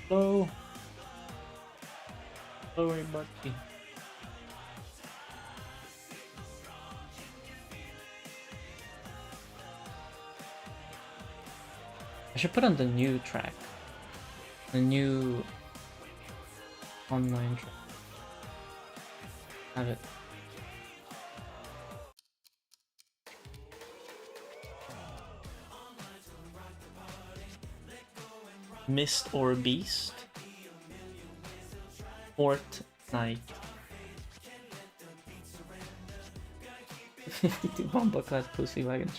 Hello. Hello, everybody. I should put on the new track. The new online track. Have it. Mist or Beast. Fortnite. 52 bomba class pussy wagon.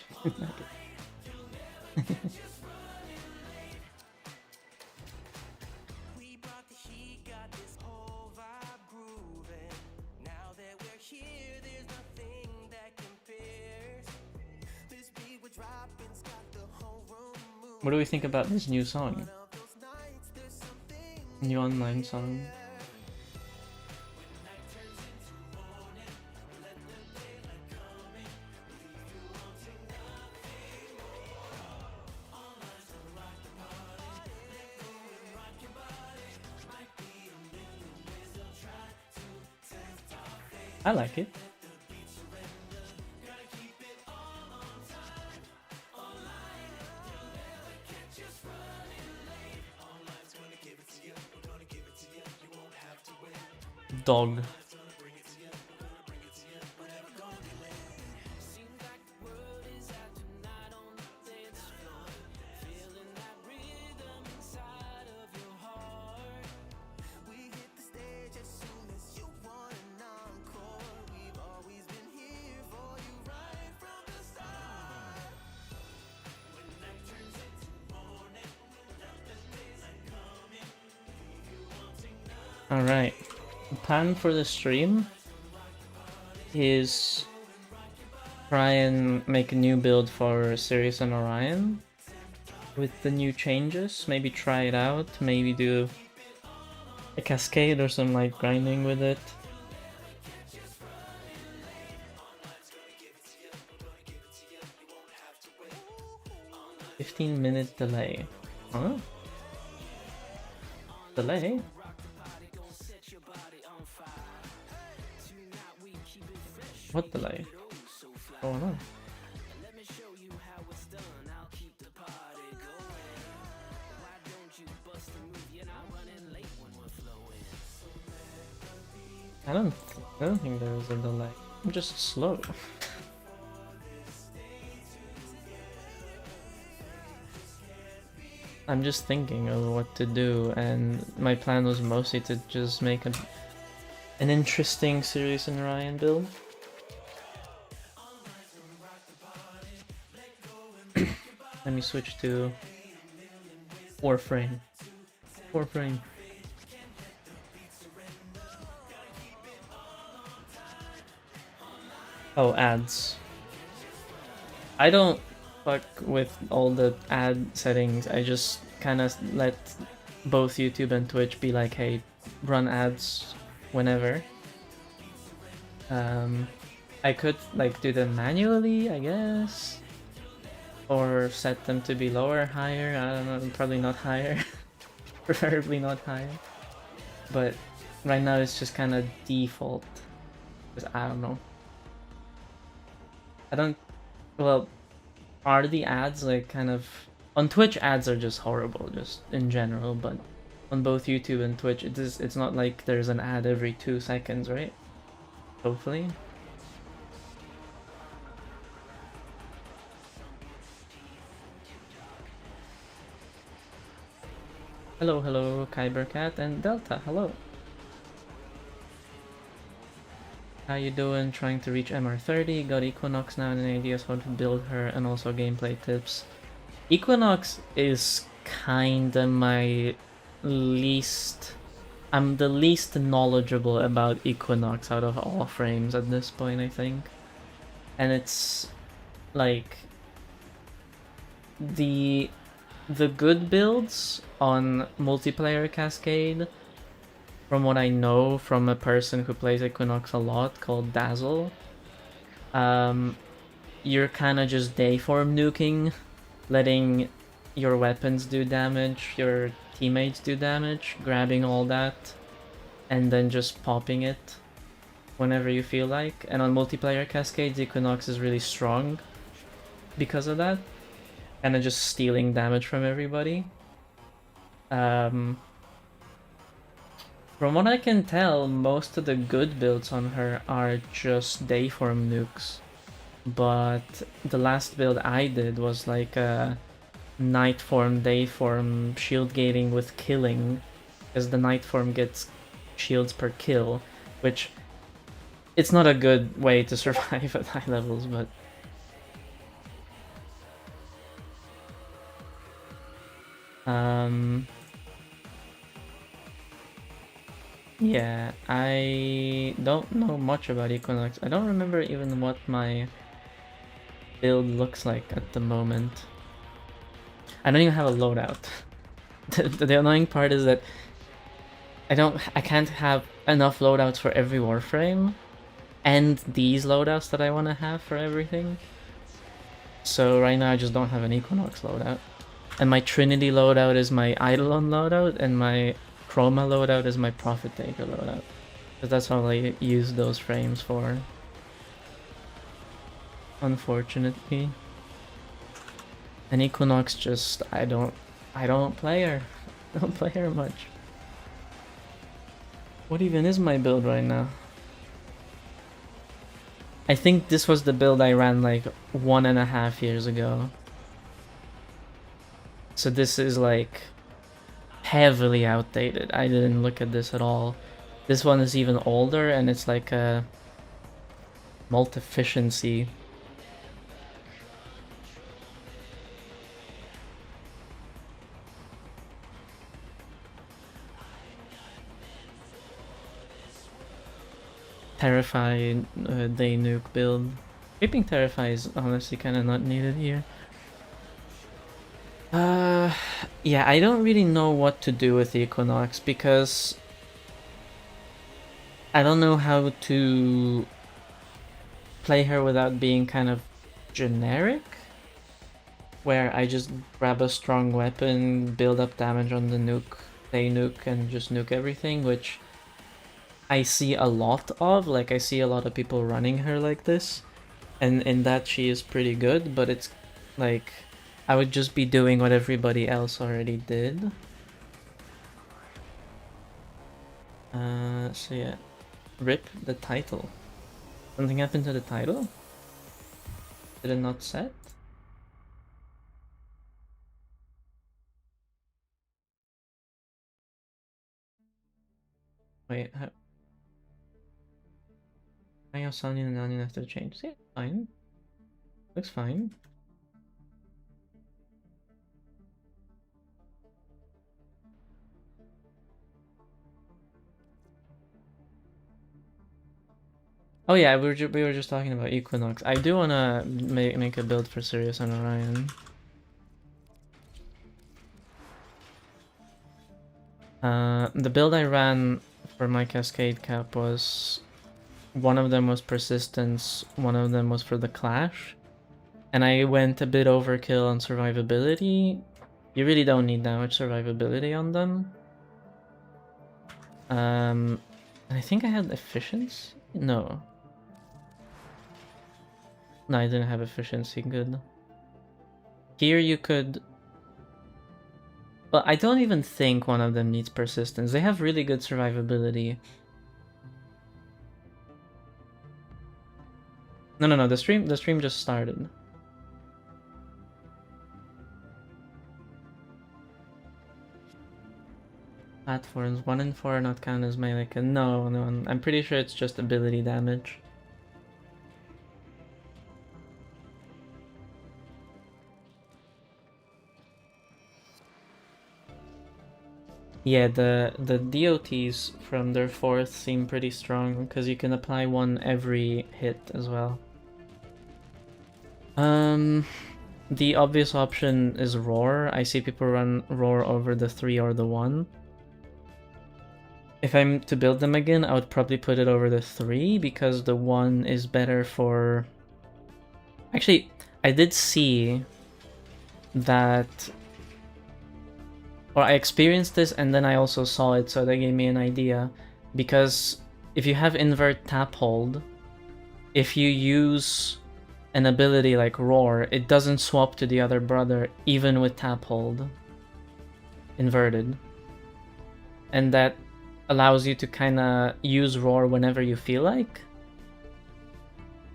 What do we think about this new song? New online song. I like it. Dog. Alright. The plan for the stream is try and make a new build for Sirius and Orion with the new changes. Maybe try it out, maybe do a cascade or some like grinding with it. "15-minute delay." Huh? Delay? What delay? Oh no. I don't think there was a delay. I'm just slow. I'm just thinking of what to do, and my plan was mostly to just make an interesting Sirius and Orion build. Let me switch to Warframe. Warframe. Oh, ads. I don't fuck with all the ad settings. I just kind of let both YouTube and Twitch be like, hey, run ads whenever. I could like do them manually, I guess, or set them to be lower, higher. I don't know, probably not higher. Preferably not higher. But right now it's just kind of default. Because I don't know. Well, are the ads like kind of... On Twitch, ads are just horrible, just in general, but on both YouTube and Twitch, it's not like there's an ad every 2 seconds, right? Hopefully. Hello, Kybercat and Delta, hello. How you doing? Trying to reach MR30, got Equinox now and ideas how to build her and also gameplay tips. Equinox is kinda my least... I'm the least knowledgeable about Equinox out of all frames at this point, I think. And it's like the good builds on multiplayer Cascade, from what I know from a person who plays Equinox a lot called Dazzle, you're kind of just dayform nuking, letting your weapons do damage, your teammates do damage, grabbing all that, and then just popping it whenever you feel like. And on multiplayer cascades, Equinox is really strong because of that, and then just stealing damage from everybody. From what I can tell, most of the good builds on her are just Dayform nukes. But the last build I did was like a night form, day form, shield gating with killing, because the night form gets shields per kill, which it's not a good way to survive at high levels, but yeah, I don't know much about Equinox. I don't remember even what my build looks like at the moment. I don't even have a loadout. The annoying part is that I can't have enough loadouts for every Warframe, and these loadouts that I want to have for everything. So right now I just don't have an Equinox loadout. And my Trinity loadout is my Eidolon loadout, and my Chroma loadout is my Prophet Taker loadout. Because that's all I use those frames for. Unfortunately. And Equinox just, I don't play her. I don't play her much. What even is my build right now? I think this was the build I ran like 1.5 years ago. So this is like heavily outdated. I didn't look at this at all. This one is even older, and it's like a multi-efficiency. Terrify day nuke build. Creeping Terrify is honestly kind of not needed here. Yeah, I don't really know what to do with the Equinox because I don't know how to play her without being kind of generic, where I just grab a strong weapon, build up damage on the nuke, day nuke, and just nuke everything, which I see a lot of. Like, I see a lot of people running her like this, and in that she is pretty good, but it's like I would just be doing what everybody else already did. So yeah, rip the title. Something happened to the title? Did it not set? Wait, I have Sonion and Onion after the change. Yeah, fine. Looks fine. Oh yeah, we were just talking about Equinox. I do wanna make a build for Sirius and Orion. The build I ran for my Cascade Cap was, one of them was Persistence, one of them was for the Clash, and I went a bit overkill on survivability. You really don't need that much survivability on them. I think I had efficiency? No. No, I didn't have efficiency, good. Here you could... Well, I don't even think one of them needs persistence. They have really good survivability. No, the stream just started. Platforms 1 and 4 are not count as melee. No, I'm pretty sure it's just ability damage. Yeah, the DOTs from their 4th seem pretty strong because you can apply one every hit as well. The obvious option is Roar. I see people run Roar over the 3 or the 1. If I'm to build them again, I would probably put it over the 3 because the 1 is better for... Actually, I did see that or I experienced this and then I also saw it, so that gave me an idea. Because if you have invert tap hold, if you use an ability like Roar, it doesn't swap to the other brother even with tap hold inverted. And that allows you to kind of use Roar whenever you feel like.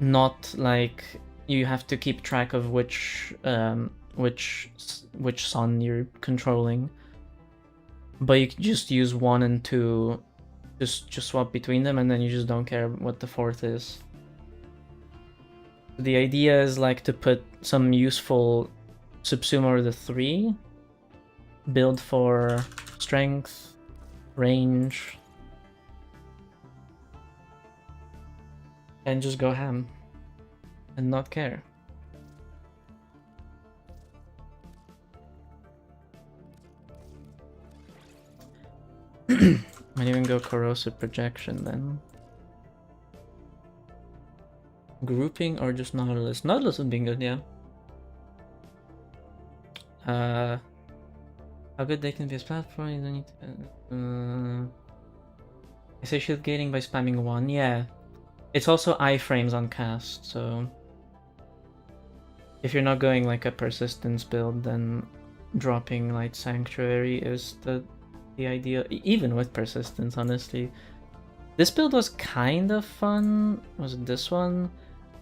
Not like you have to keep track of which Son you're controlling. But you can just use 1 and 2, just swap between them, and then you just don't care what the 4th is. The idea is like to put some useful Subsumo or the 3, build for strength, range, and just go ham and not care. Might even go corrosive projection then. Grouping or just Nautilus? Nautilus would be good, yeah. How good they can be as platform, you don't need to... I say shield gating by spamming 1, yeah. It's also iframes on cast, so... If you're not going like a persistence build, then dropping Light Sanctuary is the idea, even with persistence, honestly. This build was kind of fun. Was it this one?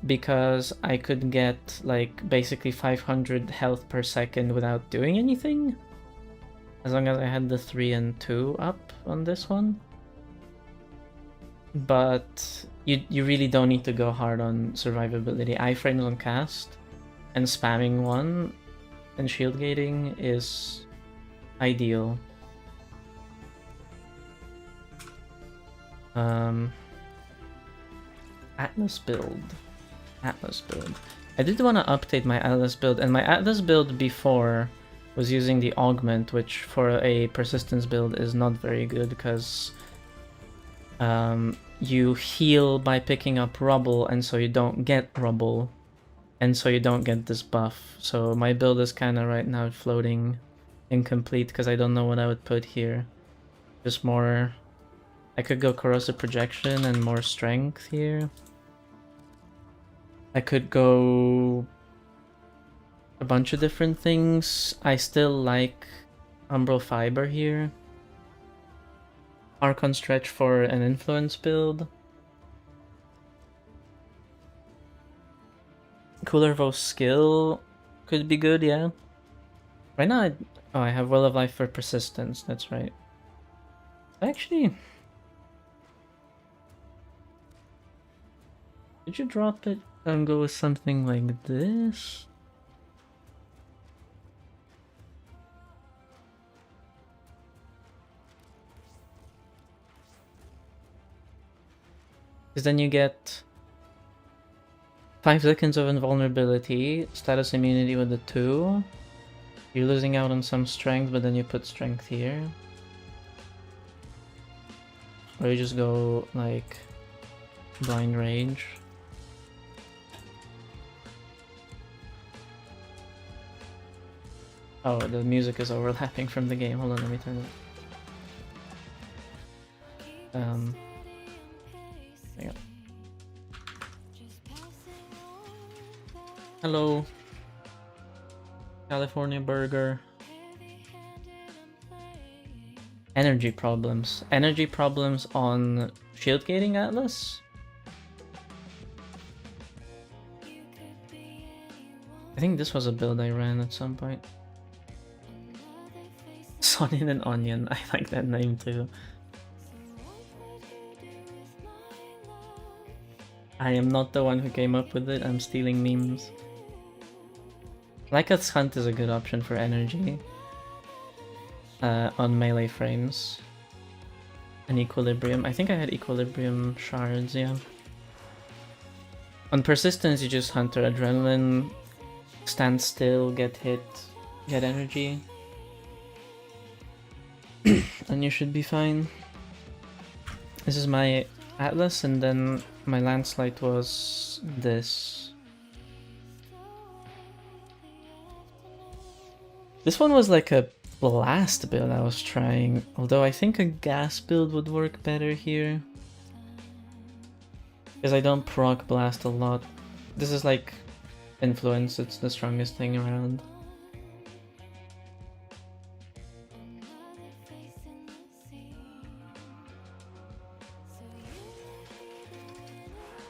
Because I could get like basically 500 health per second without doing anything. As long as I had the 3 and 2 up on this one. But you really don't need to go hard on survivability. Iframes on cast and spamming 1 and shield gating is ideal. Atlas build. Atlas build. I did want to update my Atlas build, and my Atlas build before was using the augment, which for a persistence build is not very good because you heal by picking up rubble, and so you don't get rubble, and so you don't get this buff. So my build is kind of right now floating incomplete because I don't know what I would put here. Just more... I could go corrosive projection and more strength here. I could go a bunch of different things. I still like Umbral Fiber here. Archon Stretch for an influence build. Cooler Vo's skill could be good, yeah. Right now, I have Will of Life for persistence, that's right. Actually... Did you drop it and go with something like this? Because then you get 5 seconds of invulnerability, status immunity with the 2. You're losing out on some strength, but then you put strength here. Or you just go like blind rage. Oh, the music is overlapping from the game. Hold on, let me turn it. Hang on. Hello, California Burger. Energy problems. Energy problems on shield gating Atlas? I think this was a build I ran at some point. Sonion and Onion, I like that name too. I am not the one who came up with it, I'm stealing memes. Lycath's Hunt is a good option for energy. On melee frames. And Equilibrium. I think I had Equilibrium shards, yeah. On persistence you just Hunter Adrenaline, stand still, get hit, get energy. And you should be fine. This is my Atlas, and then my Landslide was this. This one was like a blast build I was trying, although I think a gas build would work better here. Because I don't proc blast a lot. This is like influence, it's the strongest thing around.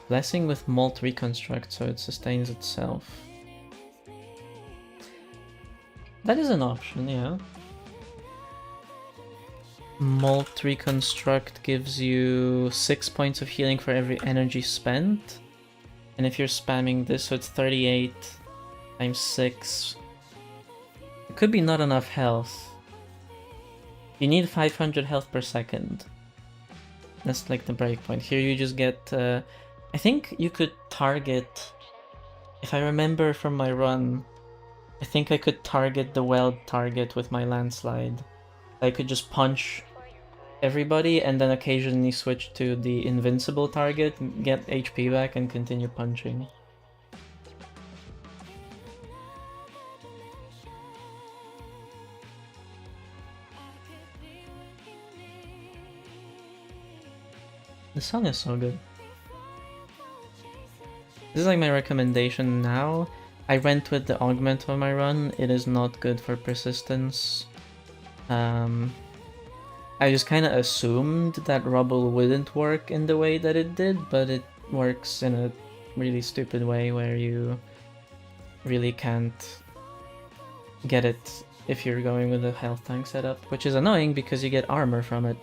Blessing with Molt Reconstruct so it sustains itself. That is an option, yeah. Molt Reconstruct gives you 6 points of healing for every energy spent. And if you're spamming this, so it's 38 times 6. It could be not enough health. You need 500 health per second. That's like the breakpoint. Here you just get... I think you could target... If I remember from my run, I think I could target the weld target with my landslide. I could just punch everybody and then occasionally switch to the invincible target, get HP back, and continue punching. The song is so good. This is like my recommendation now. I went with the augment on my run. It is not good for persistence. I just kind of assumed that Rubble wouldn't work in the way that it did, but it works in a really stupid way where you really can't get it if you're going with a health tank setup, which is annoying because you get armor from it.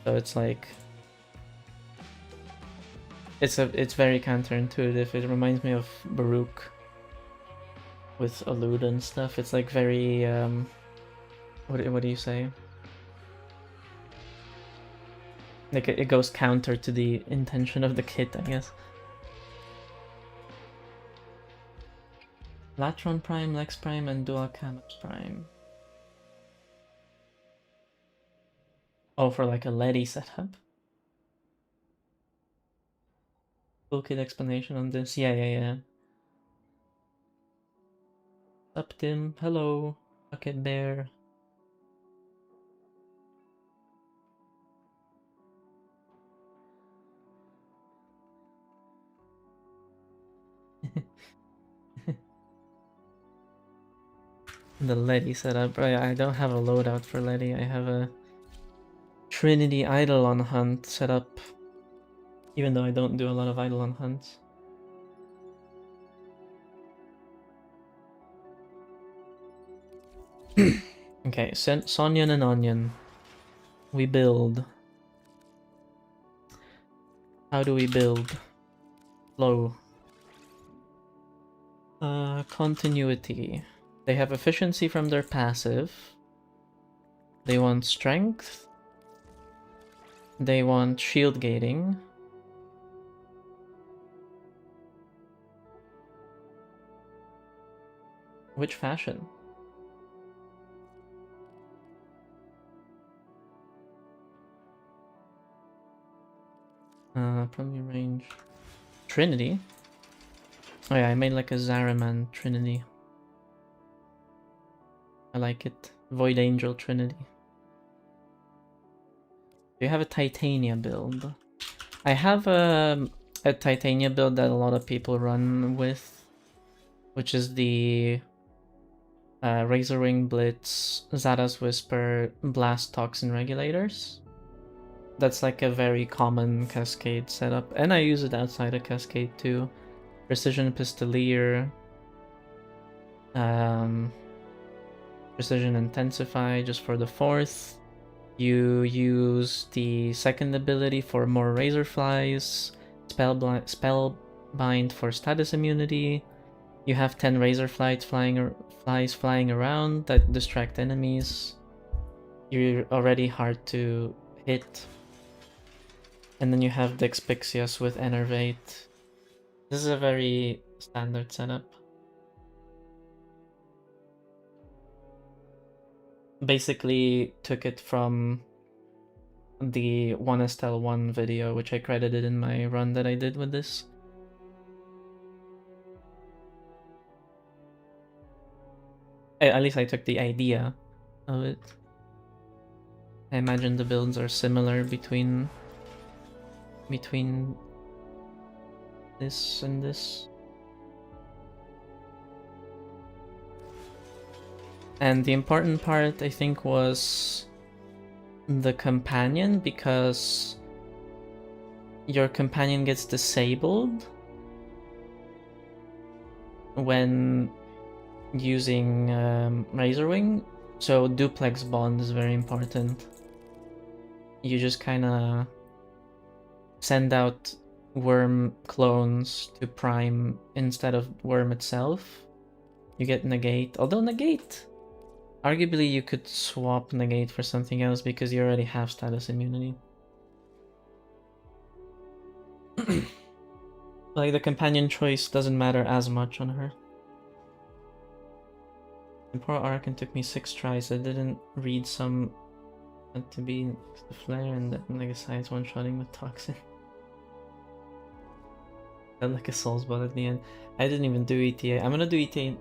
So it's like... It's very counterintuitive. It reminds me of Baruch with Elude and stuff. It's like very... what do you say? Like it goes counter to the intention of the kit, I guess. Latron Prime, Lex Prime, and Dual Camus Prime. Oh, for like a Letty setup. Full kit explanation on this. Yeah. Up Tim, hello, Bucket Bear. The Letty setup. I don't have a loadout for Letty. I have a Trinity Eidolon hunt set up, even though I don't do a lot of Eidolon hunts. Okay, Sonion and Onion. We build. How do we build? Flow. Continuity. They have efficiency from their passive. They want strength. They want shield gating. Which fashion? From your range. Trinity? Oh yeah, I made like a Zaraman Trinity. I like it. Void Angel Trinity. Do you have a Titania build? I have a Titania build that a lot of people run with, which is the Razorwing Blitz, Zada's Whisper, Blast Toxin Regulators. That's like a very common Cascade setup, and I use it outside of Cascade too. Precision Pistolier, Precision Intensify just for the 4th. You use the 2nd ability for more Razorflies, Spellbind for status immunity. You have 10 Razorflies flying around that distract enemies. You're already hard to hit. And then you have Dexpixius with Enervate. This is a very standard setup. Basically took it from the 1STL1 video, which I credited in my run that I did with this. At least I took the idea of it. I imagine the builds are similar between this and this. And the important part, I think, was the companion, because your companion gets disabled when using Razorwing, so duplex bond is very important. You just kind of send out worm clones to prime instead of worm itself. You get negate, although negate, arguably you could swap negate for something else because you already have status immunity. Like the companion choice doesn't matter as much on her. The poor Archon took me 6 tries. I didn't read some to be the flare and then like a science one-shotting with toxin. Felt like a soul's bot at the end. I didn't even do ETA. I'm gonna do ETA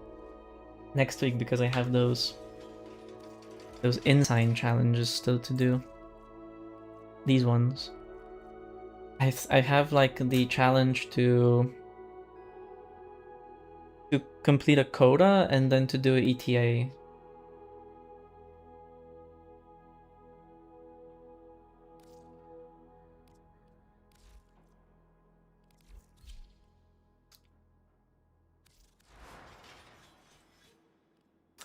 next week because I have those Insign challenges still to do. These ones. I have like the challenge to complete a coda and then to do an ETA.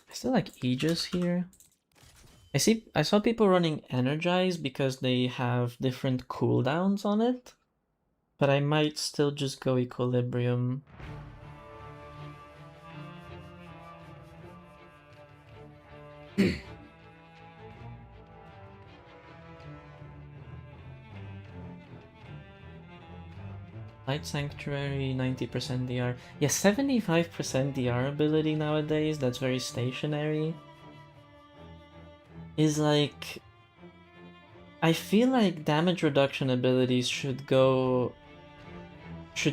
I still like Aegis here. I saw people running Energize because they have different cooldowns on it, but I might still just go Equilibrium. Light Sanctuary, 90% DR. Yeah, 75% DR ability nowadays, that's very stationary. Is like... I feel like damage reduction abilities should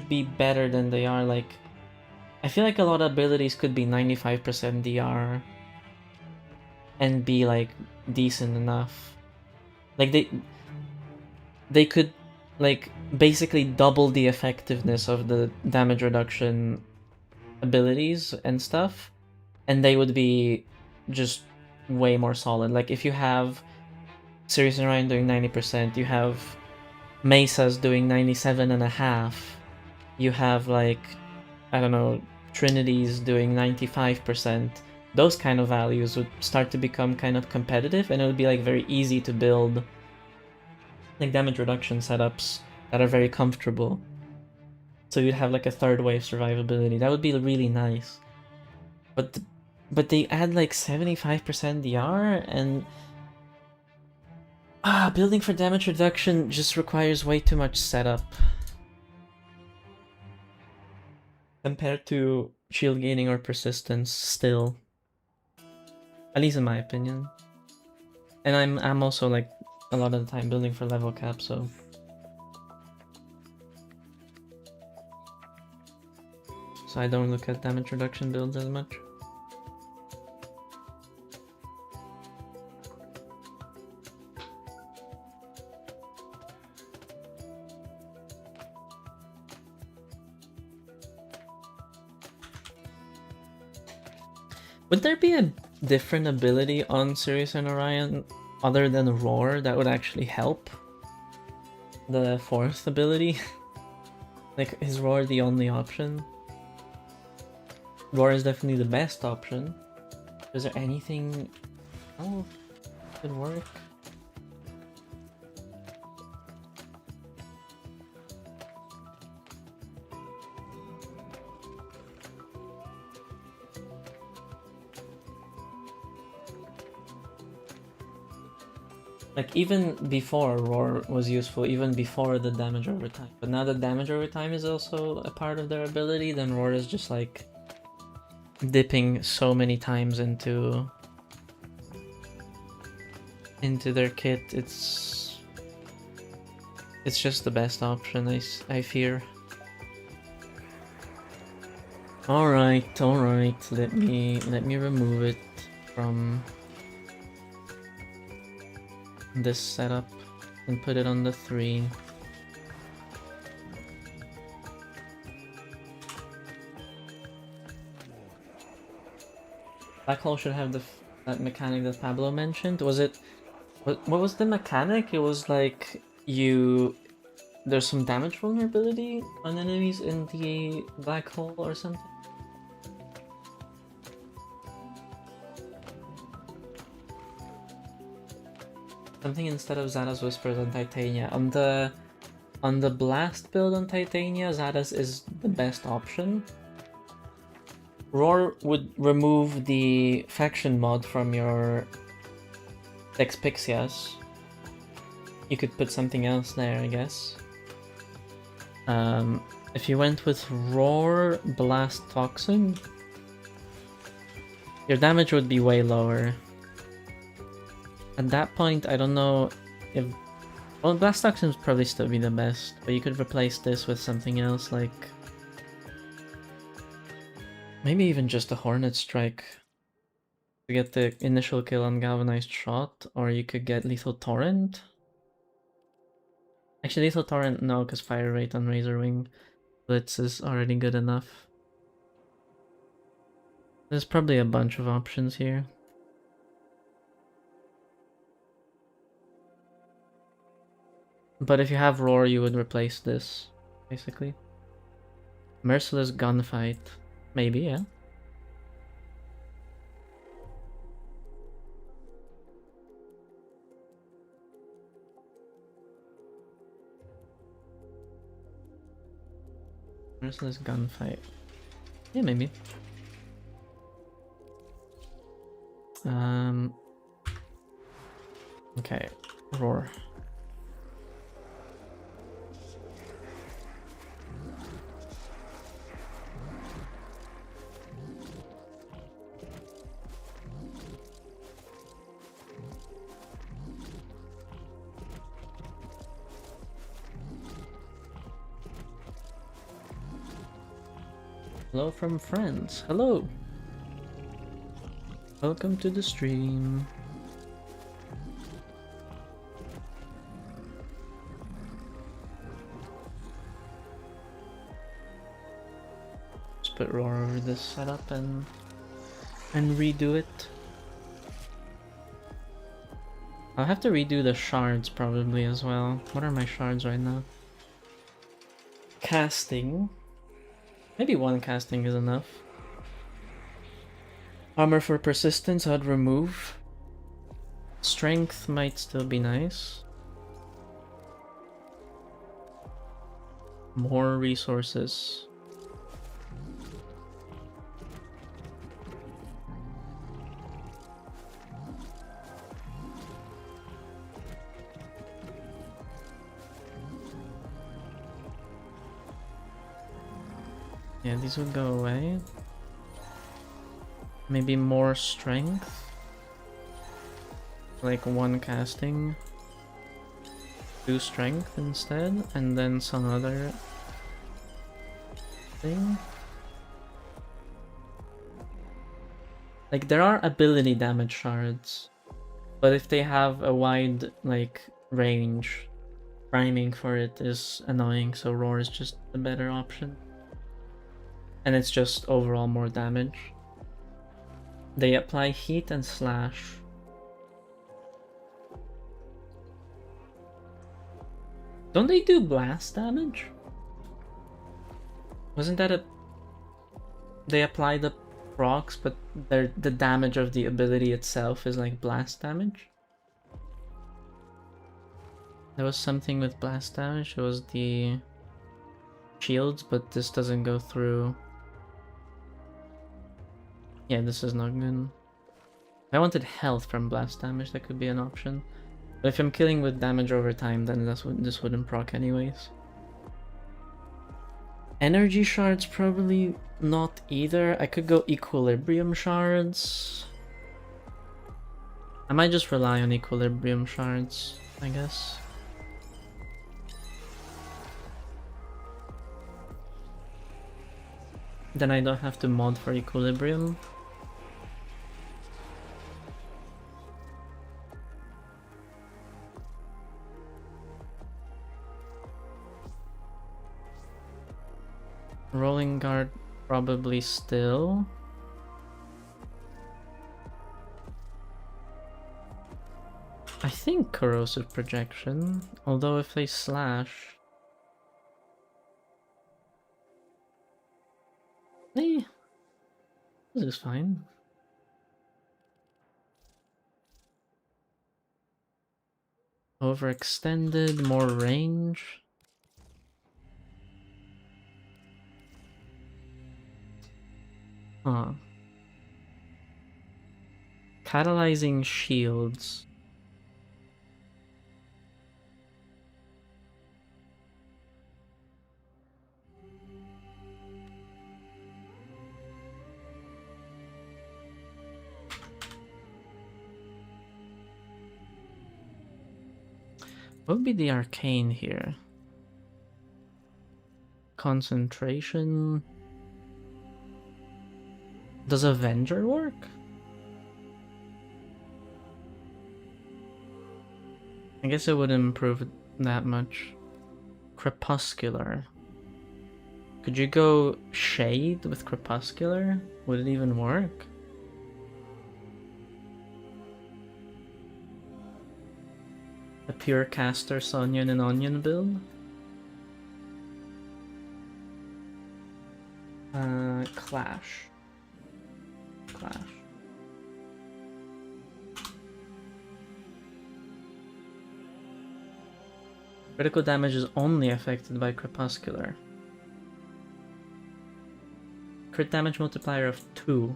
be better than they are. Like, I feel like a lot of abilities could be 95% DR and be like decent enough. Like they could like basically double the effectiveness of the damage reduction abilities and stuff, and they would be just way more solid. Like if you have Sirius and Ryan doing 90%, you have Mesas doing 97.5, you have like, I don't know, Trinities doing 95%, those kind of values would start to become kind of competitive, and it would be like very easy to build like damage reduction setups that are very comfortable. So you'd have like a third wave survivability. That would be really nice. But they add like 75% DR, and building for damage reduction just requires way too much setup compared to shield gaining or persistence still. At least in my opinion. And I'm also like a lot of the time building for level cap, so I don't look at damage reduction builds as much. Would there be a different ability on Sirius and Orion other than Roar that would actually help? The fourth ability? Like, is Roar the only option? Roar is definitely the best option. Is there anything else that could work? Like, even before Roar was useful, even before the damage over time. But now that damage over time is also a part of their ability, then Roar is just like dipping so many times into their kit. It's just the best option, I fear. Alright, let me remove it from this setup and put it on the 3. Black Hole should have that mechanic that Pablo mentioned. Was it... what was the mechanic? It was like there's some damage vulnerability on enemies in the black hole or something? Something instead of Zada's Whispers on Titania. On the Blast build on Titania, Zada's is the best option. Roar would remove the faction mod from your Expixias. You could put something else there, I guess. If you went with Roar, Blast, Toxin, your damage would be way lower. At that point, I don't know if... well, Blast Toxin would probably still be the best, but you could replace this with something else, like... maybe even just a Hornet Strike to get the initial kill on Galvanized Shot, or you could get Lethal Torrent. Actually, Lethal Torrent, no, because Fire Rate on Razorwing Blitz is already good enough. There's probably a bunch of options here. But if you have Roar, you would replace this, basically. Merciless Gunfight. Maybe, yeah. Merciless Gunfight. Yeah, maybe. Okay, Roar. Hello from friends. Hello. Welcome to the stream. Just put Roar over this setup and redo it. I'll have to redo the shards probably as well. What are my shards right now? Casting. Maybe one casting is enough. Armor for persistence I'd remove. Strength might still be nice. More resources. Yeah, these would go away. Maybe more strength. Like one casting. 2 strength instead, and then some other thing. Like there are ability damage shards, but if they have a wide like range, priming for it is annoying, so Roar is just the better option. And it's just overall more damage. They apply heat and slash. Don't they do blast damage? Wasn't that a... they apply the procs, but the damage of the ability itself is like blast damage? There was something with blast damage, it was the shields, but this doesn't go through. Yeah, this is not good. If I wanted health from blast damage, that could be an option. But if I'm killing with damage over time, then this wouldn't proc anyways. Energy shards probably not either. I could go equilibrium shards. I might just rely on equilibrium shards, I guess. Then I don't have to mod for equilibrium. Rolling guard probably still. I think corrosive projection, although if they slash... Hey, this is fine. Overextended, more range. Huh. Catalyzing shields. What would be the arcane here? Concentration. Does Avenger work? I guess it wouldn't improve that much. Crepuscular. Could you go Shade with Crepuscular? Would it even work? A pure caster Sonion and Onion build? Clash. Clash. Critical damage is only affected by Crepuscular. Crit damage multiplier of 2.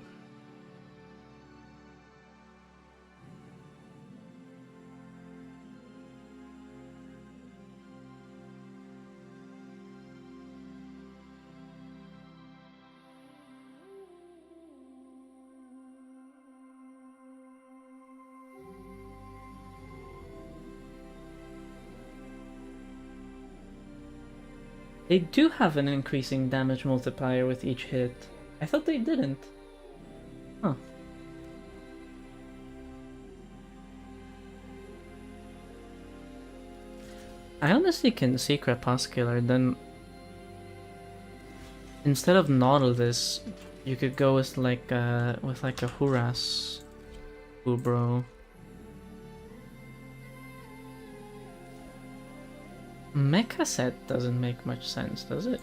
They do have an increasing damage multiplier with each hit. I thought they didn't. Huh. I honestly can see Crepuscular, then instead of Nautilus, you could go with like a Huras Ubro. Mecha set doesn't make much sense, does it?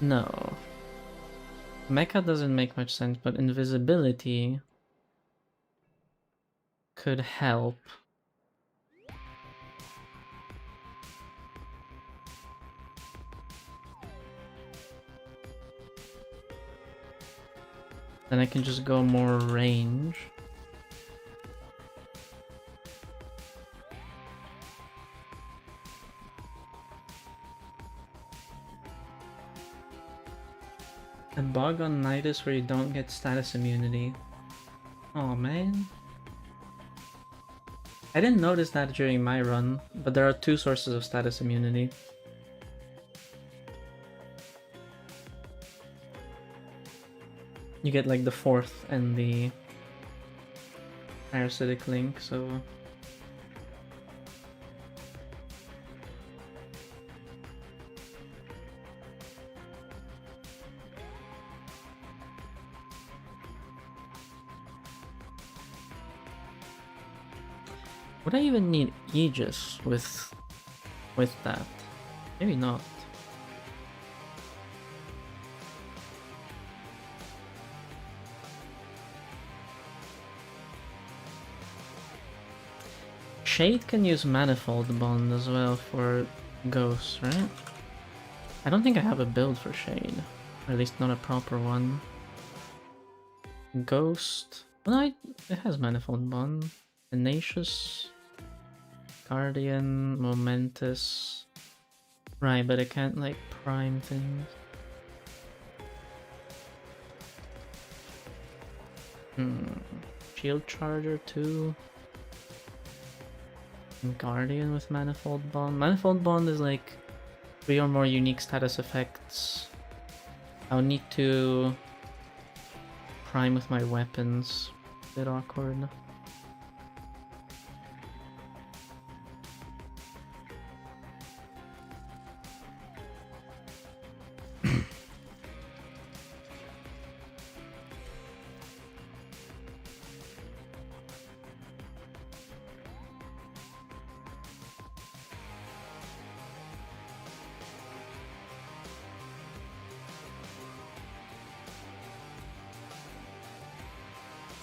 No. Mecha doesn't make much sense, but invisibility could help. Then I can just go more range. A bug on Nidus where you don't get status immunity. Oh man. I didn't notice that during my run, but there are 2 sources of status immunity. You get like the 4th and the parasitic link, so... Would I even need Aegis with that? Maybe not. Shade can use Manifold Bond as well for Ghosts, right? I don't think I have a build for Shade. Or at least not a proper one. Ghost... Well, it has Manifold Bond. Tenacious... Guardian, Momentous... Right, but I can't like prime things. Shield Charger too. And Guardian with Manifold Bond. Manifold Bond is like 3 or more unique status effects. I'll need to prime with my weapons. A bit awkward.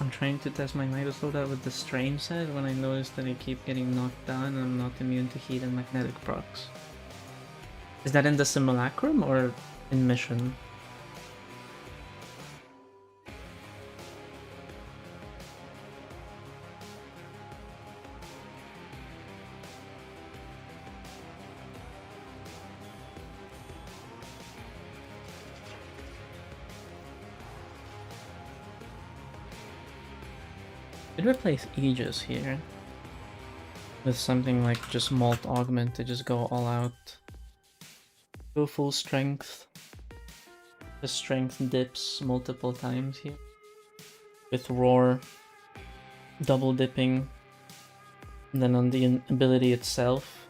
I'm trying to test my Nidus loadout with the Strain set when I notice that I keep getting knocked down and I'm not immune to heat and magnetic procs. Is that in the Simulacrum or in Mission? Could replace Aegis here with something like just Malt Augment to just go all out. Go full strength. The strength dips multiple times here. With Roar, double dipping. And then on the ability itself.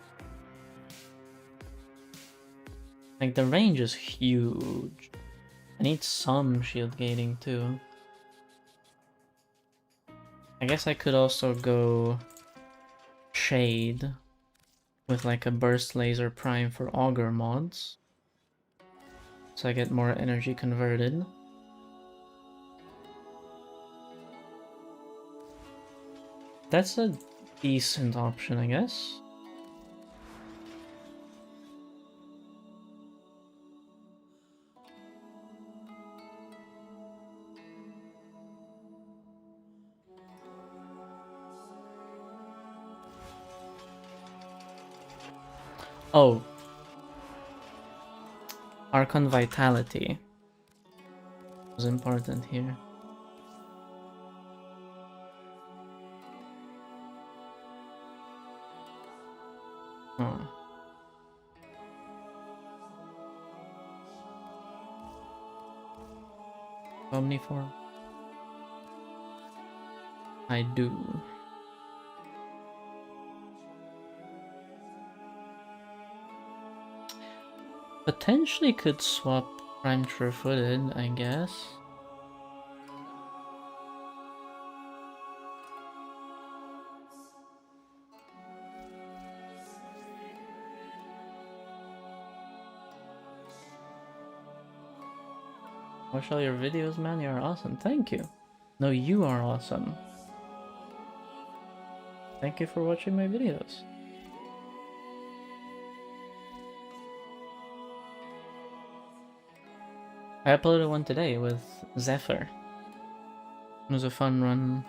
Like the range is huge. I need some shield gating too. I guess I could also go Shade with like a burst laser prime for augur mods. So I get more energy converted. That's a decent option, I guess. Oh. Archon Vitality was important here. Oh. Omniform? I do. Potentially could swap Prime Sure-Footed, I guess. Watch all your videos, man. You are awesome. Thank you. No, you are awesome. Thank you for watching my videos. I uploaded one today with Zephyr. It was a fun run.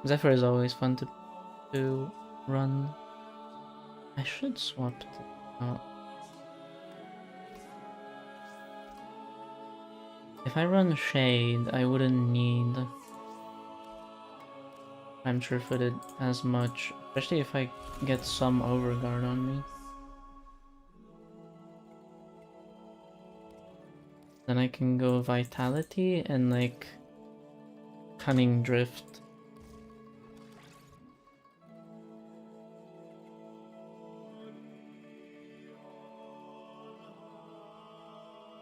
Zephyr is always fun to run. I should swap it out. If I run Shade, I wouldn't need I'm Sure-Footed as much, especially if I get some Overguard on me. Then I can go Vitality and like Cunning Drift.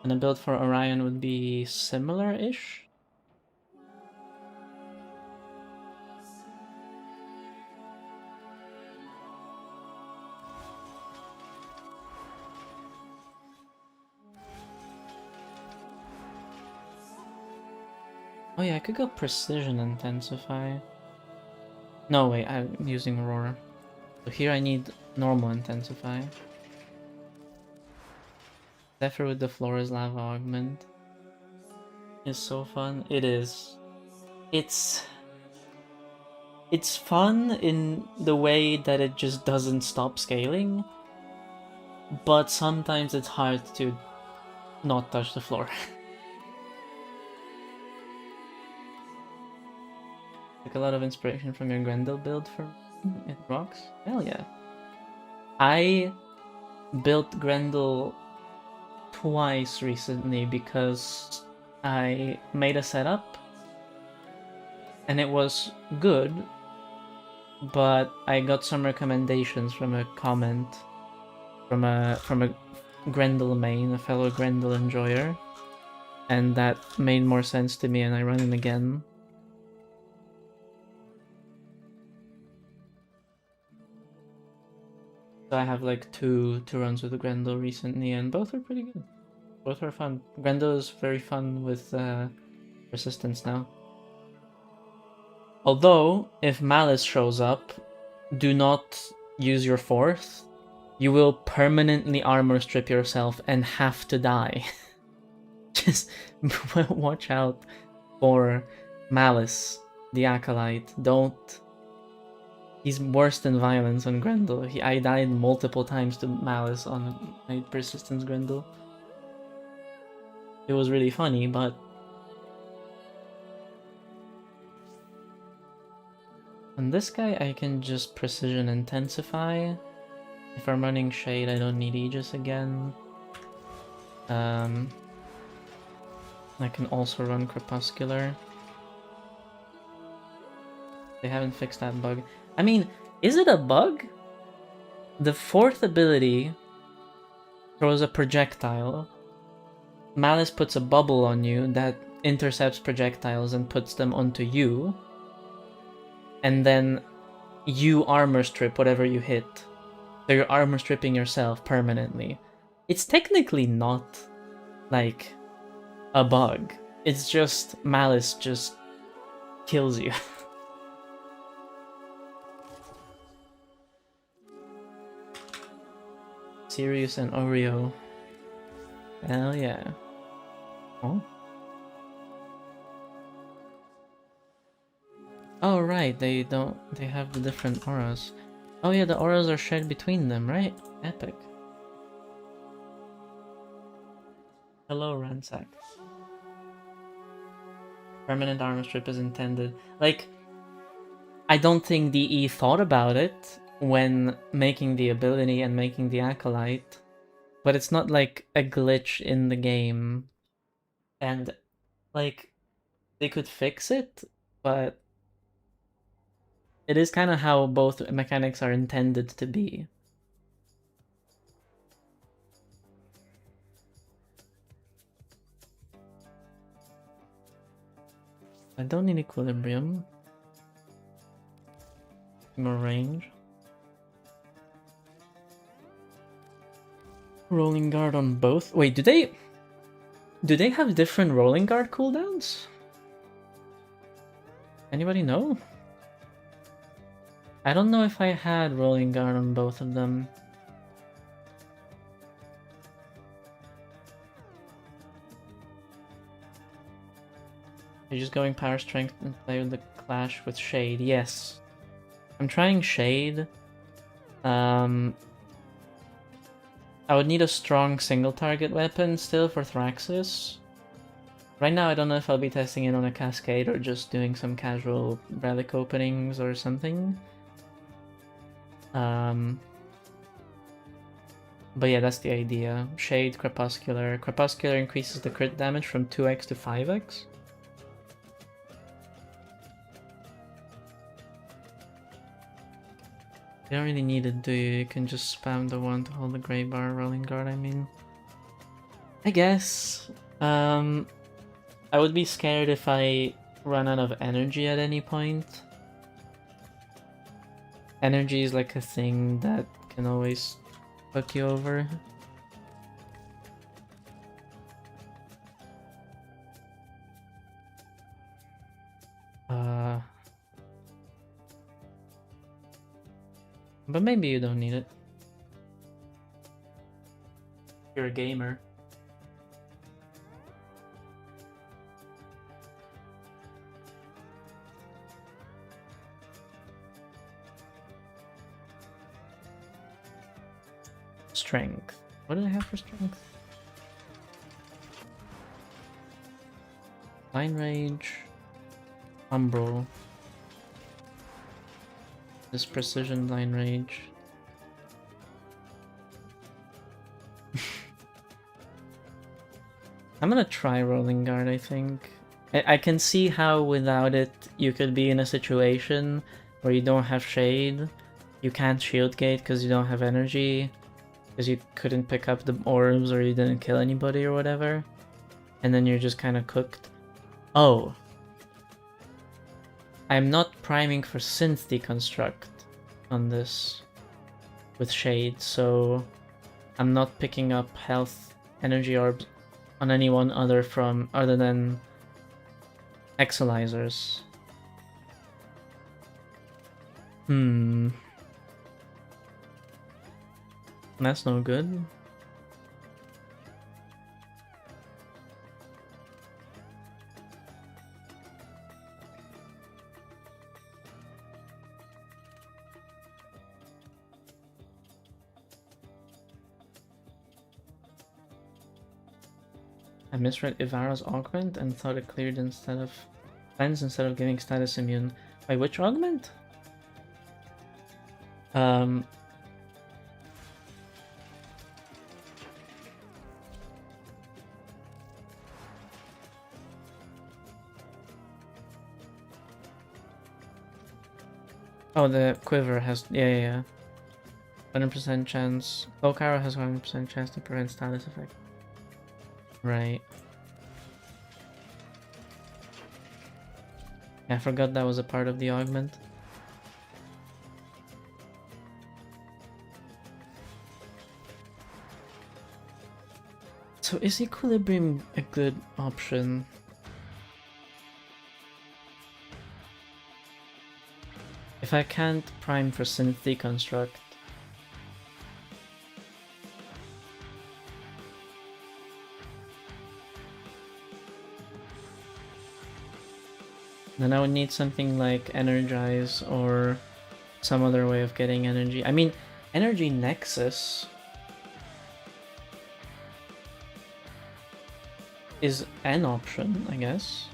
And a build for Orion would be similar-ish. Oh yeah, I could go Precision Intensify. No, wait, I'm using Aurora. So here I need normal Intensify. Zephyr with the Flora's Lava Augment is so fun. It is. It's fun in the way that it just doesn't stop scaling, but sometimes it's hard to not touch the floor. Took a lot of inspiration from your Grendel build for it rocks. Hell yeah. I built Grendel twice recently because I made a setup and it was good, but I got some recommendations from a comment from a Grendel main, a fellow Grendel enjoyer, and that made more sense to me and I run it again. So I have like two runs with the Grendel recently, and both are pretty good. Both are fun. Grendel is very fun with resistance now. Although, if Malice shows up, do not use your fourth. You will permanently armor strip yourself and have to die. Just watch out for Malice, the Acolyte. Don't... He's worse than Violence on Grendel. I died multiple times to Malice on my Persistence Grendel. It was really funny, but... On this guy, I can just Precision Intensify. If I'm running Shade, I don't need Aegis again. I can also run Crepuscular. They haven't fixed that bug. I mean, is it a bug? The fourth ability throws a projectile. Malice puts a bubble on you that intercepts projectiles and puts them onto you. And then you armor strip whatever you hit. So you're armor stripping yourself permanently. It's technically not like a bug. It's just Malice just kills you. Sirius and Oreo. Hell yeah. Oh. Oh right, they have the different auras. Oh yeah, the auras are shared between them, right? Epic. Hello, Ransack. Permanent armor strip is intended. Like, I don't think DE thought about it when making the ability and making the Acolyte, but it's not like a glitch in the game. And, like, they could fix it, but it is kind of how both mechanics are intended to be. I don't need Equilibrium. More range. Rolling Guard on both. Wait, do they have different Rolling Guard cooldowns? Anybody know? I don't know if I had Rolling Guard on both of them. You're just going Power Strength and play with the Clash with Shade. Yes. I'm trying Shade. I would need a strong single target weapon still for Thraxis. Right now I don't know if I'll be testing it on a Cascade or just doing some casual relic openings or something. But yeah, that's the idea. Shade, Crepuscular. Crepuscular increases the crit damage from 2x to 5x. You don't really need it, do you? You can just spam the one to hold the Grey Bar Rolling Guard, I mean. I guess. I would be scared if I run out of energy at any point. Energy is like a thing that can always fuck you over. But maybe you don't need it. You're a gamer. Strength. What do I have for strength? Line Rage. Umbral. This Precision Line Rage. I'm gonna try Rolling Guard, I think. I can see how without it you could be in a situation where you don't have Shade, you can't Shield Gate because you don't have energy, because you couldn't pick up the orbs or you didn't kill anybody or whatever, and then you're just kind of cooked. Oh. I'm not priming for Synth Deconstruct on this with Shade, so I'm not picking up health energy orbs on anyone other than Exolizers. Hmm. That's no good. I misread Ivara's augment and thought it cleared instead of cleanse instead of giving status immune. By which augment? Um. Oh, the quiver has, yeah. 100% chance. Cloak arrow has 100% chance to prevent status effect. Right. I forgot that was a part of the augment. So is equilibrium a good option? If I can't prime for synth deconstruct, then I would need something like energize or some other way of getting energy. I mean, energy nexus is an option, I guess.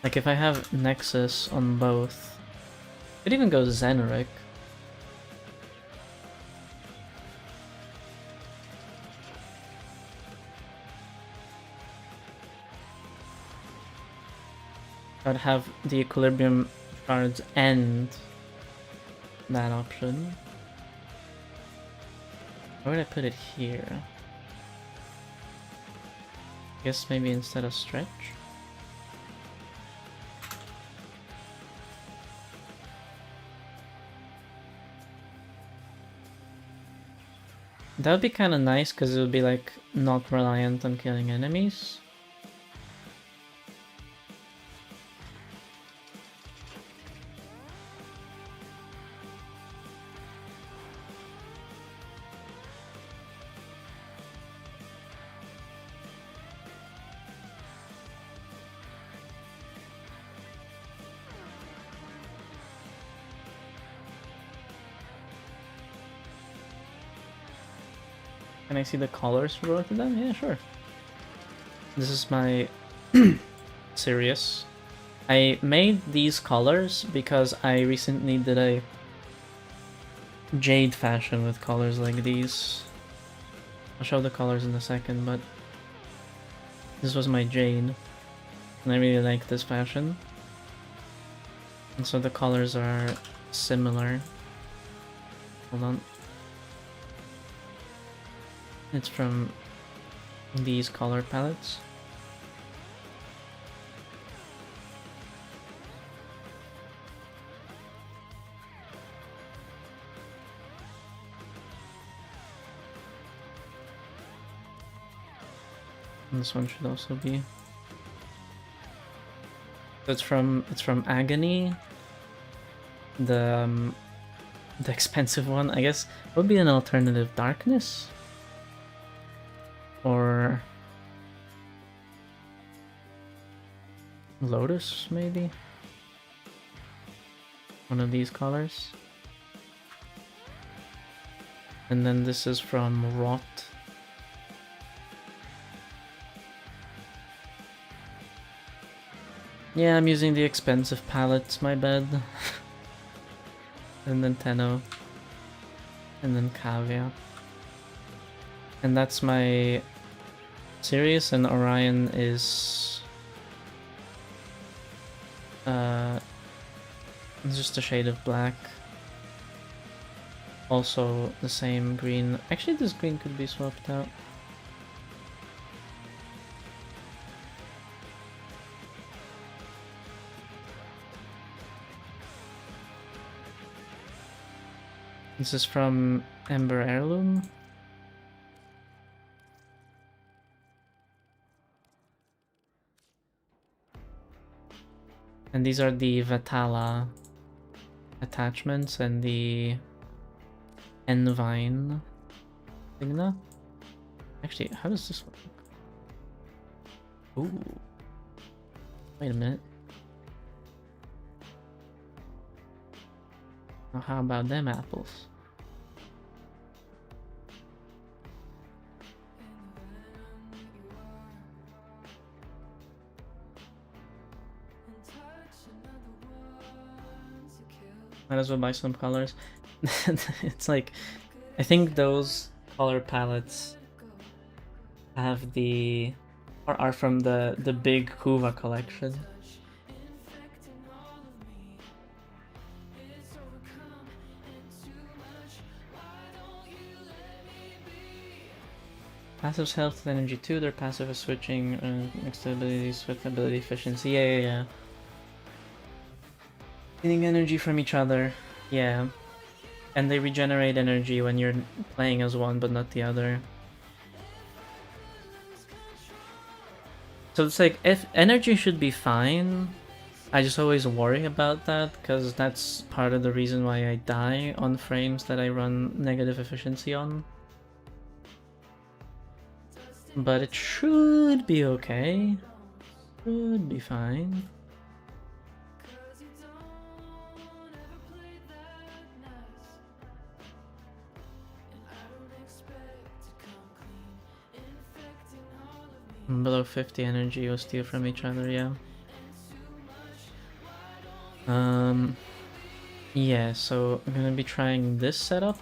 Like if I have Nexus on both, it even goes Xenoric. I'd have the equilibrium shards and that option. Where would I put it here? I guess maybe instead of stretch? That would be kind of nice because it would be like not reliant on killing enemies. Can I see the colors for both of them? Yeah, sure. This is my Sirius. I made these colors because I recently did a jade fashion with colors like these. I'll show the colors in a second, but this was my jade. And I really like this fashion. And so the colors are similar. Hold on. It's from these color palettes. And this one should also be. It's from Agony. The expensive one, I guess, would be an alternative Darkness. Or Lotus, maybe? One of these colors. And then this is from Rot. Yeah, I'm using the expensive palettes, my bad. And then Tenno. And then Cavia. And that's my Sirius, and Orion is just a shade of black. Also the same green. Actually, this green could be swapped out. This is from Ember Heirloom. And these are the Vatala attachments and the Envine Signa. Actually, how does this work? Ooh. Wait a minute. Now how about them apples? Might as well buy some colors. It's like, I think those color palettes have the, or are from the big Kuva collection. Passive's health and energy 2, their passive is switching next to abilities with ability efficiency. Yeah. Getting energy from each other. Yeah. And they regenerate energy when you're playing as one but not the other. So it's like, if energy should be fine, I just always worry about that, because that's part of the reason why I die on frames that I run negative efficiency on. But it should be okay. Should be fine. Below 50 energy you'll steal from each other, yeah. Yeah, so I'm gonna be trying this setup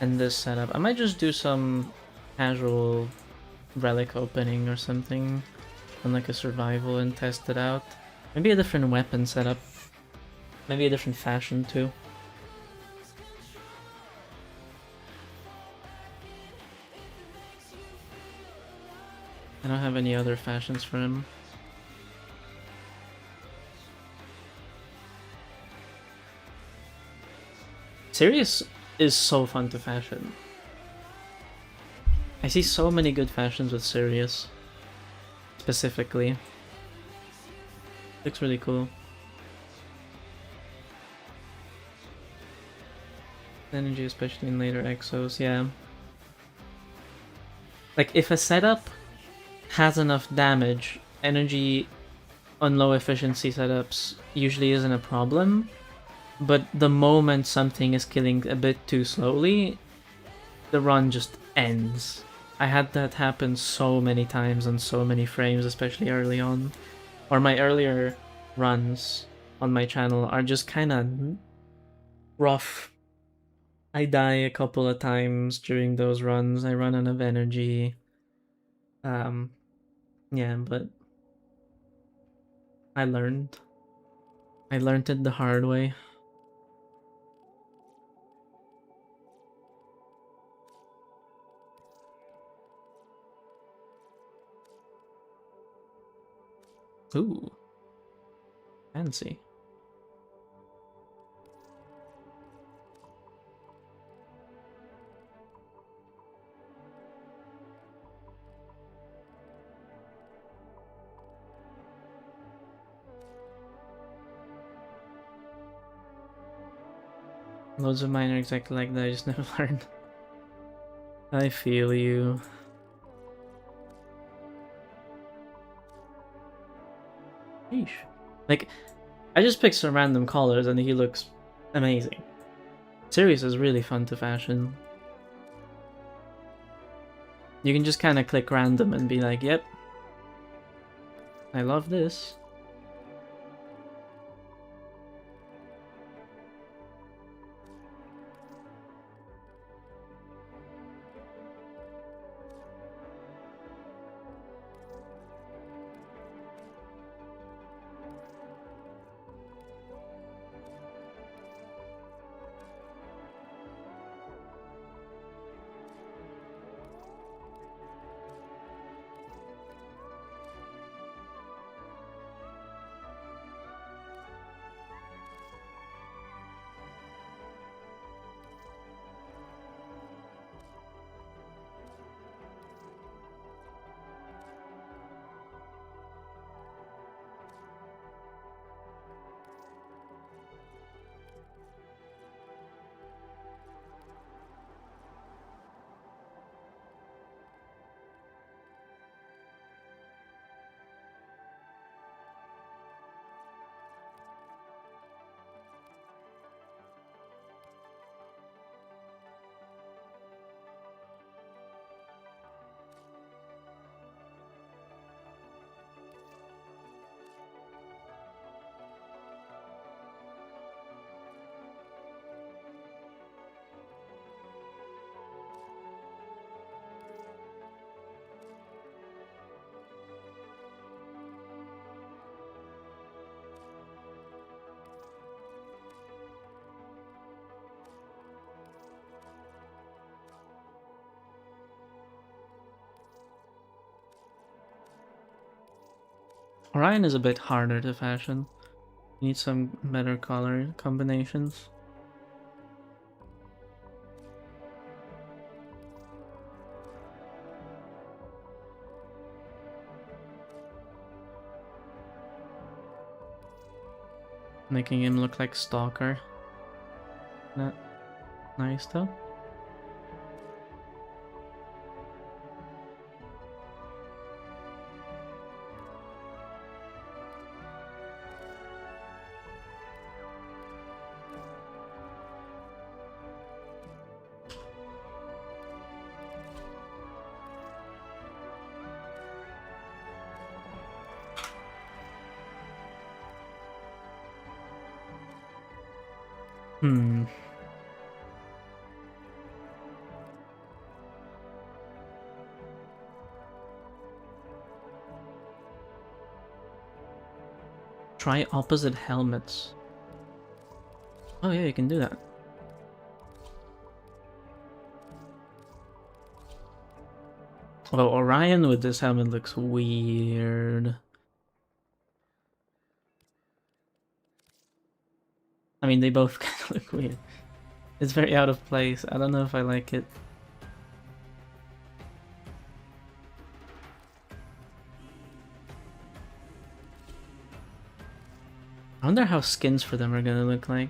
and this setup. I might just do some casual relic opening or something on like a survival and test it out. Maybe a different weapon setup. Maybe a different fashion too. I don't have any other fashions for him. Sirius is so fun to fashion. I see so many good fashions with Sirius. Specifically. Looks really cool. Energy, especially in later exos, yeah. Like, if a setup has enough damage, energy on low efficiency setups usually isn't a problem. But the moment something is killing a bit too slowly, the run just ends. I had that happen so many times on so many frames, especially early on. Or my earlier runs on my channel are just kind of rough. I die a couple of times during those runs. I run out of energy. Yeah, but I learned. I learned it the hard way. Ooh. Fancy. Loads of mine are exactly like that, I just never learned. I feel you. Sheesh. Like, I just picked some random colors and he looks amazing. Sirius is really fun to fashion. You can just kind of click random and be like, yep, I love this. Orion is a bit harder to fashion. You need some better color combinations. Making him look like Stalker. Not nice though. Hmm. Try opposite helmets. Oh yeah, you can do that. Oh, Orion with this helmet looks weird. I mean, they both kind of look weird. It's very out of place. I don't know if I like it. I wonder how skins for them are gonna look like.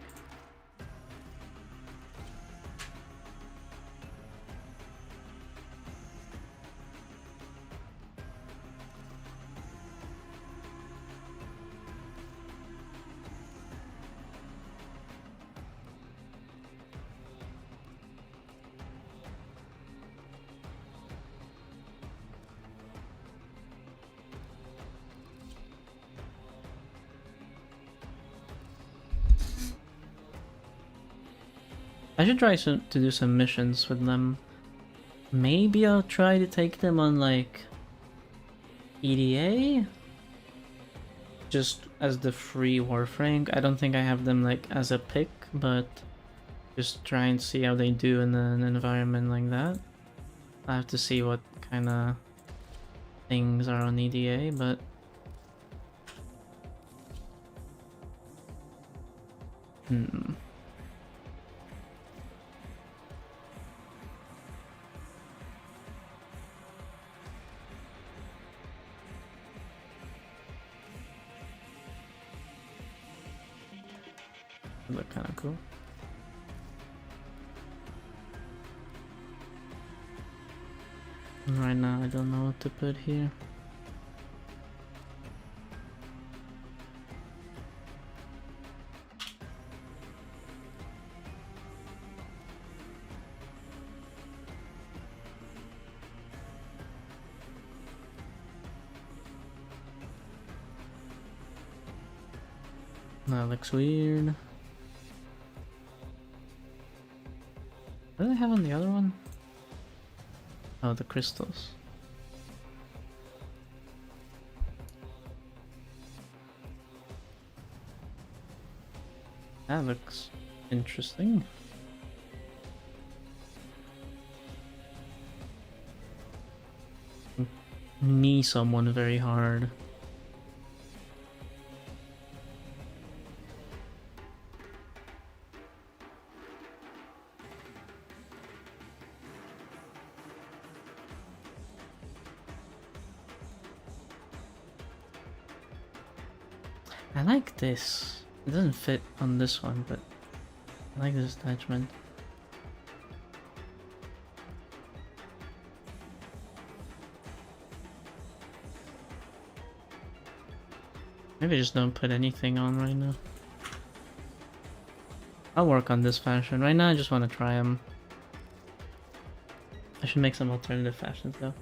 I should try to do some missions with them. Maybe I'll try to take them on like EDA? Just as the free Warframe. I don't think I have them like as a pick, but just try and see how they do in an environment like that. I have to see what kind of things are on EDA, but look kind of cool. Right now, I don't know what to put here. That looks weird. What do they have on the other one? Oh, the crystals. That looks interesting. Knee someone very hard. I like this. It doesn't fit on this one, but I like this attachment. Maybe just don't put anything on right now. I'll work on this fashion. Right now I just want to try them. I should make some alternative fashions though.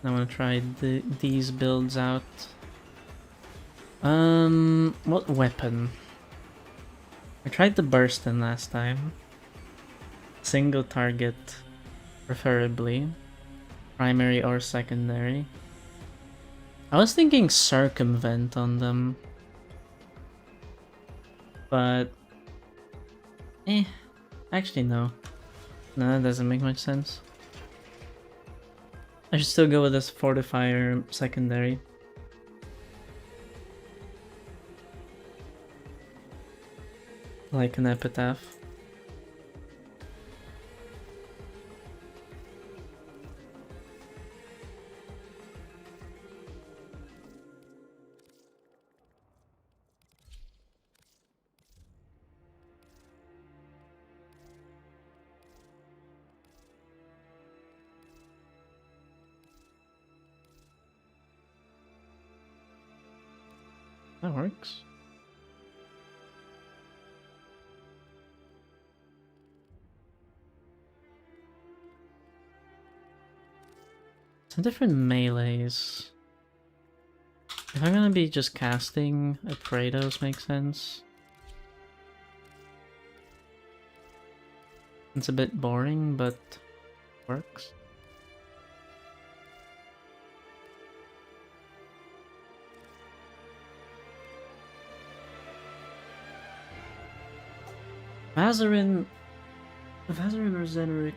I want to try these builds out. What weapon? I tried the Bursten last time. Single target, preferably. Primary or secondary. I was thinking circumvent on them. But... actually no. No, that doesn't make much sense. I should still go with this Fortifier secondary. Like an Epitaph. That works. Some different melees. If I'm gonna be just casting a Kratos, makes sense. It's a bit boring, but works. Vazarin or Zenric?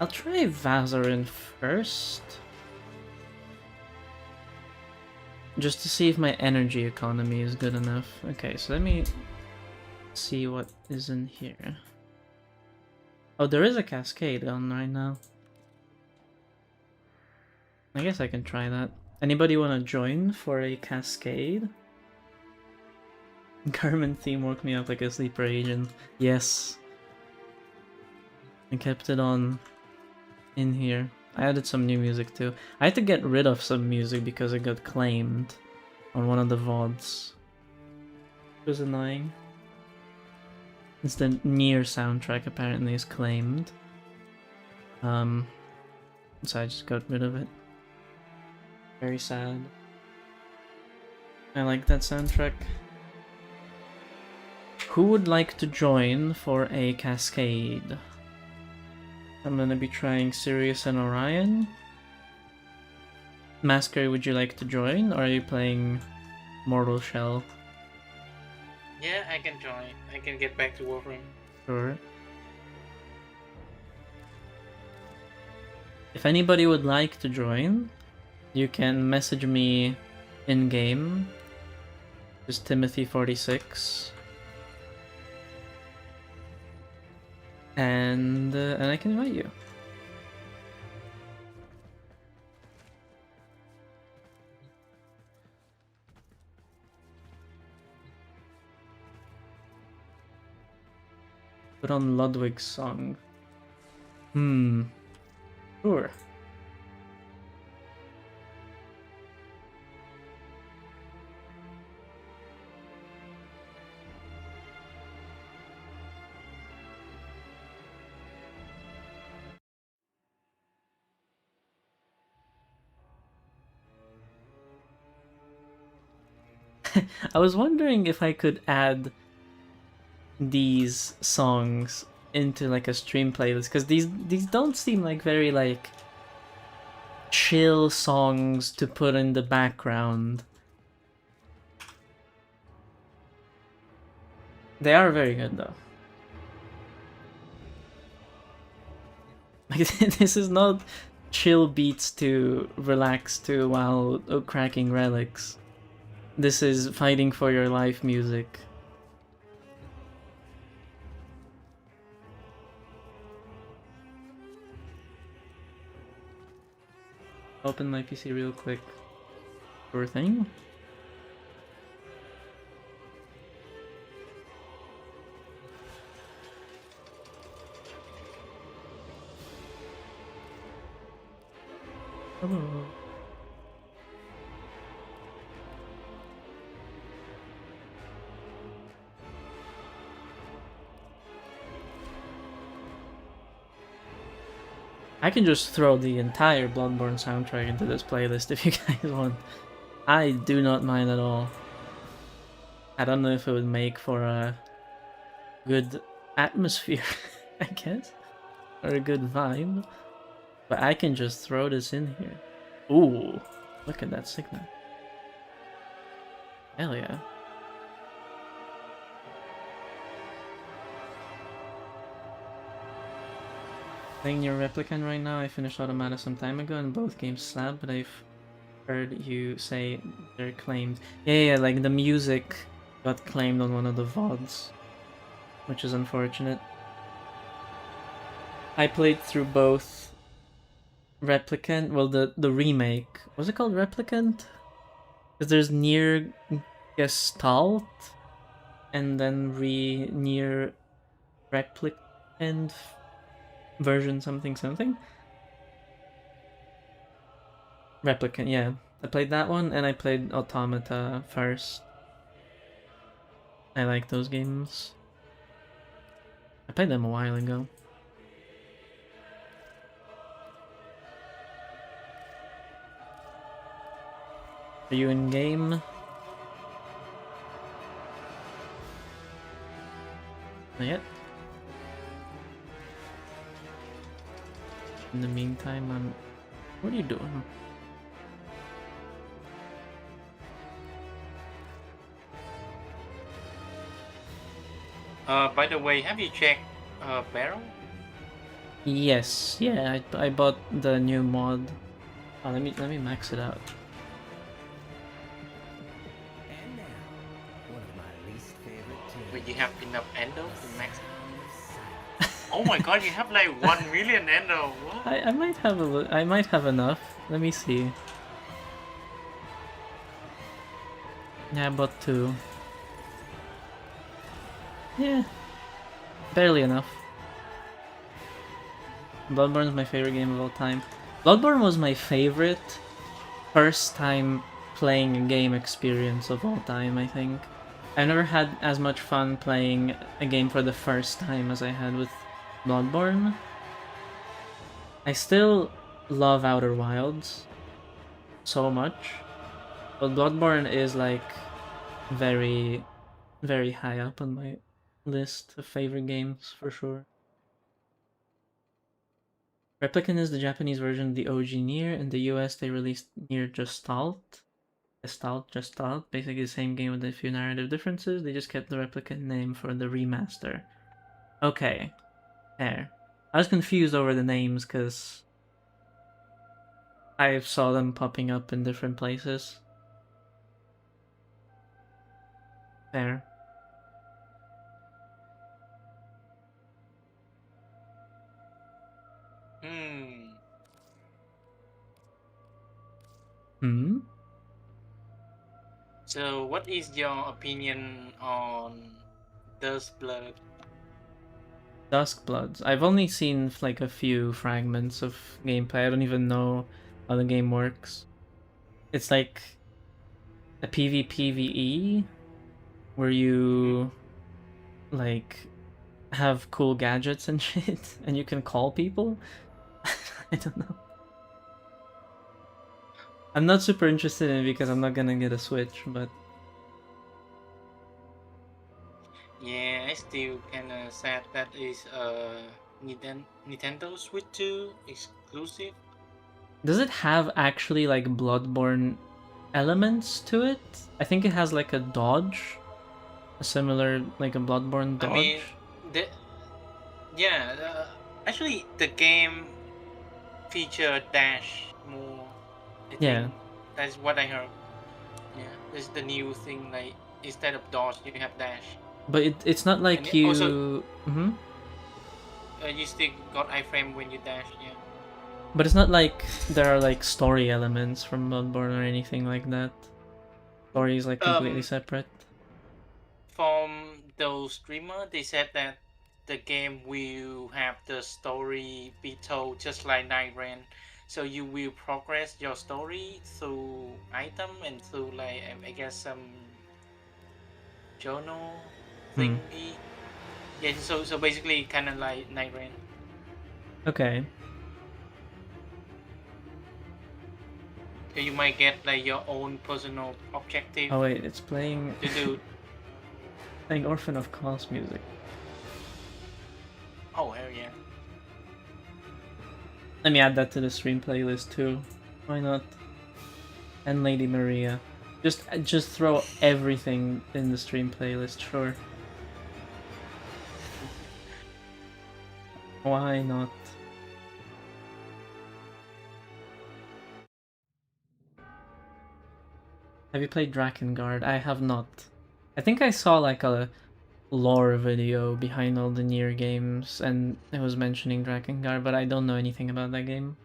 I'll try Vazarin first. Just to see if my energy economy is good enough. Okay, so let me see what is in here. Oh, there is a cascade on right now. I guess I can try that. Anybody want to join for a cascade? Carmen theme woke me up like a sleeper agent. Yes. I kept it on in here. I added some new music too. I had to get rid of some music because it got claimed on one of the VODs. It was annoying. It's the Nier soundtrack apparently is claimed. So I just got rid of it. Very sad. I like that soundtrack. Who would like to join for a cascade? I'm gonna be trying Sirius and Orion. Masker, would you like to join, or are you playing Mortal Shell? Yeah, I can join. I can get back to Warframe. Sure. If anybody would like to join, you can message me in-game. Just Timothy46. And I can invite you. Put on Ludwig's song. Sure. I was wondering if I could add these songs into like a stream playlist, because these don't seem like very like chill songs to put in the background. They are very good though. Like this is not chill beats to relax to while cracking relics. This is fighting for your life music. Open my PC real quick. Sure thing. Hello. I can just throw the entire Bloodborne soundtrack into this playlist if you guys want. I do not mind at all. I don't know if it would make for a good atmosphere, I guess, or a good vibe, but I can just throw this in here. Ooh, look at that signal. Hell yeah. Playing your Replicant right now. I finished Automata some time ago and both games slap, but I've heard you say they're claimed. Yeah, like the music got claimed on one of the VODs, which is unfortunate. I played through both Replicant, well, the remake. Was it called Replicant? Because there's Near Gestalt and then Near Replicant version something something. Replicant, yeah. I played that one and I played Automata first. I like those games. I played them a while ago. Are you in game? Not yet. In the meantime, what are you doing? By the way, have you checked Barrel? Yes, yeah, I bought the new mod. Oh, let me max it out. And now, one of my least favorite tunes. Wait, you have enough endo to max? Oh my god, you have like 1 million endo. What? I might have I might have enough. Let me see. Yeah, I bought 2. Yeah, barely enough. Bloodborne is my favorite game of all time. Bloodborne was my favorite first time playing a game experience of all time, I think. I've never had as much fun playing a game for the first time as I had with Bloodborne. I still love Outer Wilds so much, but Bloodborne is like very, very high up on my list of favorite games for sure. Replicant is the Japanese version of the OG Nier. In the US, they released Nier Gestalt. Gestalt. Basically the same game with a few narrative differences. They just kept the Replicant name for the remaster. Okay, there. I was confused over the names because I saw them popping up in different places. There. Hmm? So, what is your opinion on Duskblood? Duskbloods. I've only seen like a few fragments of gameplay. I don't even know how the game works. It's like a PvPvE where you like have cool gadgets and shit and you can call people. I don't know. I'm not super interested in it because I'm not gonna get a Switch, but Yeah, I still kinda sad that is Nintendo Switch 2 exclusive. does it have actually like Bloodborne elements to it? I think it has like a dodge, a similar like a Bloodborne I mean, dodge. the yeah, actually the game feature dash more. I Yeah, think that's what I heard. Yeah, this is the new thing. Like instead of dodge, you have dash, but it's not and like also you. you still got iframe when you dash. Yeah. But it's not like there are like story elements from Bloodborne or anything like that. Story is like completely Um, separate. from those streamer, they said that the game will have the story be told just like Night Rain. So you will progress your story through item and through like I guess some journal Hmm. thingy. Yeah, so basically kind of like Night Rain. Okay. So you might get like your own personal objective Oh wait, it's playing to do. playing Orphan of Cos music. Oh hell yeah! Let me add that to the stream playlist too. Why not? And Lady Maria. Just throw everything in the stream playlist, sure. Why not? Have you played Drakengard? I have not. I think I saw like a lore video behind all the Nier games, and it was mentioning Drakengard, but I don't know anything about that game.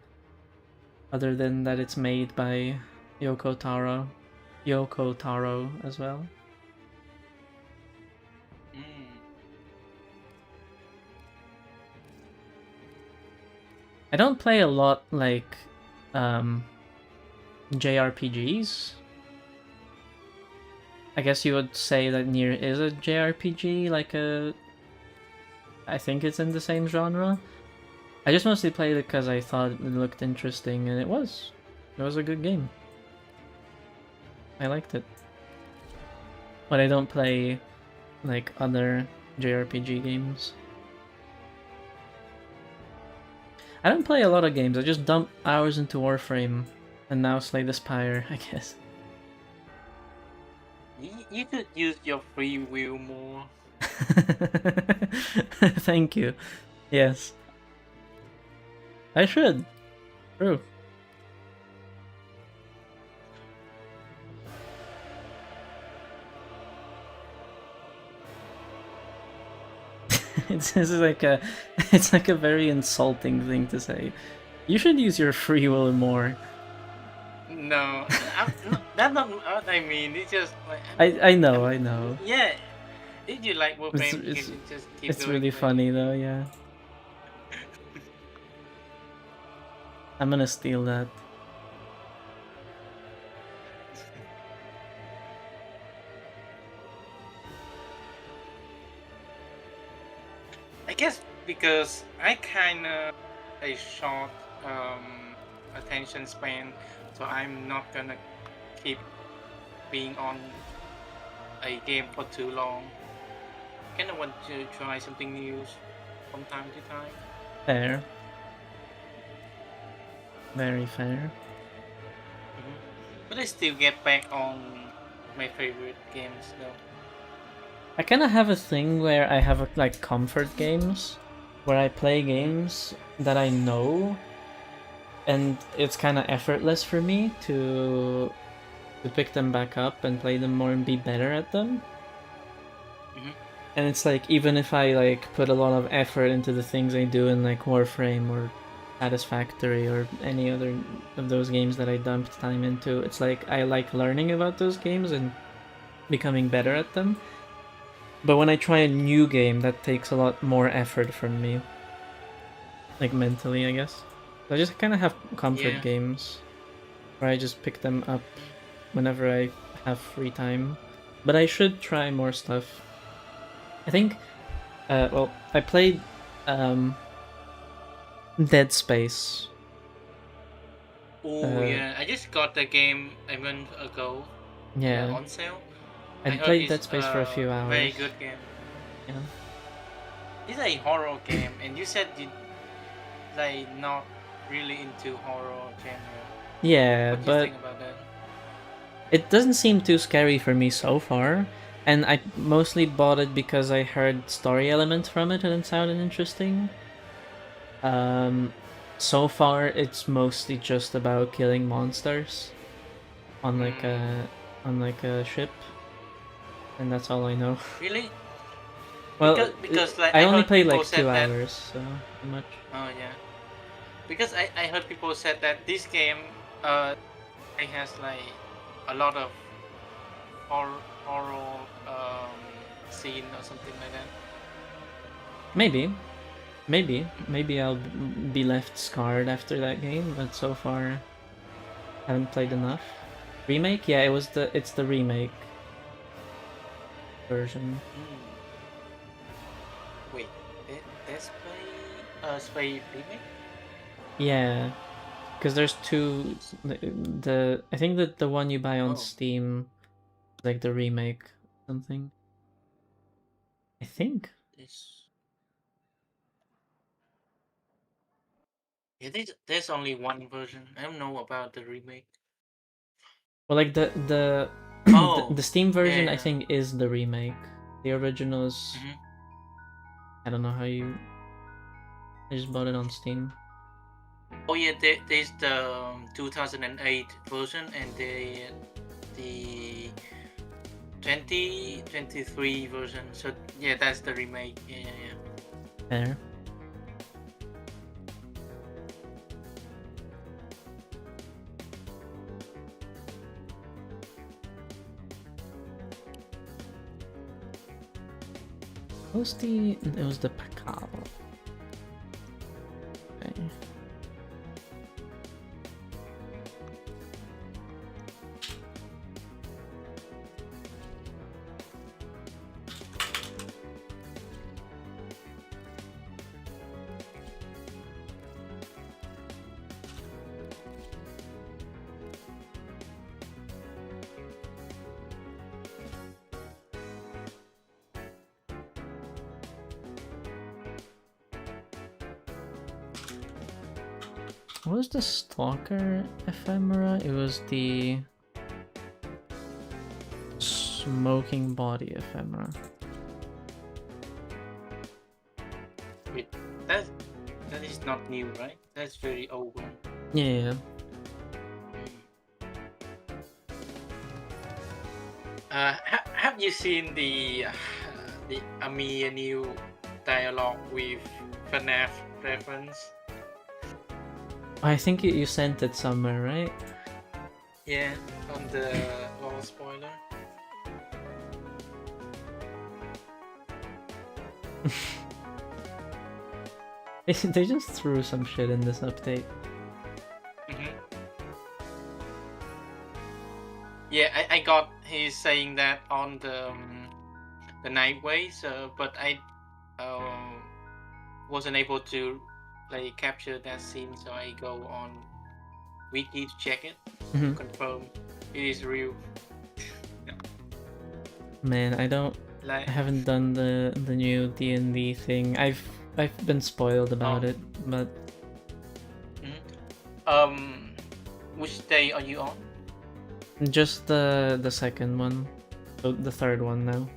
Other than that it's made by Yoko Taro. Yoko Taro as well. Mm. I don't play a lot like JRPGs. I guess you would say that Nier is a JRPG, like a... I think it's in the same genre. I just mostly played it because I thought it looked interesting, and it was. It was a good game. I liked it. But I don't play like other JRPG games. I don't play a lot of games. I just dump hours into Warframe, and now Slay the Spire, I guess. You could use your free will more. Thank you. Yes. I should. True. It's like a very insulting thing to say. You should use your free will more. No, that's not what I mean. It's just like I know. yeah. If you like It's Warframe, you it's can just keep it's doing really it. funny though, yeah. I'm gonna steal that. I guess because I kind of a short attention span, so I'm not gonna keep being on a game for too long. Kind of want to try something new from time to time. Fair. Very fair. But I still get back on my favorite games though. I kind of have a thing where I have like comfort games, where I play games that I know, and it's kind of effortless for me to pick them back up and play them more and be better at them. And it's like, even if I like put a lot of effort into the things I do in like Warframe or Satisfactory or any other of those games that I dumped time into, it's like I like learning about those games and becoming better at them. But when I try a new game, that takes a lot more effort from me. Like mentally, I guess. So I just kind of have comfort games where I just pick them up whenever I have free time. But I should try more stuff. I think, well, I played Dead Space. Oh yeah, I just got the game a month ago. Yeah. On sale. I played Dead Space for a few hours. Very good game. Yeah. It's a horror game, and you said you like not really into horror genre. Yeah, What do you but think about that? it doesn't seem too scary for me so far. And I mostly bought it because I heard story elements from it and it sounded interesting. So far it's mostly just about killing monsters on like a ship, and that's all I know. Really? Well, because like I only heard played people like said 2 that- hours, so not much. Oh yeah. Because I heard people said that this game it has like a lot of horror scene or something like that. Maybe I'll be left scarred after that game, but so far I haven't played enough. Remake? Yeah, it's the remake version. Wait, that's Spy remake? Yeah, because there's two. I think that the one you buy on Oh. Steam, like the remake, something. I think. Yeah, there's only one version. I don't know about the remake. Well, like the Oh, the Steam version, I yeah. think, is the remake. The original is. Mhm. I don't know how you. I just bought it on Steam. Oh yeah, there's the 2008 version and the the 2023 version. So yeah, that's the remake. Yeah. There. What was the... It was the Pakal. Okay. What was the Stalker ephemera? It was the Smoking Body ephemera. Wait, that is not new, right? That's very old one. Yeah. Have you seen the Ami new dialogue with FNAF reference? I think you sent it somewhere, right? Yeah, on the lore spoiler. They just threw some shit in this update. Yeah, I got he's saying that on the Nightways, but I wasn't able to like capture that scene, so I go on wiki to check it, to confirm it is real. Man, I haven't done the new D&D thing. I've been spoiled about it, but which day are you on? just the second one, so the third one now.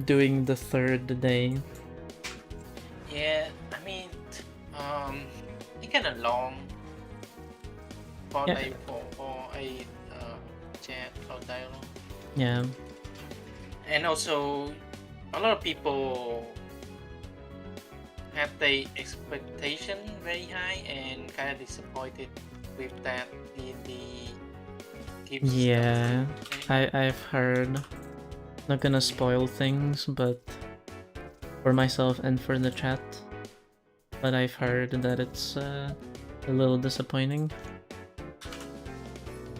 Doing the third day. Yeah, I mean, it's kind of long for a chat or dialogue. Yeah. And also, a lot of people have the expectation very high and kind of disappointed with that the gives. Yeah, I've heard. Not gonna spoil things, but for myself and for the chat. But I've heard that it's a little disappointing.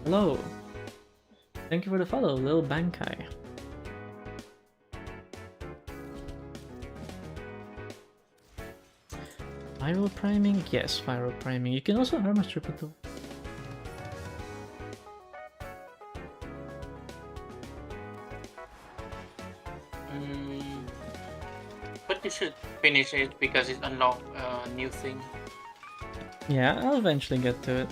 Hello. Thank you for the follow, Lil Bankai. Viral priming? Yes, viral priming. You can also harm a triple too. But you should finish it because it unlocks a new thing. Yeah, I'll eventually get to it.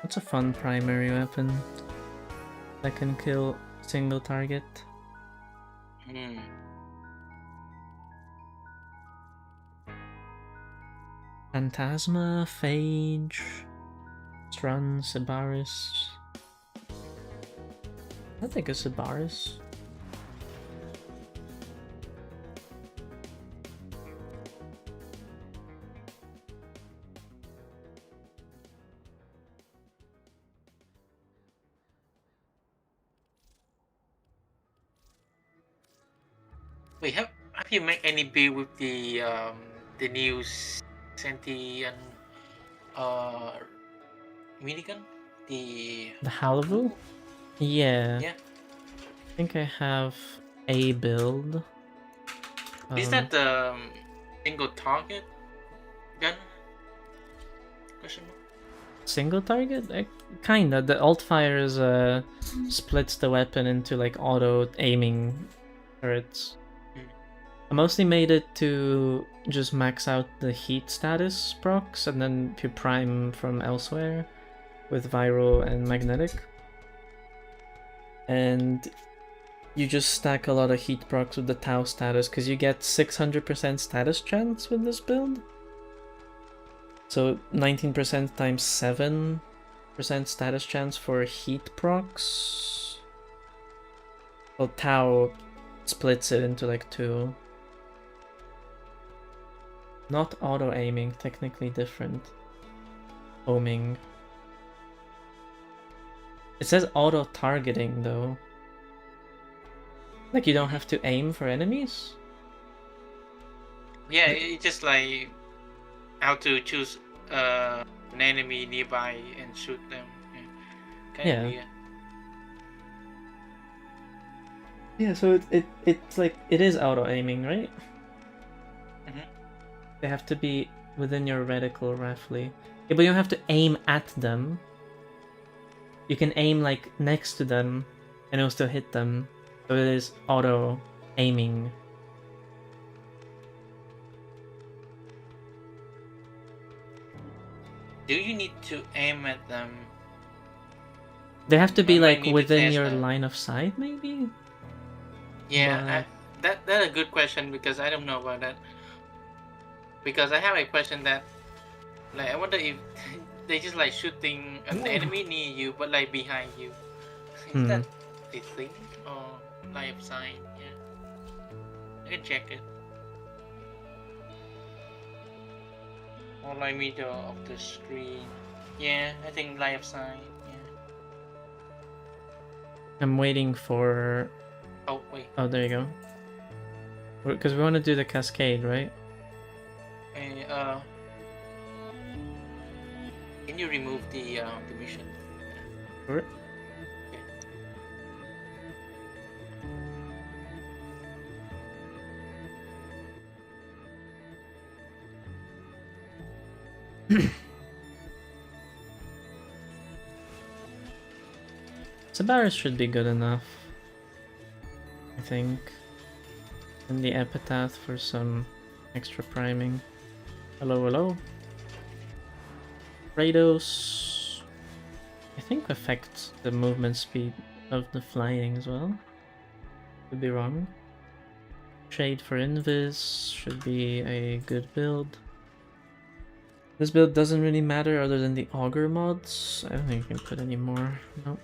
What's a fun primary weapon that can kill single target? Phantasma, Phage, Strun, Sibaris. I think a Sibaris. Wait, have you made any build with the new Sentient minigun? The Halavu? Yeah. Yeah. I think I have a build. Is that the single target gun? Question mark? Single target? Kinda. The alt fires splits the weapon into like auto aiming turrets. I mostly made it to just max out the heat status procs and then to prime from elsewhere with viral and magnetic. And you just stack a lot of heat procs with the Tau status, because you get 600% status chance with this build. So 19% times 7% status chance for heat procs. Well, Tau splits it into like 2. Not auto-aiming, technically different. Homing. It says auto-targeting though. Like you don't have to aim for enemies? Yeah, it's just like how to choose an enemy nearby and shoot them. Yeah. Weird. Yeah, so it's like it is auto-aiming, right? Mhm. They have to be within your reticle roughly. Yeah, but you don't have to aim at them. You can aim like next to them and it'll still hit them. So it is auto-aiming. Do you need to aim at them? They have to be I might like need to within test your that. line of sight, maybe? Yeah, that's a good question because I don't know about that. Because I have a question that, like, I wonder if they just like shooting an enemy near you, but like behind you. Is that a thing or line of sight? Yeah, I can check it. Or like middle of the screen. Yeah, I think line of sight. Yeah. I'm waiting for... Oh wait. Oh, there you go. Because we want to do the cascade, right? Can you remove the mission? Sure. Sabaris should be good enough, I think. And the Epitaph for some extra priming. Hello, hello. Kratos, I think, affects the movement speed of the flying as well. Could be wrong. Shade for Invis should be a good build. This build doesn't really matter other than the Augur mods. I don't think you can put any more. Nope.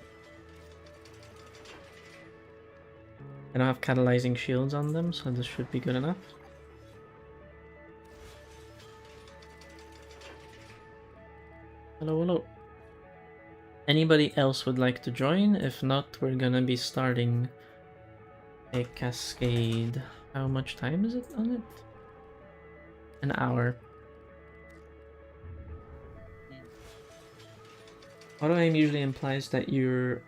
I don't have catalyzing shields on them, so this should be good enough. Hello, hello. Anybody else would like to join? If not, we're gonna be starting a cascade. How much time is it on it? An hour. Auto aim usually implies that your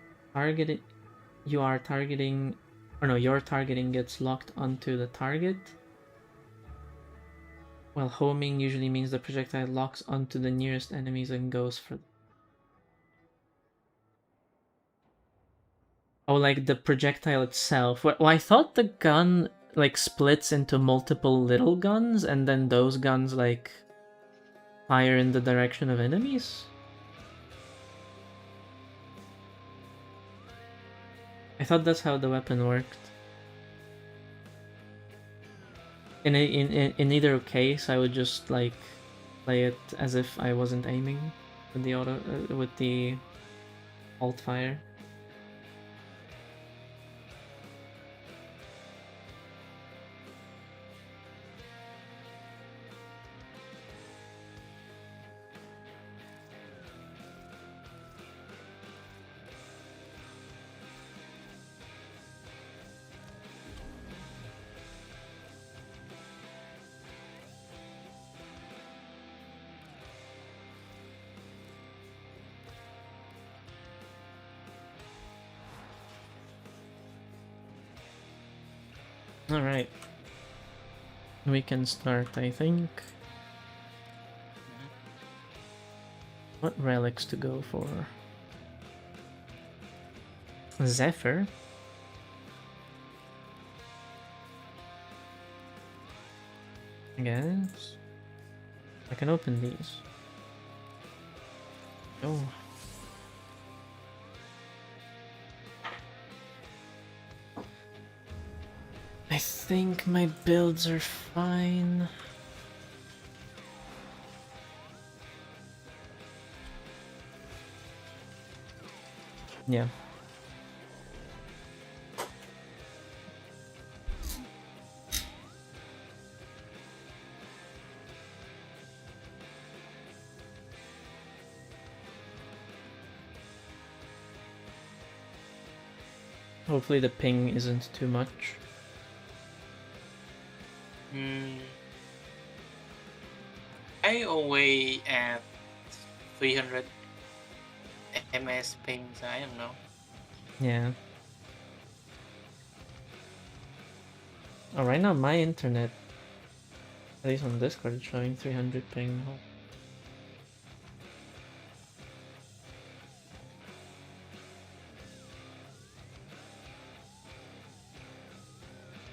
targeting gets locked onto the target. While homing usually means the projectile locks onto the nearest enemies and goes for... Oh, like the projectile itself. Well, I thought the gun like splits into multiple little guns and then those guns like fire in the direction of enemies. I thought that's how the weapon worked. In either case, I would just like play it as if I wasn't aiming with the with the alt fire. Alright. We can start, I think. What relics to go for? Zephyr? I guess. I can open these. Oh. I think my builds are fine. Yeah. Hopefully the ping isn't too much. I always at 300 ms pings. I don't know. Yeah. Oh, right now my internet, at least on Discord, is showing 300 ping.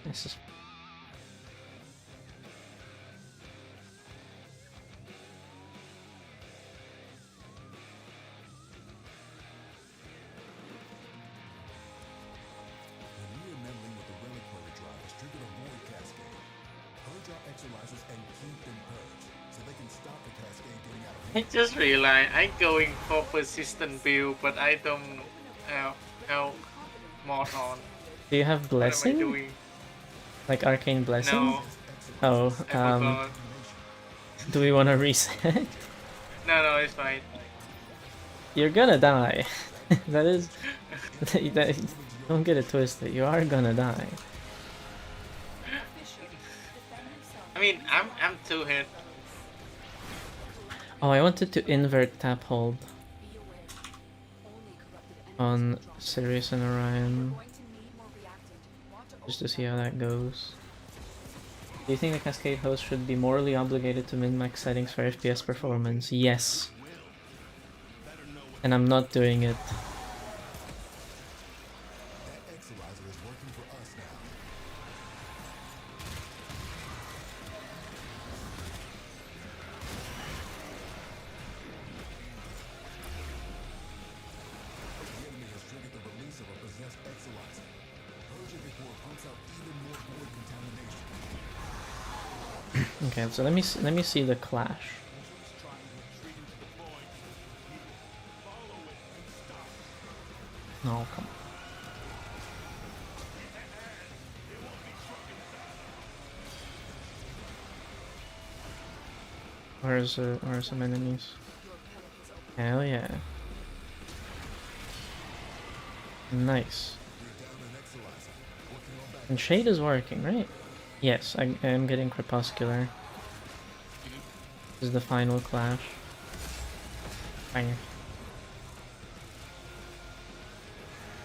This is... When re-assembling with the reliquary drivers, trigger the void cascade. Purge our exercises and keep them purged, so they can stop the cascade getting out of I hand. just realized I'm going for persistent build, but I don't have mod on. Do you have What am I blessing? doing? Like arcane blessing? No, Oh, I forgot. do we want to reset? No, it's fine. You're gonna die. That is... don't get it twisted, you are gonna die. I mean, I'm 2 hit. Oh, I wanted to invert tap hold on Sirius and Orion, just to see how that goes. Do you think the Cascade host should be morally obligated to min-max settings for FPS performance? Yes. And I'm not doing it. That exerciser is working for us now. The enemy has triggered the release of a possessed exerciser. Purge it before it pumps out even more void contamination. Okay, so let me see the clash. No, come on. Where's some enemies? Hell yeah. Nice. And Shade is working, right? Yes, I am getting Crepuscular. This is the final clash. Bang.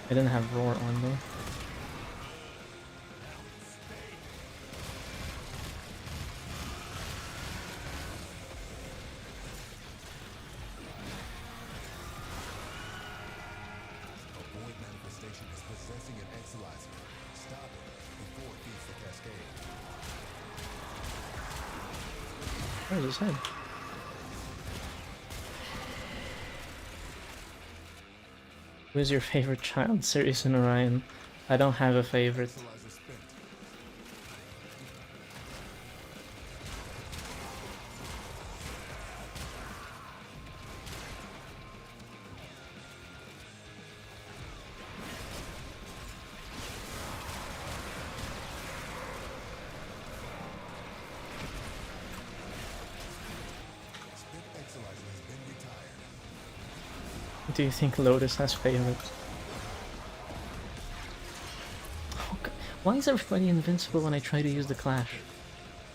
I didn't have Roar on though. A void manifestation is possessing an exerciser. Stop it before it feeds the cascade. Where's his head? Who's your favorite child? Sirius and Orion. I don't have a favorite. Exerciser spent. Spent exerciser has been retired. Do you think Lotus has favorites? Oh, God. Why is everybody invincible when I try to use the Clash?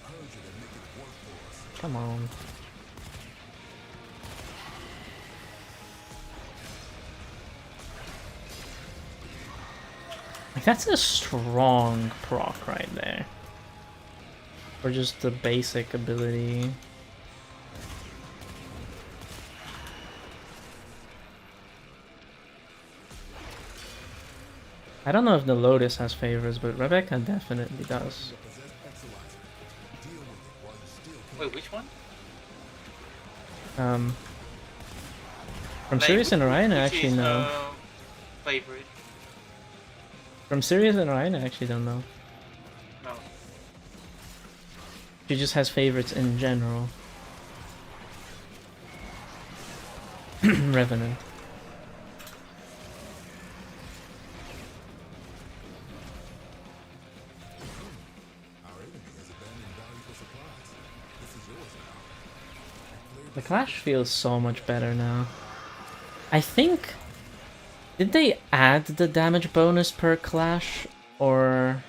Purge it and make it work for us. Come on. Like, that's a strong proc right there. Or just the basic ability. I don't know if the Lotus has favors, but Rebecca definitely does. Possessed exerciser. Deal with it while you still can. Wait, which one? From Like, Sirius and Orion, I which actually is, know. favorite. From Sirius and Orion, I actually don't know. She just has favorites in general. Revenant. The Clash feels so much better now. I think... Did they add the damage bonus per Clash? Or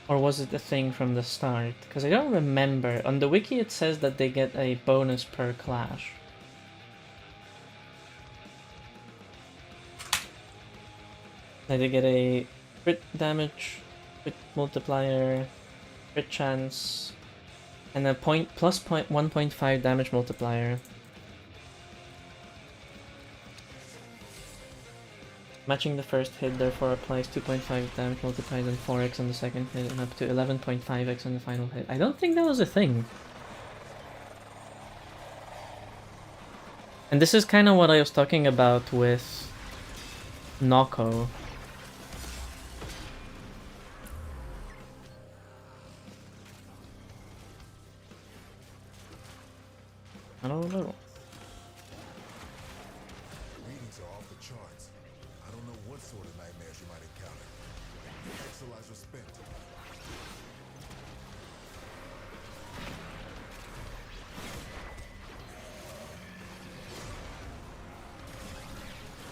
was it a thing from the start? Because I don't remember. On the wiki it says that they get a bonus per Clash. Like they get a crit damage, crit multiplier, crit chance, and a plus 1.5 damage multiplier. Matching the first hit therefore applies 2.5 damage multiplied and 4x on the second hit and up to 11.5x on the final hit. I don't think that was a thing. And this is kind of what I was talking about with Noko. I don't know. Readings are off the charts. I don't know what sort of nightmares you might encounter. Exilizer spent.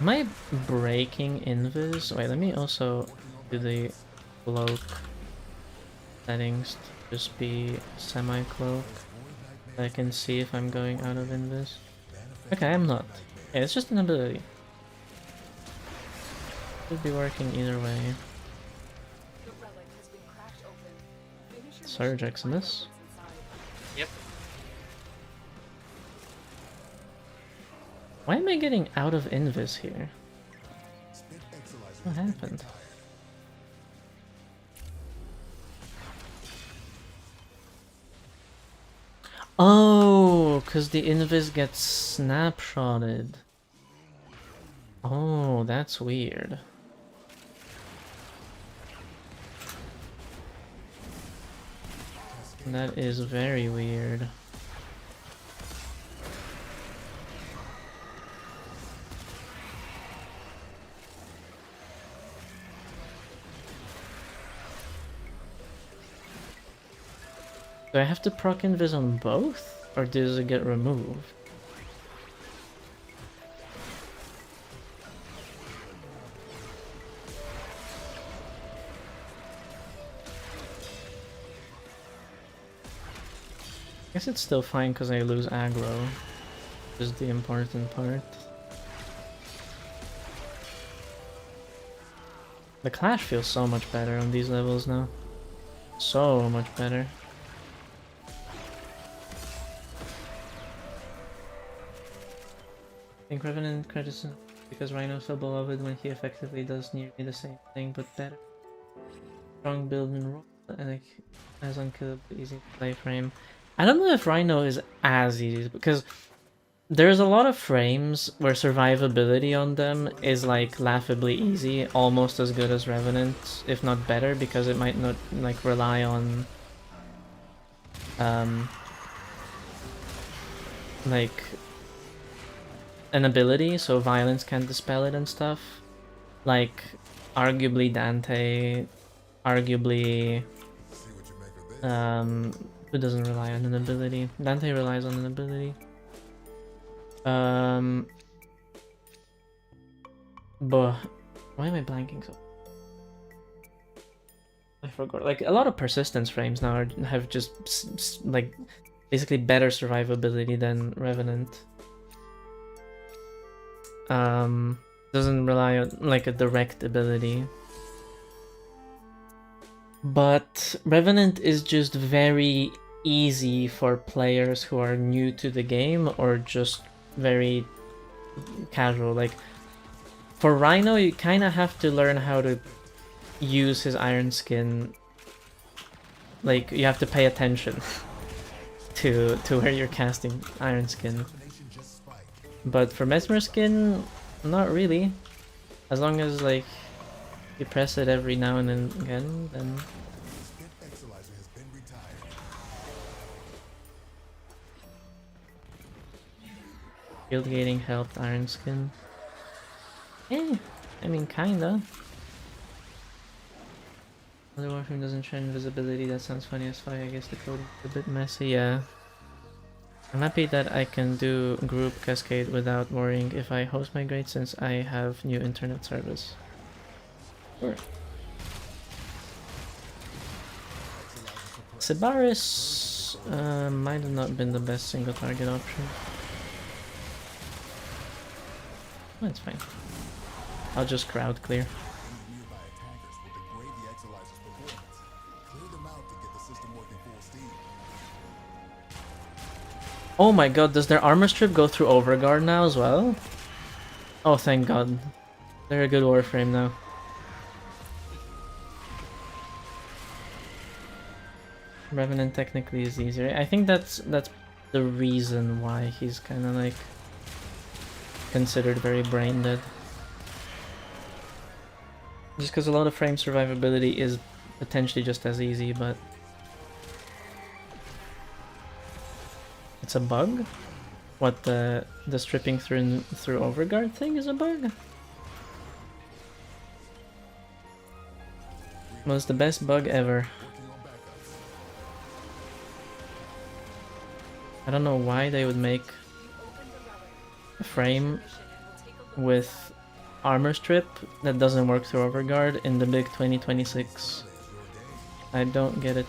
Am I breaking invis? Wait, let me also do the cloak settings to just be semi-cloak. I can see if I'm going out of invis. Okay, I'm not. Yeah, it's just an ability. Should be working either way. Surge Eximus. Yep. Why am I getting out of invis here? What happened? Oh, because the invis gets snapshotted. Oh, that's weird. That is very weird. Do I have to proc invis on both? Or does it get removed? I guess it's still fine because I lose aggro, which is the important part. The Clash feels so much better on these levels now. So much better. I think Revenant credits because Rhino's so beloved when he effectively does nearly the same thing but better. Strong build and roll and like as unkillable easy to play frame. I don't know if Rhino is as easy because there's a lot of frames where survivability on them is like laughably easy, almost as good as Revenant, if not better, because it might not like rely on like an ability, so violence can dispel it and stuff. Like arguably Dante, arguably who doesn't rely on an ability? Dante relies on an ability. But why am I blanking so? I forgot. Like a lot of persistence frames now have just like basically better survivability than Revenant. Doesn't rely on like a direct ability. But Revenant is just very easy for players who are new to the game or just very casual. Like for Rhino, you kind of have to learn how to use his Iron Skin. Like you have to pay attention to where you're casting Iron Skin. But for Mesmer Skin, not really. As long as like you press it every now and then again, then Spent Exilizer has been retired. field gating helped Iron Skin. Eh, I mean kinda. Other Warframe doesn't share invisibility, that sounds funny as fuck. I guess the code is a bit messy, yeah. I'm happy that I can do group cascade without worrying if I host migrate since I have new internet service. Sure. Sibaris might have not been the best single target option. That's fine. I'll just crowd clear. Any nearby attackers will degrade the Exilizer's performance. Clear them out to get the system working full steam. Oh my god, does their armor strip go through Overguard now as well? Oh, thank god. They're a good Warframe now. Revenant technically is easier. I think that's the reason why he's kind of like considered very brain dead. Just because a lot of frame survivability is potentially just as easy, but it's a bug. What, the stripping through Overguard thing is a bug? Was the best bug ever. I don't know why they would make a frame with armor strip that doesn't work through Overguard in the big 2026. I don't get it.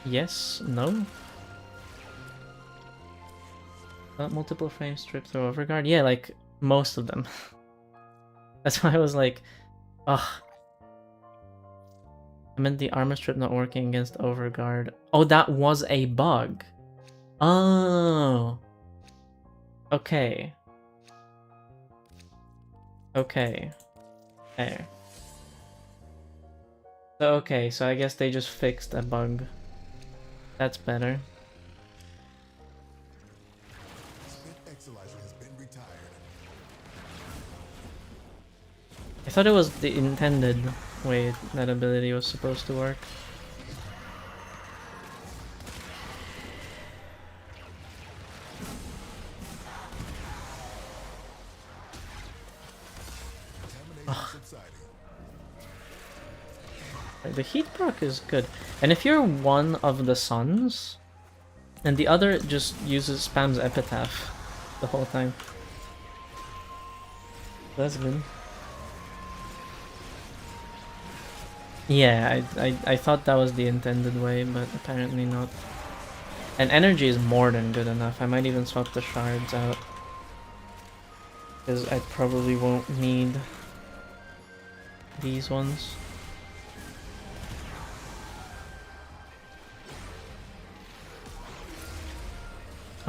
Yes, no. Multiple frames stripped through Overguard? Yeah, like most of them. That's why I was like, ugh. I meant the armor strip not working against Overguard. Oh, that was a bug. Oh. Okay. Okay. There. So, okay, so I guess they just fixed a bug. That's better. Spent Exilizer has been retired. I thought it was the intended way that ability was supposed to work. The heat proc is good. And if you're one of the sons, and the other just spams epitaph the whole time. That's good. Yeah, I thought that was the intended way, but apparently not. And energy is more than good enough. I might even swap the shards out. Because I probably won't need these ones.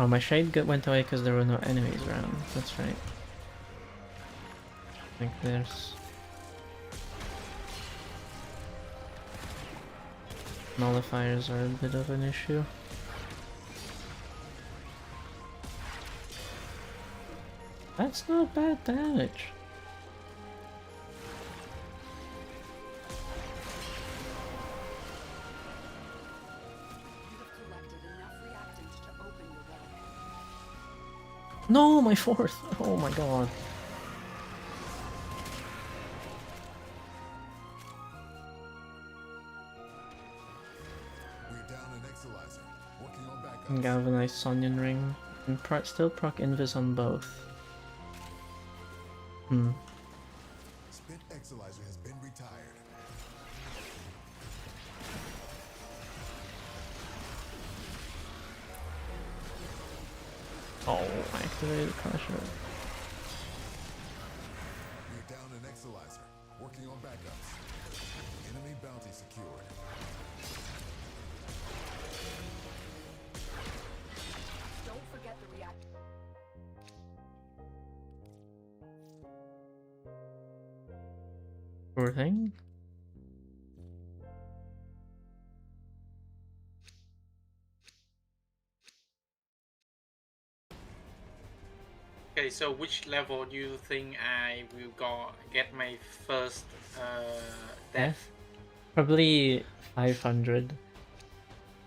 Oh, my shade went away because there were no enemies around. That's right. Like there's nullifiers are a bit of an issue. That's not bad damage. No, my fourth! Oh my god. We're down an Exilizer. Working on backup. Galvanized Sonion ring. And still proc invis on both. Hmm. Spent Exilizer has been retired. Oh, activated pressure. We're down an Exilizer. Working on backups. Enemy bounty secured. Don't forget the reactor. Poor thing. Okay, so which level do you think I will get my first death? Probably 500.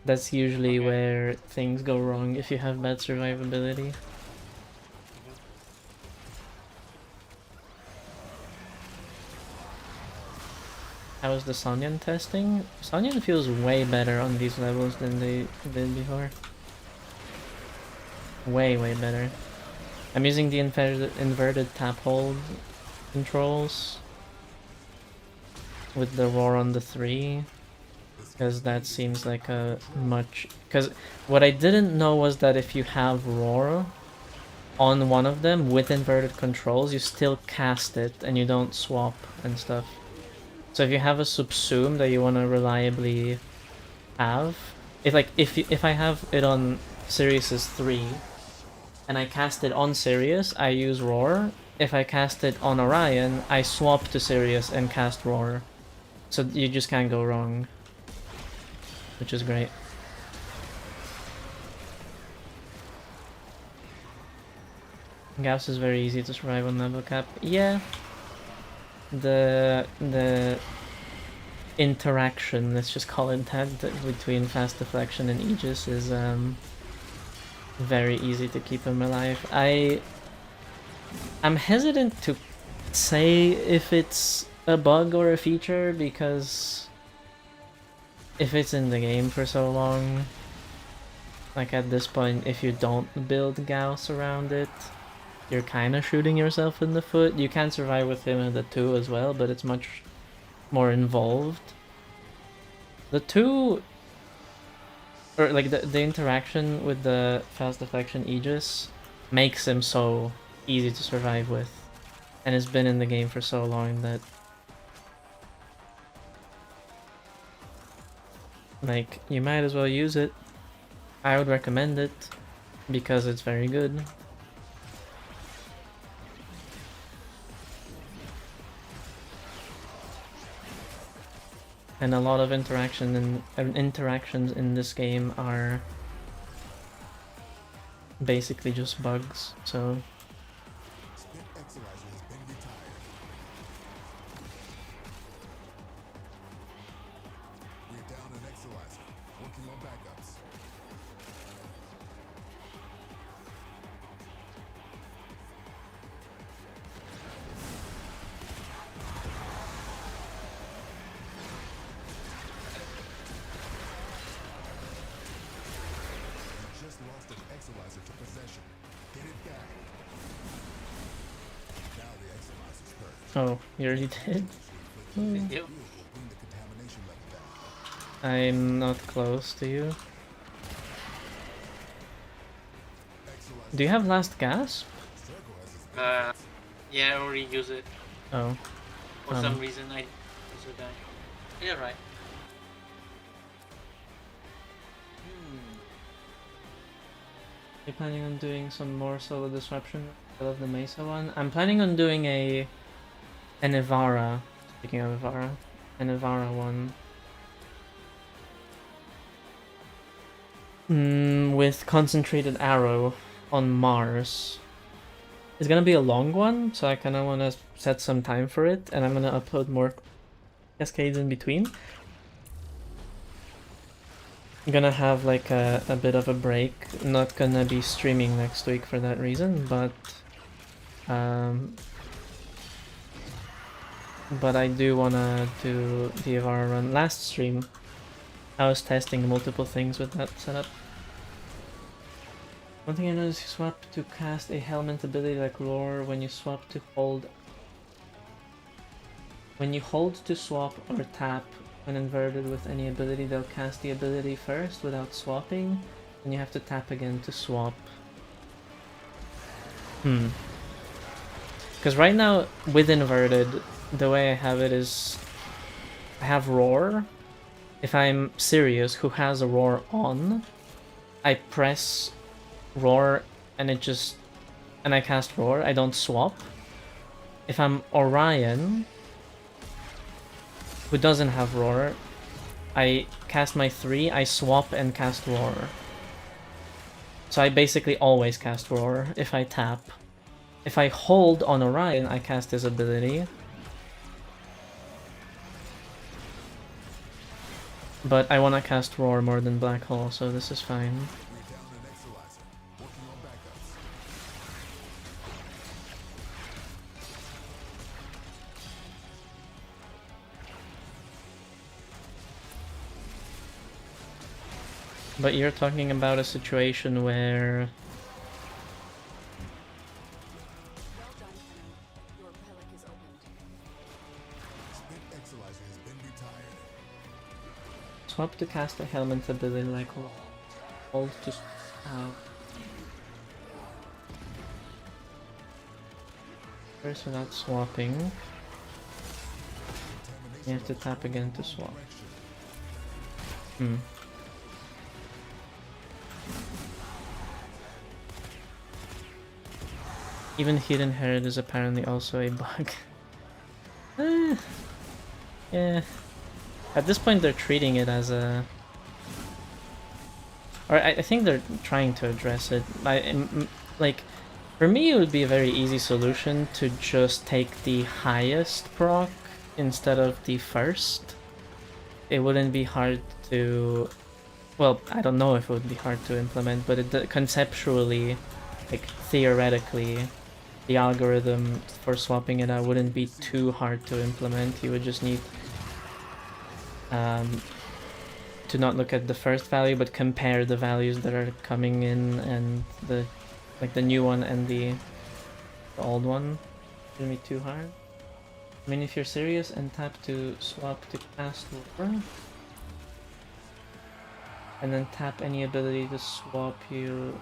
That's usually Okay. where things go wrong if you have bad survivability. How was the Sonion testing? Sonion feels way better on these levels than they did before. Way, way better. I'm using the inverted tap hold controls with the roar on the 3. Because that seems like a much... Because what I didn't know was that if you have roar on one of them with inverted controls, you still cast it and you don't swap and stuff. So if you have a subsume that you want to reliably have, if I have it on Sirius's 3 and I cast it on Sirius, I use roar. If I cast it on Orion, I swap to Sirius and cast roar. So you just can't go wrong, which is great. Gauss is very easy to survive on level cap. Yeah. The interaction, let's just call it that, between fast deflection and Aegis is very easy to keep him alive. I'm hesitant to say if it's a bug or a feature, because if it's in the game for so long, like at this point, if you don't build Gauss around it, you're kind of shooting yourself in the foot. You can survive with him at the 2 as well, but it's much more involved. The 2, or like the interaction with the fast deflection Aegis makes him so easy to survive with, and it's been in the game for so long that like you might as well use it. I would recommend it because it's very good. And a lot of interactions in this game are basically just bugs, so Spit Exolizer has been retired. We're down an Exolizer. Working on backups. You just lost an Exolizer to possession. Get it back. Now the Exolizer's purged. oh, you already did? Yep. Will bring the contamination level down. I'm not close to you. Exolizer Do you have last gasp? Circle has its Yeah, I already used it. Oh, For some reason, I also died. You're right. you're planning on doing some more solo disruption? I love the Mesa one. I'm planning on doing an Ivara. Speaking of Ivara, an Ivara one. With concentrated arrow on Mars. It's gonna be a long one, so I kind of want to set some time for it, and I'm gonna upload more cascades in between. I'm gonna have like a bit of a break. Not gonna be streaming next week for that reason, but I do wanna do the Ivara run. Last stream, I was testing multiple things with that setup. One thing I noticed, you swap to cast a helmet ability like lore when you swap to hold. When you hold to swap or tap when inverted with any ability, they'll cast the ability first without swapping, and you have to tap again to swap. Because right now, with inverted, the way I have it is I have roar. If I'm Sirius, who has a roar on, I press roar and I cast roar. I don't swap. If I'm Orion, who doesn't have roar, I cast my 3, I swap and cast roar. So I basically always cast roar if I tap. If I hold on Orion, I cast his ability. But I want to cast Roar more than Black Hole, so this is fine. We're down an Exolizer. Working on backups. But you're talking about a situation where... Well done, Kennan. Your relic is opened. Spent Exolizer has been retired. Swap to cast a Helmet ability like hold to... First without swapping. You have to tap again to swap. Hmm. Even Hidden Head is apparently also a bug. Yeah. At this point they're treating it as a... Or I think they're trying to address it. Like, for me it would be a very easy solution to just take the highest proc instead of the first. It wouldn't be hard to... Well, I don't know if it would be hard to implement, but conceptually, like theoretically, the algorithm for swapping it out wouldn't be too hard to implement. You would just need to not look at the first value, but compare the values that are coming in and the new one and the old one. Shouldn't be too hard. I mean, if you're serious and tap to swap to cast Warframe, and then tap any ability to swap you.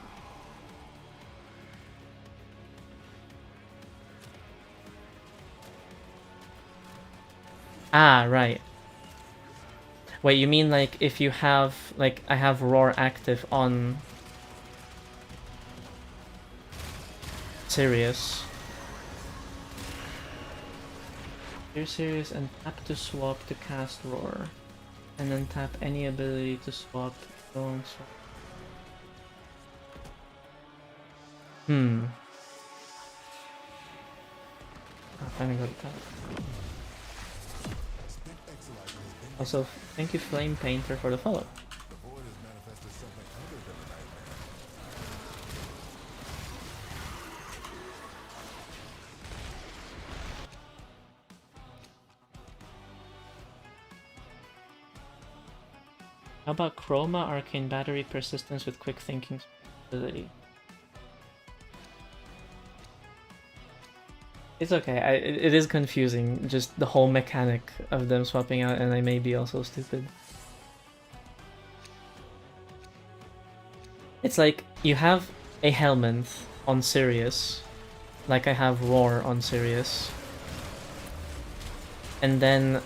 Ah, right. Wait, you mean like if you have, like, I have Roar active on Sirius. You're serious and tap to swap to cast Roar. And then tap any ability to swap, go and swap. I'm finally got that. Spent Exolizer has been Also, thank you Flame Painter for the follow. The void has manifested something other than a nightmare. How about Chroma, Arcane Battery, Persistence with Quick Thinking ability? It's okay, it is confusing, just the whole mechanic of them swapping out, and I may be also stupid. It's like, you have a Helmet on Sirius, like I have Roar on Sirius, and then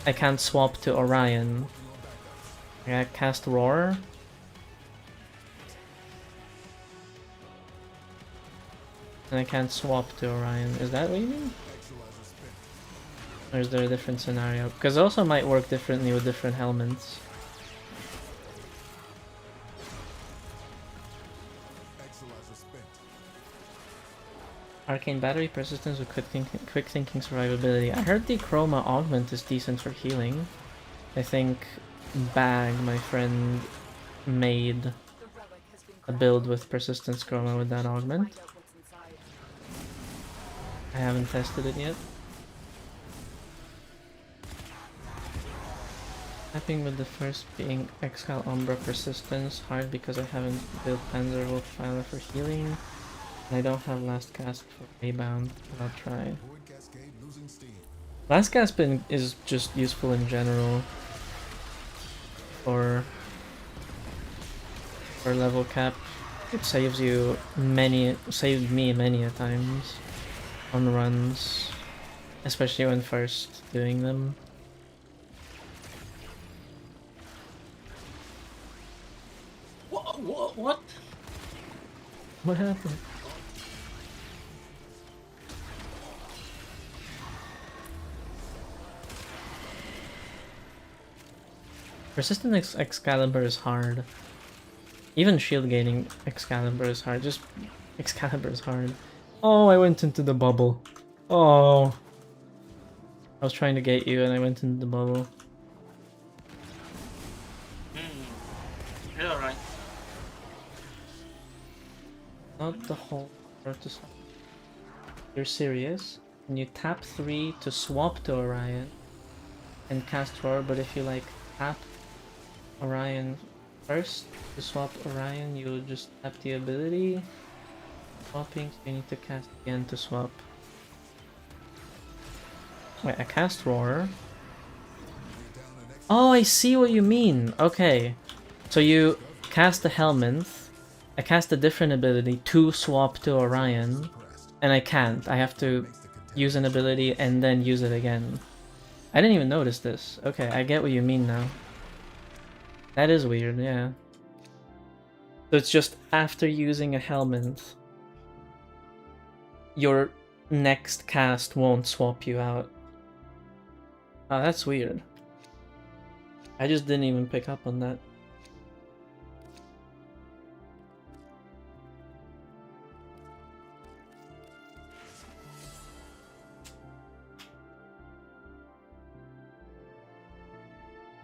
I can't swap to Orion. I cast Roar. And I can't swap to Orion. Is that what you mean? Exolizer spent. Or is there a different scenario? Because it also might work differently with different helmets. Exolizer spent. Arcane Battery, Persistence with quick thinking Survivability. I heard the Chroma Augment is decent for healing. I think Bag, my friend, made The relic has been a build with Persistence Chroma with that augment. Find out what's inside. I haven't tested it yet. Tapping with the first being Excal Umbra Persistence, hard because I haven't built Panzerwolf Filer for healing. And I don't have Last Gasp for Rebound, but I'll try. Void Cascade losing steam. Last Gasp is just useful in general for level cap. It saves you saved me many a times on runs, especially when first doing them. What? What happened? Persistent Excalibur is hard. Even shield gaining Excalibur is hard. Just Excalibur is hard. Oh, I went into the bubble. Oh. I was trying to get you and I went into the bubble. You're alright. Not the whole or to swap. You're serious? And you tap 3 to swap to Orion and cast Roar, but if you like tap Orion first to swap Orion, you just tap the ability. Swapping, so you need to cast again to swap. Wait, I cast Roar. Oh, I see what you mean. Okay. So you cast the Helminth. I cast a different ability to swap to Orion. And I can't. I have to use an ability and then use it again. I didn't even notice this. Okay, I get what you mean now. That is weird, yeah. So it's just after using a Helminth, your next cast won't swap you out. Oh, that's weird. I just didn't even pick up on that.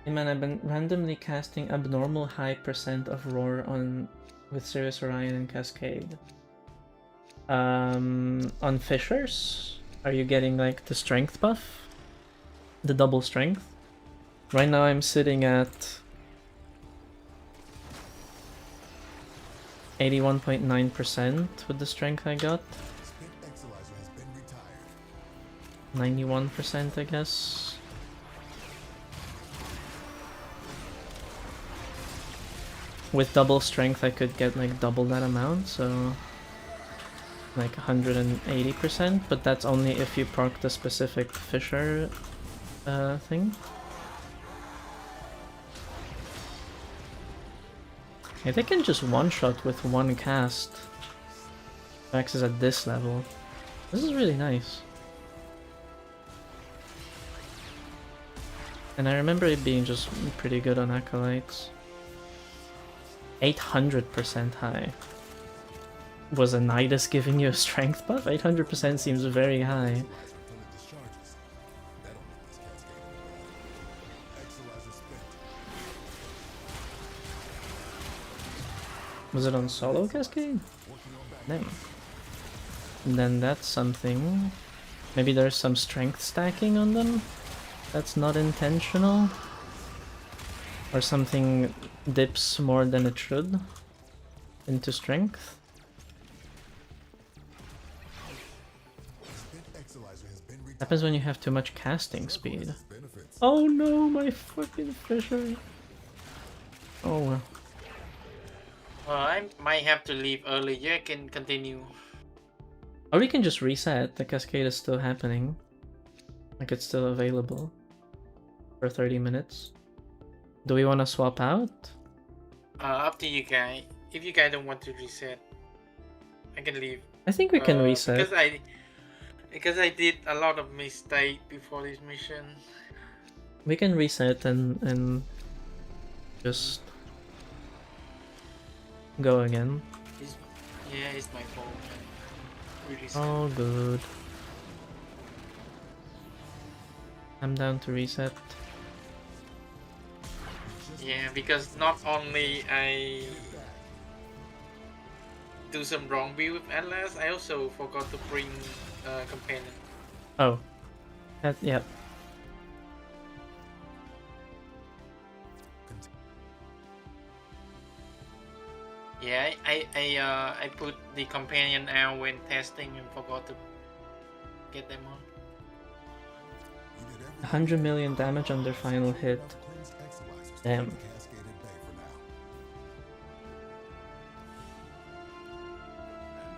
Hey man, I've been randomly casting abnormal high percent of Roar on with Sirius Orion and Cascade. On Fishers, are you getting like the strength buff? The double strength? Right now I'm sitting at 81.9% with the strength I got. 91% I guess. With double strength I could get like double that amount, so like 180%, but that's only if you proc the specific Fisher thing. Yeah, they can just one-shot with one cast. Max is at this level. This is really nice. And I remember it being just pretty good on Acolytes. 800% high. Was a Nidus giving you a strength buff? 800% seems very high. Was it on solo Cascade? No. Then that's something. Maybe there's some strength stacking on them? That's not intentional? Or something dips more than it should into strength? Happens when you have too much casting speed. Oh no, my fucking Fisher. Oh well. Well, I might have to leave early. You can continue. Or we can just reset. The cascade is still happening. Like it's still available for 30 minutes. Do we want to swap out? Up to you guys. If you guys don't want to reset, I can leave. I think we can reset. Because I did a lot of mistake before this mission. We can reset and just go again. Yeah, it's my fault. Really Oh, good. I'm down to reset. Yeah, because not only I do some wrong build with Atlas, I also forgot to bring a companion. Oh. Yep. Yeah, I put the companion out when testing and forgot to get them on. 100 million damage on their final hit. Damn.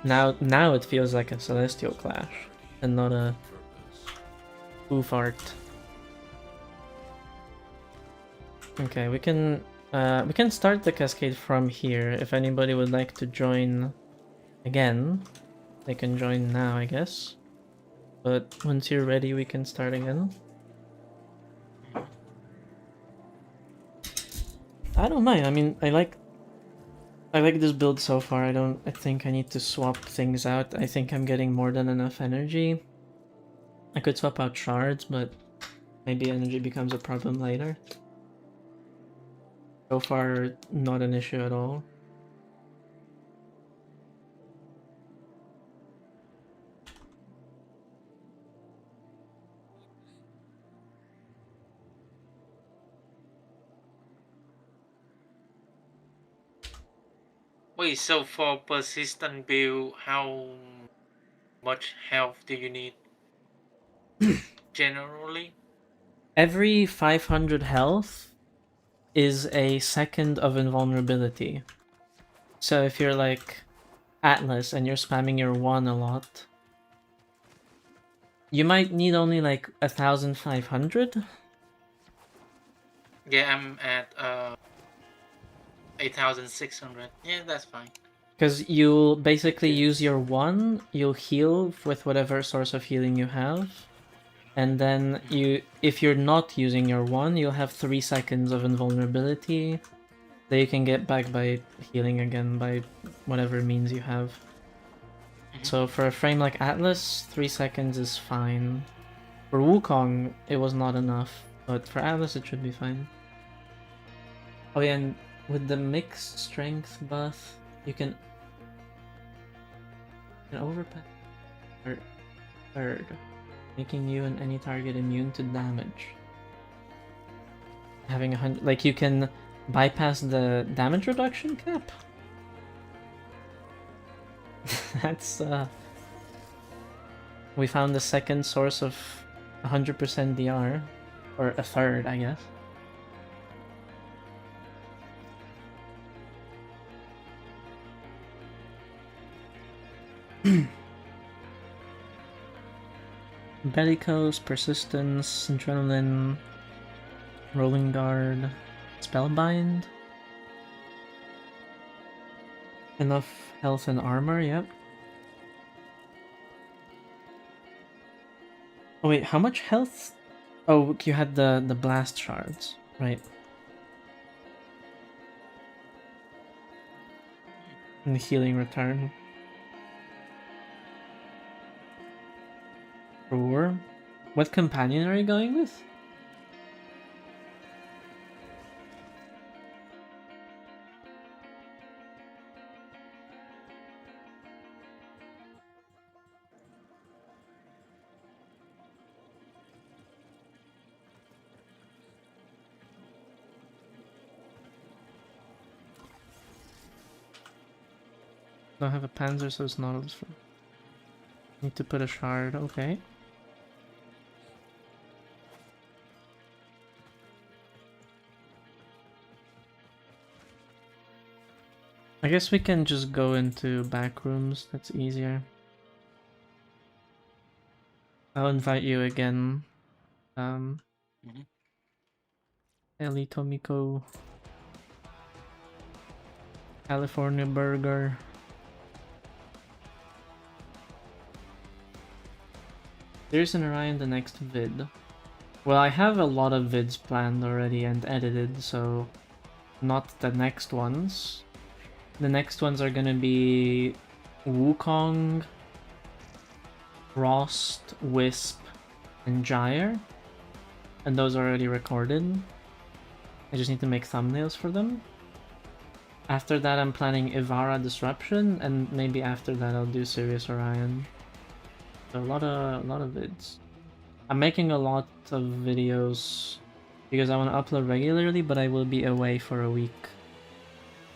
Now it feels like a Celestial Clash and not a oof art. Okay, we can start the cascade from here. If anybody would like to join again, they can join now, I guess. But once you're ready, we can start again. I don't mind. I mean, I like I like this build so far. I think I need to swap things out. I think I'm getting more than enough energy. I could swap out shards, but maybe energy becomes a problem later. So far, not an issue at all. Wait, so for persistent build, how much health do you need generally? Every 500 health is a second of invulnerability. So if you're like Atlas and you're spamming your 1 a lot, you might need only like 1,500. Yeah, I'm at 8,600. Yeah, that's fine. Because you'll basically use your 1, you'll heal with whatever source of healing you have. And then if you're not using your 1, you'll have 3 seconds of invulnerability that you can get back by healing again by whatever means you have. So for a frame like Atlas, 3 seconds is fine. For Wukong, it was not enough, but for Atlas it should be fine. Oh yeah, and with the mixed strength buff, you can overpass third, making you and any target immune to damage. Having 100, like you can bypass the damage reduction cap. That's we found the second source of 100% DR, or a third, I guess. Bellicose, Persistence, Adrenaline, Rolling Guard, Spellbind. Enough health and armor, yep. Oh wait, how much health? Oh, you had the blast shards, right? And the healing return. Sure. What companion are you going with? Don't have a panzer, so it's not useful. Need to put a shard, okay. I guess we can just go into back rooms, that's easier. I'll invite you again. Eli Tomiko. California Burger. There's an Orion the next vid. Well, I have a lot of vids planned already and edited, so not the next ones. The next ones are gonna be Wukong, Frost, Wisp, and Gyre. And those are already recorded. I just need to make thumbnails for them. After that I'm planning Ivara Disruption, and maybe after that I'll do Sirius Orion. So a lot of vids. I'm making a lot of videos because I want to upload regularly, but I will be away for a week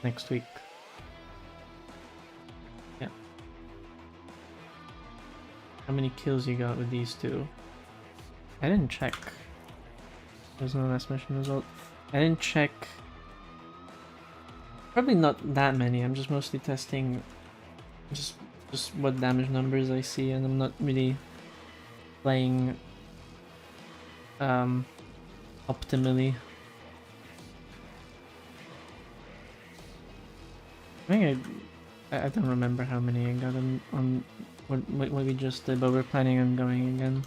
next week. Yeah. How many kills you got with these two? I didn't check. There's no last mission result. I didn't check. Probably not that many. I'm just mostly testing just what damage numbers I see, and I'm not really playing optimally. I think I don't remember how many I got on what we just did, but we're planning on going again.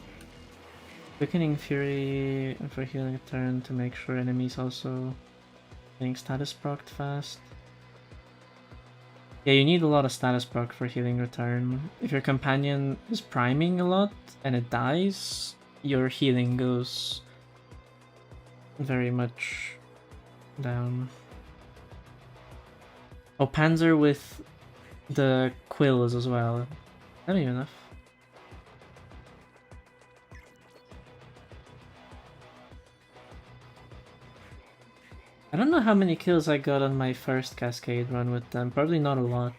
Quickening Fury for healing a turn to make sure enemies also getting status procced fast. Yeah, you need a lot of status proc for healing return. If your companion is priming a lot and it dies, your healing goes very much down. Oh, Panzer with the quills as well. Not even enough. I don't know how many kills I got on my first Cascade run with them. Probably not a lot.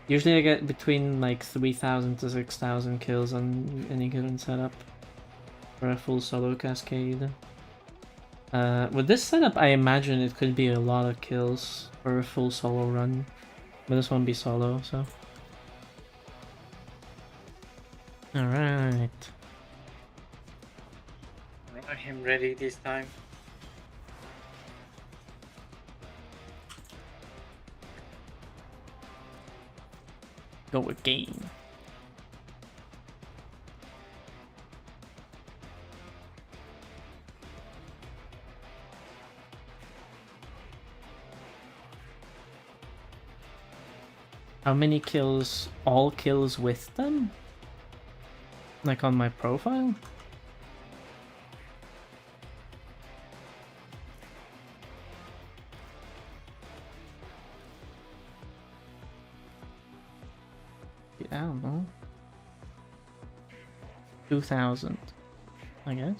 Usually I get between like 3,000 to 6,000 kills on any given setup for a full solo Cascade. With this setup, I imagine it could be a lot of kills for a full solo run. But this won't be solo, so... Alright. I am ready this time. Go again. How many kills? All kills with them? Like on my profile? I don't know. 2,000, I guess.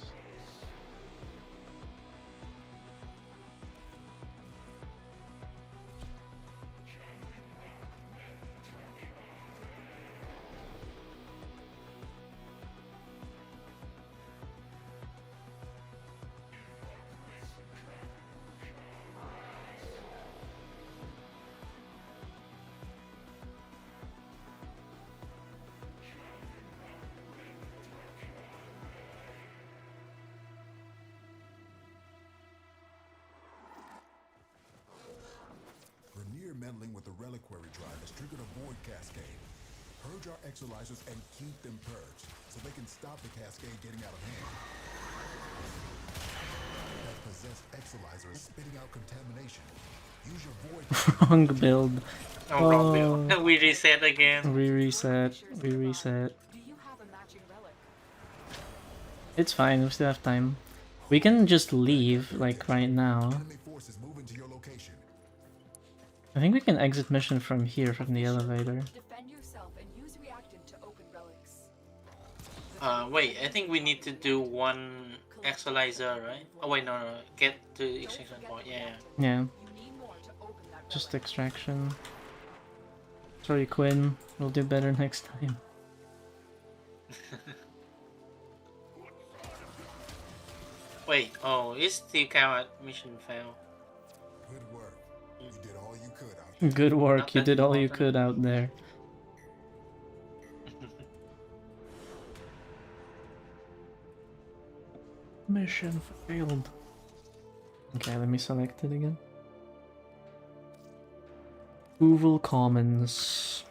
Vernier meddling with the reliquary drive has triggered a void cascade. Purge our exolizers and keep them purged, so they can stop the cascade getting out of hand. That possessed exolizer is spitting out contamination. Use your void power. Wrong build. Oh, wrong build. We reset again. We reset. We reset. Do you have a matching relic? It's fine, we still have time. We can just leave, like, right now. Enemy forces moving to your location. I think we can exit mission from here, from the elevator. Defend yourself and use reactant to open relics. Wait, I think we need to do one exolizer, right? Oh wait, no, get to extraction point. Yeah. Yeah, You need more to open that just relic. extraction. Sorry, Quinn. We'll do better next time. Wait, oh, it's still count at mission fail. Good work. You did all you could out there. Good work, Not you that did all you important. could out there. Mission failed. Okay, let me select it again. Oval Commons.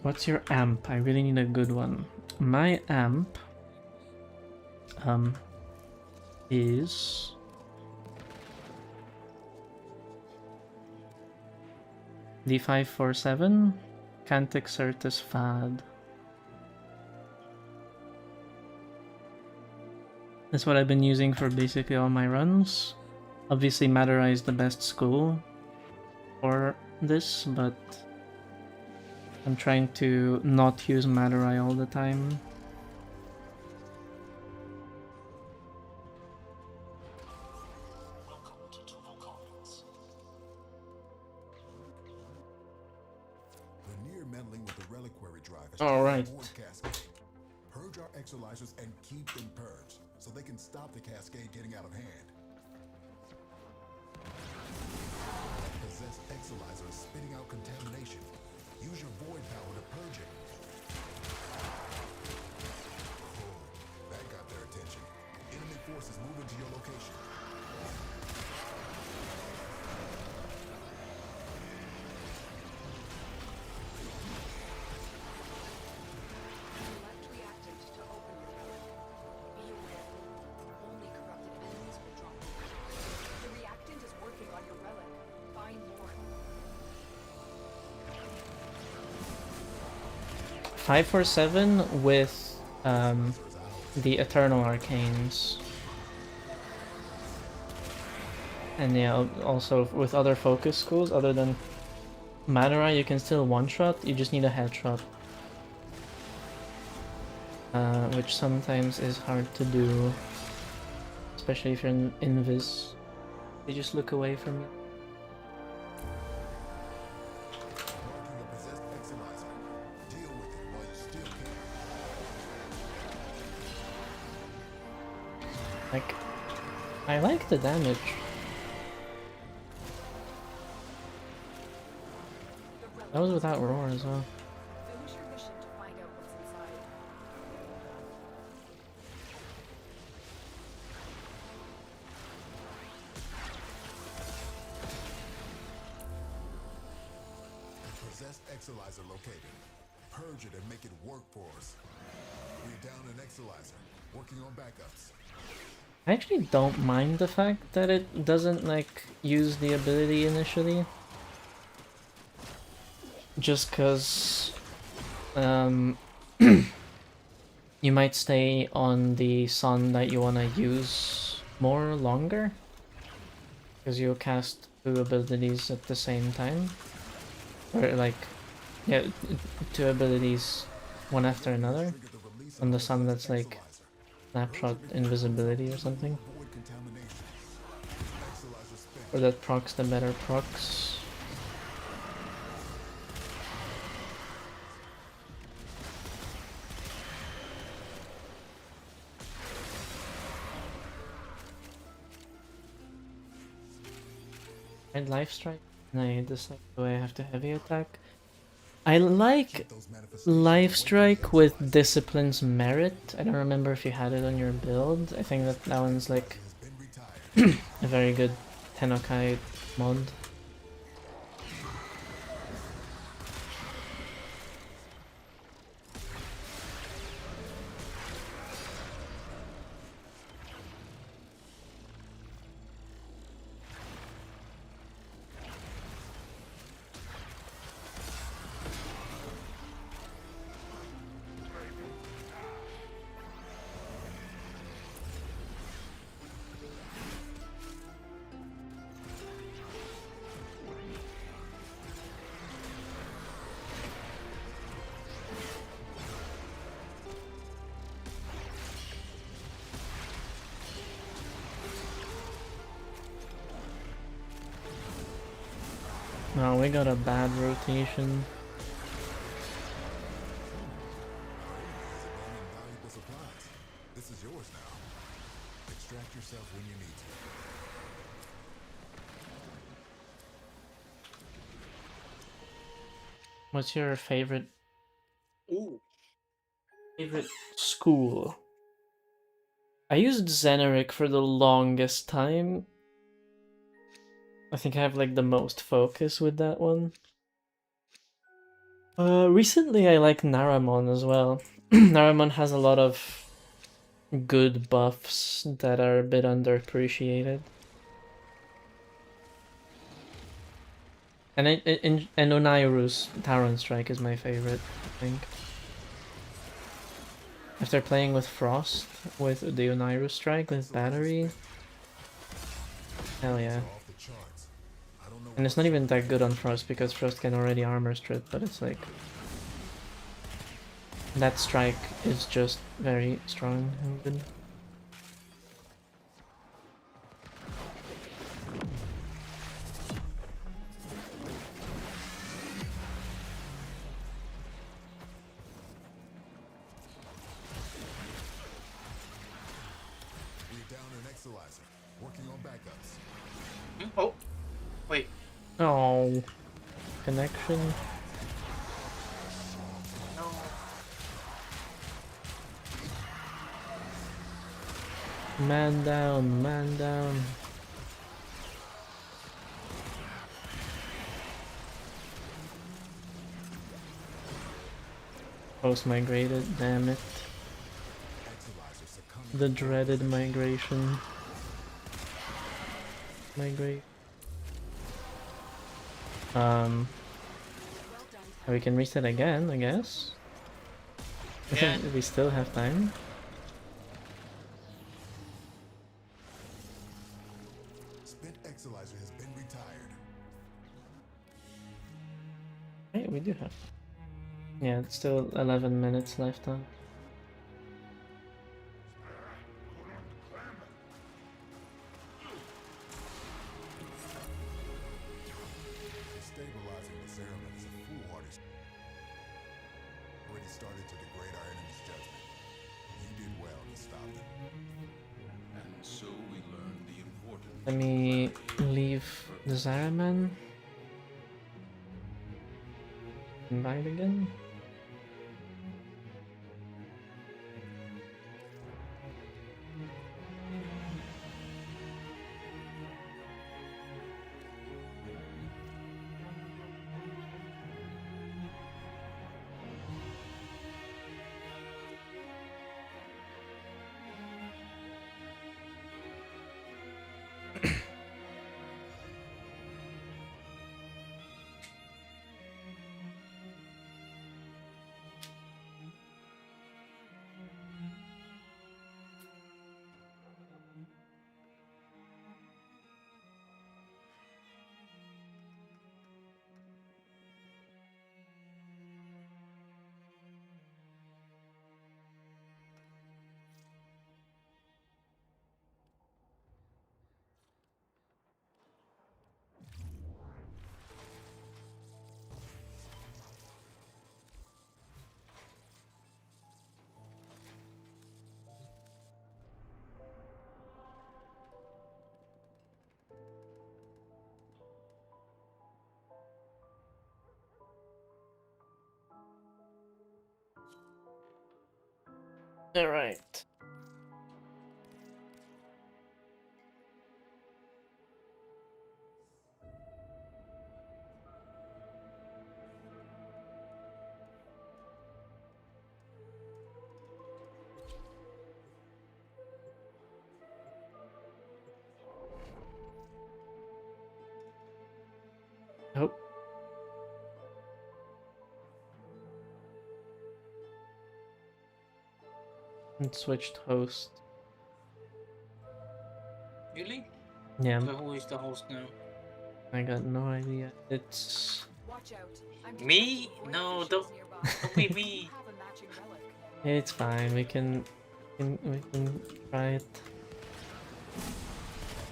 What's your amp? I really need a good one. My amp is D547 Cantic Certus Fad. That's what I've been using for basically all my runs. Obviously Madurai is the best school for this, but I'm trying to not use Madurai all the time. Vernier meddling with the reliquary drive has All triggered right. a void cascade. Purge our exolizers and keep them purged, so they can stop the cascade getting out of hand. That possessed exolizer is spitting out contamination. Use your void power to purge it. Oh, that got their attention. Enemy forces moving to your location. Select reactant to open the relic. Be aware, only corrupted enemies will drop 547 with the Eternal Arcanes. And yeah, also with other focus schools, other than Madara, you can still one-shot, you just need a headshot. Which sometimes is hard to do, especially if you're in Invis. They just look away from you. Marking a possessed Exilizer. Deal with it while you still can. Like, I like the damage. That was without roar as well. Finish your mission to find out what's inside. Possessed Exilizer located. Purge it and make it work for us. We're down an Exilizer. Working on backups. I actually don't mind the fact that it doesn't like use the ability initially. Just cause you might stay on the sun that you wanna use more longer. Because you'll cast 2 abilities at the same time. Or like, yeah, 2 abilities one after another. Trigger the release On of the sun that's possessed like Exilizer. snapshot invisibility or something. Avoid contamination. Exilizer spent. Or that procs the better procs. I'd life strike and I decide do I have to heavy attack. I like Those manifestations life strike with discipline's merit. I don't remember if you had it on your build. I think that one's like has been retired. a very good Tenokai mod. No, we got a bad rotation. Valuable supplies. This is yours now. Extract yourself when you need to. What's your favorite Ooh. school? I used Xeneric for the longest time. I think I have like the most focus with that one. Recently I like Naramon as well. Naramon has a lot of good buffs that are a bit underappreciated. And Onairu's Talon Strike is my favorite, I think. After playing with Frost, with the Onairu Strike, with Battery, hell yeah. Off the charts. I don't know And it's not even that good on Frost, because Frost can already armor strip, but it's like... that strike is just very strong and good. we're down an Exilizer. Working on backups. Oh, wait. Oh, connection. No. Man down, man down. Post migrated, damn it. Exilizer succumbing. The dreaded migration. Migrate. Well done. We can reset again, I guess. Yeah. We still have time. Spent Exilizer has been retired. Right, we do have. Yeah, it's still 11 minutes left on. Stabilizing the Zeraman is a foolhardy. Already started to degrade our enemy's judgment. You did well to stop them. And so we learn the importance. Let me leave the Zaraman. Invite again. All right. Oh. And switched host. Really? Yeah, So who is the host now? I got no idea. It's Watch out. I'm Me? detecting No, void don't fissures nearby. don't be You me. have a matching relic. it's fine. We can try it.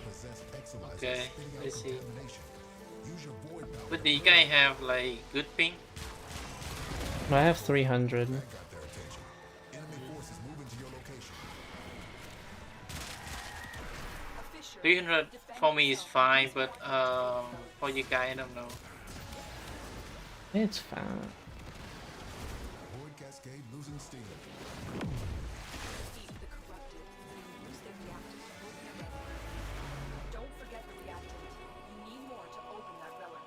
Possessed Exilizer Okay, is spitting out let's see. contamination. Use your void power. But do you guys have like good ping? I have 300. That got their attention. Enemy forces moving to your location. A fissure. 300 Defend for me is yourself fine, against but void fissures. for you guys, I don't know. It's fine. Void Cascade losing steam. Defeat the corrupted. Use the reactant to open a relic. Don't forget the reactant. You need more to open that relic.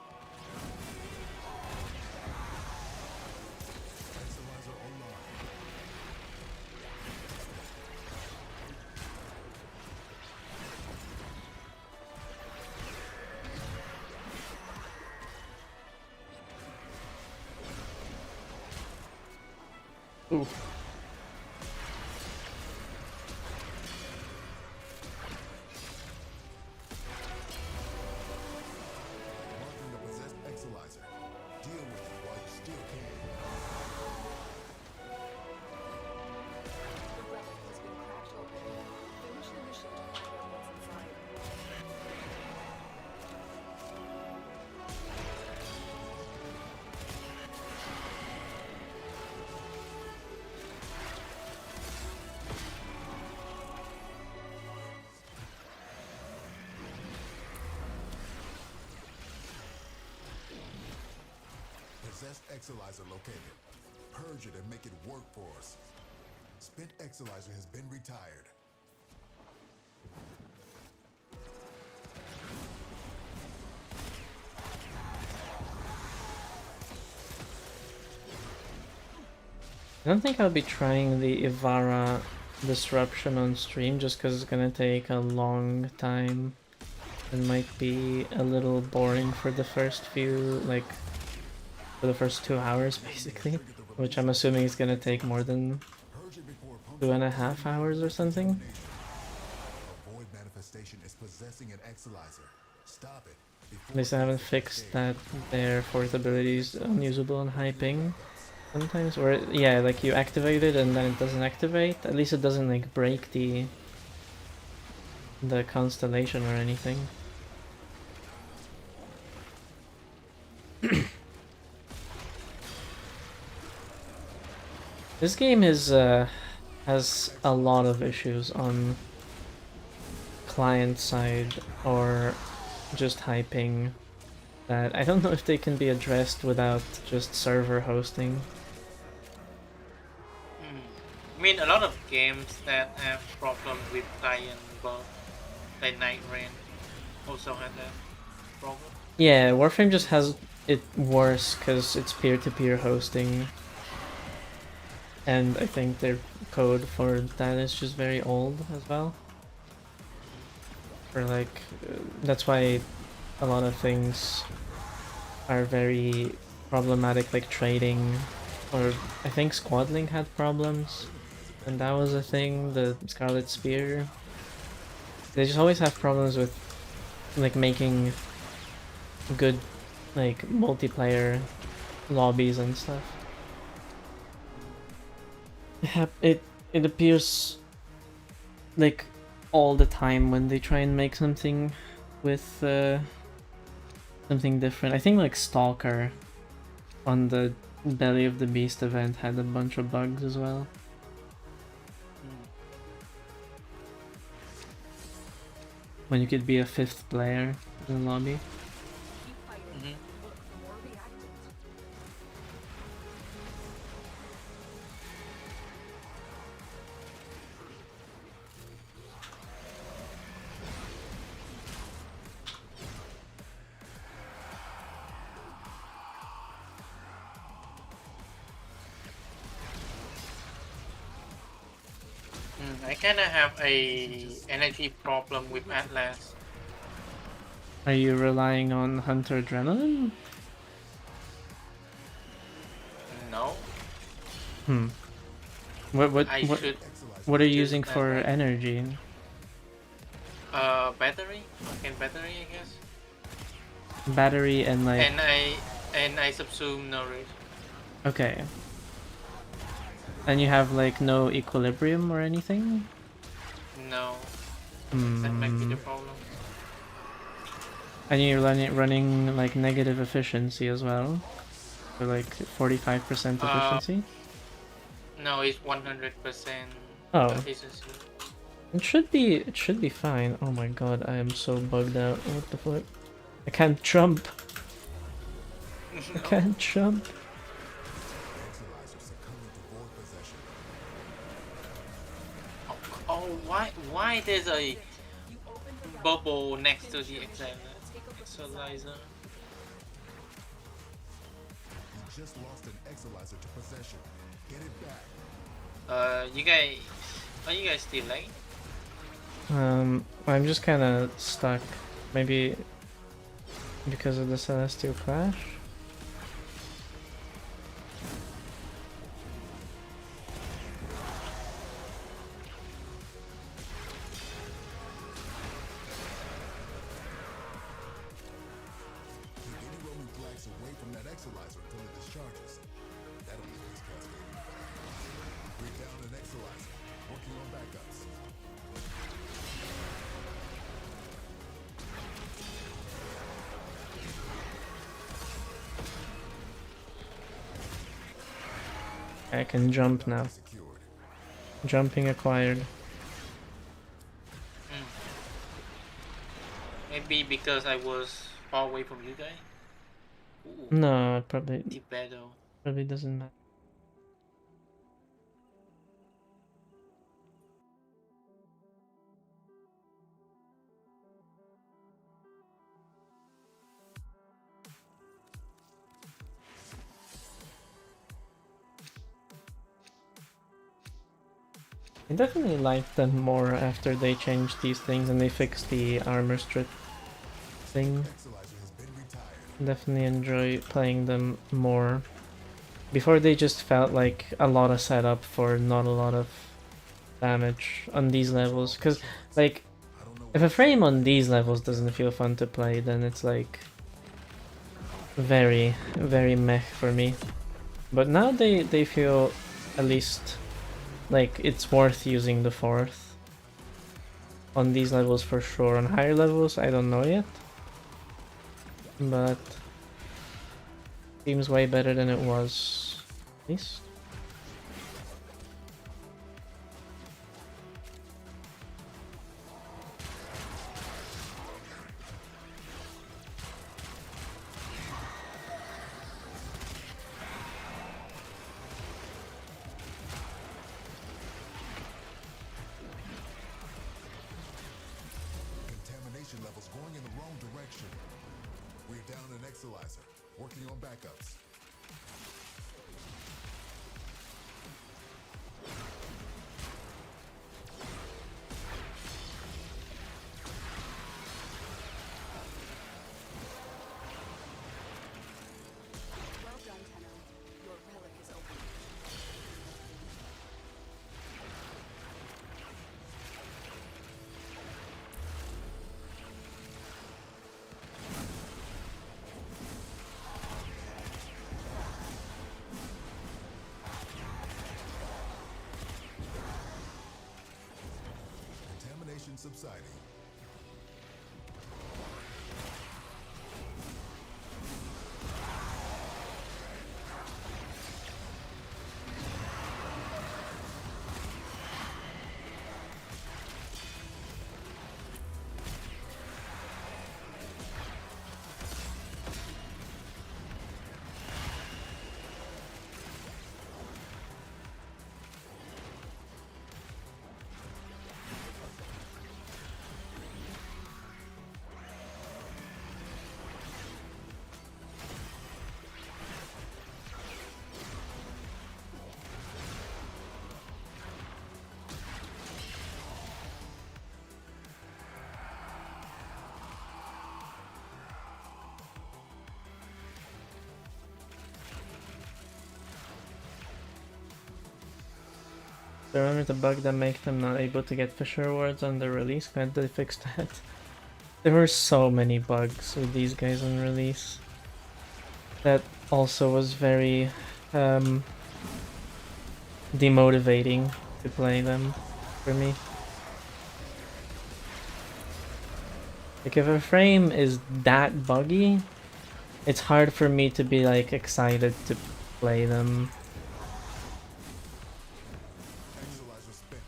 Exilizer online. Ooh. Marking the possessed Exilizer. Deal with it while you still can. The relic has been cracked open. Finish the mission to find out what's inside. Possessed Exilizer located. Purge it and make it work for us. Spent Exilizer has been retired. I don't think I'll be trying the Ivara disruption on stream just because it's gonna take a long time. It might be a little boring for the first few, like, for the first 2 hours basically. Triggered the which I'm assuming is gonna take more than Purge it before a 2.5 hours or something. A void manifestation is possessing an exilizer. Stop it. At least I haven't fixed that their fourth ability is unusable on hyping sometimes. Or yeah, like you activate it and then it doesn't activate. At least it doesn't like break the constellation or anything. This game is has a lot of issues on client side or just hyping that I don't know if they can be addressed without just server hosting. I mean, a lot of games that have problem with client bug, like Night Rain, also had that problem. Yeah, Warframe just has it worse because it's peer-to-peer hosting. And I think their code for that is just very old as well. Or like, that's why a lot of things are very problematic, like trading. Or I think Squadling had problems. And that was a thing, the Scarlet Spear. They just always have problems with like making good like multiplayer lobbies and stuff. It appears like all the time when they try and make something with something different. I think like Stalker on the Belly of the Beast event had a bunch of bugs as well. When you could be a 5th player in the lobby. Keep fighting. Look for more reactants. I kind of have a energy problem with Atlas. Are you relying on Hunter Adrenaline? No, Hmm. What I should what are you use using that for one. energy? Battery, fucking battery, I guess. Battery and like And I subsume nourish. okay. And you have like no equilibrium or anything? No, that might be the problem. And you're running like negative efficiency as well? For like 45% efficiency? No, it's 100% Oh. efficiency. It should be fine. Oh my god, I am so bugged out. What the fuck? I can't jump. I can't jump. Exilizer succumbing to void possession. Oh, why there's a bubble next to the exilizer? You just lost an exilizer to possession. Get it back. You guys, are you guys still late? I'm just kind of stuck. Maybe because of the Celestial Clash? Keep any roaming flags away from that exilizer until it discharges. That'll make this cascade. Bring down an exilizer. Working on backups. I can jump now. Secured. Jumping acquired. Maybe because I was far away from you guys. Ooh, No, it probably deep battle. doesn't matter. I definitely like them more after they changed these things and they fixed the armor strip thing. Exilizer has been retired. Definitely enjoy playing them more Before they just felt like a lot of setup for not a lot of damage on these levels. Because, like, if a frame on these levels doesn't feel fun to play, then it's like very, very meh for me. But now they feel at least like it's worth using the fourth. On these levels for sure. On higher levels, I don't know yet. But seems way better than it was, at least. Contamination levels going in the wrong direction. We're down an Exalizer, working on backups. Well done, Tenno. Your relic is open. Contamination subsiding. Remember the bug that made them not able to get Fisher Awards on the release? Glad they fixed that. There were so many bugs with these guys on release. That also was very demotivating to play them for me. Like if a frame is that buggy, it's hard for me to be like excited to play them. Exalizer spent.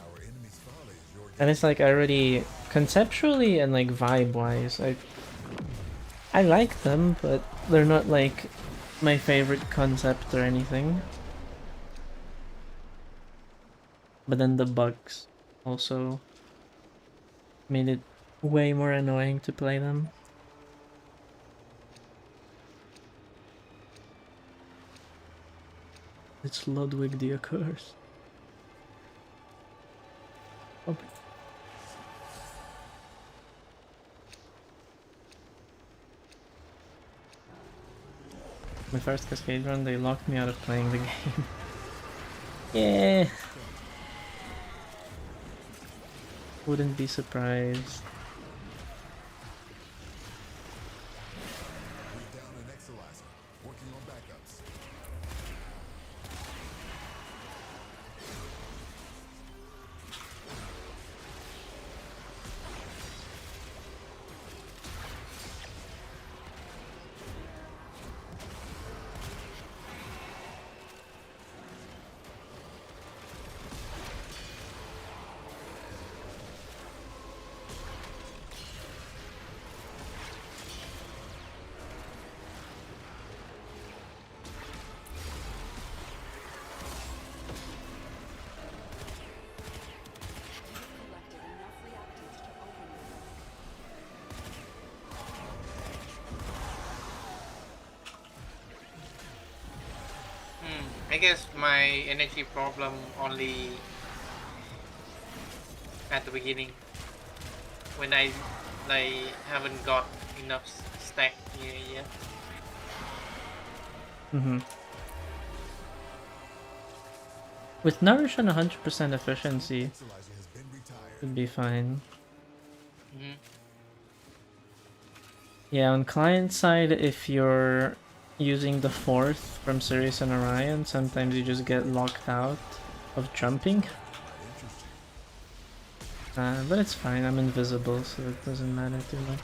Our enemy's folly is your And it's like I already conceptually and like vibe wise, I like them, but they're not like my favorite concept or anything. But then the bugs also made it way more annoying to play them. It's Ludwig the Accursed. Okay. My first Cascade run, they locked me out of playing the game. Yeah. Wouldn't be surprised. We're down an Exalizer, working on backups. Collected enough reactants to open your relic. I guess my energy problem only at the beginning when I haven't got enough stack here yet. Mm-hmm. With Nourish and 100% efficiency, Exerciser has been retired. it'd be fine. Mhm. Yeah, on client side, if you're using the fourth from Sirius and Orion, sometimes you just get locked out of jumping. But it's fine, I'm invisible, so it doesn't matter too much.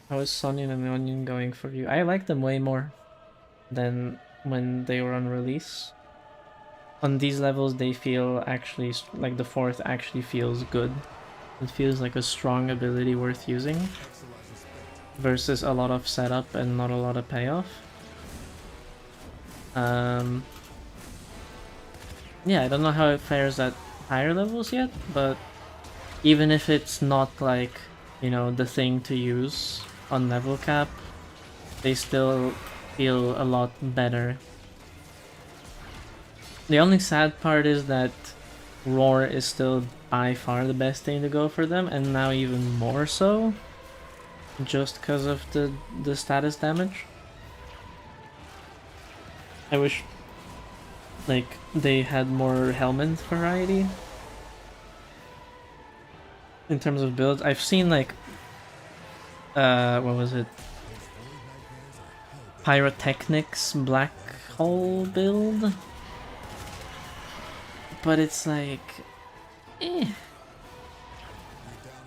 How is Sonion and Onion going for you? I like them way more than when they were on release. On these levels, they feel actually like the fourth actually feels good. It feels like a strong ability worth using versus a lot of setup and not a lot of payoff. Yeah, I don't know how it fares at higher levels yet, but even if it's not like, you know, the thing to use on level cap, they still feel a lot better. The only sad part is that Roar is still by far the best thing to go for them, and now even more so, just because of the status damage. I wish like they had more helmet variety in terms of builds. I've seen like what was it? Pyrotechnics Black Hole build. But it's like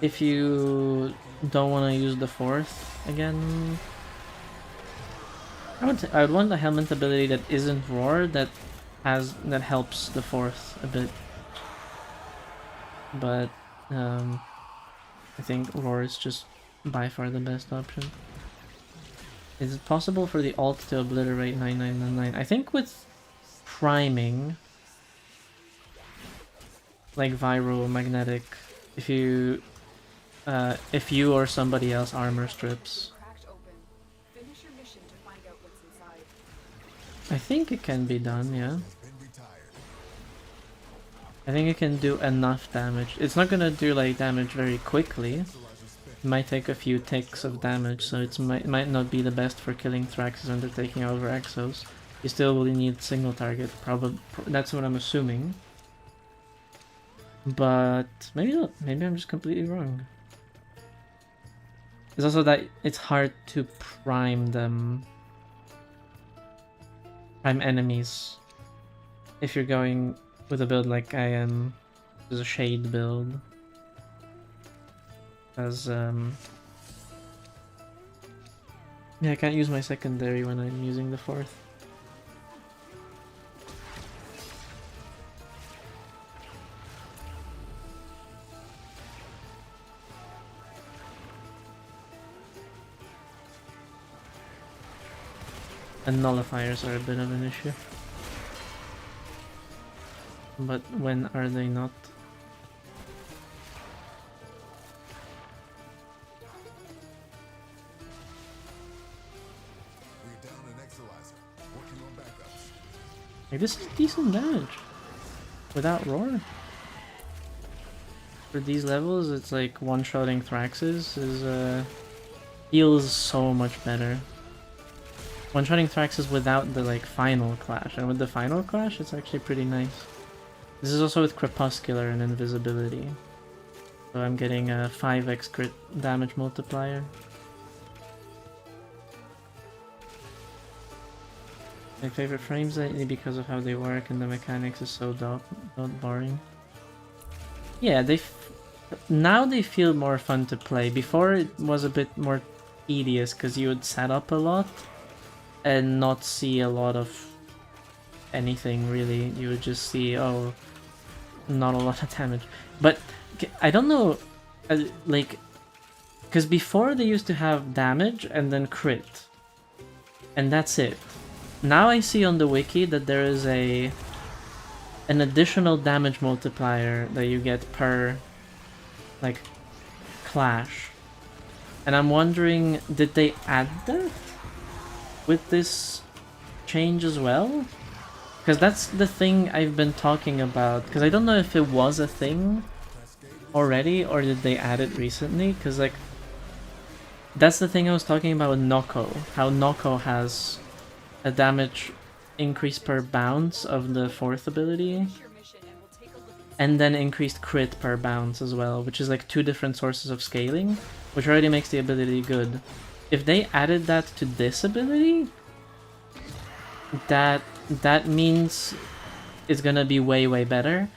if you don't want to use the fourth again, I would want a helmet ability that isn't Roar that helps the fourth a bit. But I think Roar is just by far the best option. Is it possible for the alt to obliterate 9999? I think with priming, like Viral, Magnetic, if you or somebody else armor strips, Cracked open. Finish your mission to find out what's inside. I think it can be done, yeah. I think it can do enough damage. It's not gonna do like damage very quickly. It might take a few ticks of damage, so it might not be the best for killing Thraxes when they're taking over Exos. You still will need single target, probably. That's what I'm assuming. But maybe not. Maybe I'm just completely wrong. It's also that it's hard to prime them. Prime enemies. If you're going with a build like I am, there's a shade build. As yeah, I can't use my secondary when I'm using the fourth. And nullifiers are a bit of an issue. But when are they not? We're down an Exerciser. Working on backups. Like, this is decent damage without Roar. For these levels, it's like one-shotting Thraxes is feels so much better. One-shotting Thraxes without the like final clash, and with the final clash, it's actually pretty nice. This is also with Crepuscular and Invisibility, so I'm getting a 5x crit damage multiplier. My favorite frames lately because of how they work and the mechanics is so not boring. Yeah, now they feel more fun to play. Before it was a bit more tedious because you would set up a lot and not see a lot of anything really. You would just see, oh, not a lot of damage. But I don't know, like, because before they used to have damage and then crit, and that's it. Now I see on the wiki that there is an additional damage multiplier that you get per like clash. And I'm wondering, did they add that with this change as well? Because that's the thing I've been talking about. Because I don't know if it was a thing already or did they add it recently. Because like, that's the thing I was talking about with Noko. How Noko has a damage increase per bounce of the 4th ability. Your mission, and we'll take a look at And then increased crit per bounce as well, which is like 2 different sources of scaling, which already makes the ability good. If they added that to this ability, that means it's gonna be way better.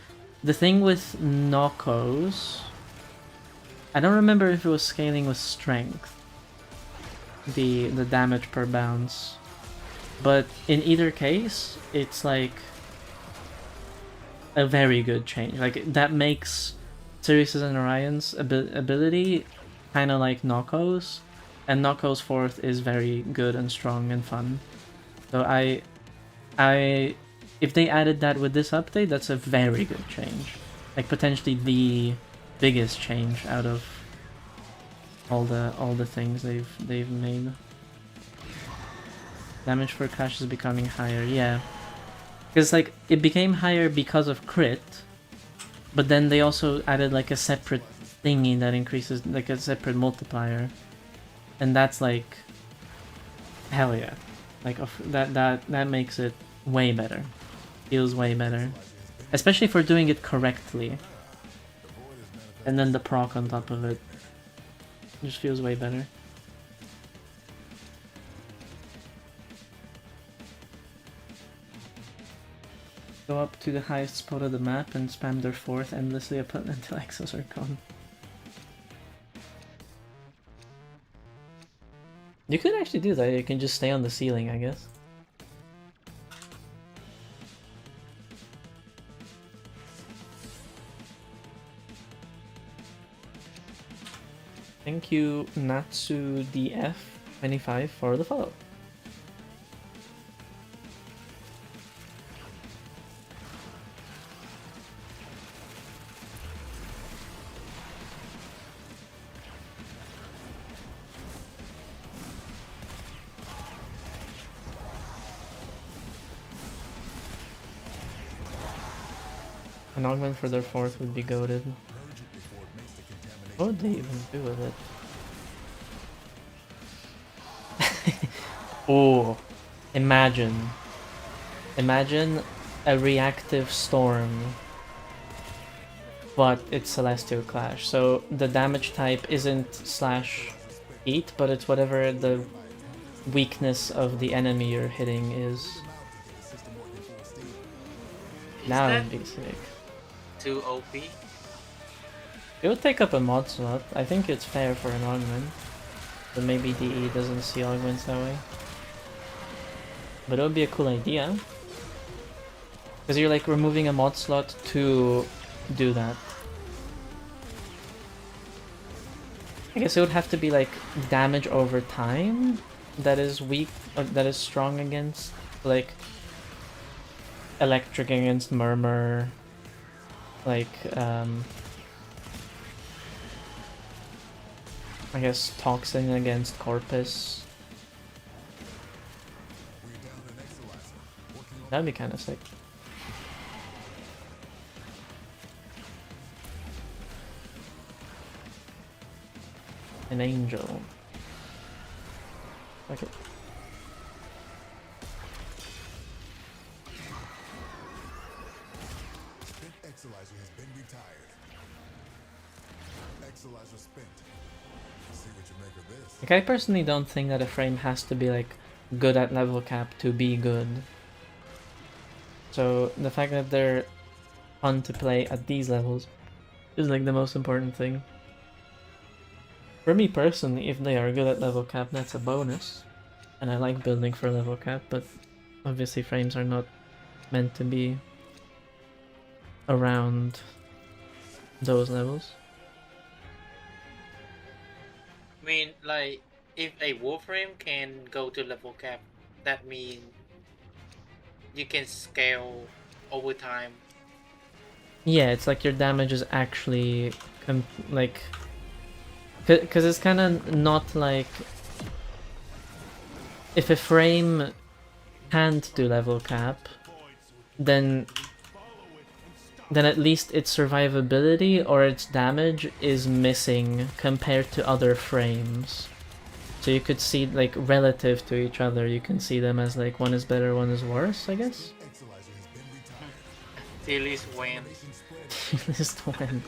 The thing with Nokos, I don't remember if it was scaling with strength, the damage per bounce, but in either case, it's like a very good change. Like that makes Sirius and Orion's ability kind of like Noko's, and Noko's 4th is very good and strong and fun. So if they added that with this update, that's a very good change. Like potentially the biggest change out of all the things they've made. Damage per crash is becoming higher, yeah. Because like it became higher because of crit, but then they also added like a separate thingy that increases, like a separate multiplier, and that's like hell yeah. Like that makes it way better. Feels way better, especially for doing it correctly. And then the proc on top of it just feels way better. Go up to the highest spot of the map and spam their 4th endlessly until access are gone. You could actually do that, you can just stay on the ceiling, I guess. Thank you, NatsuDF25, for the follow. An augment for their 4th would be goated. What would they even do with it? Oh, imagine a reactive storm, but it's Celestial Clash. So the damage type isn't slash heat, but it's whatever the weakness of the enemy you're hitting is. Now it'd be sick. Too OP? It would take up a mod slot. I think it's fair for an augment. But maybe DE doesn't see augments that way. But it would be a cool idea. Because you're like removing a mod slot to do that. I guess it would have to be like damage over time that is weak, that is strong against, like electric against murmur, like I guess toxin against corpus. That'd be kind of sick. An angel. Okay. Exolizer has been retired. Exolizer spent. See what you make of this. Like I personally don't think that a frame has to be like good at level cap to be good. So the fact that they're fun to play at these levels is like the most important thing. For me personally, if they are good at level cap, that's a bonus. And I like building for level cap, but obviously frames are not meant to be around those levels. I mean, like, if a Warframe can go to level cap, that means you can scale over time. Yeah, it's like your damage is actually like Because it's kind of not like... If a frame can't do level cap, then at least its survivability or its damage is missing compared to other frames. So you could see, like, relative to each other, you can see them as, like, one is better, one is worse, I guess? Tier list win. List one.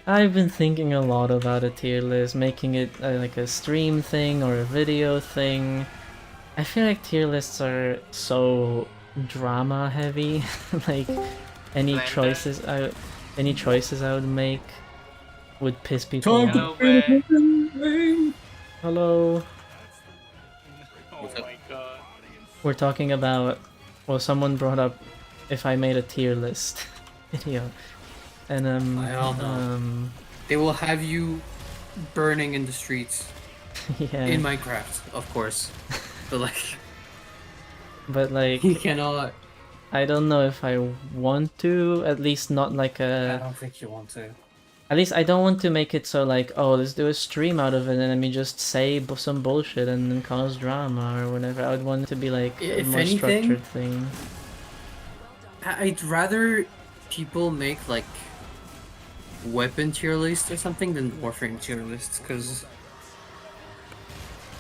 I've been thinking a lot about a tier list, making it like a stream thing or a video thing. I feel like tier lists are so drama heavy. Like any Blender. choices I would make would piss people Time off. Hello, babe. Hello. Oh my god. We're talking about, well, someone brought up if I made a tier list video. And Hell no. They will have you burning in the streets yeah. in Minecraft, of course. But like, But like, you cannot. I don't know if I want to, at least not like I a... don't think you want to. At least I don't want to make it so like, oh, let's do a stream out of it and then we just say some bullshit and then cause drama or whatever. I would want it to be like a If more anything, structured thing. I'd rather people make like weapon tier lists or something than Warframe tier lists, because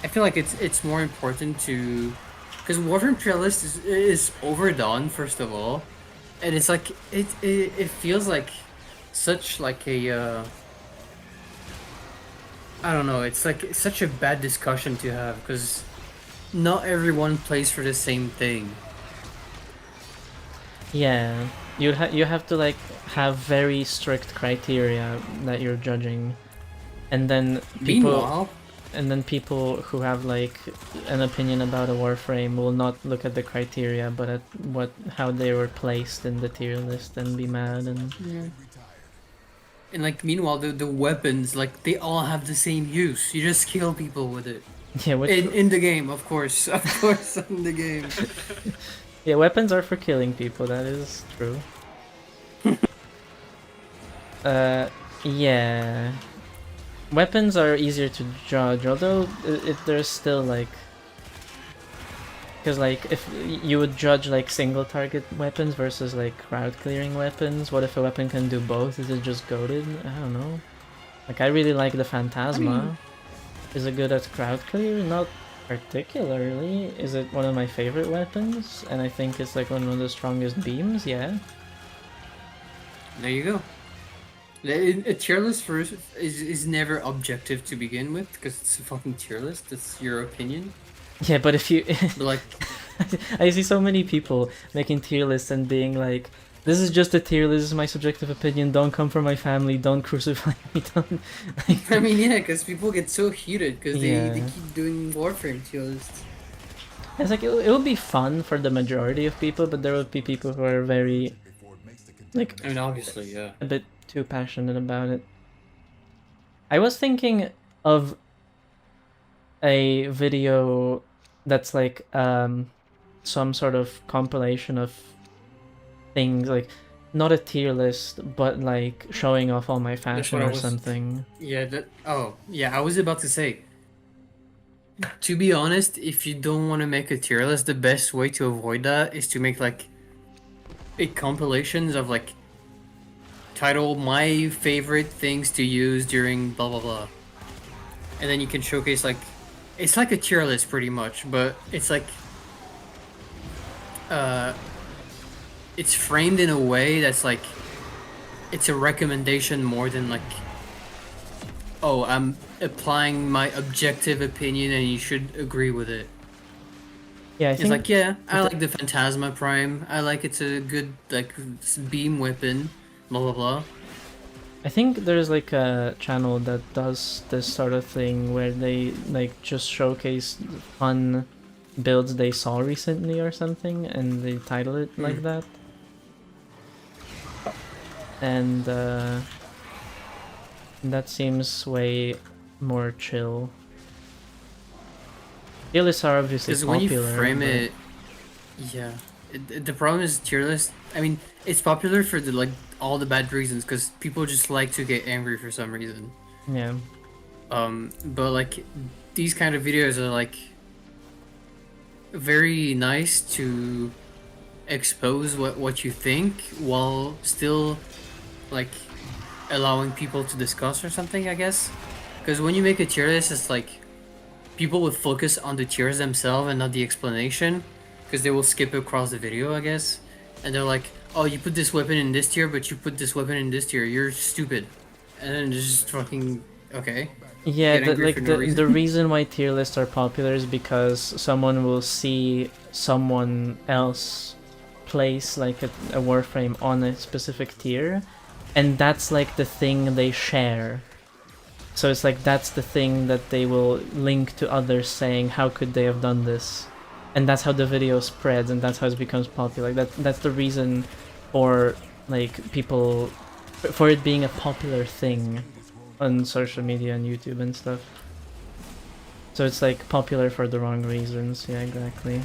I feel like it's more important to, because Warframe tier list is overdone first of all, and it's like it feels like such like a I don't know, it's like such a bad discussion to have because not everyone plays for the same thing. Yeah, you have to like have very strict criteria that you're judging, and then Meanwhile, people who have like an opinion about a Warframe will not look at the criteria, but at how they were placed in the tier list and be mad and. yeah. And like meanwhile, the weapons, like they all have the same use. You just kill people with it. Yeah, which In the game, of course, in the game. yeah, weapons are for killing people. That is true. Yeah, weapons are easier to judge, although there's still like, because like if you would judge like single target weapons versus like crowd clearing weapons, what if a weapon can do both? Is it just goated? I don't know. Like I really like the Phantasma. Is it good at crowd clear? Not particularly. Is it one of my favorite weapons? And I think it's like one of the strongest beams, yeah. There you go. A tier list first is never objective to begin with, because it's a fucking tier list. It's your opinion. Yeah, but if you... But like, I see so many people making tier lists and being like, this is just a tier list, this is my subjective opinion, don't come for my family, don't crucify me, don't... Like, I mean, yeah, because people get so heated because Yeah. they keep doing Warframe tier lists. it's like, it would be fun for the majority of people, but there would be people who are very, like, I mean, obviously, yeah. a bit too passionate about it. I was thinking of a video that's like some sort of compilation of things, like not a tier list, but like showing off all my fashion what I or was- something. Yeah, I was about to say. To be honest, if you don't want to make a tier list, the best way to avoid that is to make like big compilations of like title my favorite things to use during blah blah blah. And then you can showcase like it's like a tier list pretty much, but it's like it's framed in a way that's like it's a recommendation more than like, oh, I'm applying my objective opinion and you should agree with it. Yeah, I It's think like, yeah, I like the Phantasma Prime. I like it's a good like beam weapon. Blah blah blah. I think there's like a channel that does this sort of thing where they like just showcase fun builds they saw recently or something, and they title it like that. And that seems way more chill. Tier lists are obviously Because popular. when you frame but- it, yeah, the problem is tier list. I mean, it's popular for the like all the bad reasons because people just like to get angry for some reason. Yeah. But like these kind of videos are like very nice to expose what you think while still like allowing people to discuss or something, I guess. Because when you make a tier list, it's like people would focus on the tiers themselves and not the explanation, because they will skip across the video, I guess. And they're like, "Oh, you put this weapon in this tier, but you put this weapon in this tier. You're stupid." And then just fucking okay. Yeah, Get angry for no the reason. reason why tier lists are popular is because someone will see someone else place like a Warframe on a specific tier, and that's like the thing they share. So it's like that's the thing that they will link to others saying, how could they have done this? And that's how the video spreads, and that's how it becomes popular. That's the reason for like people, for it being a popular thing on social media and YouTube and stuff. So it's like popular for the wrong reasons. Yeah, exactly.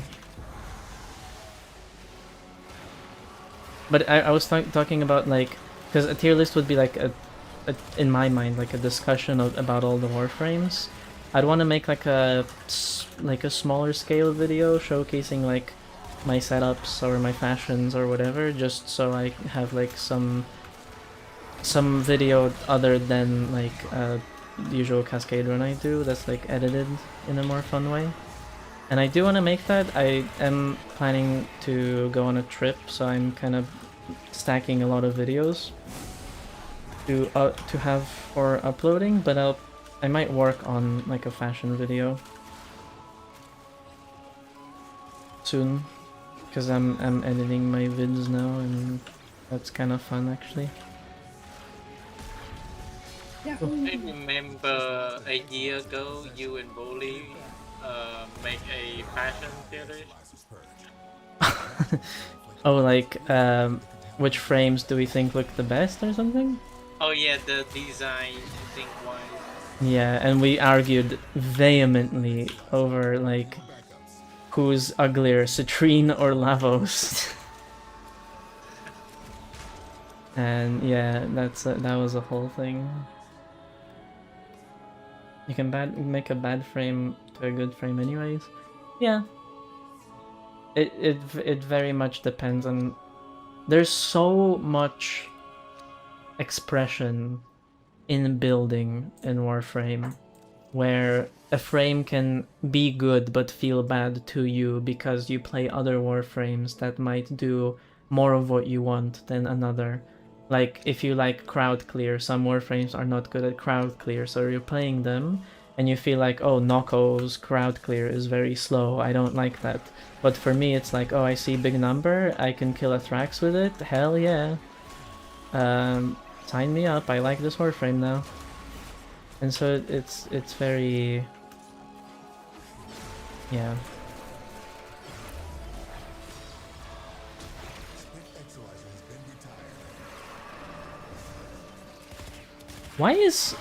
But I was talking about like, because a tier list would be like in my mind, like a discussion about all the Warframes. I'd want to make like a smaller scale video showcasing like my setups or my fashions or whatever, just so I have like some video other than like the usual cascade run I do that's like edited in a more fun way. And I do want to make that. I am planning to go on a trip, so I'm kind of stacking a lot of videos to have for uploading, but I might work on like a fashion video soon, because I'm editing my vids now, and that's kind of fun actually. I remember a year ago you and Bolly make a fashion series. Oh, like which frames do we think look the best or something? Oh yeah, the design thing wise. Yeah, and we argued vehemently over like who's uglier, Citrine or Lavos. And yeah, that was a whole thing. You can make a bad frame to a good frame anyways. Yeah. It very much depends on... There's so much expression in building in Warframe, where a frame can be good but feel bad to you because you play other Warframes that might do more of what you want than another. Like, if you like crowd clear, some Warframes are not good at crowd clear, so you're playing them and you feel like, oh, Noko's crowd clear is very slow, I don't like that. But for me, it's like, oh, I see big number, I can kill a Thrax with it, hell yeah. Sign me up, I like this Warframe now. And so it's very... yeah. Why is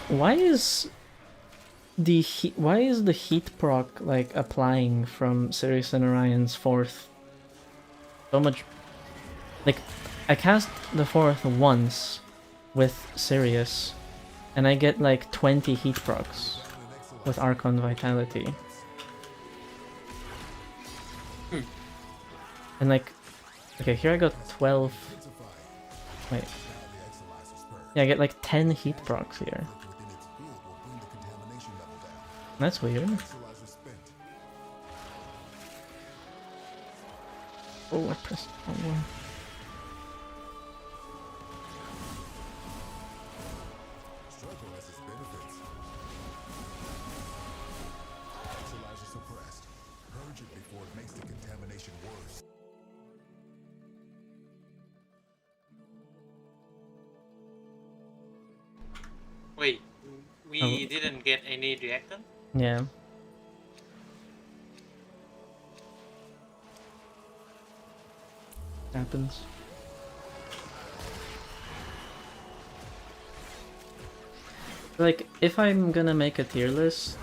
the heat proc like applying from Sirius and Orion's 4th so much? Like, I cast the 4th once with Sirius and I get like 20 heat procs with Archon Vitality. And like, okay, here I got 12. Wait. Yeah, I get like 10 heat procs here. That's weird. Oh, I pressed the wrong one. Wait, we didn't get any reactant? Yeah. Happens. Like, if I'm gonna make a tier list,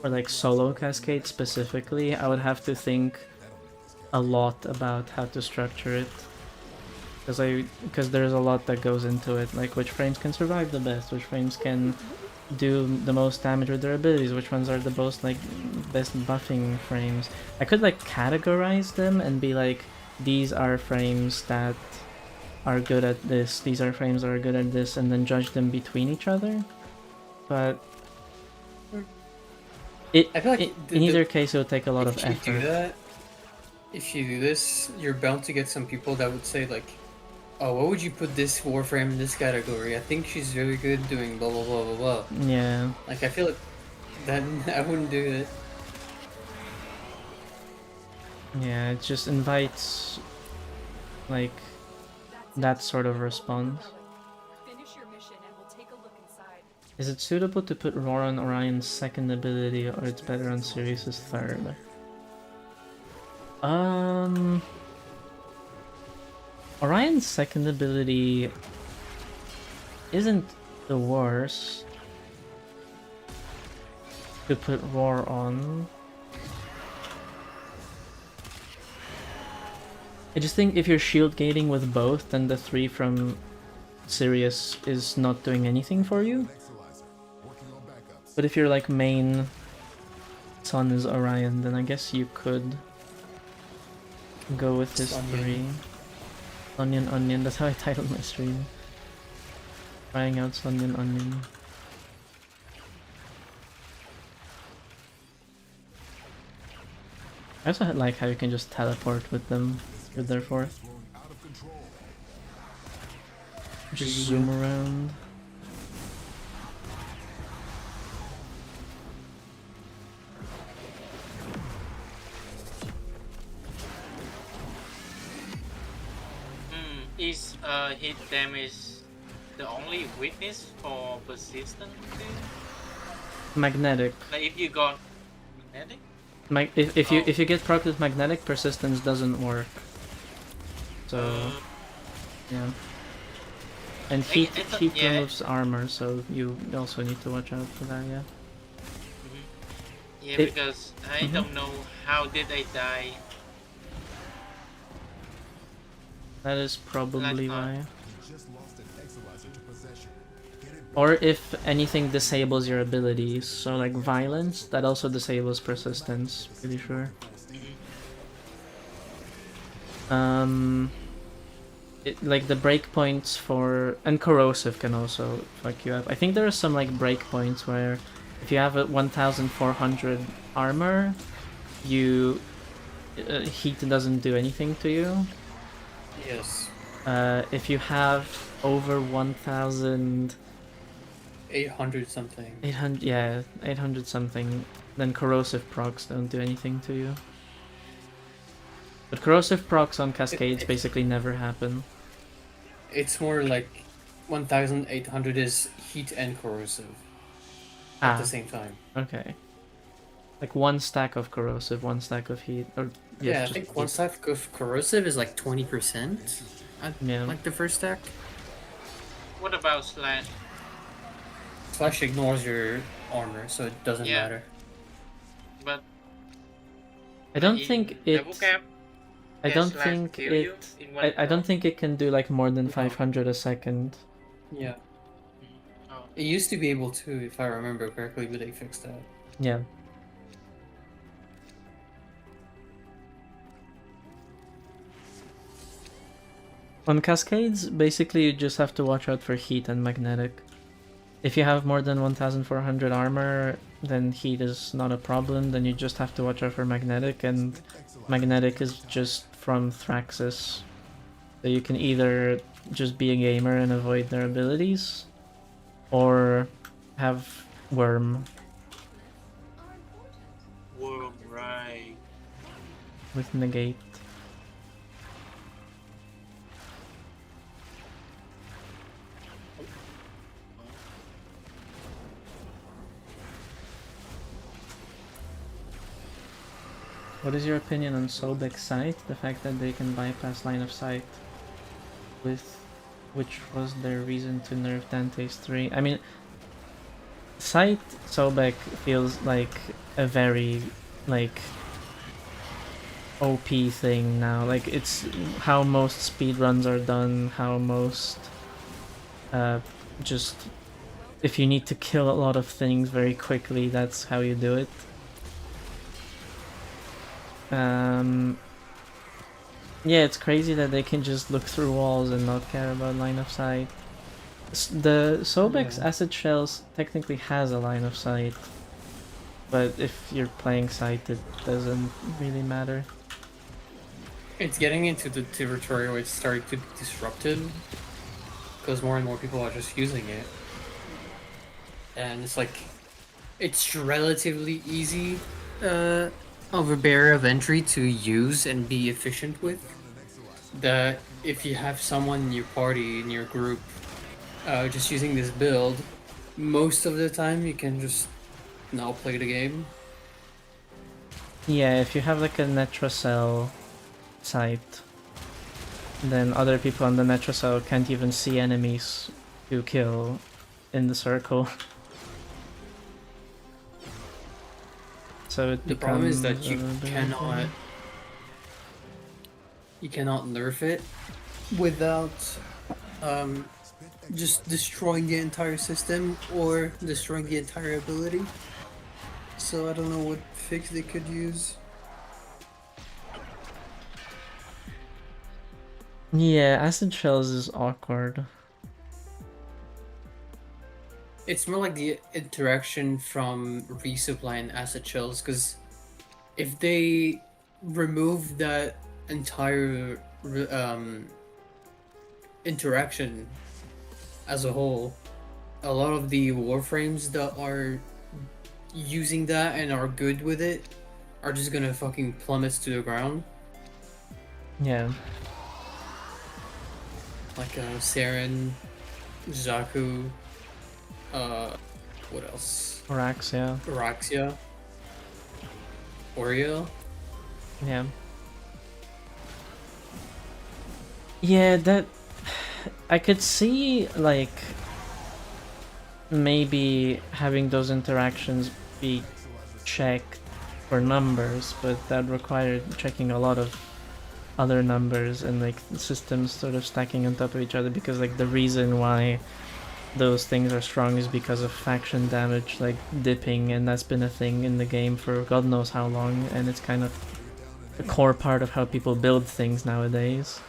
or like solo cascade specifically, I would have to think a lot about how to structure it. Because there's a lot that goes into it, like which frames can survive the best, which frames can do the most damage with their abilities, which ones are the most like best buffing frames. I could like categorize them and be like, these are frames that are good at this, these are frames that are good at this, and then judge them between each other. But I feel like in either case, it would take a lot of if you do effort. that, if you do this, you're bound to get some people that would say like, "Oh, what would you put this Warframe in this category? I think she's very good doing blah blah blah blah blah." Yeah. Like I feel like that I wouldn't do it. Yeah, it just invites like that sort of response. Finish your mission and we'll take a look inside. Is it suitable to put Roar on Orion's second ability, or it's better on Sirius's third? Orion's second ability isn't the worst to put Roar on. I just think if you're shield gating with both, then the 3 from Sirius is not doing anything for you. But if you're like main Sun is Orion, then I guess you could go with his Sonion. 3. Sonion and Onion, that's how I titled my stream. Trying out Sonion and Onion. I also like how you can just teleport with them with their 4th. Just zoom around. Is hit damage the only weakness for persistent? Magnetic. Like if you got magnetic? If you get proc with magnetic, persistence doesn't work. So yeah. And heat I thought- heat yeah. removes armor, so you also need to watch out for that. Yeah. Yeah, It- because I don't know how did I die. That is probably Like, why. Or if anything disables your abilities, so like violence, that also disables persistence, pretty sure. Like the breakpoints for, and corrosive can also fuck you up. I think there are some like breakpoints where if you have a 1400 armor, you heat doesn't do anything to you. Yes. If you have over 1000 800 something. 800, yeah, 800 something, then corrosive procs don't do anything to you. But corrosive procs on cascades basically never happen. It's more like 1800 is heat and corrosive at the same time. Okay. Like one stack of corrosive, one stack of heat, or Yeah, I just think one stack of corrosive is like 20%. Yeah. Like the first stack. What about slash? Slash ignores your armor, so it doesn't Yeah. matter. But I don't in think it. double cap, I can don't slash think kill you it. in one I don't go? think it can do like more than No. 500 a second. Yeah. Oh. It used to be able to, if I remember correctly, but they fixed that. Yeah. On cascades, basically you just have to watch out for heat and magnetic. If you have more than 1400 armor, then heat is not a problem, then you just have to watch out for magnetic, and magnetic is just from Thraxis. So you can either just be a gamer and avoid their abilities, or have Worm Worm, right. with negate. What is your opinion on Sobek's sight? The fact that they can bypass line of sight, with which was their reason to nerf Dante's 3. I mean, sight Sobek feels like a very like OP thing now. Like it's how most speedruns are done, how most just if you need to kill a lot of things very quickly, that's how you do it. Yeah, it's crazy that they can just look through walls and not care about line of sight. The Sobek's Yeah. acid shells technically has a line of sight, but if you're playing sight, it doesn't really matter. It's getting into the territory where it's starting to be disruptive, because more and more people are just using it. And it's like, it's relatively easy of a barrier of entry to use and be efficient with. That if you have someone in your party, in your group, just using this build, most of the time you can just now play the game. Yeah, if you have like a Netracell sight, then other people on the Netracell can't even see enemies to kill in the circle. So it The problem is that becomes a little bit you cannot nerf it without just destroying the entire system or destroying the entire ability. So I don't know what fix they could use. Yeah, acid shells is awkward. It's more like the interaction from resupply and acid shells, because if they remove that entire interaction as a whole, a lot of the warframes that are using that and are good with it are just gonna fucking plummet to the ground. Yeah. Like Saren, Zaku, what else? Oraxia. Araxia, Oreo. Yeah. Yeah, that I could see like maybe having those interactions be checked for numbers, but that required checking a lot of other numbers and like systems sort of stacking on top of each other, because like the reason why those things are strong is because of faction damage like dipping, and that's been a thing in the game for god knows how long, and it's kind of a core part of how people build things nowadays.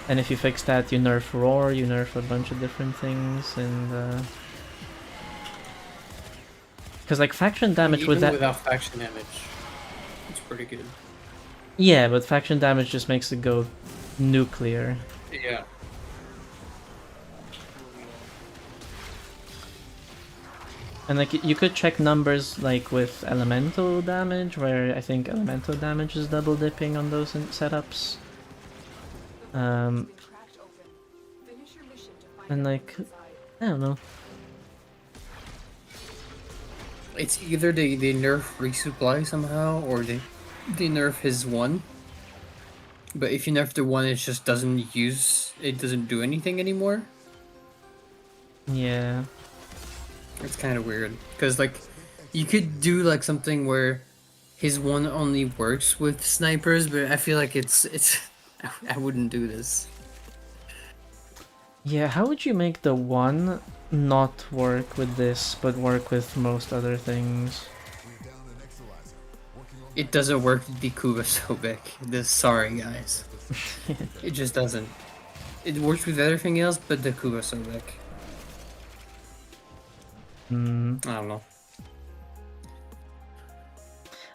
And if you fix that, you nerf roar, you nerf a bunch of different things, and because like faction damage Even with that, without faction damage, it's pretty good. yeah, but faction damage just makes it go nuclear. Yeah. And like you could check numbers like with elemental damage, where I think elemental damage is double dipping on those setups. Cracked open. Finish your mission to find And out like what's inside. I don't know. It's either they nerf resupply somehow, or they nerf his one. But if you nerf the one, it just doesn't do anything anymore. Yeah. It's kind of weird, because like you could do like something where his one only works with snipers, but I feel like it's I wouldn't do this. Yeah, how would you make the one not work with this, but work with most other things? It doesn't work with the Kuga Sobek. Sorry guys. It just doesn't. It works with everything else but the Kuga Sobek. I don't know.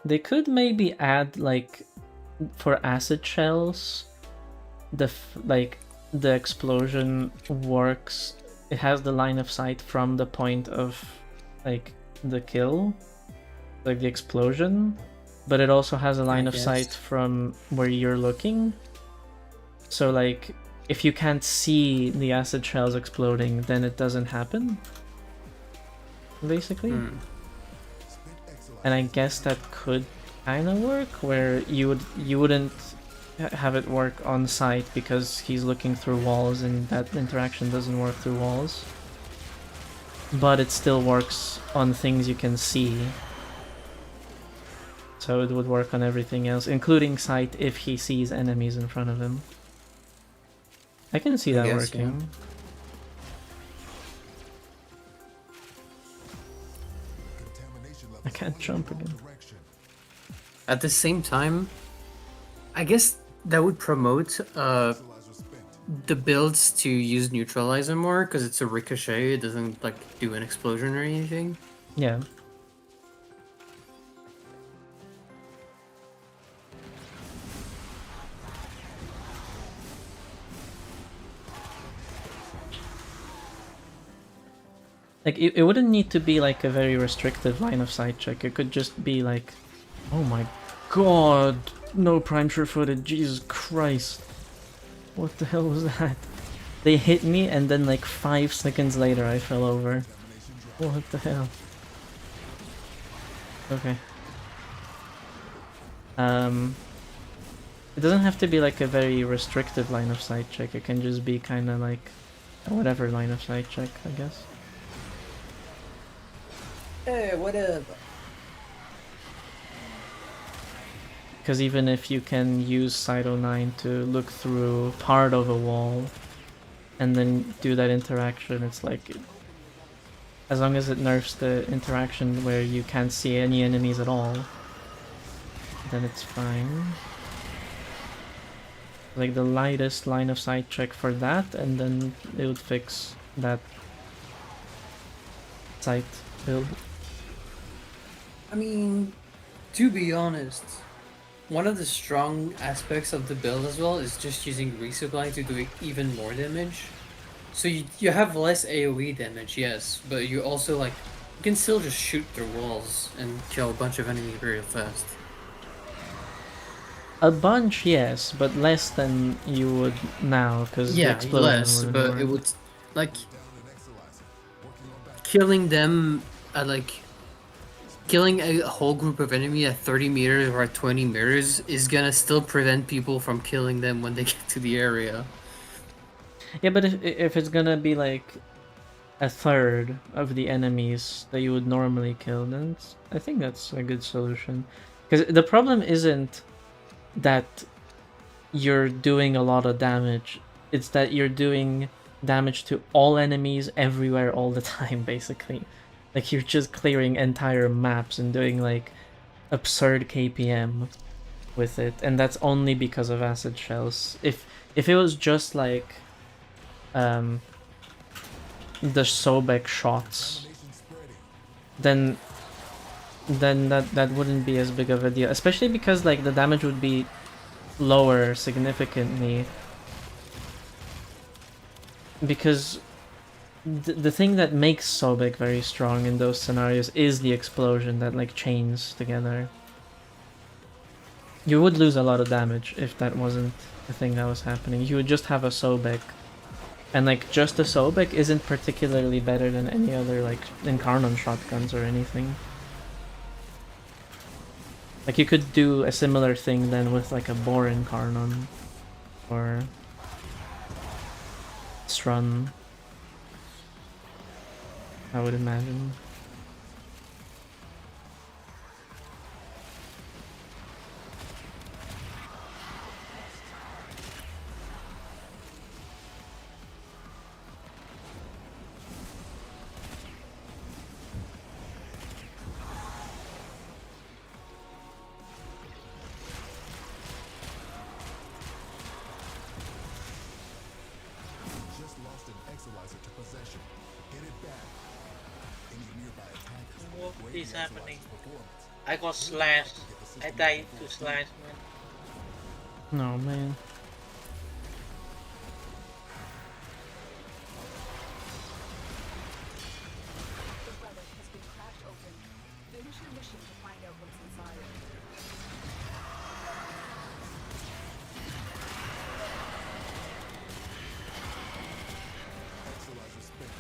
They could maybe add like for acid shells, the explosion works. It has the line of sight from the point of like the kill, like the explosion, but it also has a line of sight from where you're looking. So like if you can't see the acid shells exploding, then it doesn't happen. Basically. And I guess that could kind of work, where you wouldn't have it work on site because he's looking through walls, and that interaction doesn't work through walls. But it still works on things you can see. So it would work on everything else, including sight if he sees enemies in front of him. I can see that guess, working. I can't jump again. At the same time, I guess that would promote the builds to use neutralizer more because it's a ricochet. It doesn't like do an explosion or anything. Yeah. Like, it wouldn't need to be like a very restrictive line of sight check. It could just be like, oh my god, no prime sure footed, Jesus Christ. What the hell was that? They hit me and then like 5 seconds later I fell over. What the hell? Okay. It doesn't have to be like a very restrictive line of sight check. It can just be kind of like whatever line of sight check, I guess. Hey, whatever. Because even if you can use Cyto 9 to look through part of a wall and then do that interaction, it's like, as long as it nerfs the interaction where you can't see any enemies at all, then it's fine. Like the lightest line of sight check for that, and then it would fix that sight build. I mean, to be honest, one of the strong aspects of the build as well is just using resupply to do even more damage. So you have less AoE damage, yes, but you also like you can still just shoot through walls and kill a bunch of enemies very fast. A bunch, yes, but less than you would now, because Yeah, the explosion less, wouldn't but work. it would like killing them at like killing a whole group of enemy at 30 meters or at 20 meters is gonna still prevent people from killing them when they get to the area. Yeah, but if it's gonna be like a third of the enemies that you would normally kill, then I think that's a good solution. Because the problem isn't that you're doing a lot of damage, it's that you're doing damage to all enemies everywhere all the time, basically. Like, you're just clearing entire maps and doing like absurd KPM with it, and that's only because of acid shells. If it was just like the Sobek shots, then that wouldn't be as big of a deal, especially because like the damage would be lower significantly, because the thing that makes Sobek very strong in those scenarios is the explosion that like chains together. You would lose a lot of damage if that wasn't the thing that was happening. You would just have a Sobek, and like just a Sobek isn't particularly better than any other like Incarnon shotguns or anything. Like, you could do a similar thing then with like a Boar Incarnon or Strun, I would imagine. Just lost an Exolizer to possession. Get it back. Any nearby attackers will What upgrade is the happening? Exolizer's performance. I got slashed. I died to slash, man. No, man. The relic has been cracked open. Finish your mission to find out what's inside. Exolizer spent.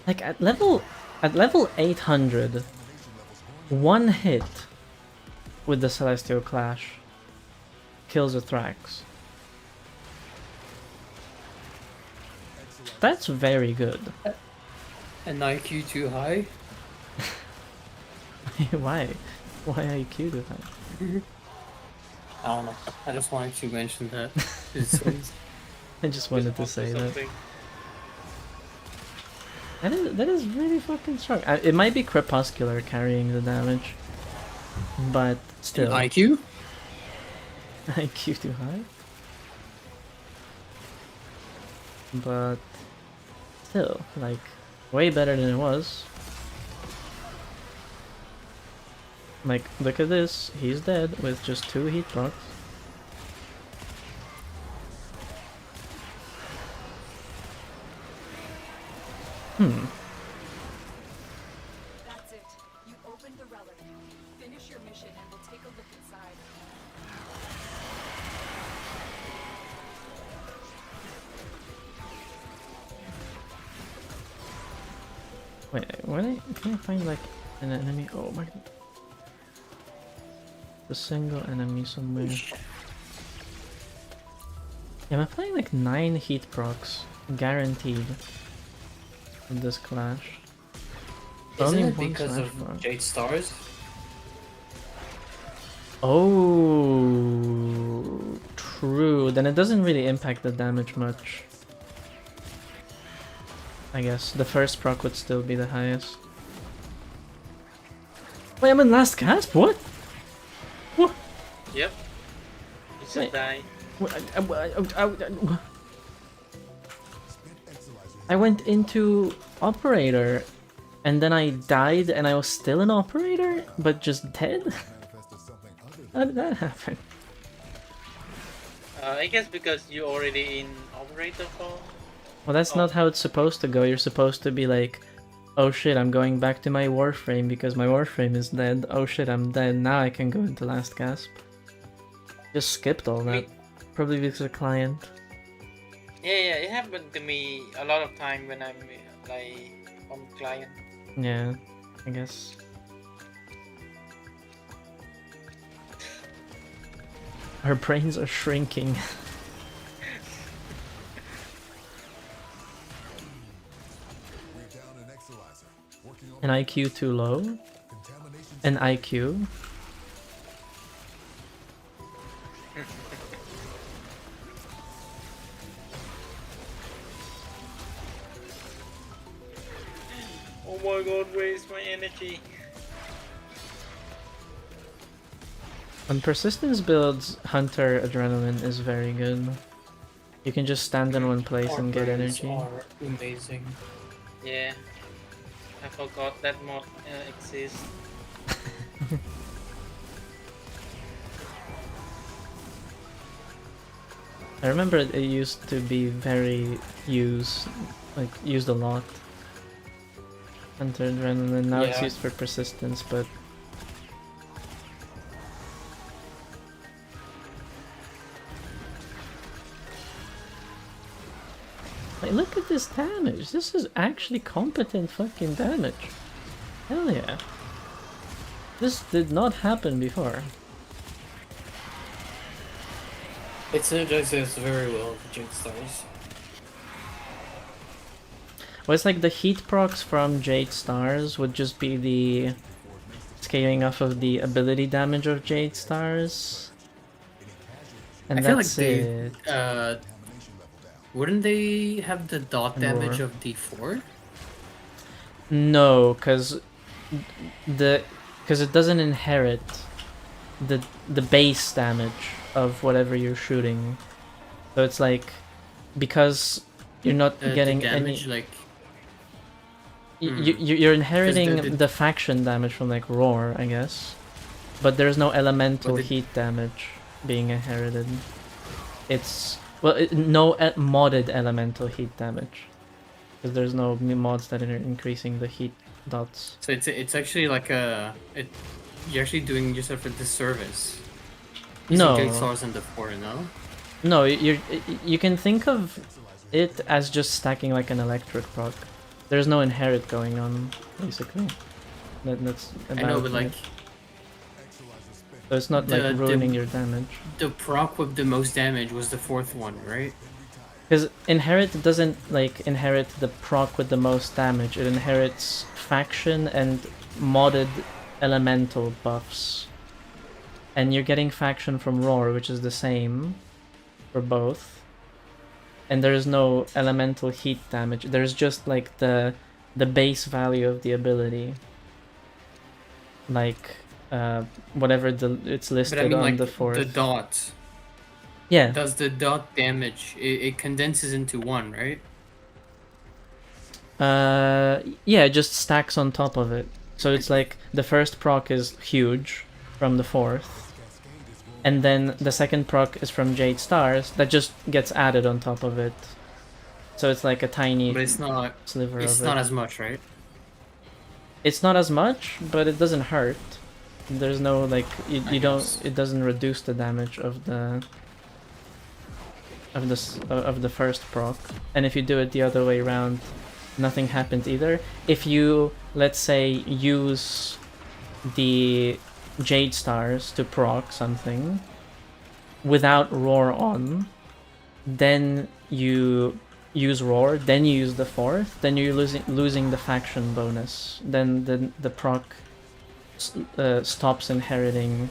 Like at level 800, one hit with the Celestial Clash kills a Thrax. That's very good. An IQ too high? Why? Why IQ do that? I don't know. I just wanted to mention that. It's- I just wanted to Response say that. something. That is really fucking strong. It might be Crepuscular carrying the damage, but still. IQ? IQ too high? But still, like, way better than it was. Like, look at this. He's dead with just 2 heat procs. That's it. You opened the relic. Finish your mission and we'll take a look inside. Wait, can I find like an enemy? Oh my god. A single enemy somewhere. Yeah, I'm playing like 9 heat procs, guaranteed, in this clash. Isn't Only it one because slash of proc. Jade Stars? Oh, true. Then it doesn't really impact the damage much. I guess the first proc would still be the highest. Wait, I'm in last gasp? What? What? Yep. You just Wait. die. I went into operator, and then I died, and I was still an operator, but just dead. How did that happen? I guess because you already in operator form. Well, that's not how it's supposed to go. You're supposed to be like, oh shit, I'm going back to my Warframe because my Warframe is dead. Oh shit, I'm dead. Now I can go into last gasp. Just skipped all that. Probably because of client. Yeah, it happened to me a lot of time when I'm like on client. Yeah, I guess. Our brains are shrinking. An IQ too low? An IQ? Oh my god, waste my energy. On persistence builds, Hunter Adrenaline is very good. You can just stand in one place and get Brains energy. are amazing. Yeah. I forgot that mod exists. I remember it used to be very used a lot. Hunter Adrenaline, now it's Yeah. used for persistence, but like, look at this damage. This is actually competent fucking damage. Hell yeah. This did not happen before. It synergizes very well with Jade Stars. Well, it's like the heat procs from Jade Stars would just be the scaling off of the ability damage of Jade Stars. And I feel like that's they, it. wouldn't they have the dot damage More. of D4? No, because it doesn't inherit the base damage of whatever you're shooting. So it's like, because you're not getting the damage, any. like You're inheriting the- the faction damage from like Roar, I guess, but there's no elemental But the- heat damage being inherited. It's no modded elemental heat damage, because there's no mods that are increasing the heat dots. so it's actually like you're actually doing yourself a disservice. No. Jade Stars and the 4, no? No, you can think of it as just stacking like an electric proc. There's no inherit going on, basically. That's about I know, but like it. So it's not like the- ruining your damage. the proc with the most damage was the fourth one, right? Because inherit doesn't like inherit the proc with the most damage. It inherits faction and modded elemental buffs. And you're getting faction from Roar, which is the same for both. And there's no elemental heat damage. There's just like the base value of the ability. Like whatever it's listed But I mean, on like the fourth. the dot. Yeah. Does the dot damage? It condenses into one, right? Yeah, it just stacks on top of it. So it's like the first proc is huge from the fourth, and then the second proc is from Jade Stars that just gets added on top of it. So it's like a tiny But it's not. sliver It's of not it. as much, right? It's not as much, but it doesn't hurt. There's no like you don't. guess. It doesn't reduce the damage of the first proc. And if you do it the other way around, nothing happens either. If you, let's say, use the Jade Stars to proc something without Roar on, then you use Roar, then you use the fourth, then you're losing the faction bonus. Then the proc stops inheriting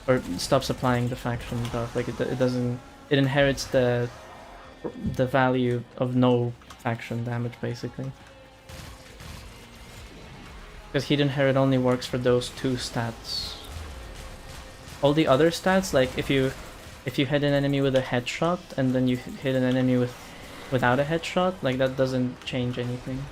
or stops applying the faction buff. Like it doesn't. It inherits the value of no faction damage, basically. Because Heat Inherit only works for those two stats. All the other stats, like if you hit an enemy with a headshot and then you hit an enemy without a headshot, like that doesn't change anything.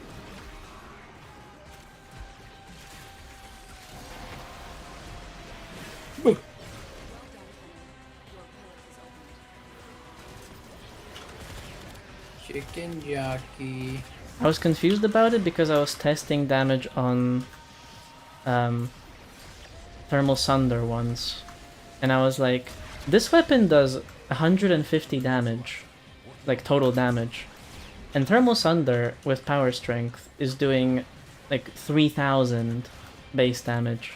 Chicken jockey. I was confused about it because I was testing damage on Thermal Sunder once, and I was like, this weapon does 150 damage, like total damage, and Thermal Sunder with Power Strength is doing like 3000 base damage.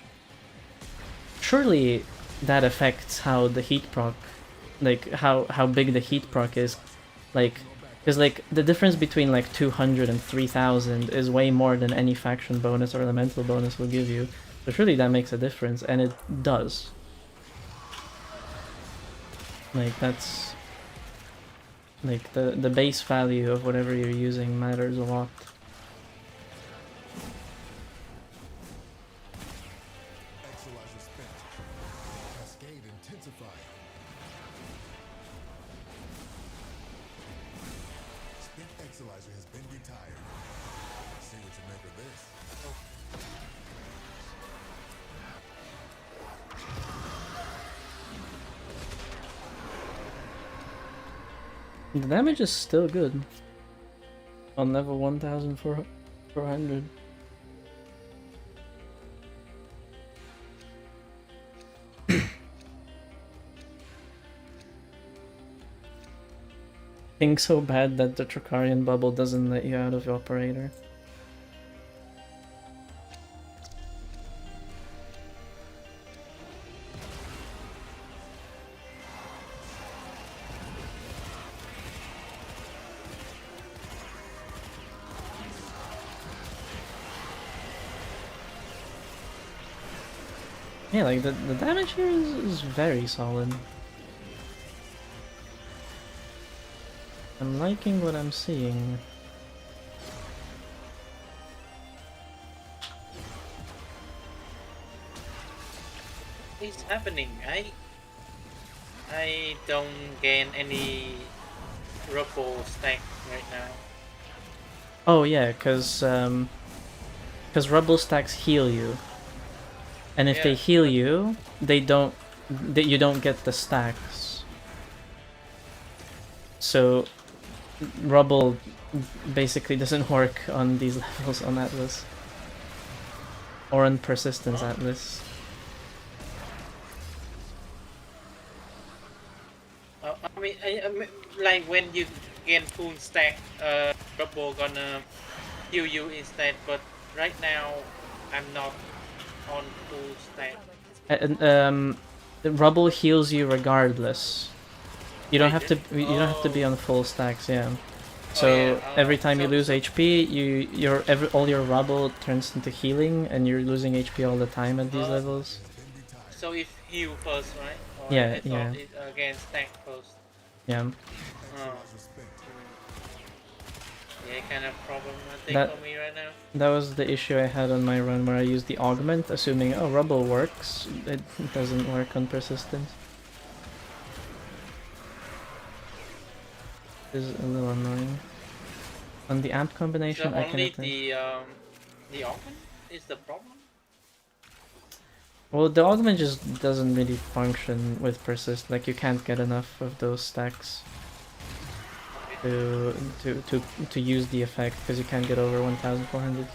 Surely that affects how the heat proc, like how big the heat proc is, like. Because, like, the difference between, like, 200 and 3000 is way more than any faction bonus or elemental bonus will give you. So surely that makes a difference, and it does. Like, that's... Like, the base value of whatever you're using matters a lot. Exolizer spent. Cascade intensified. Spent Exolizer has been retired. See what you make of this. The damage is still good. On level 1400. Thing so bad that the Tricarian bubble doesn't let you out of your operator. Yeah, like the damage here is very solid. I'm liking what I'm seeing. It's happening. I don't gain any rubble stack right now. Oh yeah, cause rubble stacks heal you, and if they Yeah, heal but- you, you don't get the stacks. So rubble basically doesn't work on these levels on Atlas or on Persistence Atlas. I mean, like when you gain full stack, rubble gonna heal you instead, but right now I'm not on full stat. And the rubble heals you regardless. You don't Is have it? to. You don't have to be on full stacks. Yeah. Oh yeah. So every time you So, lose HP, all your rubble turns into healing, and you're losing HP all the time at these levels. so it heal first, right? Or Yeah, I yeah, thought it again stack first. yeah. Oh. Yeah, kind of problematic That for me right now. that was the issue I had on my run where I used the augment, assuming oh rubble works. It doesn't work on persistence. Is a little annoying. On the amp So combination, I can only attack. the augment is the problem. Well, the augment just doesn't really function with persist. Like you can't get enough of those stacks to to use the effect because you can't get over 1,400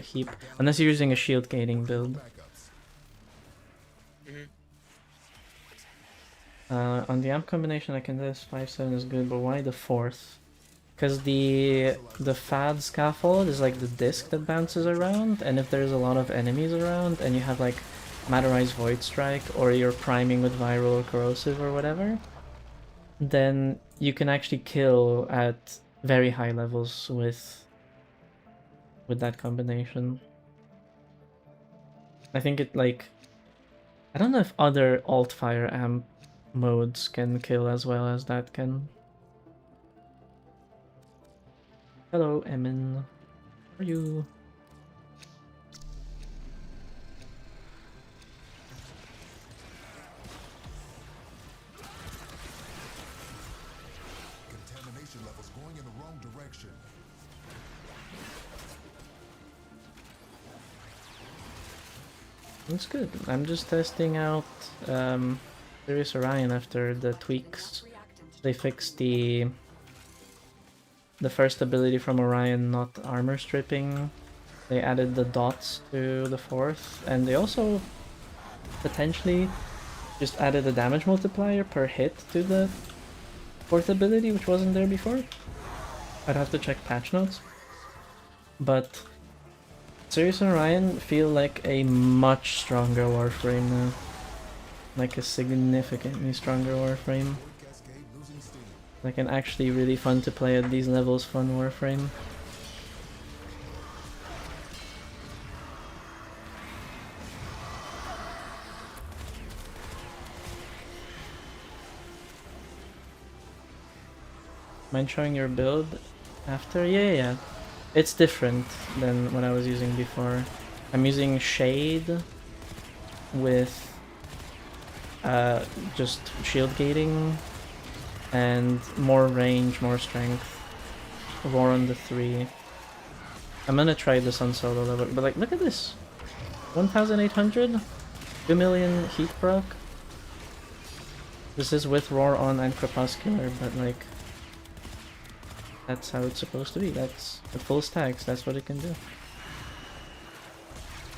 heap unless you're using a shield gating build. On the amp combination, I can do this 5-7 is good, but why the fourth? Because the fad scaffold is like the disc that bounces around, and if there's a lot of enemies around and you have like Matterized Void Strike or you're priming with Viral or Corrosive or whatever, then you can actually kill at very high levels with that combination. I think it like I don't know if other alt fire amp modes can kill as well as that can. Hello, Emin. How are you? Contamination levels going in the wrong direction. It's good. I'm just testing out Sirius Orion after the tweaks. They fixed the first ability from Orion, not armor stripping. They added the dots to the fourth, and they also potentially just added a damage multiplier per hit to the fourth ability, which wasn't there before. I'd have to check patch notes. But Sirius and Orion feel like a much stronger Warframe now. Like a significantly stronger Warframe. Like an actually really fun to play at these levels fun Warframe. Mind showing your build after? Yeah. It's different than what I was using before. I'm using Shade with just shield gating and more range, more strength. Roar on the 3. I'm gonna try this on solo level, but like look at this. 1,800? 2 million heat proc. This is with Roar on and Crepuscular, but like that's how it's supposed to be. That's the full stacks, that's what it can do.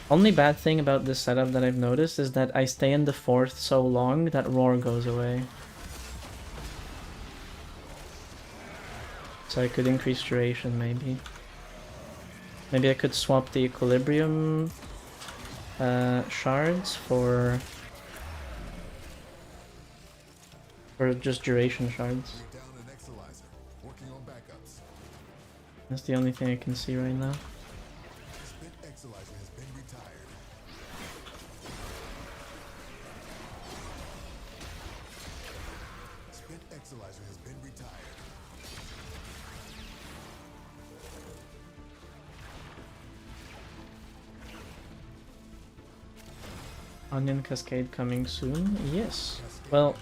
Only bad thing about this setup that I've noticed is that I stay in the fourth so long that Roar goes away. So I could increase duration maybe. Maybe I could swap the Equilibrium shards for just duration shards. That's the only thing I can see right now. Onion Cascade coming soon? Yes. Well,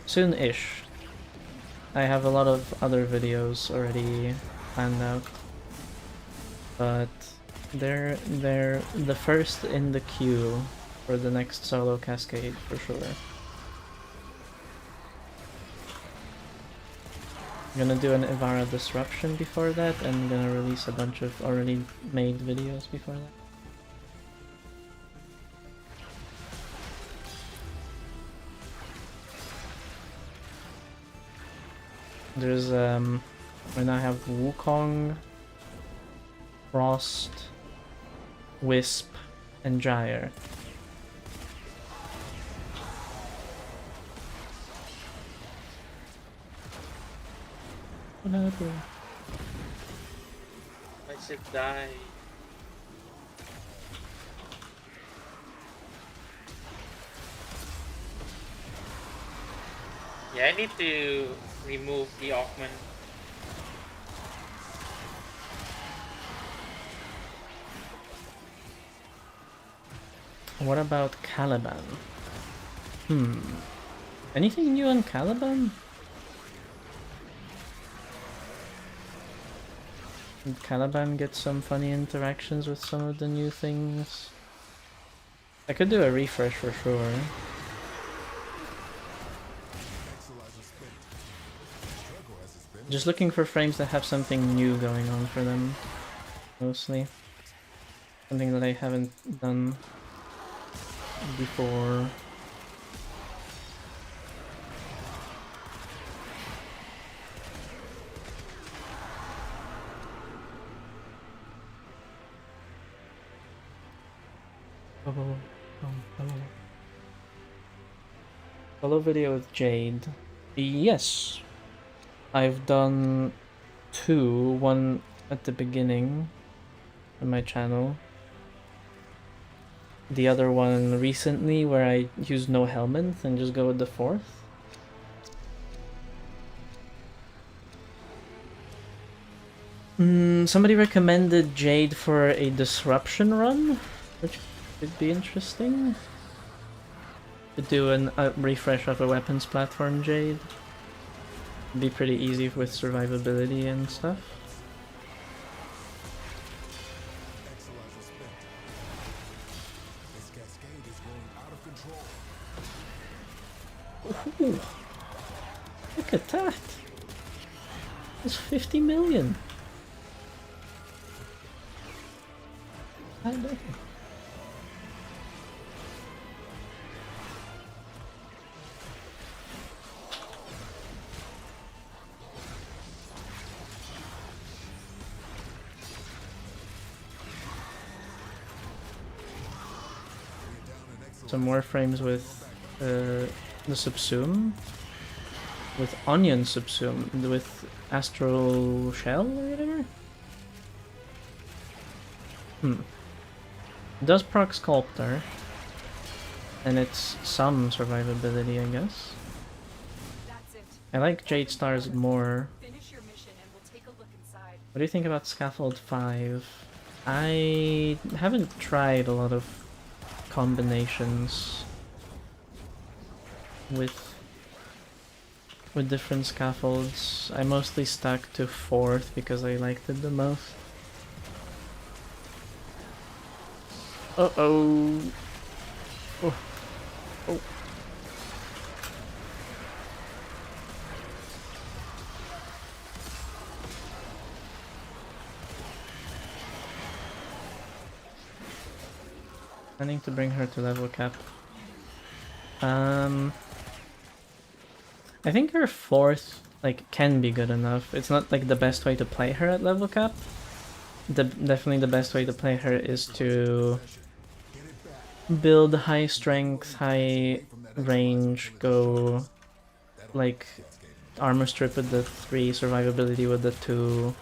soon-ish. I have a lot of other videos already planned out. But they're the first in the queue for the next solo Cascade for sure. I'm gonna do an Ivara Disruption before that, and I'm gonna release a bunch of already made videos before that. There's right now I have Wukong, Frost, Wisp, and Gyre. Whatever. I should die. Yeah, I need to remove the augment. What about Caliban? Anything new on Caliban? Did Caliban get some funny interactions with some of the new things? I could do a refresh for sure. Just looking for frames that have something new going on for them, mostly. Something that I haven't done before. Follow video with Jade. Yes, I've done 2, one at the beginning on my channel. The other one recently where I use no helmet and just go with the 4th. Somebody recommended Jade for a disruption run, which could be interesting. To do a refresh of a weapons platform Jade. It'd be pretty easy with survivability and stuff. Ooh, look at that! It's 50 million! I know. Some Warframes with the Subsume, with Onion Subsume, with Astral Shell or whatever? It does proc Sculptor, and it's some survivability, I guess. That's it. I like Jade Stars more. Finish your mission and we'll take a look inside. What do you think about Scaffold 5? I haven't tried a lot of combinations with different scaffolds. I mostly stuck to 4th because I liked it the most. Uh-oh. Oh. Oh. Planning to bring her to level cap. I think her 4th like can be good enough. It's not like the best way to play her at level cap. Definitely the best way to play her is to build high strength, high range, go like armor strip with the 3, survivability with the 2,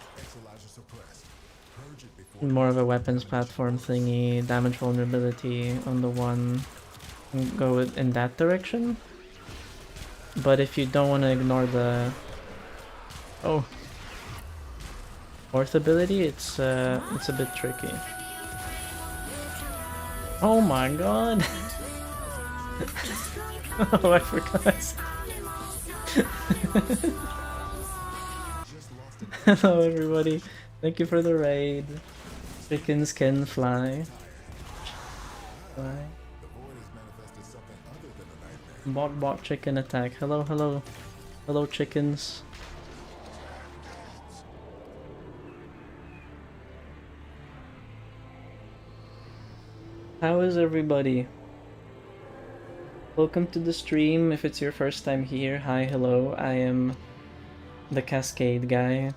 more of a weapons platform thingy, damage vulnerability on the 1, and go in that direction. But if you don't want to ignore the 4th ability, it's a bit tricky. Oh my god! Oh, I forgot. Hello everybody, thank you for the raid. Chickens can fly. Bot chicken attack. Hello, hello. Hello chickens. How is everybody? Welcome to the stream. If it's your first time here, hi, hello. I am the Cascade guy.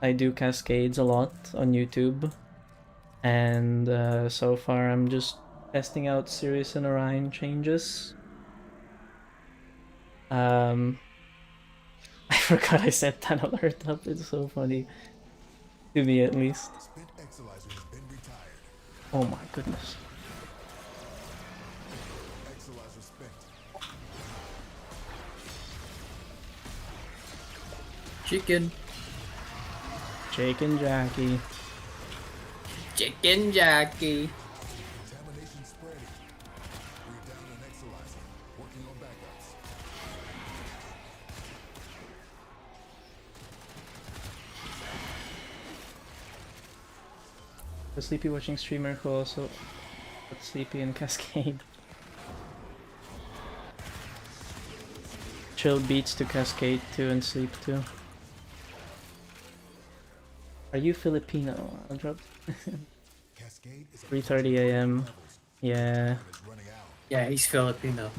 I do cascades a lot on YouTube. And so far I'm just testing out Sirius and Orion changes. I forgot I set that alert up, it's so funny. To me at least. Spent Exilizer has been retired. Oh my goodness. Exilizer spent. Chicken. Chicken Jackie. Chicken Jackie. Contamination spreading. We're down an Exilizer. Working on backups. The sleepy watching streamer who also put sleepy in Cascade. Chill beats to Cascade too and sleep too. Are you Filipino? I'll drop Cascade is 3:30 a.m. Yeah. it's running out. Yeah, he's Filipino.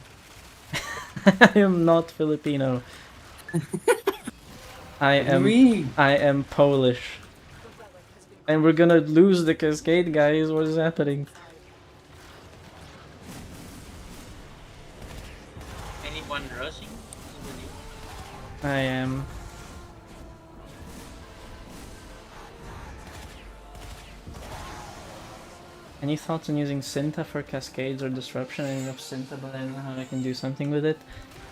I am not Filipino. I What do you mean? am Polish. And we're gonna lose the Cascade, guys. What is happening? Anyone rushing? I am. Any thoughts on using Synta for Cascades or Disruption? I love Synta, but I don't know how I can do something with it.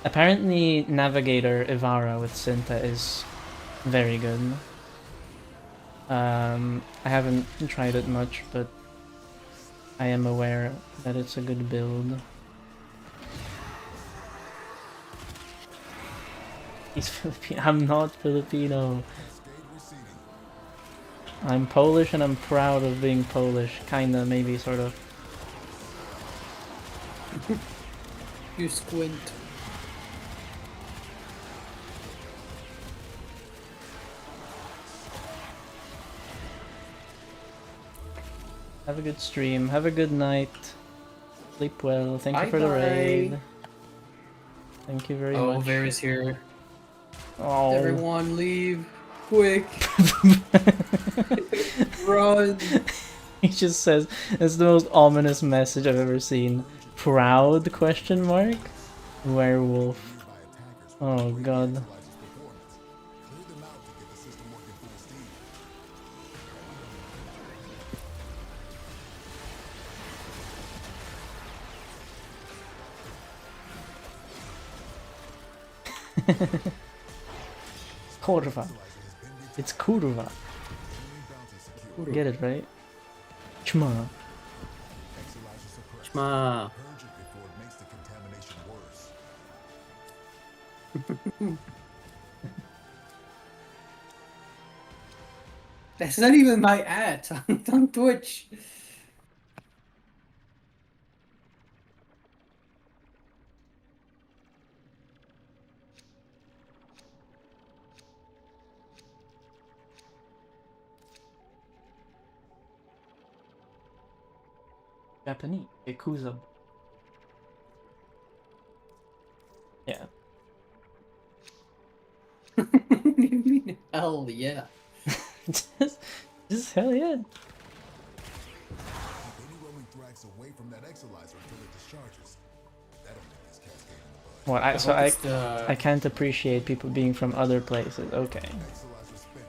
Apparently, Navigator Ivara with Synta is very good. I haven't tried it much, but I am aware that it's a good build. He's Filipino. I'm not Filipino. I'm Polish and I'm proud of being Polish. Kinda, maybe, sort of. You squint. Have a good stream. Have a good night. Sleep well. Thank you for the Bye-bye. raid. Thank you very Oh, much. Vera's here. Oh. Everyone leave. Quick. Run. He just says, it's the most ominous message I've ever seen. Proud, question mark? Werewolf. Oh god. Clear them out to get the system working full steam. Kurwa. It's kurwa. Get it right? Chma. Exilizer suppressed. Shma. Purge it before it makes the contamination worse. That's not even my ad on Twitch. Japanese. Yakuza. Yeah. What do you mean? Hell yeah. just hell yeah. Keep any rolling thrax away from that Exilizer until it discharges. That'll make this cascade in the bud. What? So hope it's the- I can't appreciate people being from other places. Okay. Exilizer spent.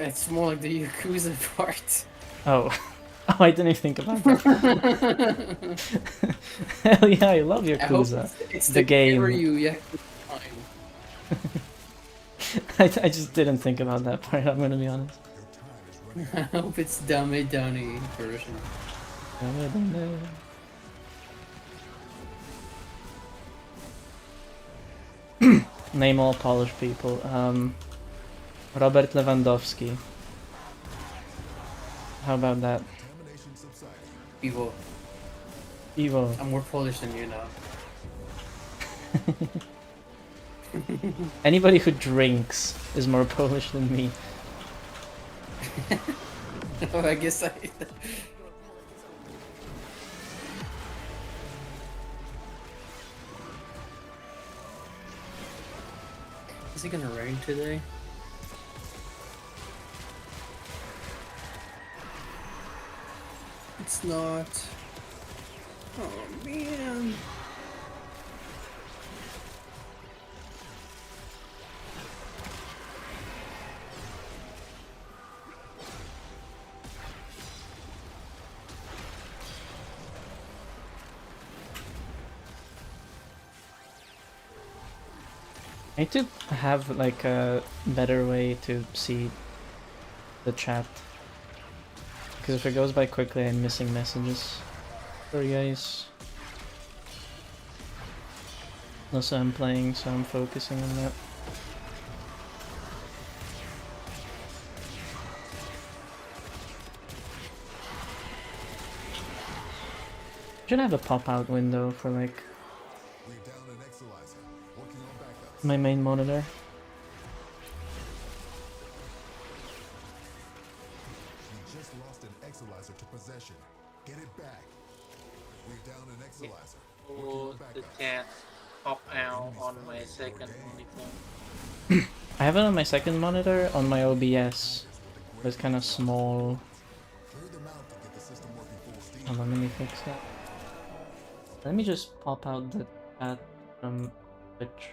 It's more like the Yakuza part. Oh. Oh, I didn't even think about that. Hell yeah, I love I hope Yakuza. it's The the game. Kiryu Yakuza fine. I just didn't think about that part, I'm gonna be honest. Your time is running I hope it's Dame Dani version. Name all Polish people. Robert Lewandowski. How about that? contamination subsiding. Evo, Evo. I'm more Polish than you now. Anybody who drinks is more Polish than me. Oh, I guess I. Is it gonna rain today? it's not. Oh man. I need to have like a better way to see the chat. Because if it goes by quickly, I'm missing messages. Sorry guys. Also I'm playing, so I'm focusing on that. Should have a pop-out window for like We're down an Exalizer. Working on backup. my main monitor. We just lost an Exalizer to possession. Get it back. We're down an Exalizer. Working Oh, on the backup. chat pop out on my second monitor. I have it on my second monitor on my OBS. But it's kind of small. Clear them out to get the system working full steam. Hold on, let me fix that. Let me just pop out the chat from Twitch.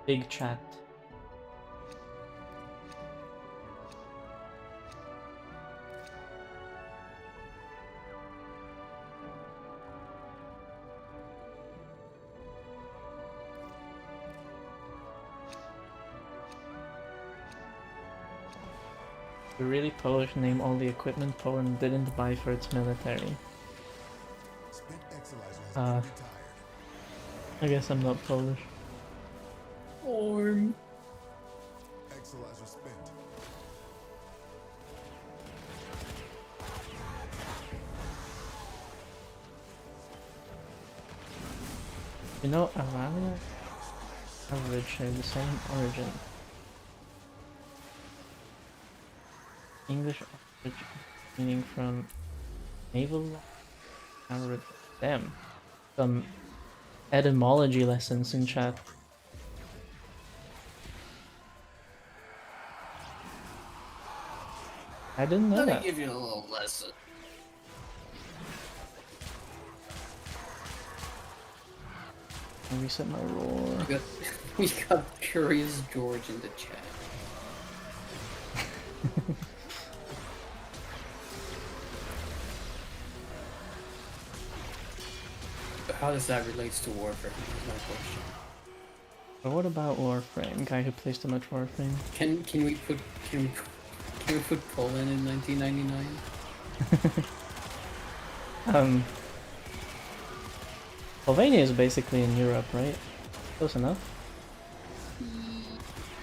Big chat. The really Polish name all the equipment Poland didn't buy for its military. Spent Exalizer has Uh, been retired. I guess I'm not Polish. Orm. Exalizer spent. You know, Aralia average share the same origin. English average meaning from naval average. Damn. Some etymology lessons in chat. I didn't know Let me that. give you a little lesson. Let me reset my roar. We got Curious George in the chat. But how does that relate to Warframe? Is my question. But what about Warframe? Guy who plays too much Warframe. Can we put Poland in 1999? Slovenia is basically in Europe, right? Close enough.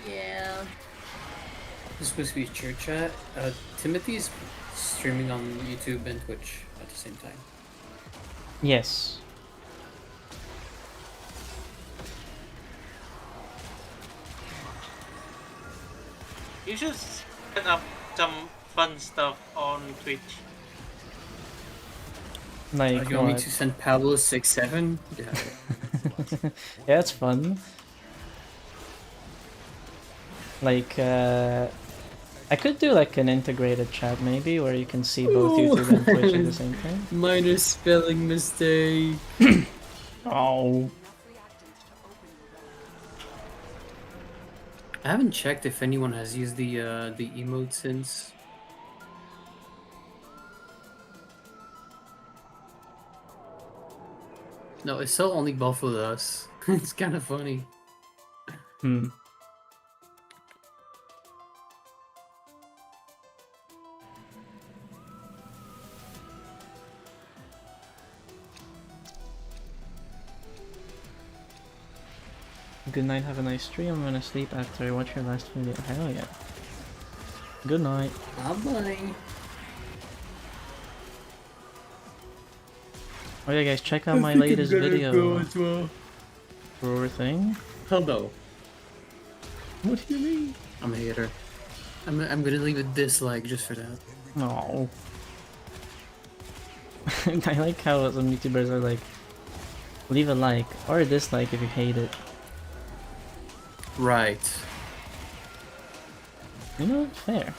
Yeah. This is supposed to be church chat. Timothy's streaming on YouTube and Twitch at the same time. Yes. You should set up some fun stuff on Twitch. Like You want me what? to send Pablo 67? Yeah. Yeah, it's fun. Like, I could do like an integrated chat maybe, where you can see both YouTube and Twitch at the same time. Minor spelling mistake. Oh. I haven't checked if anyone has used the emote since. No, it's still only buffaloed us. It's kind of funny. Hmm. Good night, have a nice stream. I'm gonna sleep after I watch your last video. Hell yeah. Good night. Bye bye. Oh yeah, guys, check out my latest video. well. Roar thing. Hello. What do you mean? I'm a hater. I'm gonna leave a dislike just for that. No. I like how some YouTubers are like, leave a like or a dislike if you hate it. Right. You know, fair.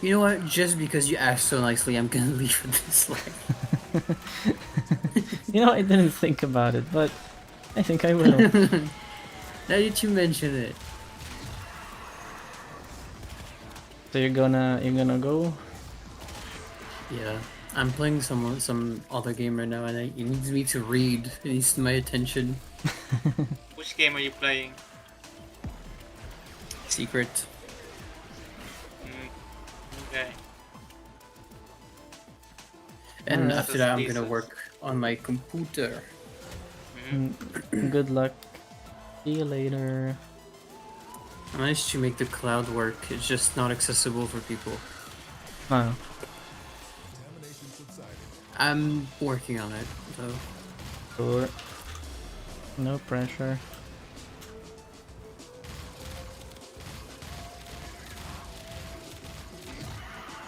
You know what? Just because you asked so nicely, I'm gonna leave a dislike. You know, I didn't think about it, but I think I will. Now that you mention it. So you're gonna go? Yeah. I'm playing some other game right now, and it needs me to read. It needs my attention. Which game are you playing? Secret. Okay. And Alright. after that, I'm gonna Suspicious. work on my computer. Good luck. See you later. I managed to make the cloud work. It's just not accessible for people. Wow. Contamination subsided. I'm working on it, so. Sure. No pressure.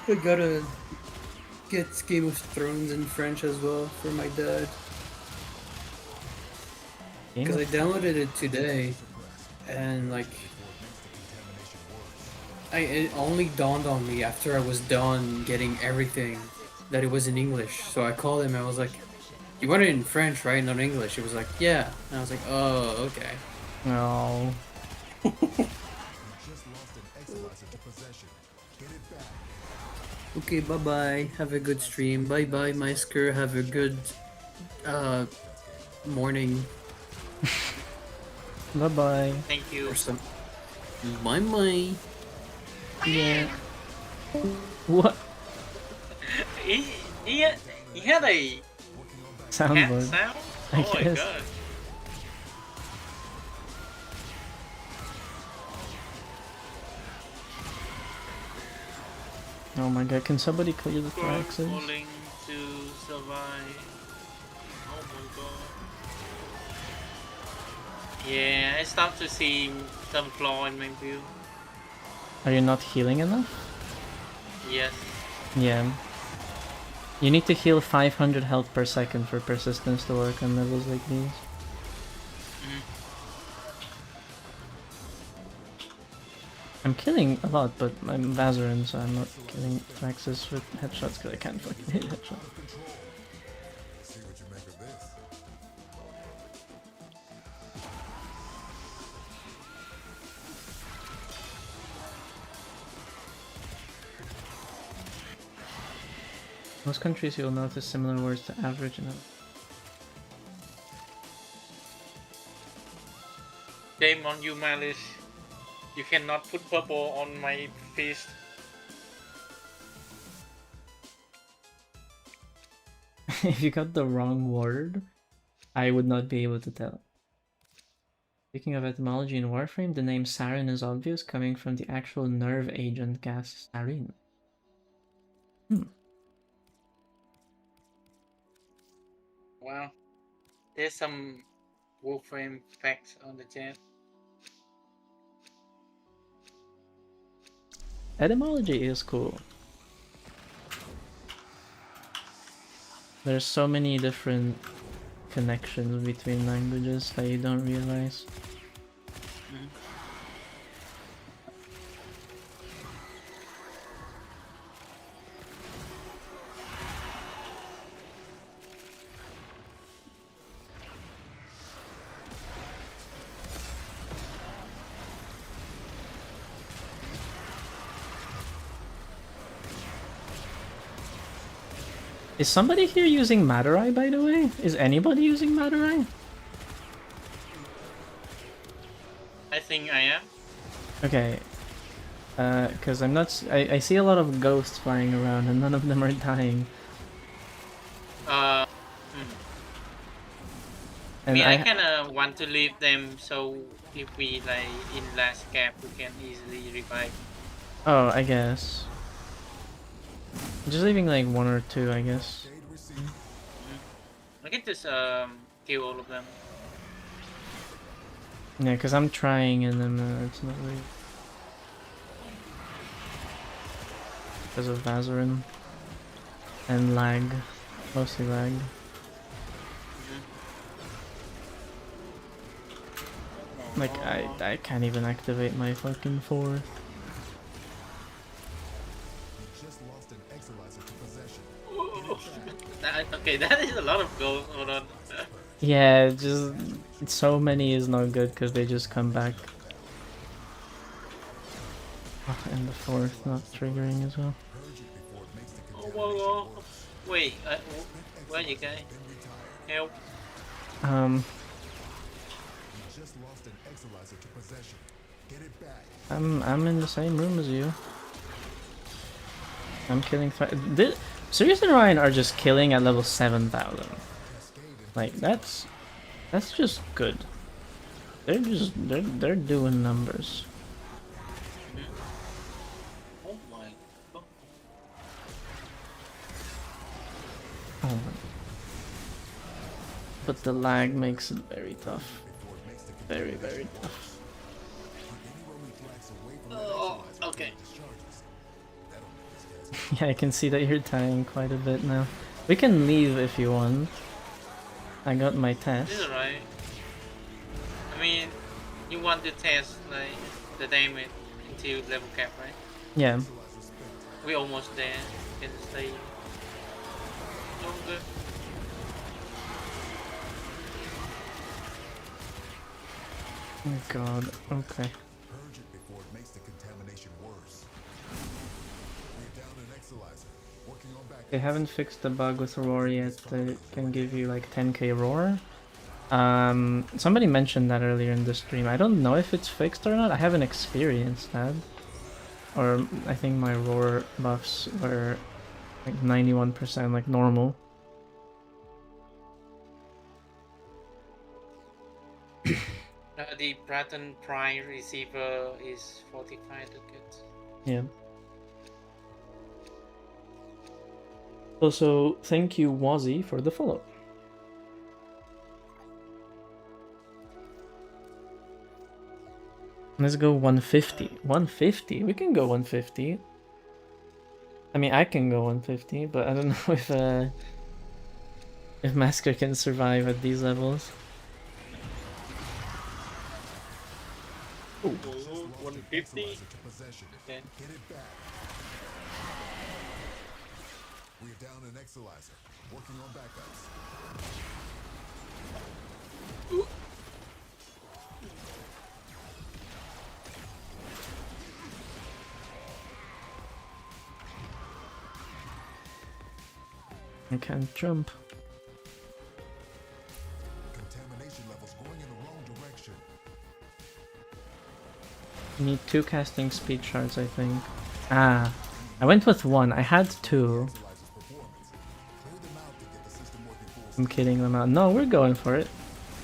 I gotta get Game of Thrones in French as well for my dad. Game Because I of- downloaded it today, and like, it only dawned on me after I was done getting everything that it was in English. So I called him and I was like, "You want it in French, right? Not English." He was like, "Yeah." And I was like, "Oh, okay." No. You just lost an equalizer to possession. Get it back. Okay, bye bye. Have a good stream. Bye bye, Meisker. Have a good morning Bye bye. Thank you. or some. Bye bye. Yeah. What? He had a cat Soundboard. sound? I Oh my guess. god. Oh my god, can somebody clear the Girl Thraxes? falling to survive. Oh my god. Yeah, I start to see some flaw in my build. Are you not healing enough? Yes. Yeah. You need to heal 500 health per second for persistence to work on levels like these. I'm killing a lot, but I'm Vazarin, so I'm not killing Thraxes with headshots because I can't fucking hit headshots. See what you make of this. Most countries you'll notice similar words to average and Shame on you, Malice. You cannot put purple on my fist. if you got the wrong word, I would not be able to tell. Speaking of etymology in Warframe, the name sarin is obvious, coming from the actual nerve agent gas sarin. Wow. There's some Warframe facts on the chat. Etymology is cool. There's so many different connections between languages that you don't realize. Is somebody here using Madurai, by the way? Is anybody using Madurai? I think I am. Okay. Because I'm not... I see a lot of ghosts flying around and none of them are dying. And I kinda want to leave them so if we like in last cap we can easily revive. Oh, I guess. Just leaving like one or two, I guess. Shade received. I can just kill all of them. Yeah, because I'm trying and then it's not really... Because of Vazarin. And lag. Mostly lag. Like, I can't even activate my fucking 4. You just lost an Exilizer to possession. Okay, that is a lot of gold. Hold on. Yeah, just so many is not good because they just come back. Oh, and the 4th not triggering as well. Oh, whoa, whoa. Wait, where you guys? Help. You just lost an Exilizer to possession. Get it back. I'm in the same room as you. I'm killing Sirius and Ryan are just killing at level 7,000. Like that's just good. They're doing numbers. Oh my god. Oh my. But the lag makes it very tough. Very, very tough. Oh, okay. Yeah, I can see that you're dying quite a bit now. We can leave if you want. I got my test. This is alright. I mean, you want to test like the damage until level cap, right? Yeah. We almost there. Can stay longer. Oh god, okay. Purge it before it makes the contamination worse. We're down an Exilizer. Working on back. They haven't fixed the bug with Roar yet that can give you like 10k Roar. Somebody mentioned that earlier in the stream. I don't know if it's fixed or not. I haven't experienced that. Or I think my Roar buffs were like 91% like normal. The Bratton Prime receiver is 45 tickets. Yeah. Also, thank you Wazzy for the follow. Let's go 150. 150? We can go 150. I mean, I can go 150, but I don't know if Masker can survive at these levels. Ooh, 150? Okay. Get it back. We're down an Exilizer. Working on backups. I can't jump. Contamination levels going in the wrong direction. Need 2 casting speed shards, I think. Ah, I went with 1. I had 2. I'm kidding them out. No, we're going for it.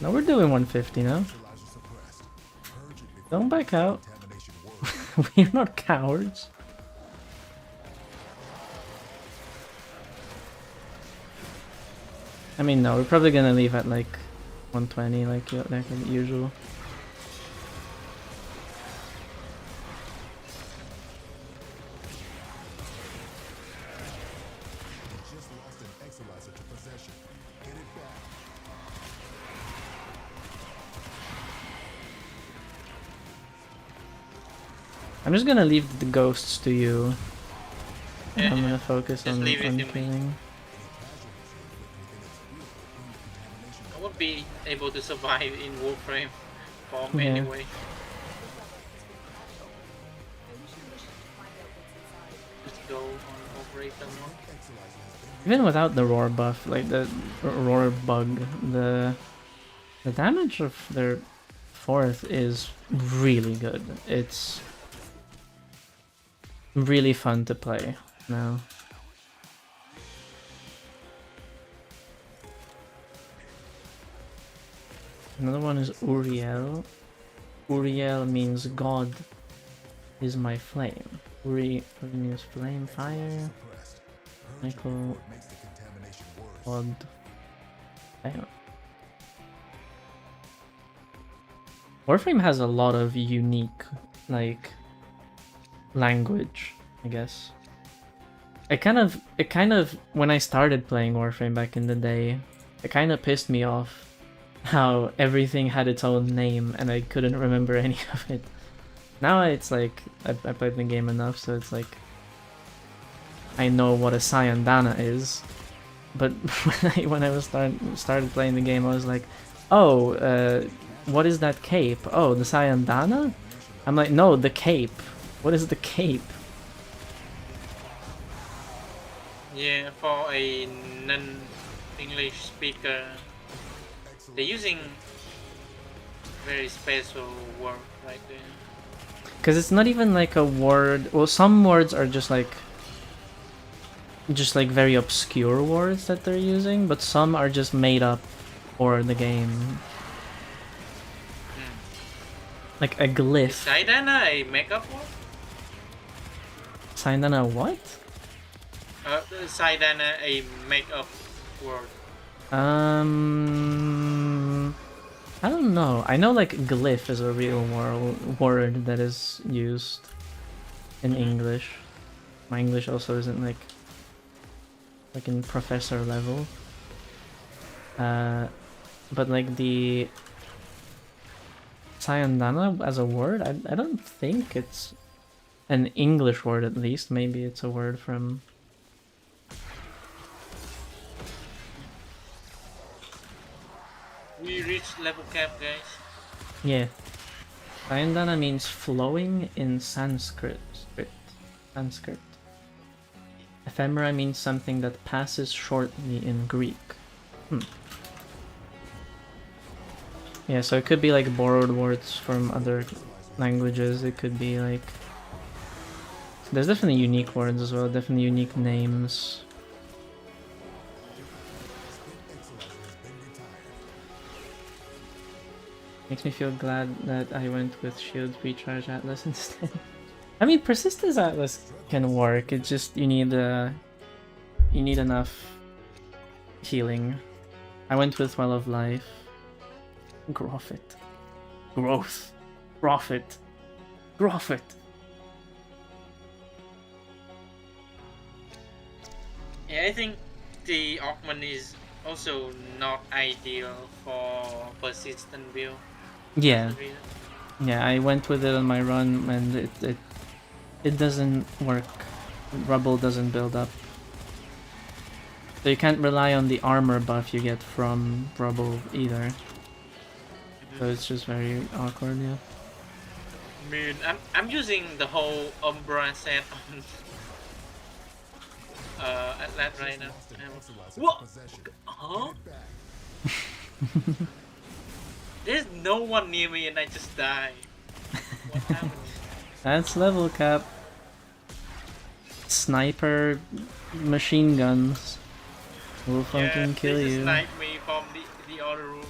No, we're doing 150 now. Don't back out. We're not cowards. I mean, no, we're probably gonna leave at like 120, like usual. Just lost an Exilizer to possession. Get it back. I'm just gonna leave the ghosts to you. Yeah, I'm gonna focus just on leave it to me. killing. I won't be able to survive in Warframe form Yeah. anyway. Just go on operate them one. Even without the roar buff, like the roar bug, the damage of their 4th is really good. It's really fun to play now. Another one is Uriel. Uriel means God is my flame. Uri means flame, fire. Michael. God. Damn. Warframe has a lot of unique, like, language, I guess. It kind of, when I started playing Warframe back in the day, it kind of pissed me off how everything had its own name and I couldn't remember any of it. Now it's like I played the game enough, so it's like I know what a Sayandana is. But when I was started playing the game, I was like, oh, what is that cape? Oh, the Sayandana? I'm like, no, the cape. What is the cape? Yeah, for a non-English speaker, they're using very special word right there. Because it's not even like a word. Well, some words are just like very obscure words that they're using, but some are just made up for the game. Like a Is glyph. Saidana a makeup word? Sayandana what? Saidana a makeup word. I don't know. I know like glyph is a real word that is used in English. My English also isn't like in professor level. But like the Sayandana as a word, I don't think it's an English word at least. Maybe it's a word from... We reached level cap, guys. Yeah. Sayandana means flowing in Sanskrit. Sanskrit. Ephemera means something that passes shortly in Greek. Yeah, so it could be like borrowed words from other languages. It could be like... There's definitely unique words as well, definitely unique names. Makes me feel glad that I went with Shield Recharge Atlas instead. I mean, Persistence Atlas can work, it's just you need enough healing. I went with Well of Life. Growth. Profit. Yeah, I think the augment is also not ideal for persistent build. Yeah. Yeah, I went with it on my run and it doesn't work. Rubble doesn't build up. So you can't rely on the armor buff you get from Rubble either. So it's just very awkward, yeah. I mean, I'm using the whole Umbra set on Atlas right now. What? Huh? There's no one near me and I just die. What happened? That's level cap. Sniper machine guns will fucking kill they just you. sniped me from the other room.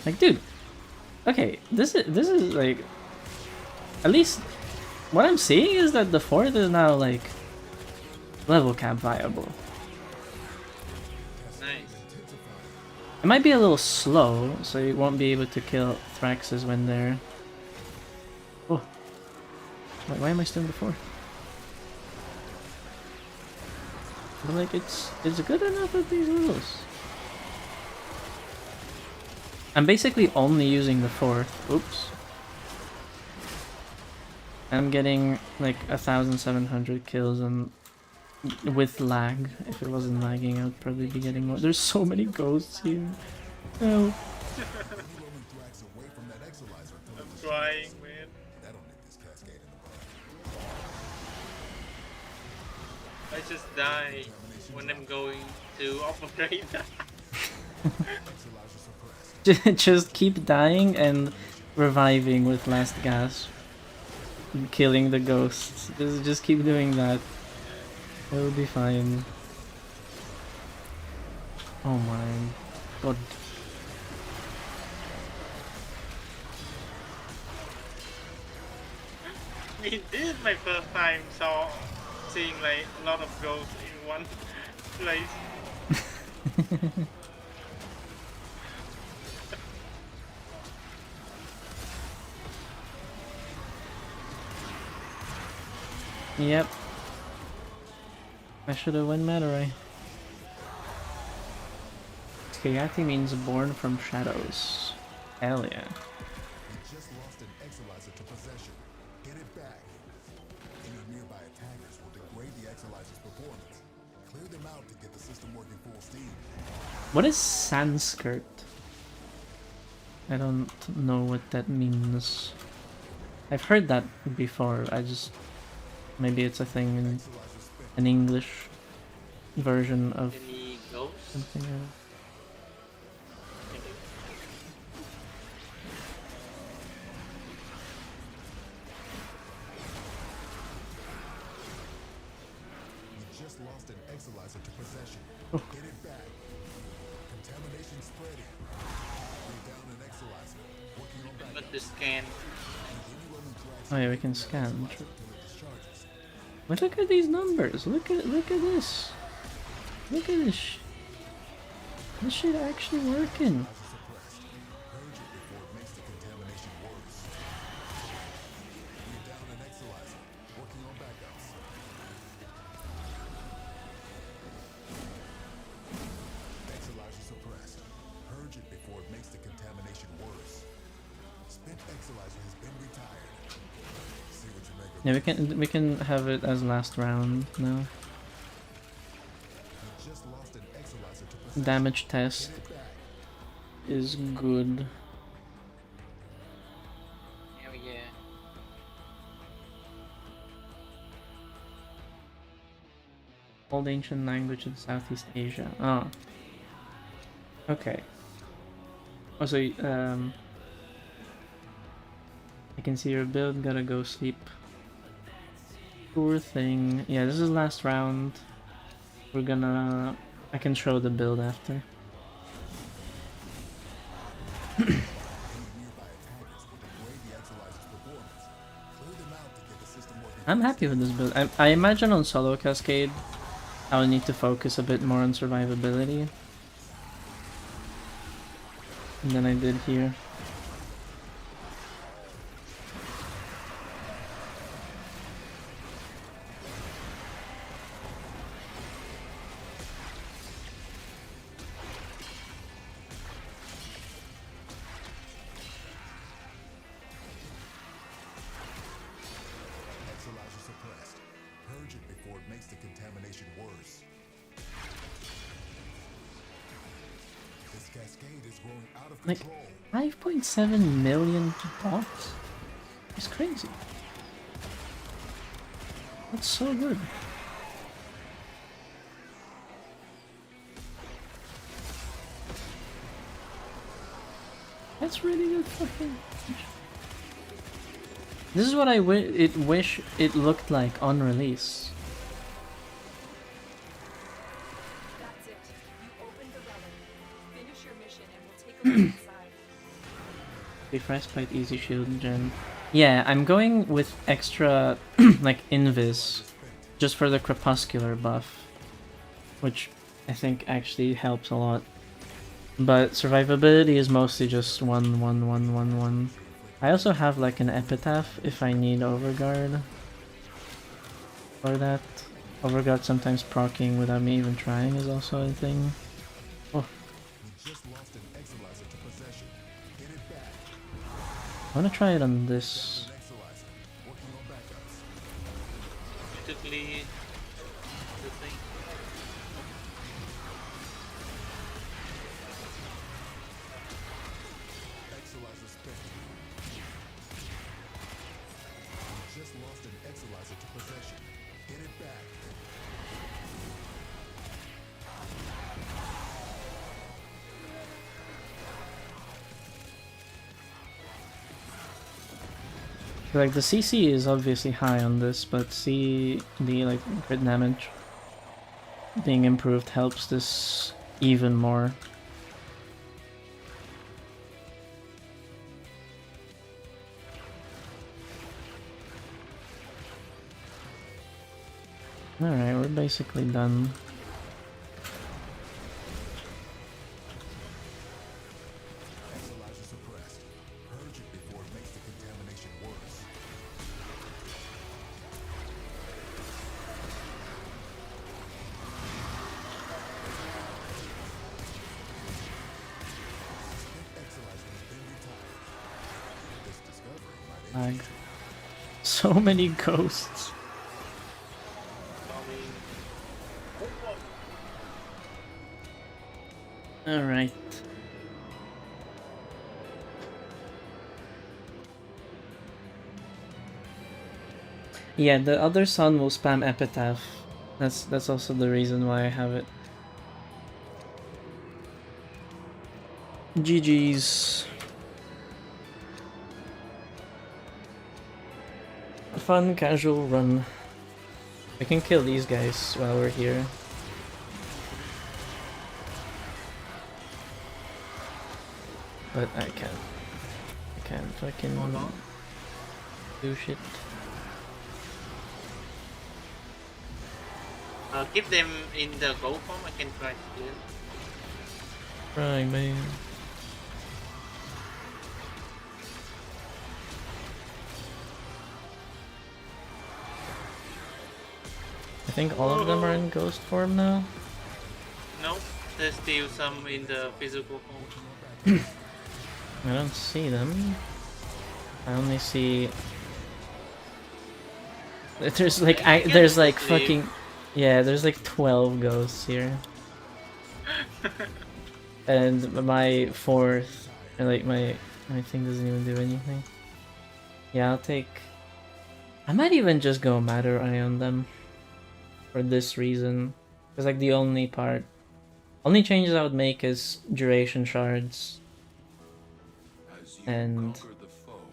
Like, dude. Okay, this is like, at least what I'm seeing is that the fourth is now like level cap viable. Nice. It might be a little slow, so you won't be able to kill Thraxes when they're... Oh. Why am I still in the fourth? But like, it's good enough at these levels. I'm basically only using the fourth. Oops. I'm getting like 1,700 kills and with lag. If it wasn't lagging, I would probably be getting more. There's so many ghosts here. Oh. I'm trying, man. I just die when I'm going to operate. Just keep dying and reviving with last gasp. Killing the ghosts. Just keep doing that. It'll be fine. Oh my god. I mean, this is my first time seeing like a lot of ghosts in one place. Yep. I should have won Matarai. Kayati means born from shadows. Hell yeah. You just lost an Exolizer to possession. Get it back. Any nearby attackers will degrade the Exolizer's performance. Clear them out to get the system working full steam. What is Sanskrit? I don't know what that means. I've heard that before. I just maybe it's a thing in an English version of Any ghosts? something else. You just lost an Exolizer to possession. Oh. Get it back. Contamination spreading. Bring down an Exolizer. Working on backup. But the scan. Oh yeah, we can scan. But look at these numbers. Look at this. Look at this. This shit actually working. Suppressed. Purge it before it makes the contamination worse. Bring down an Exolizer. Working on backups. Exolizer suppressed. Purge it before it makes the contamination worse. Spent Exolizer has been retired. See what you make of Yeah, we can have it as last round now. You just lost an Exolizer to possession. Damage test Get it back. is good. Hell yeah. Old ancient language in Southeast Asia. Oh. Okay. Also, I can see your build, gotta go sleep. Poor thing. Yeah, this is last round. We're gonna... I can show the build after. Nearby attackers will degrade the Exolizer's performance. Clear them out to get the system working. I'm happy with this build. I imagine on solo Cascade, I will need to focus a bit more on survivability than I did here. Exolizer suppressed. Purge it before it makes the contamination worse. This cascade is growing out of Like, control. 5.7 million bots? It's crazy. That's so good. That's really good fucking. This is what I wish it looked like on release. That's it. You opened the relic. Finish your mission and we'll take a look inside. Refresh quite easy shield gen. Yeah, I'm going with extra like invis just for the crepuscular buff, which I think actually helps a lot. But survivability is mostly just 1, 1, 1, 1, 1. I also have like an epitaph if I need overguard for that. Overguard sometimes proccing without me even trying is also a thing. Oh, You just lost an Exolizer to possession. Get it back. I wanna try it on this. An Exolizer. Working on backups. Basically, the thing. Exolizer spent. You just lost an Exolizer to possession. Get it back. Like the CC is obviously high on this, but see the like crit damage being improved helps this even more. Alright, we're basically done. Exolizer suppressed. Purge it before it makes the contamination worse. So many ghosts. Alright. Yeah, the other son will spam Epitaph. That's also the reason why I have it. GG's. Fun, casual run. We can kill these guys while we're here. But I can't fucking do shit. Keep them in the go form. I can try to clear. Right, man. I think all of them are in ghost form now. No, there's still some in the physical form. I don't see them. I only see. There's like there's like fucking there's like 12 ghosts here. And my fourth, like my thing doesn't even do anything. Yeah, I'll take. I might even just go Matter Eye on them. For this reason, because like the only changes I would make is duration shards. And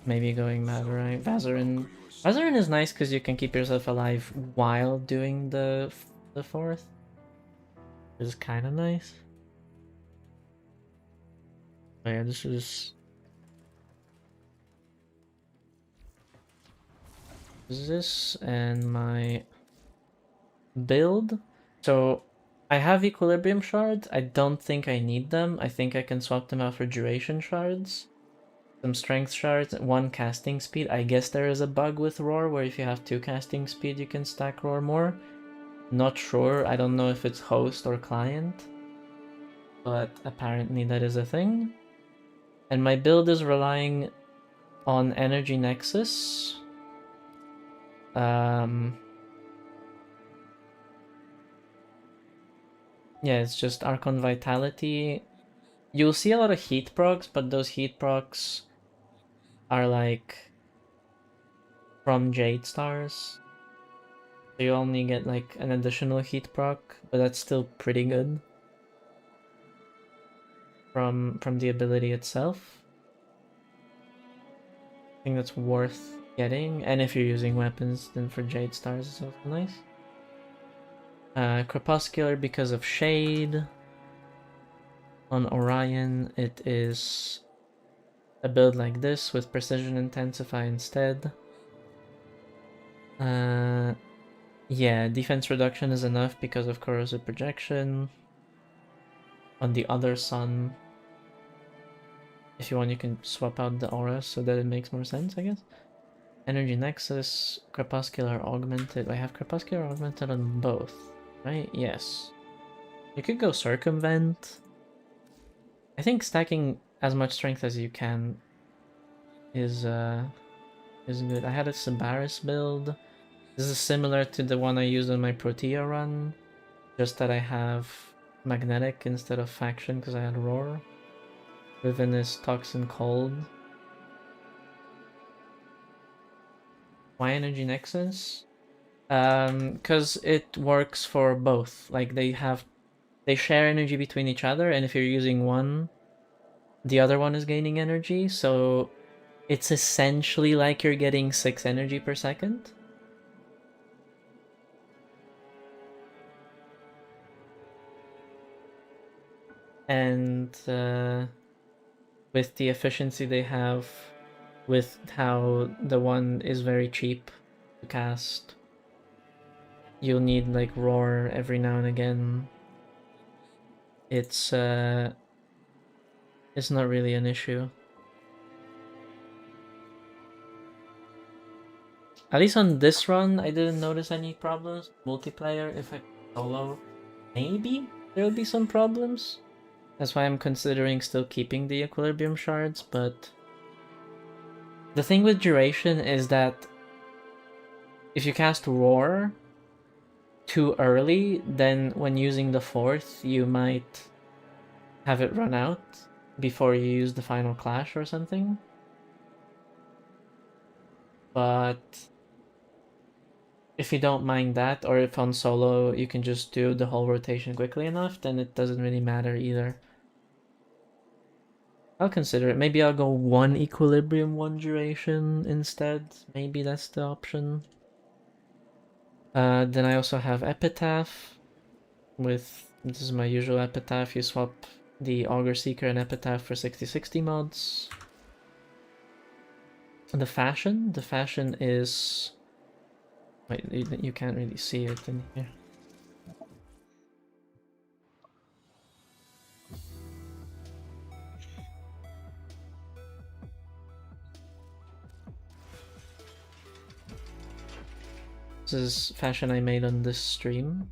maybe going Matter Eye. Vazarin is nice because you can keep yourself alive while doing the fourth. Which is kind of nice. Oh yeah, this is this and my build. So I have equilibrium shards. I don't think I need them. I think I can swap them out for duration shards. Some strength shards, 1 casting speed. I guess there is a bug with roar where if you have 2 casting speed you can stack roar more. Not sure. I don't know if it's host or client. But apparently that is a thing. And my build is relying on Energy Nexus. Yeah, it's just Archon Vitality. You'll see a lot of heat procs, but those heat procs are like from Jade Stars. So you only get like an additional heat proc, but that's still pretty good from the ability itself. I think that's worth getting, and if you're using weapons, then for Jade Stars it's also nice. Crepuscular because of Shade. On Orion, it is a build like this with Precision Intensify instead. Yeah, defense reduction is enough because of corrosive projection. On the other sun, if you want, you can swap out the aura so that it makes more sense, I guess. Energy Nexus, Crepuscular Augmented. I have Crepuscular Augmented on both, right? Yes. You could go Circumvent. I think stacking as much strength as you can is good. I had a Sabaris build. This is similar to the one I used on my Protea run, just that I have Magnetic instead of Faction because I had Roar. Riven is Toxin Cold. Why Energy Nexus? Because it works for both. Like they share energy between each other, and if you're using one, the other one is gaining energy, so it's essentially like you're getting 6 energy per second. And with the efficiency they have, with how the one is very cheap to cast, you'll need like Roar every now and again. It's not really an issue. At least on this run, I didn't notice any problems. Multiplayer, if I solo, maybe there will be some problems. That's why I'm considering still keeping the equilibrium shards, but the thing with duration is that if you cast Roar too early, then when using the 4th, you might have it run out before you use the final clash or something. But if you don't mind that, or if on solo you can just do the whole rotation quickly enough, then it doesn't really matter either. I'll consider it. Maybe I'll go 1 equilibrium, 1 duration instead. Maybe that's the option. Then I also have Epitaph. This is my usual Epitaph. You swap the Augur Seeker and Epitaph for 60/60 mods. The fashion is... Wait, you can't really see it in here. This is fashion I made on this stream.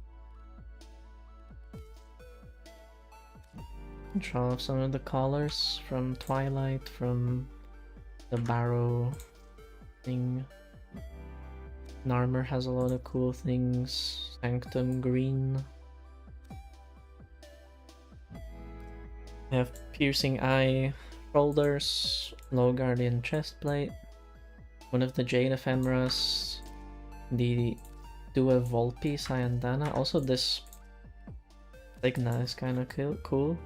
Draw off some of the colors from Twilight, from the Barrow thing. Narmer has a lot of cool things. Sanctum green. I have Piercing Eye shoulders, Low Guardian chestplate, one of the Jade Ephemeras, the Dua Volpi Sayandana. Also this Signa is kind of cool.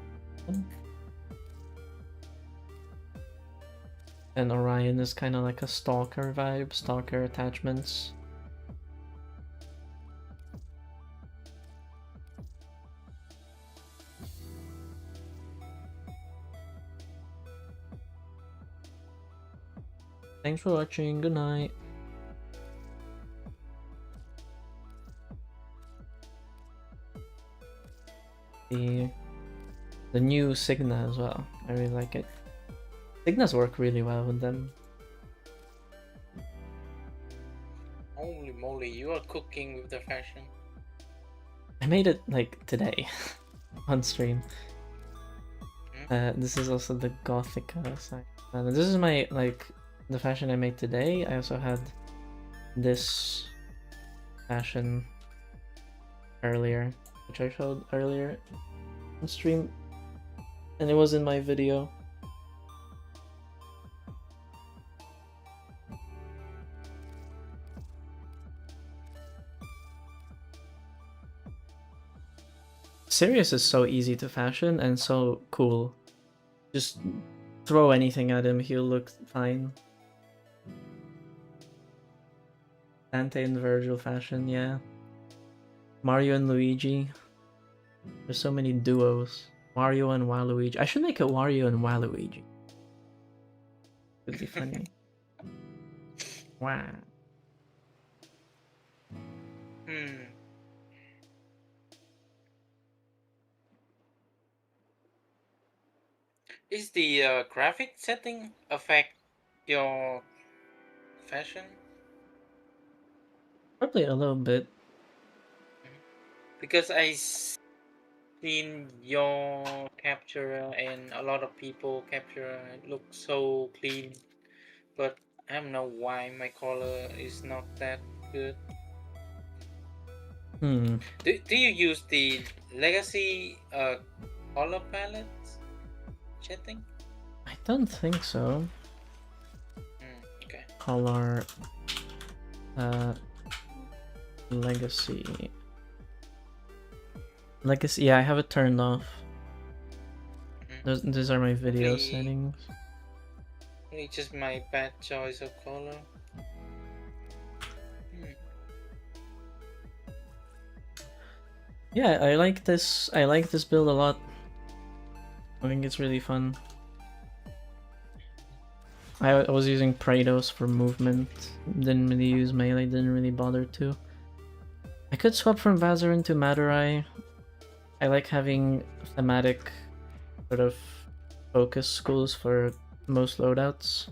And Orion is kind of like a Stalker vibe, Stalker attachments. Thanks for watching, good night. The new Signa as well, I really like it. Signas work really well with them. Holy moly, you are cooking with the fashion. I made it like today on stream. This is also the Gothica side. This is my the fashion I made today. I also had this fashion earlier, which I showed earlier on stream, and it was in my video. Sirius is so easy to fashion and so cool. Just throw anything at him, he'll look fine. Dante and Virgil fashion, yeah. Mario and Luigi. There's so many duos. Mario and Waluigi. I should make a Wario and Waluigi. Would be funny. Wow. Is the graphic setting affect your fashion? Probably a little bit. Because I seen your capture and a lot of people capture look so clean, but I don't know why my color is not that good. Do you use the legacy color palette setting? I don't think so. Okay. Color legacy. Legacy, yeah, I have it turned off. These are my video settings. It's just my bad choice of color. Yeah, I like this build a lot. I think it's really fun. I was using Praetos for movement. Didn't really use melee, didn't really bother to. I could swap from Vazarin to Madurai. I like having thematic sort of focus schools for most loadouts.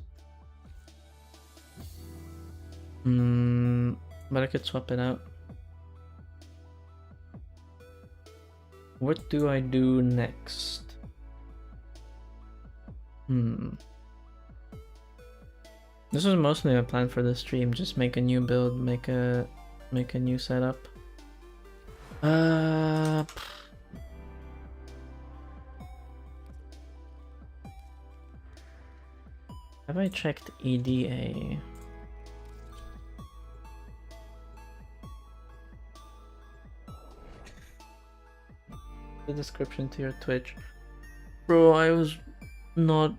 But I could swap it out. What do I do next? This was mostly my plan for the stream. Just make a new build, make a new setup. Have I checked EDA? The description to your Twitch. Bro, I was not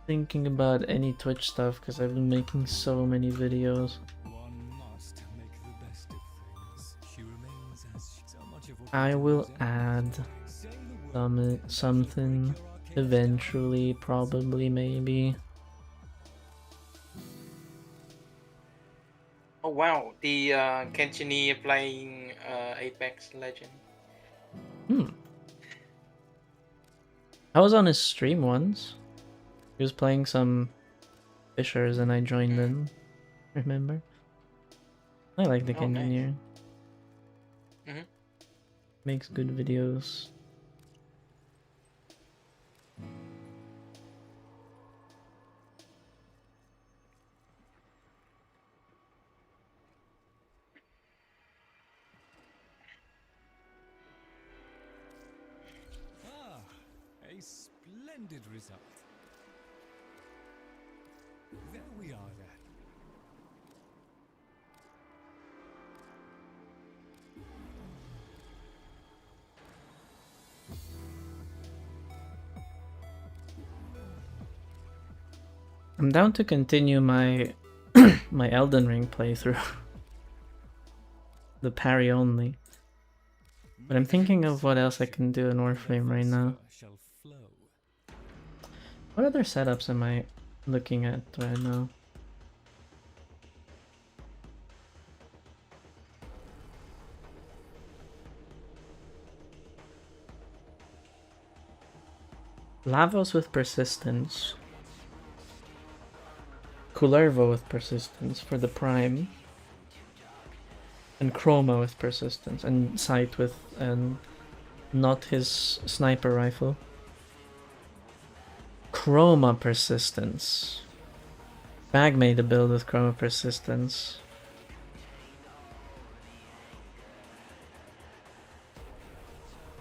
thinking about any Twitch stuff because I've been making so many videos. One must make the best of things. She remains as so much of what I we do will is add say the word something eventually, probably, maybe. Oh wow, the Kenchini playing Apex Legend. I was on his stream once. He was playing some Fishers and I joined in. Remember? I like the Oh, nice. engineer. Mhm. Makes good videos. Ah, a splendid result. There we are then. I'm down to continue my my Elden Ring playthrough. The parry only. But I'm thinking of what else I can do in Warframe right now. Shall flow. What other setups am I looking at right now? Lavos with persistence. Kullervo with persistence for the prime. And Chroma with persistence. And Sight with not his sniper rifle. Chroma persistence. Bag made a build with Chroma persistence.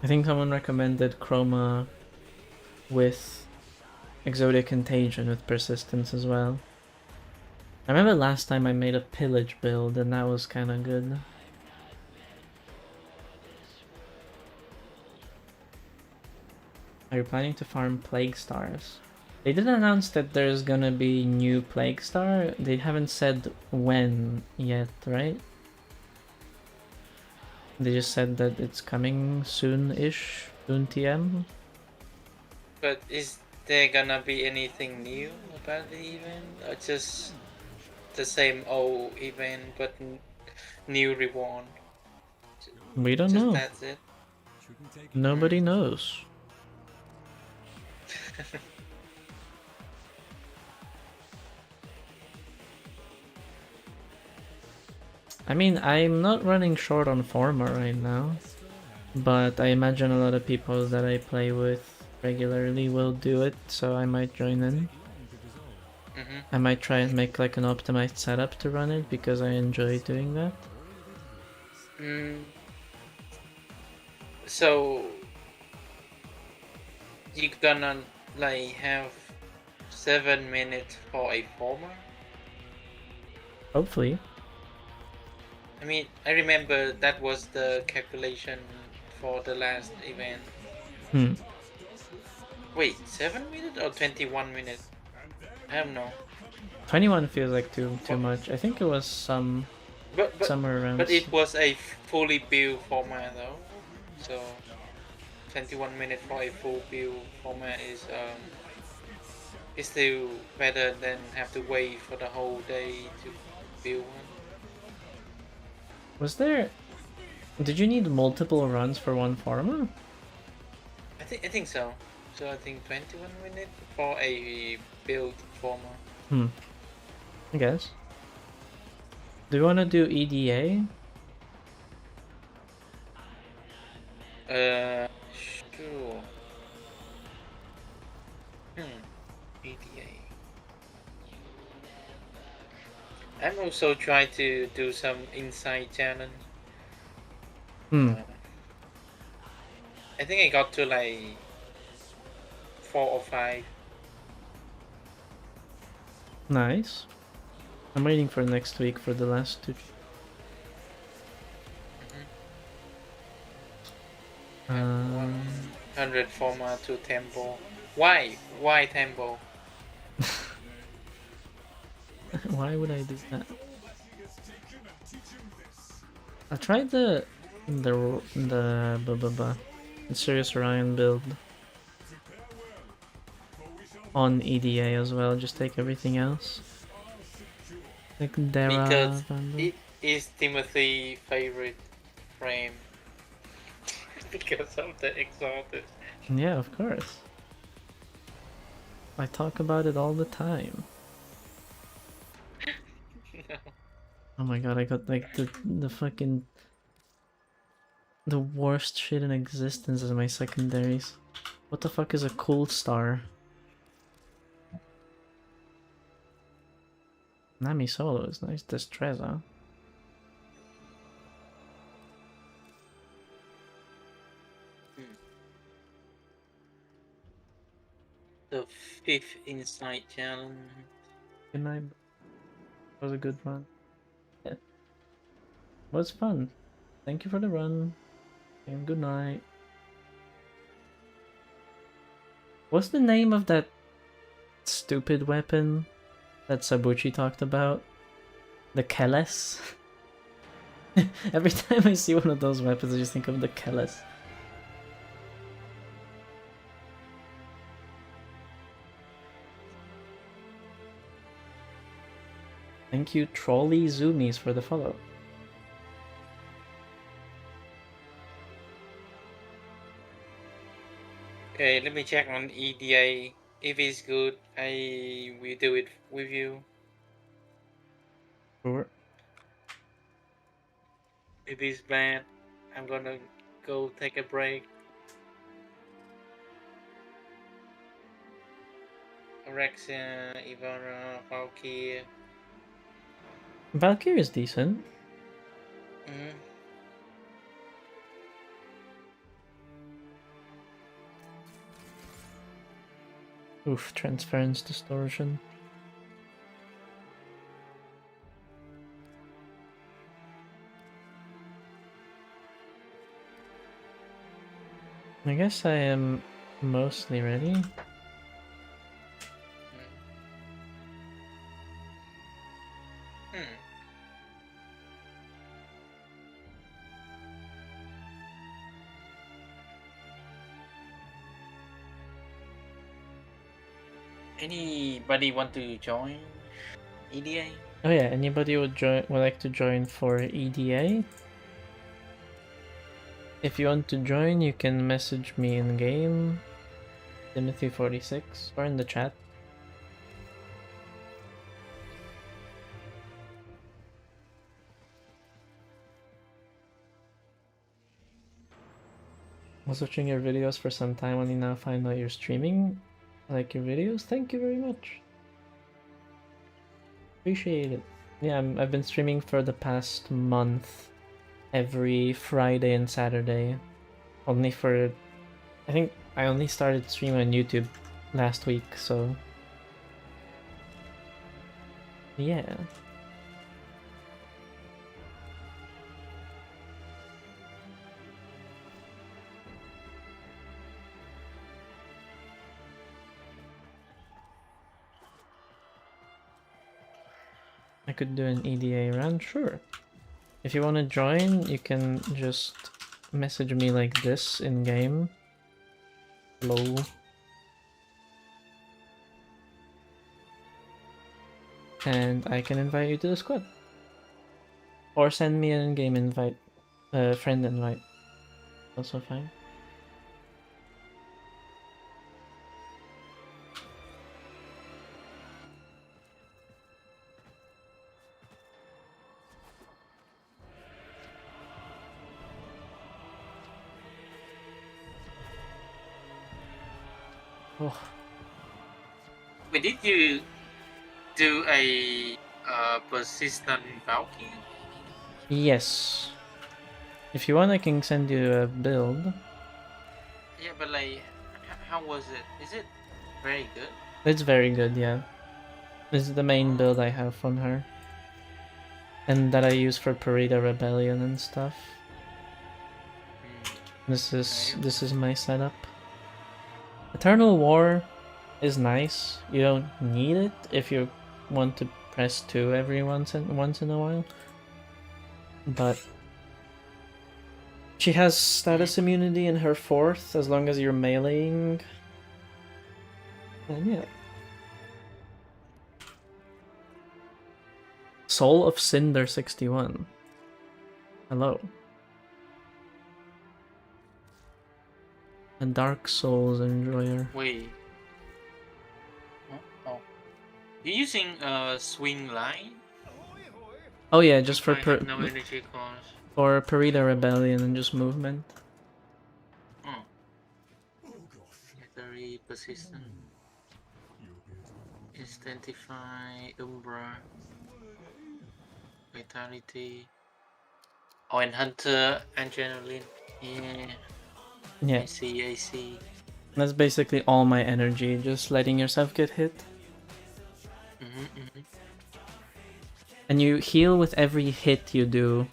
I think someone recommended Chroma with Exotic Contagion with persistence as well. I remember last time I made a pillage build and that was kind of good. Are you planning to farm Plague Stars? They did announce that there's gonna be new Plague Star. They haven't said when yet, right? They just said that it's coming soon-ish, soon TM. But is there gonna be anything new about the event, or just the same old event but new reward? We don't Just know. that's it. Shouldn't take Nobody knows. I mean, I'm not running short on Forma right now, but I imagine a lot of people that I play with regularly will do it, so I might join in. I might try and make like an optimized setup to run it because I enjoy doing that. So you gonna like have 7 minutes for a former? Hopefully. I mean, I remember that was the calculation for the last event. Wait, 7 minutes or 21 minutes? I don't know. 21 feels like too much. I think it was somewhere around. But it was a fully built format though, so 21 minutes for a full build format is still better than have to wait for the whole day to build one. Was there? Did you need multiple runs for one farmer? I think so. So I think 21 minutes for a build format. I guess. Do you want to do EDA? Sure. EDA. I'm also trying to do some inside challenge. Hmm. I think I got to like 4 or 5. Nice. I'm waiting for next week for the last 2. And 100 format to tempo. Why? Why tempo? Why would I do that? I tried the Serious Orion build on EDA as well. Just take everything else, like Dara. Because Vandal. it is Timothy's favorite frame. Because of the exalted. Yeah, of course. I talk about it all the time. Oh my god, I got like the fucking the worst shit in existence as my secondaries. What the fuck is a cool star? Nami Solo is nice. Destreza. The 5th inside challenge. Good night. Was a good run. Yeah. Was fun. Thank you for the run. And good night. What's the name of that stupid weapon that Sabuchi talked about? The Keles? Every time I see one of those weapons, I just think of the Keles. Thank you, Trolley Zoomies, for the follow. Okay, let me check on EDA. If it's good, I will do it with you. Sure. If it's bad, I'm gonna go take a break. Alexia, Ivana, Valkyrie. Valkyrie is decent. Mm-hmm. Oof, transference distortion. I guess I am mostly ready. Anybody want to join EDA? Oh yeah, anybody would like to join for EDA? If you want to join, you can message me in game, Timothy46, or in the chat. I was watching your videos for some time, only now find out you're streaming. I like your videos. Thank you very much. Appreciate it. Yeah, I've been streaming for the past month, every Friday and Saturday. Only for, I think I only started streaming on YouTube last week, so yeah. I could do an EDA run, sure. If you want to join, you can just message me like this in game. Hello. And I can invite you to the squad. Or send me an in-game invite, friend invite. Also fine. Oh. Wait, did you do a persistent Valkyrie? Yes. If you want, I can send you a build. Yeah, but like, how was it? Is it very good? It's very good, yeah. This is the main build I have on her. And that I use for Parida Rebellion and stuff. This is my setup. Eternal War is nice. You don't need it if you want to press 2 every once in a while. But she has status immunity in her 4th as long as you're meleeing. And yeah. Soul of Cinder 61. Hello. A Dark Souls enjoyer. Wait. Oh. You're using swing line? Oh yeah, just for I have no energy cost. for Parida Rebellion and just movement. Oh. Very persistent. Instantify, Umbra, Vitality. Oh, and Hunter, Adrenaline. Yeah. Yeah. I see. That's basically all my energy, just letting yourself get hit. And you heal with every hit you do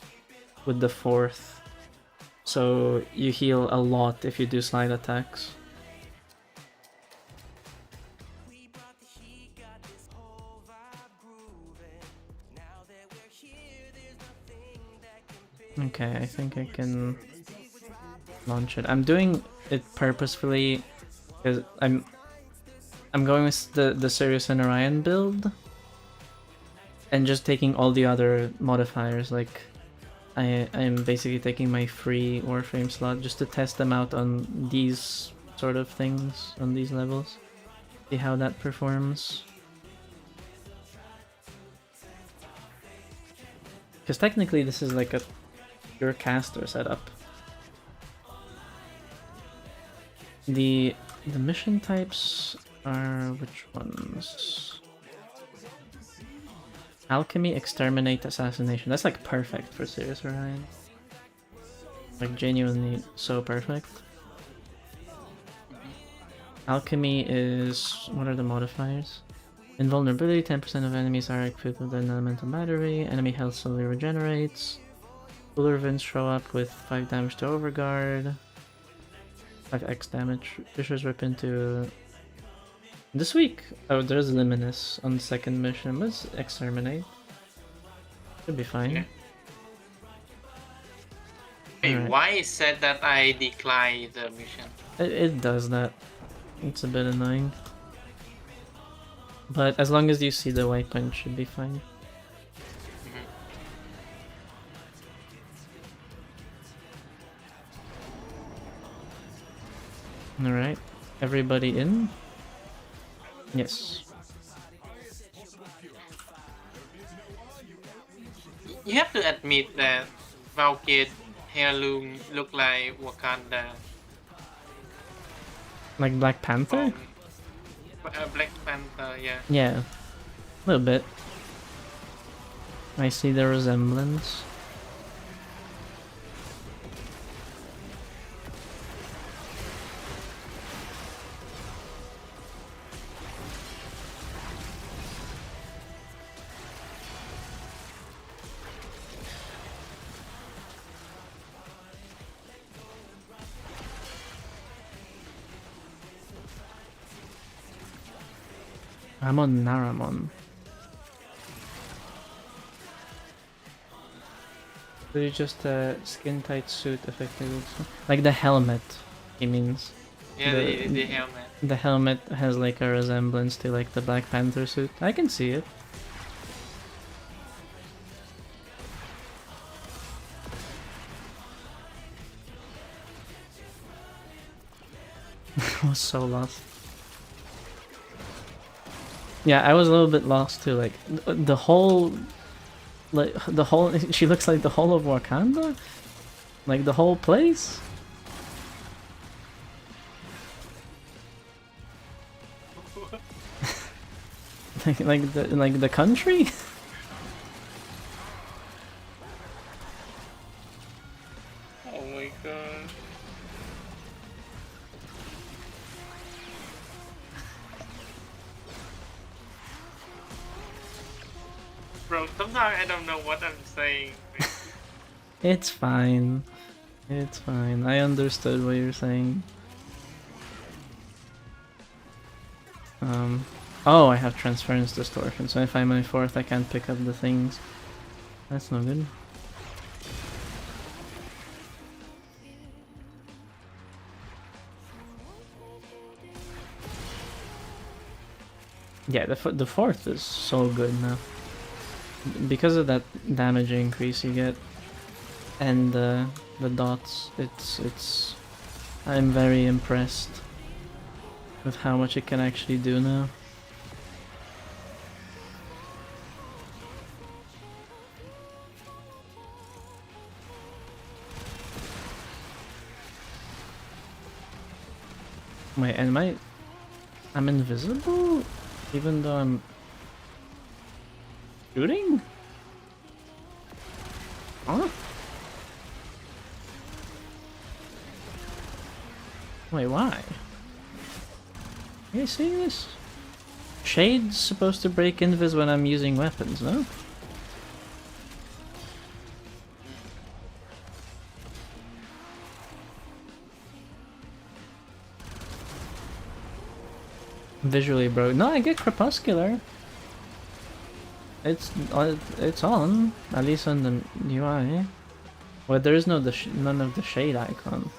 with the 4th. So you heal a lot if you do slide attacks. Okay, I think I can launch it. I'm doing it purposefully because I'm going with the Sirius and Orion build and just taking all the other modifiers. Like I'm basically taking my free Warframe slot just to test them out on these sort of things on these levels. See how that performs. Because technically this is like a pure caster setup. The mission types are which ones? Alchemy, Exterminate, Assassination. That's like perfect for Sirius Orion. Like genuinely so perfect. Alchemy is... what are the modifiers? Invulnerability, 10% of enemies are equipped with an elemental battery. Enemy health slowly regenerates. Cooler Vince show up with 5 damage to Overguard. 5x damage. Fishers rip into... this week! Oh, there's Luminous on the second mission. Let's Exterminate. Should be fine. Yeah. Wait, Alright. why is said that I decline the mission? It does that. It's a bit annoying. But as long as you see the weapon, it should be fine. Alright. Everybody in? Yes. You have to admit that Valkyrie heirloom look like Wakanda. Like Black Panther? Black Panther, yeah. Yeah. A little bit. I see the resemblance. I'm on Naramon. So you just skin tight suit effectively. Like the helmet, he means. Yeah, the helmet. The helmet has like a resemblance to like the Black Panther suit. I can see it. I was so lost. Yeah, I was a little bit lost too. Like the whole, she looks like the whole of Wakanda, like the whole place. like the country. god. Bro, sometimes I don't know what I'm saying. It's fine. It's fine. I understood what you're saying. Oh, I have transference distortion, so if I'm my fourth, I can't pick up the things. That's no good. Yeah, the fourth is so good now. Because of that damage increase you get, and the dots, it's. I'm very impressed with how much it can actually do now. Wait, and I'm invisible? Even though I'm shooting? Huh? Wait, why? Are you seeing this? Shade's supposed to break invis when I'm using weapons, no? Visually broke. No, I get crepuscular. It's on, at least on the UI. Well, there is none of the shade icon.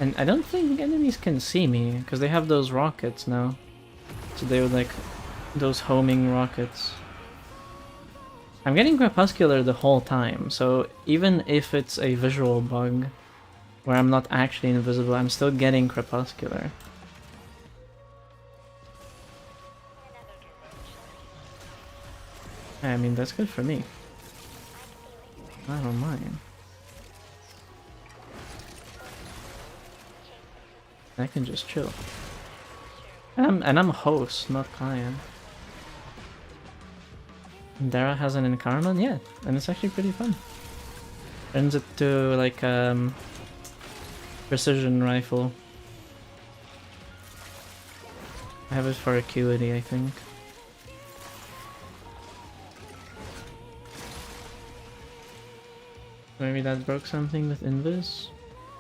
And I don't think enemies can see me because they have those rockets now. So they would like those homing rockets. I'm getting crepuscular the whole time, so even if it's a visual bug where I'm not actually invisible, I'm still getting crepuscular. I mean, that's good for me. I don't mind. I can just chill. And I'm a host, not client. Dara has an Encarnon? Yeah, and it's actually pretty fun. Turns it to like precision rifle. I have it for acuity, I think. Maybe that broke something with Invis?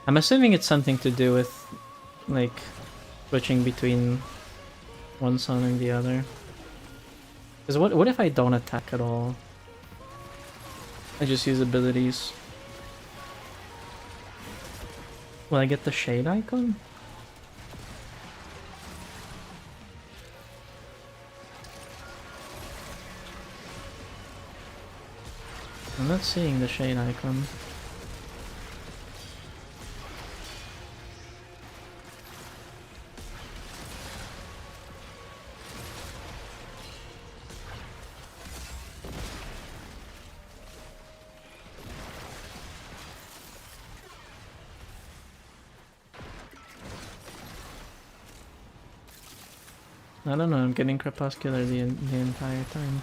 I'm assuming it's something to do with like switching between one son and the other. Because what if I don't attack at all? I just use abilities. Will I get the shade icon? I'm not seeing the shade icon. I don't know, I'm getting crepuscular the entire time.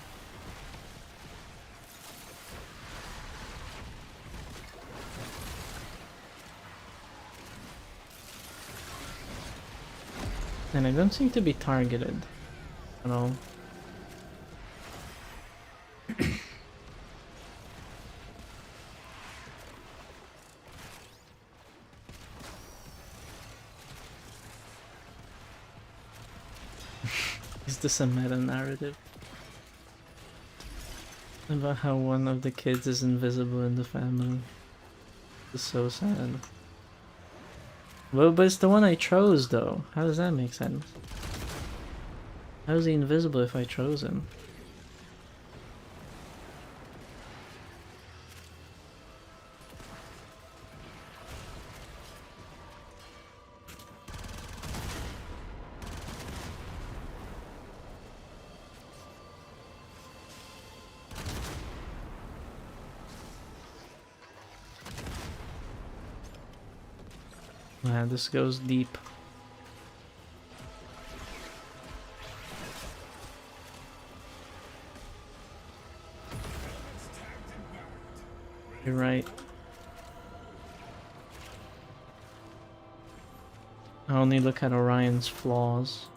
And I don't seem to be targeted at all. Is this a meta-narrative? About how one of the kids is invisible in the family. It's so sad. Well, but it's the one I chose though. How does that make sense? How is he invisible if I chose him? Man, this goes deep. You're right. I only look at Orion's flaws.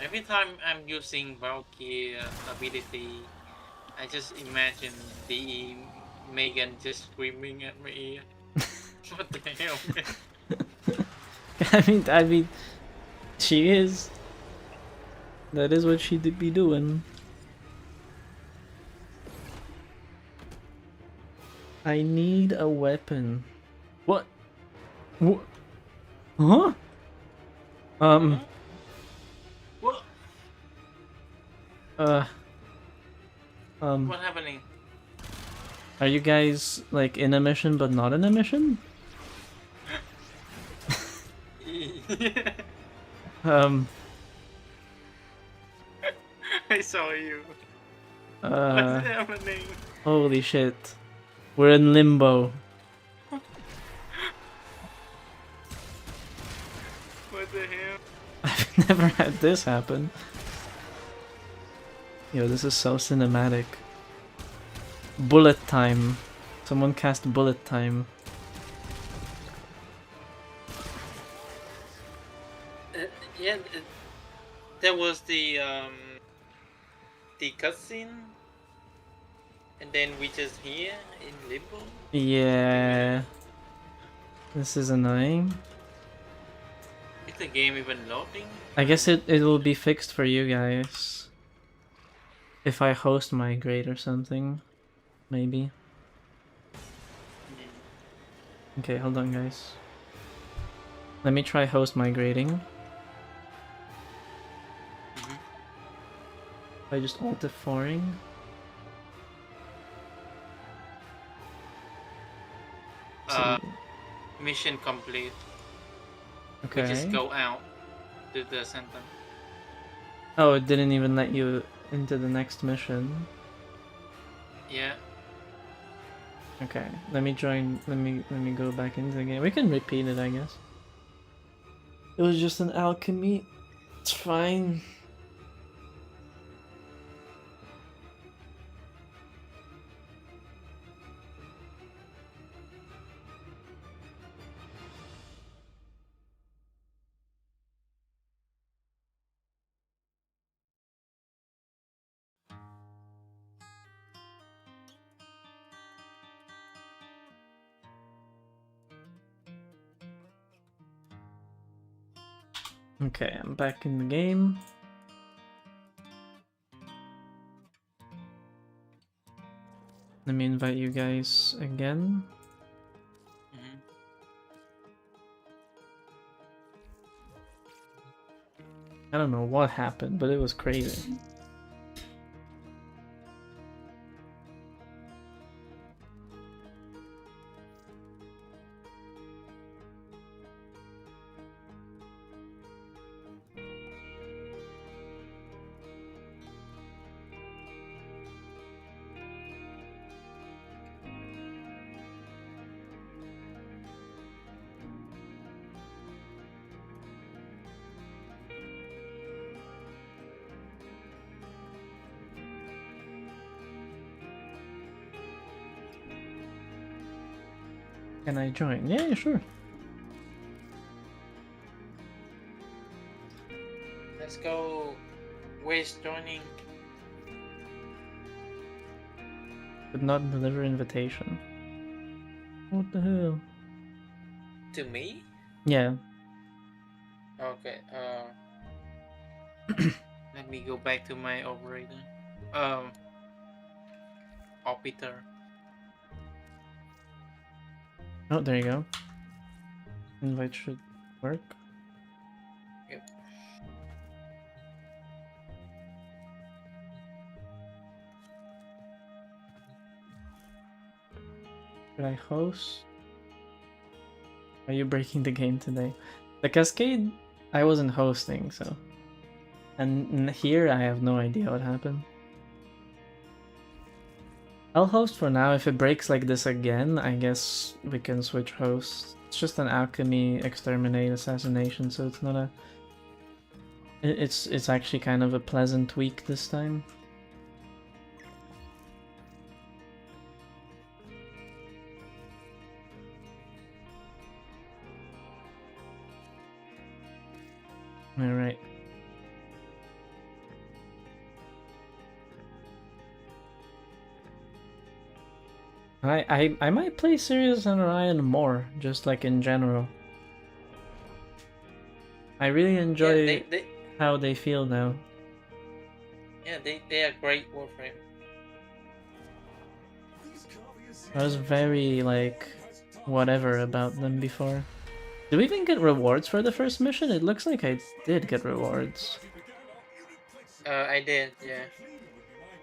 Every time I'm using Valkyrie ability, I just imagine the Megan just screaming at my ear. What the hell, man? I mean, she is. That is what she'd be doing. I need a weapon. What? What? Huh? What? What happening? Are you guys like in a mission but not in a mission? I saw you. What's happening? Holy shit. We're in limbo. What the hell? I've never had this happen. Yo, this is so cinematic. Bullet time. Someone cast bullet time. Yeah, there was the cutscene, and then we just here in limbo. Yeah. This is annoying. Is the game even loading? I guess it will be fixed for you guys. If I host migrate or something. Maybe. Okay, hold on guys. Let me try host migrating. By just alt F4ing. Mission complete. Okay. We just go out to the center. Oh, it didn't even let you into the next mission. Yeah. Okay, let me join. Let me go back into the game. We can repeat it, I guess. It was just an alchemy. It's fine. Okay, I'm back in the game. Let me invite you guys again. I don't know what happened, but it was crazy. Can I join? Yeah, sure. Let's go. Where's joining? Could not deliver invitation. What the hell? To me? Yeah. Okay. Let me go back to my operator. Operator. Oh, there you go. Invite should work. Yep. Should I host? Are you breaking the game today? The Cascade, I wasn't hosting, so. And here, I have no idea what happened. I'll host for now. If it breaks like this again, I guess we can switch hosts. It's just an alchemy, exterminate, assassination, so it's not a... It's actually kind of a pleasant week this time. Alright. I might play Sirius and Orion more, just like in general. I really enjoy how they feel now. Yeah, they are great Warframe. I was very, like, whatever about them before. Did we even get rewards for the first mission? It looks like I did get rewards. I did, yeah.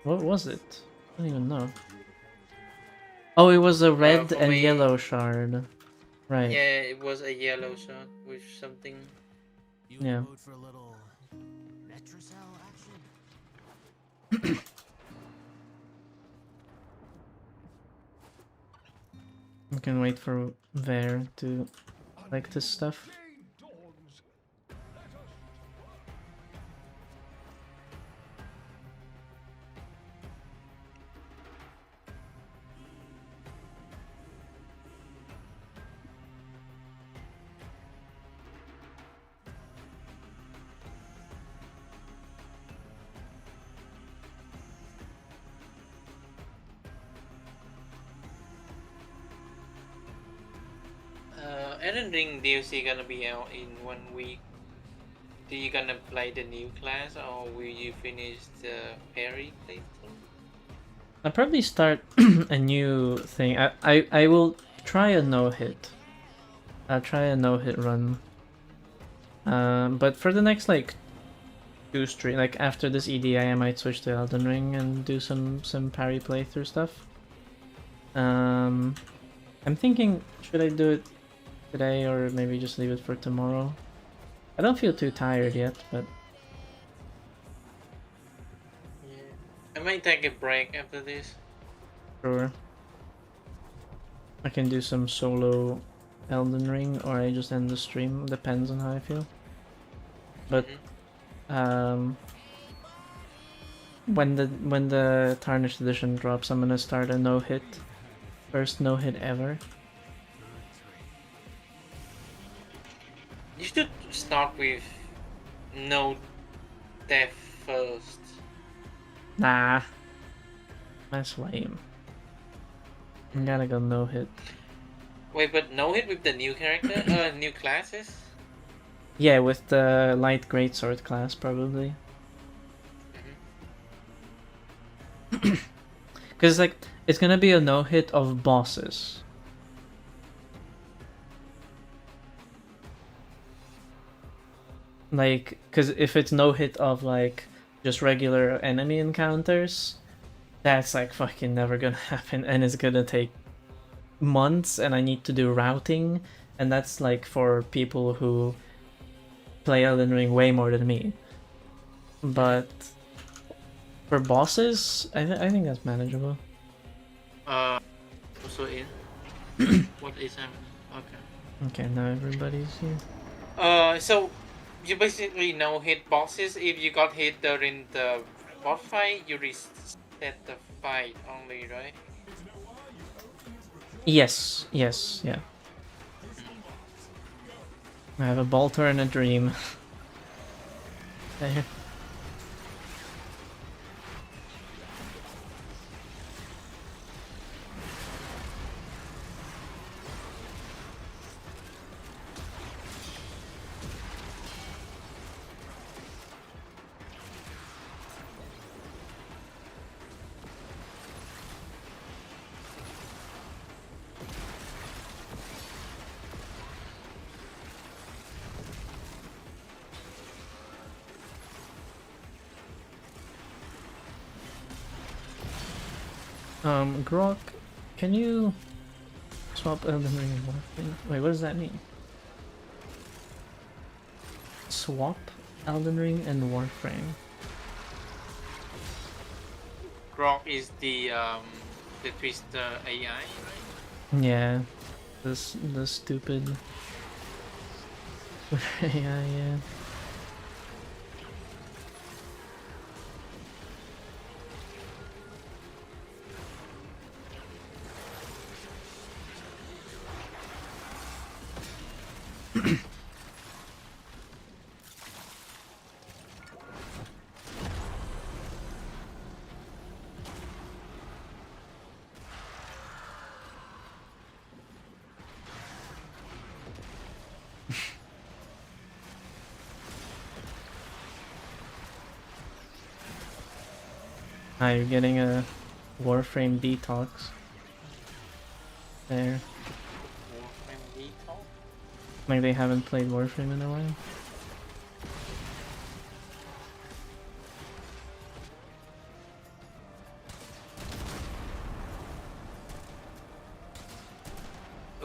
What was it? I don't even know. Oh, it was a red and me- yellow shard. Right. Yeah, it was a yellow shot with something. Yeah. For a little Metrocell action? I can wait for Ver to like this stuff. Elden Ring DLC gonna be out in 1 week. Do you gonna play the new class or will you finish the parry playthrough? I'll probably start a new thing. I will try a no-hit. I'll try a no-hit run. But for the next like like after this EDI, I might switch to Elden Ring and do some parry playthrough stuff. I'm thinking, should I do it today or maybe just leave it for tomorrow? I don't feel too tired yet, but Yeah. I might take a break after this. sure. I can do some solo Elden Ring or I just end the stream, depends on how I feel. But when the Tarnished Edition drops, I'm gonna start a no-hit. First no-hit ever. You should start with no death first. Nah. That's lame. I gotta go no-hit. Wait, but no hit with the new character? New classes? Yeah, with the light greatsword class, probably. Because like it's gonna be a no-hit of bosses. Like, because if it's no-hit of like just regular enemy encounters, that's like fucking never gonna happen, and it's gonna take months, and I need to do routing, and that's like for people who play Elden Ring way more than me. But for bosses, I think that's manageable. Also in? What is happening? Okay. Okay, now everybody's here. So you basically no hit bosses. If you got hit during the boss fight, you reset the fight only, right? Yes, yeah. I have a bolter and a dream. There. Grok, can you swap Elden Ring and Warframe? Wait, what does that mean? Swap Elden Ring and Warframe. Grok is the The Twister AI, right? Yeah, the stupid. Yeah. Ah, you're getting a Warframe detox. There. Warframe Detox. Like they haven't played Warframe in a while.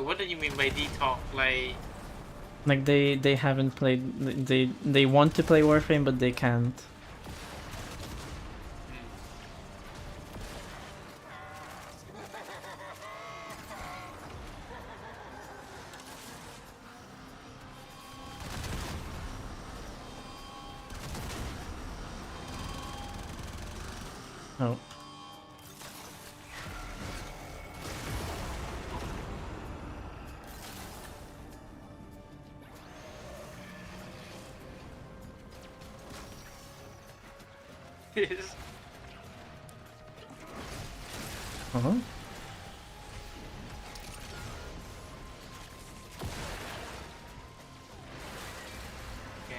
What do you mean by detox? Like they haven't played. They want to play Warframe, but they can't. Oh. Yes. Uh-huh. Okay.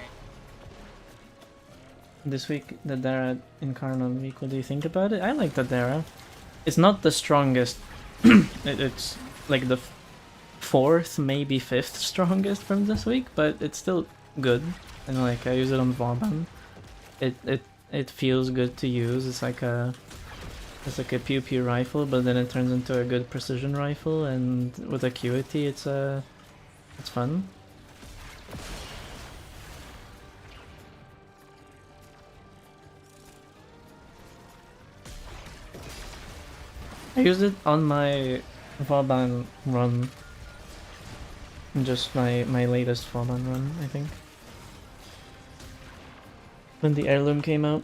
This week, the Dara Incarnon week. What do you think about it? I like the Dara. It's not the strongest. It's like the fourth, maybe fifth strongest from this week, but it's still good. And like I use it on Vauban. It feels good to use. It's like a pew pew rifle, but then it turns into a good precision rifle, and with acuity, it's fun. I used it on my Vauban run. Just my latest Vauban run, I think. When the heirloom came out.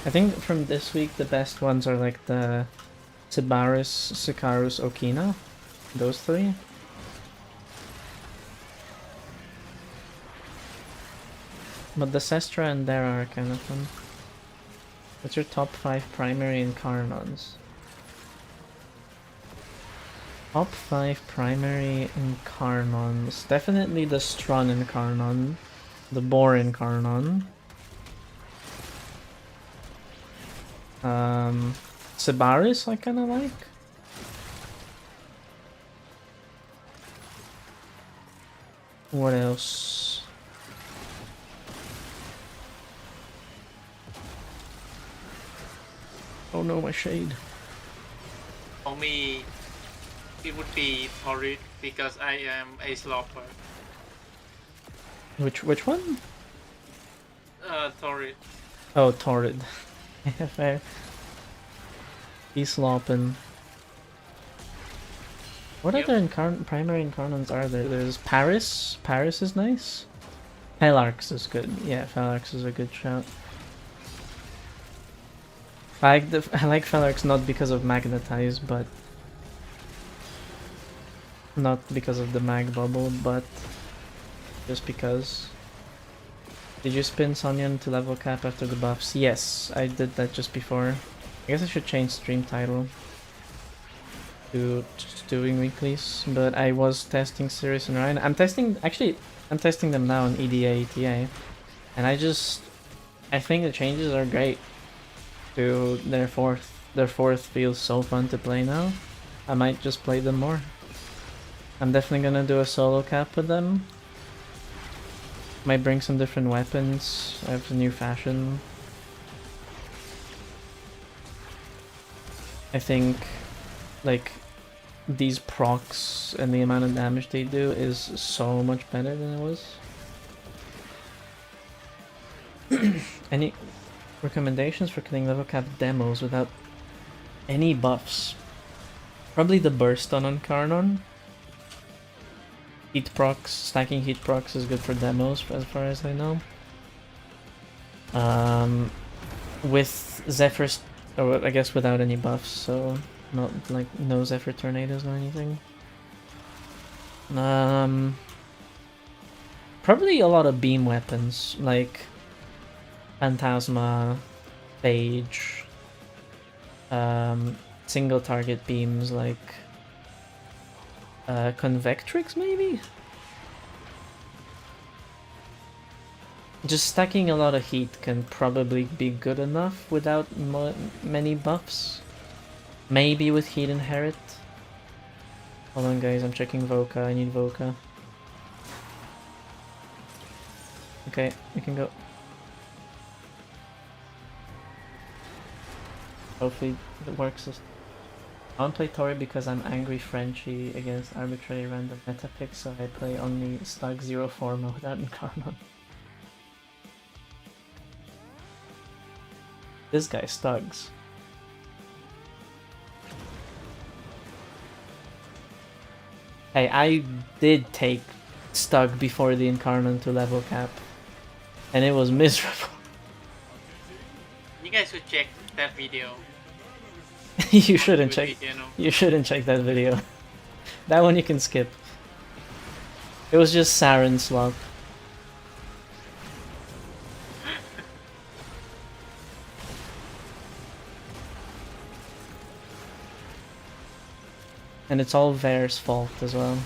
I think from this week the best ones are like the Tibaris, Sicarus, Okina. Those three. But the Sestra and Dara are kind of fun. What's your top 5 primary Incarnons? Top 5 primary Incarnons. Definitely the Strun Incarnon. The Boar Incarnon. Sibaris I kinda like. What else? Oh no, my shade. For me, it would be Torrid because I am a slopper. Which one? Torrid. Oh, Torrid. Yeah, fair. He's slopping. What Yep. other primary Incarnons are there? There's Paris. Paris is nice. Phalarx is good. Yeah, Phalarx is a good shout. I like Phalarx not because of Magnetize, but not because of the mag bubble, but just because. Did you spin Sonion to level cap after the buffs? Yes, I did that just before. I guess I should change stream title to just doing weeklies, but I was testing Sirius and Ryan. I'm testing them now on EDA ETA, and I think the changes are great. To their fourth feels so fun to play now. I might just play them more. I'm definitely gonna do a solo cap with them. Might bring some different weapons. I have a new fashion. I think, like, these procs and the amount of damage they do is so much better than it was. Any recommendations for killing level cap demos without any buffs? Probably the burst on Uncarnon. Heat procs, stacking heat procs is good for demos as far as I know. With Zephyr's, or I guess without any buffs, so not like no Zephyr tornadoes or anything. Probably a lot of beam weapons like Phantasma, Phage, single target beams like Convectrix maybe? Just stacking a lot of heat can probably be good enough without many buffs. Maybe with Heat Inherit. Hold on guys, I'm checking Voca, I need Voca. Okay, we can go. Hopefully it works. I don't play Tori because I'm angry Frenchie against arbitrary random meta picks, so I play only Stug 04 mode out in Carnon. This guy Stugs. Hey, I did take Stug before the Incarnon to level cap, and it was miserable. You guys should check that video. You shouldn't check. You know. You shouldn't check that video. That one you can skip. It was just Saren swap. And it's all Vare's fault as well.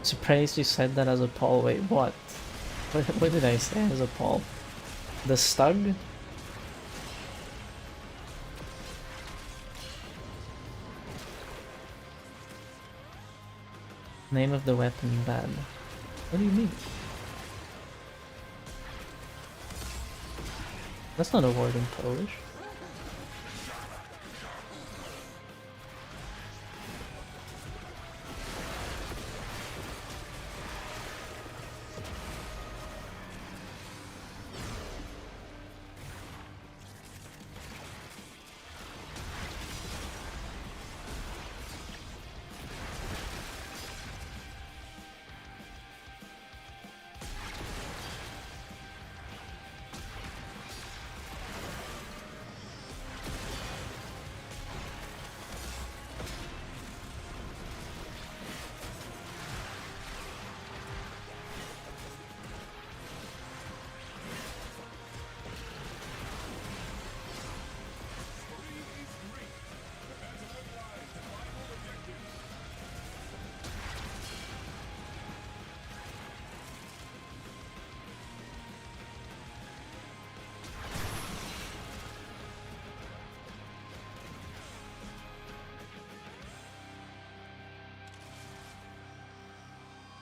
Surprised you said that as a poll. Wait, what? What did I say as a poll? The Stug? Name of the weapon bad. What do you mean? That's not a word in Polish.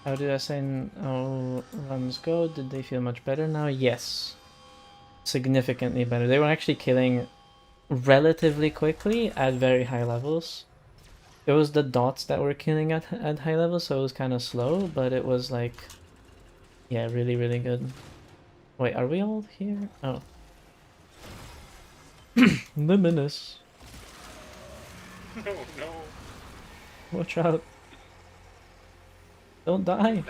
How did I say runs go? Did they feel much better now? Yes. Significantly better. They were actually killing relatively quickly at very high levels. It was the dots that were killing at high levels, so it was kind of slow, but it was like, yeah, really, really good. Wait, are we all here? Oh. Luminous. No, no. Watch out. Don't die.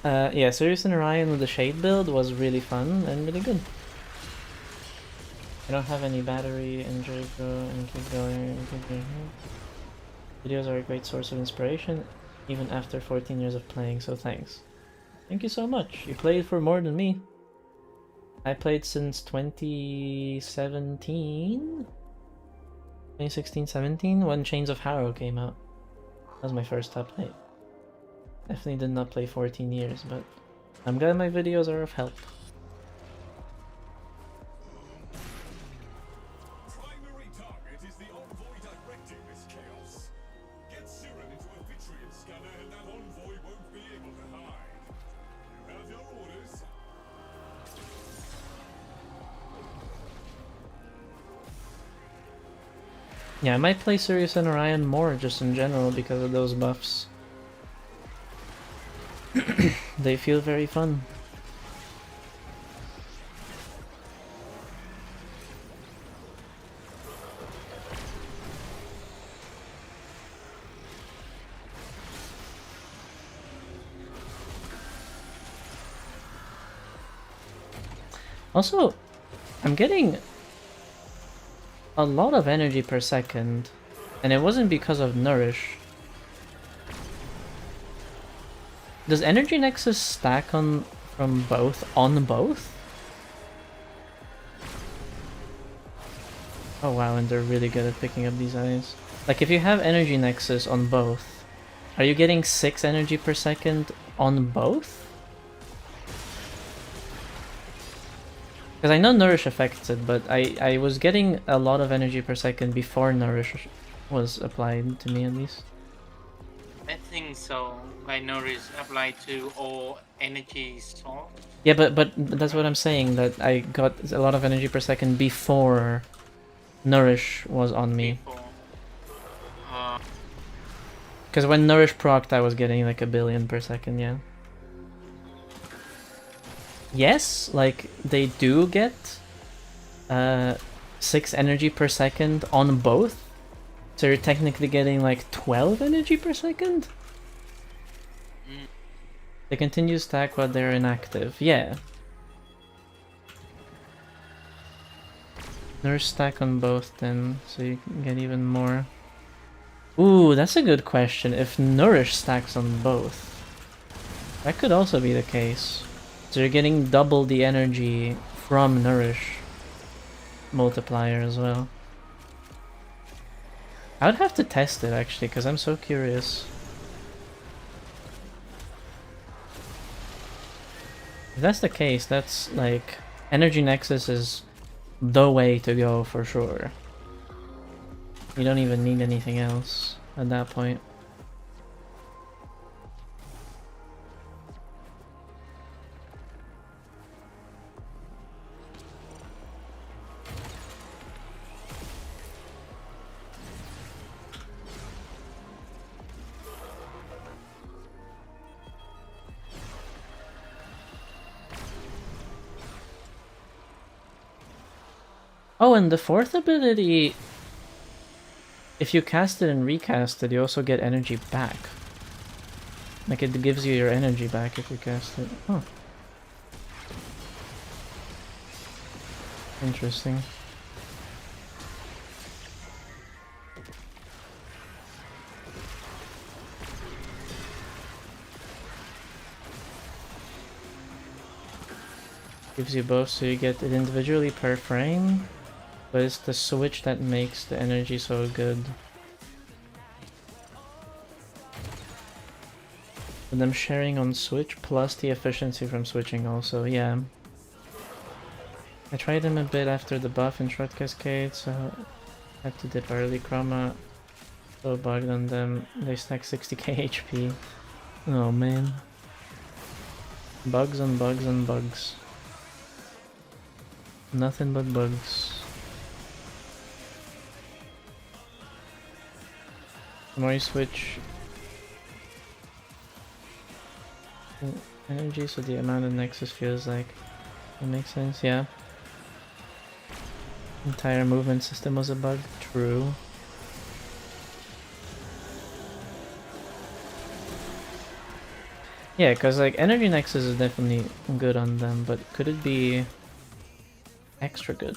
Yeah, Sirius and Orion with the Shade build was really fun and really good. I don't have any battery and Jericho and keep going. Videos are a great source of inspiration, even after 14 years of playing, so thanks. Thank you so much. You played for more than me. I played since 2017? 2016-17 when Chains of Harrow came out. That was my first top 8. Definitely did not play 14 years, but I'm glad my videos are of help. Primary target is the envoy directing this chaos. Get serious. Yeah, I might play Sirius and Orion more just in general because of those buffs. They feel very fun. Also, I'm getting a lot of energy per second, and it wasn't because of Nourish. Does Energy Nexus stack on from both on both? Oh wow, and they're really good at picking up these eyes. Like if you have Energy Nexus on both, are you getting 6 energy per second on both? Because I know Nourish affects it, but I was getting a lot of energy per second before Nourish was applied to me at least. I think so. Like Nourish applied to all energy source. Yeah, but that's what I'm saying, that I got a lot of energy per second before Nourish was on me. Before. Because when Nourish procced, I was getting like 1 billion per second, yeah. Yes, like they do get 6 energy per second on both. So you're technically getting like 12 energy per second? They continue to stack while they're inactive. Yeah. Nourish stack on both then, so you can get even more. Ooh, that's a good question. If Nourish stacks on both, that could also be the case. So you're getting double the energy from Nourish multiplier as well. I would have to test it actually, because I'm so curious. If that's the case, that's like Energy Nexus is the way to go for sure. You don't even need anything else at that point. Oh, and the fourth ability, if you cast it and recast it, you also get energy back. Like it gives you your energy back if you cast it. Huh. Interesting. Gives you both, so you get it individually per frame. But it's the switch that makes the energy so good. With them sharing on switch plus the efficiency from switching also, yeah. I tried them a bit after the buff in Short Cascade, so I had to dip early chroma. So bugged on them. They stack 60k HP. Oh man. Bugs on bugs on bugs. Nothing but bugs. The more you switch energy, so the amount of Nexus feels like. That makes sense, yeah. Entire movement system was a bug. True. Yeah, because like Energy Nexus is definitely good on them, but could it be extra good?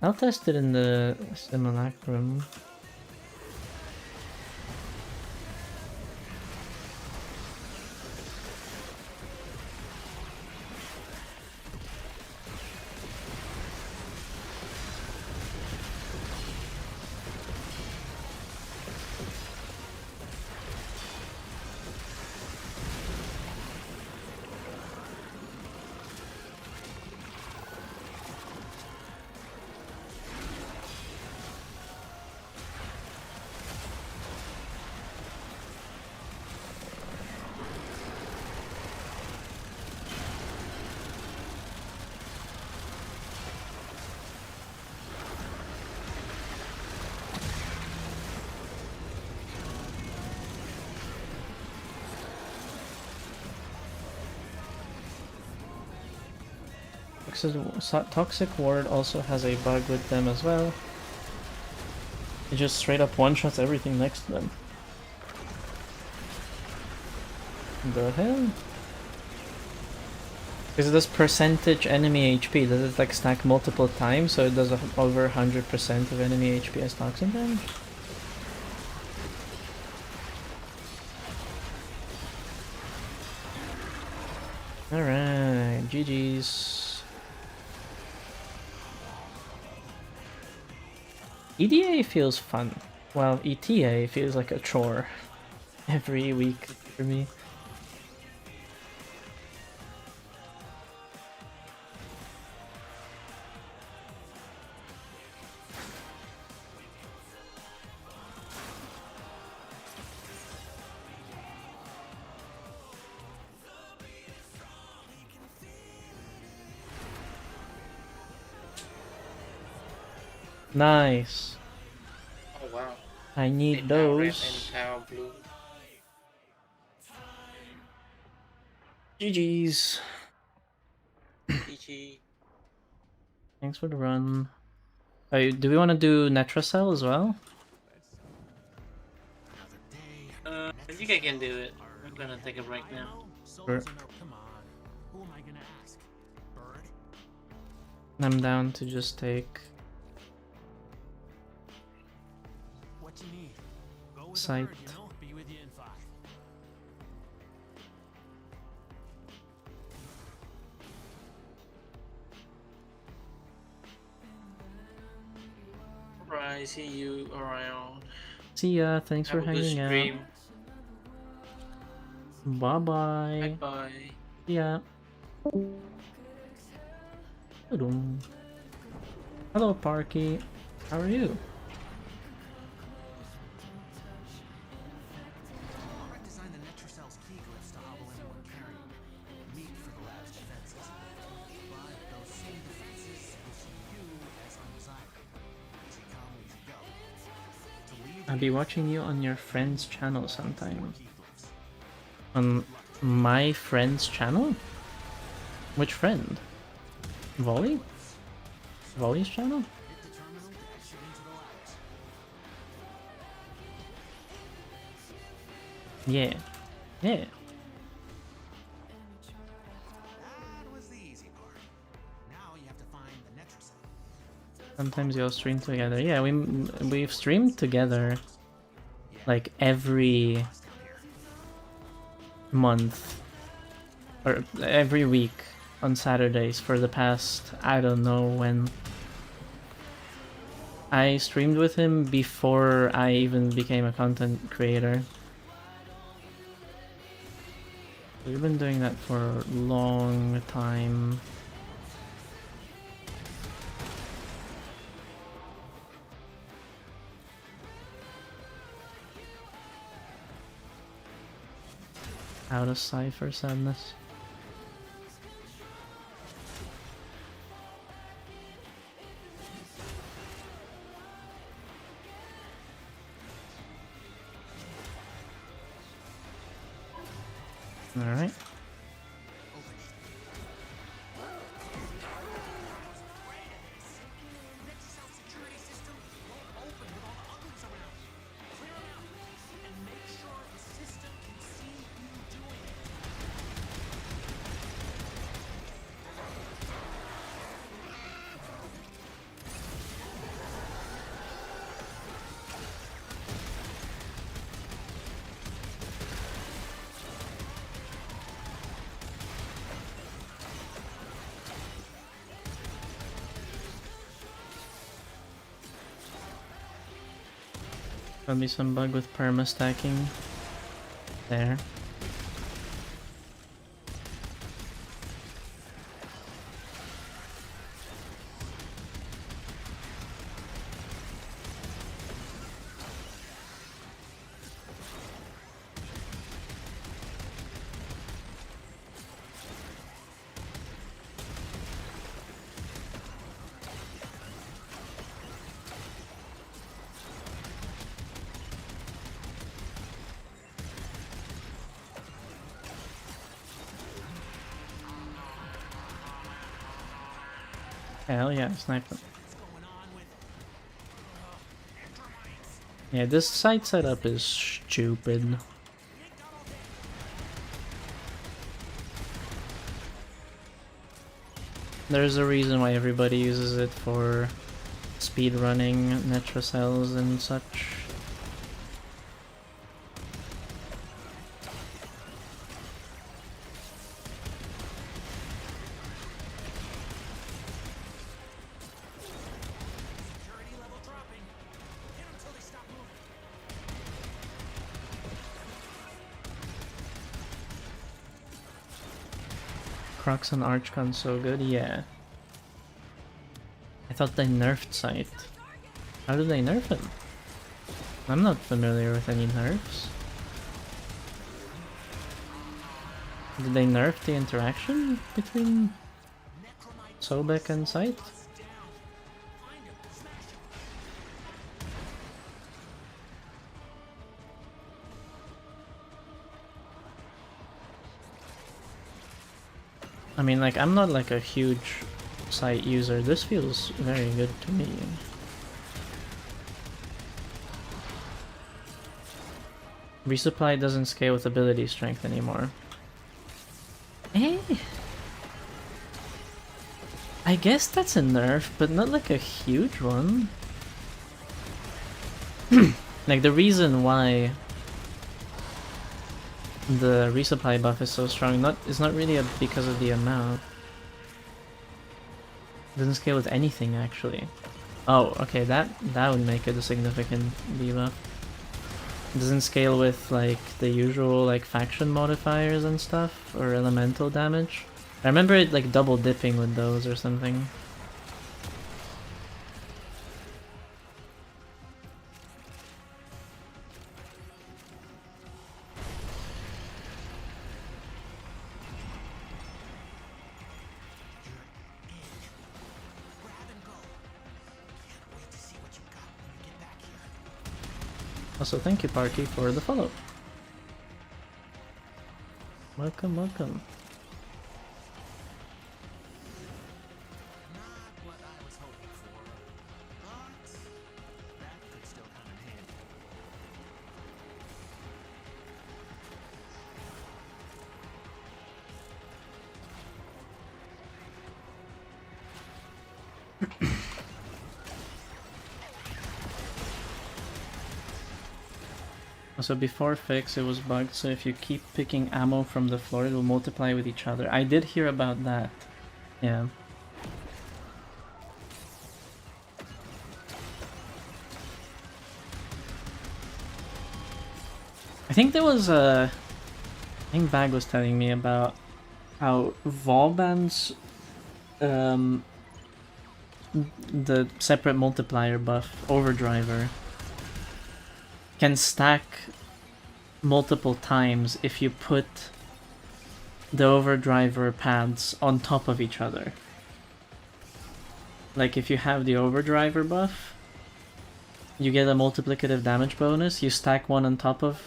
I'll test it in the simulacrum. Toxic Ward also has a bug with them as well. It just straight up one-shots everything next to them. The hell? Is this percentage enemy HP? Does it like stack multiple times so it does over 100% of enemy HP as toxin damage? Alright, GG's. EDA feels fun, while ETA feels like a chore every week for me. Nice. Oh wow. I need Power red those. and power blue. GG's. GG. Thanks for the run. Do we want to do Netracell as well? I think I can do it. I'm gonna take a break now. Sure. Come on. Who am I gonna ask? Bird? I'm down to just take What you need? Go with Sight. the bird, you know? Be with you in 5. Alright, see you around. See ya, thanks Have for a good hanging stream. out. Bye bye. Bye bye. See ya. Tudum. Hello Parky, how are you? Alright, design the Netracell's key glyphs to hobble anyone carrying meat for the lab's defenses. But those same defenses will see you as undesirable. Easy come, easy go. To leave I'll be watching you on your friend's channel sometime. key glyphs. On my friend's channel? Which friend? Volley? Volley's channel? Hit the terminal to exit into the labs. Yeah. Yeah. That was the easy part. Now you have to find the Netracell. Sometimes you'll stream together. Yeah, we've streamed together like every month or every week on Saturdays for the past I don't know when. I streamed with him before I even became a content creator. We've been doing that for a long time. Out of Cypher sadness. Alright. Probably some bug with perma stacking there. Hell yeah, snipe them. Yeah, this site setup is stupid. There's a reason why everybody uses it for speed running Netra cells and such. Crocs and Archcon's so good, yeah. I thought they nerfed Sight. How did they nerf him? I'm not familiar with any nerfs. Did they nerf the interaction between Sobek and Sight? I mean, like, I'm not like a huge Sight user. This feels very good to me. Resupply doesn't scale with ability strength anymore. Eh? I guess that's a nerf, but not like a huge one. Like, the reason why the resupply buff is so strong is not really because of the amount. It doesn't scale with anything, actually. Oh, okay, that would make it a significant debuff. It doesn't scale with, like, the usual, like, faction modifiers and stuff, or elemental damage. I remember it, like, double dipping with those or something. Also, thank you, Parky, for the follow. Welcome, welcome. Not what I was hoping for, but that could still come in handy. Also, before fix, it was bugged, so if you keep picking ammo from the floor, it will multiply with each other. I did hear about that. Yeah. I think there was a... I think Bag was telling me about how Volban's the separate multiplier buff, Overdriver, can stack multiple times if you put the Overdriver pads on top of each other. Like, if you have the Overdriver buff, you get a multiplicative damage bonus, you stack one on top of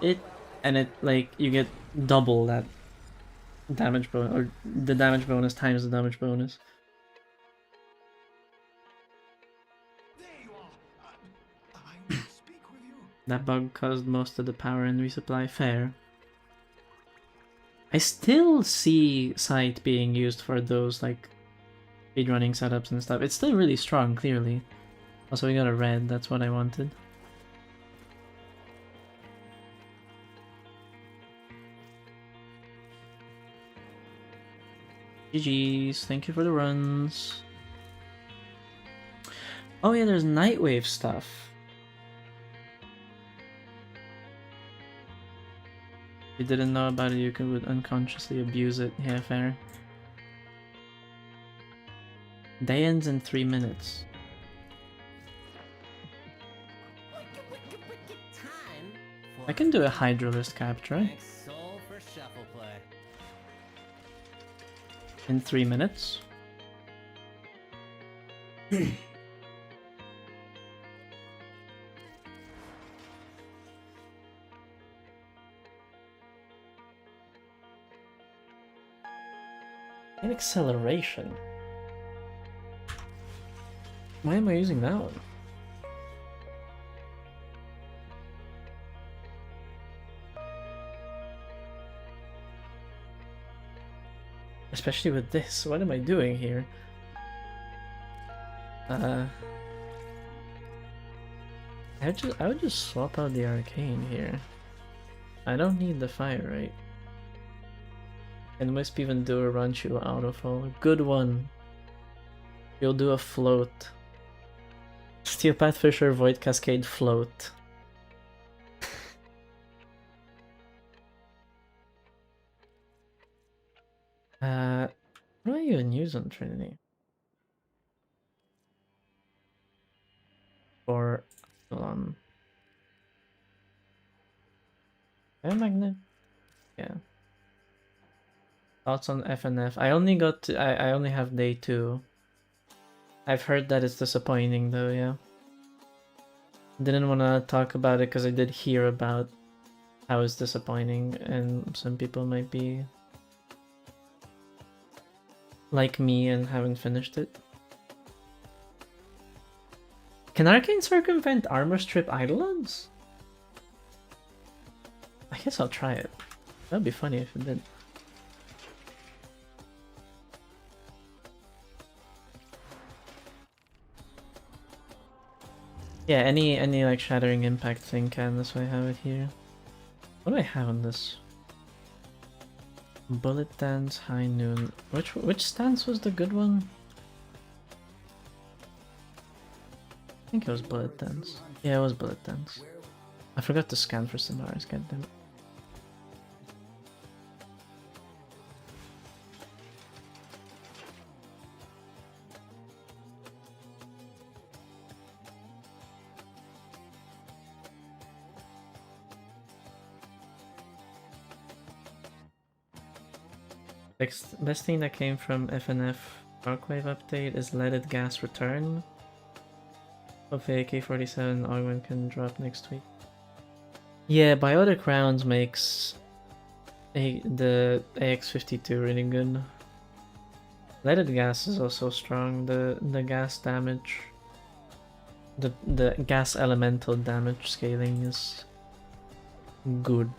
it, and it, like, you get double that damage bonus, or the damage bonus times the damage bonus. That bug caused most of the power and resupply. Fair. I still see Sight being used for those, like, speedrunning setups and stuff. It's still really strong, clearly. Also, we got a red, that's what I wanted. GG's, thank you for the runs. Oh yeah, there's Nightwave stuff. If you didn't know about it, you could unconsciously abuse it. Yeah, fair. Day ends in 3 minutes. I can do a Hydralist capture in 3 minutes. An acceleration. Why am I using that one? Especially with this, what am I doing here? I would just swap out the arcane here. I don't need the fire rate. And Wisp even do a Ranchu autofall. Good one. You'll do a float. Steel Path Fisher, Void Cascade, float. What do I even use on Trinity? Or Fire Magnet? Yeah. Thoughts on FNF? I only got to, I only have day 2. I've heard that it's disappointing though, yeah. Didn't want to talk about it because I did hear about how it's disappointing and some people might be like me and haven't finished it. Can Arcane circumvent Armor Strip Eidolons? I guess I'll try it. That'd be funny if it did. Yeah, any like Shattering Impact thing can, that's why I have it here. What do I have on this? Bullet Dance, High Noon. Which stance was the good one? I think it was Bullet Dance. Yeah, it was Bullet Dance. I forgot to scan for Solaris, goddammit. Best thing that came from FNF Arcwave update is Leaded Gas Return. Hopefully AK-47 augment can drop next week. Yeah, Biotic Rounds makes the AX-52 really good. Leaded Gas is also strong. The gas damage, the gas elemental damage scaling is good.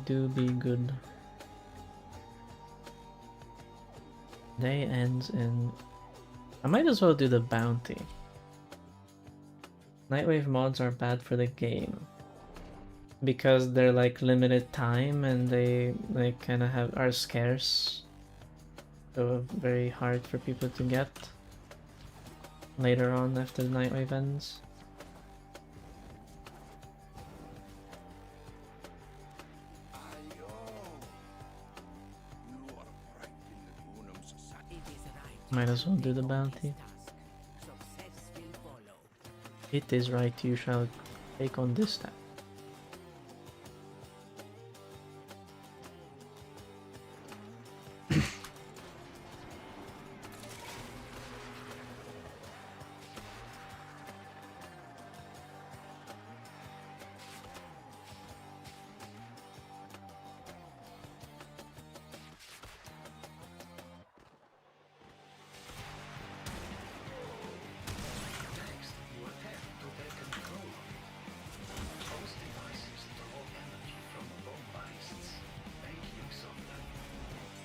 Do be good. Day ends in... I might as well do the bounty. Nightwave mods are bad for the game. Because they're like limited time and they kind of are scarce. So very hard for people to get later on after the Nightwave ends. Might as well do the bounty. It is right, you shall take on this step.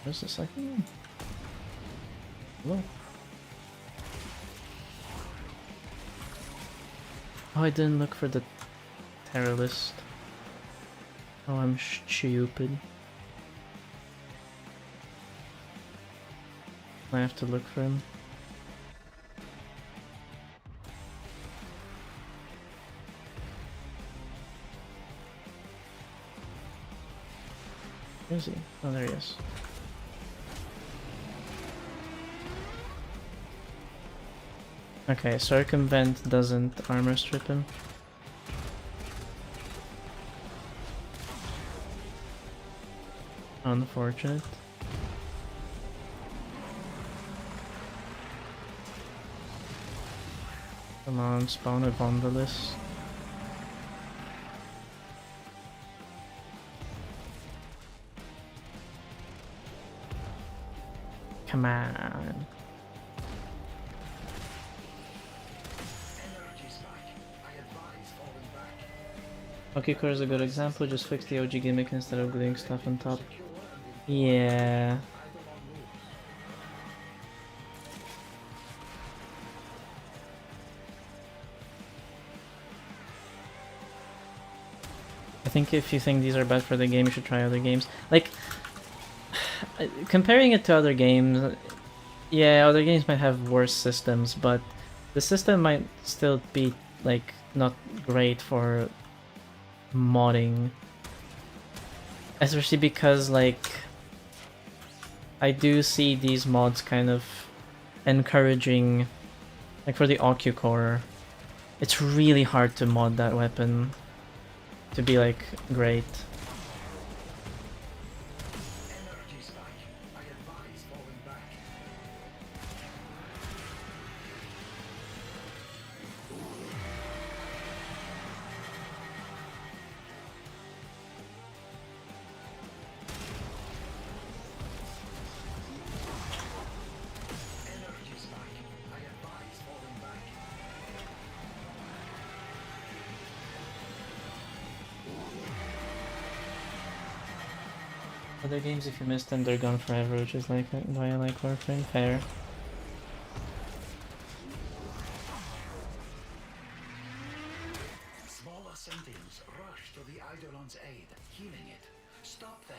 Where's the second one? Hello? Oh, I didn't look for the terror list. Oh, I'm stupid. I have to look for him. Where is he? Oh, there he is. Okay, circumvent doesn't armor strip him. Unfortunate. Come on, spawn a Vandalist. Come on. Okikor is a good example, just fix the OG gimmick instead of gluing stuff on top. Yeah. I think if you think these are bad for the game, you should try other games. Like, comparing it to other games, yeah, other games might have worse systems, but the system might still be, like, not great for modding. Especially because, like, I do see these mods kind of encouraging, like for the Ocucore, it's really hard to mod that weapon to be, like, great. Other games, if you miss them, they're gone forever, which is like why I like Warframe. Fair. Smaller sentients rush to the Eidolon's aid, healing it. Stop them.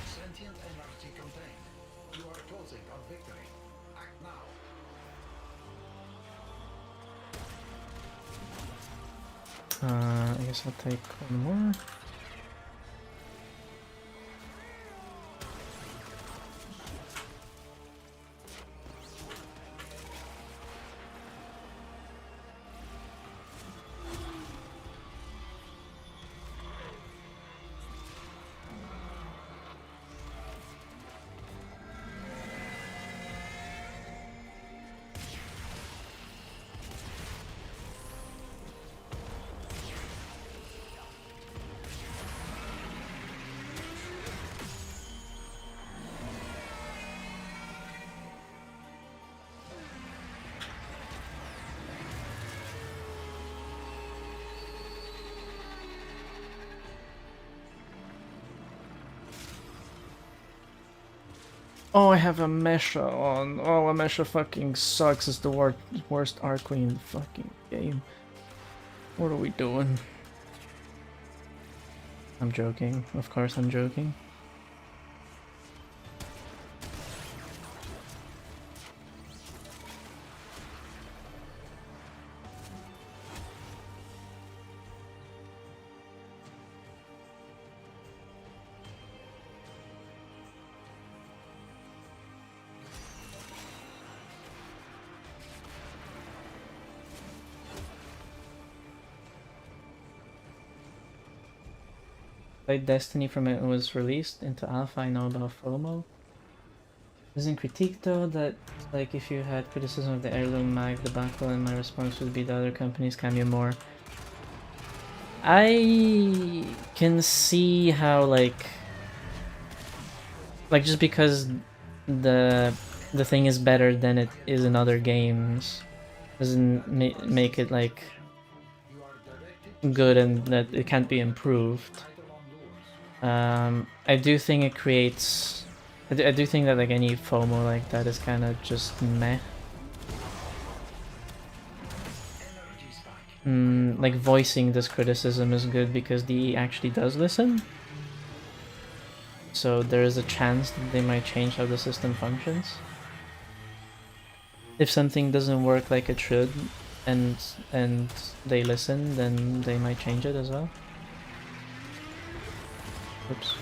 Sentient energy contained. You are closing on victory. Act now. I guess I'll take one more. Oh, I have a Mesha on. Oh, a Mesha fucking sucks. It's the worst arc in the fucking game. What are we doing? I'm joking. Of course I'm joking. Played Destiny from it was released into alpha. I know about FOMO. Doesn't critique though that, like, if you had criticism of the heirloom mag debacle, and my response would be the other companies cameo more. I can see how, like just because the thing is better than it is in other games doesn't make it like good and that it can't be improved. I do think it creates. I do think that, like, any FOMO like that is kind of just meh. Like, voicing this criticism is good because DE actually does listen. So there is a chance that they might change how the system functions. If something doesn't work like it should, and they listen, then they might change it as well. Oops.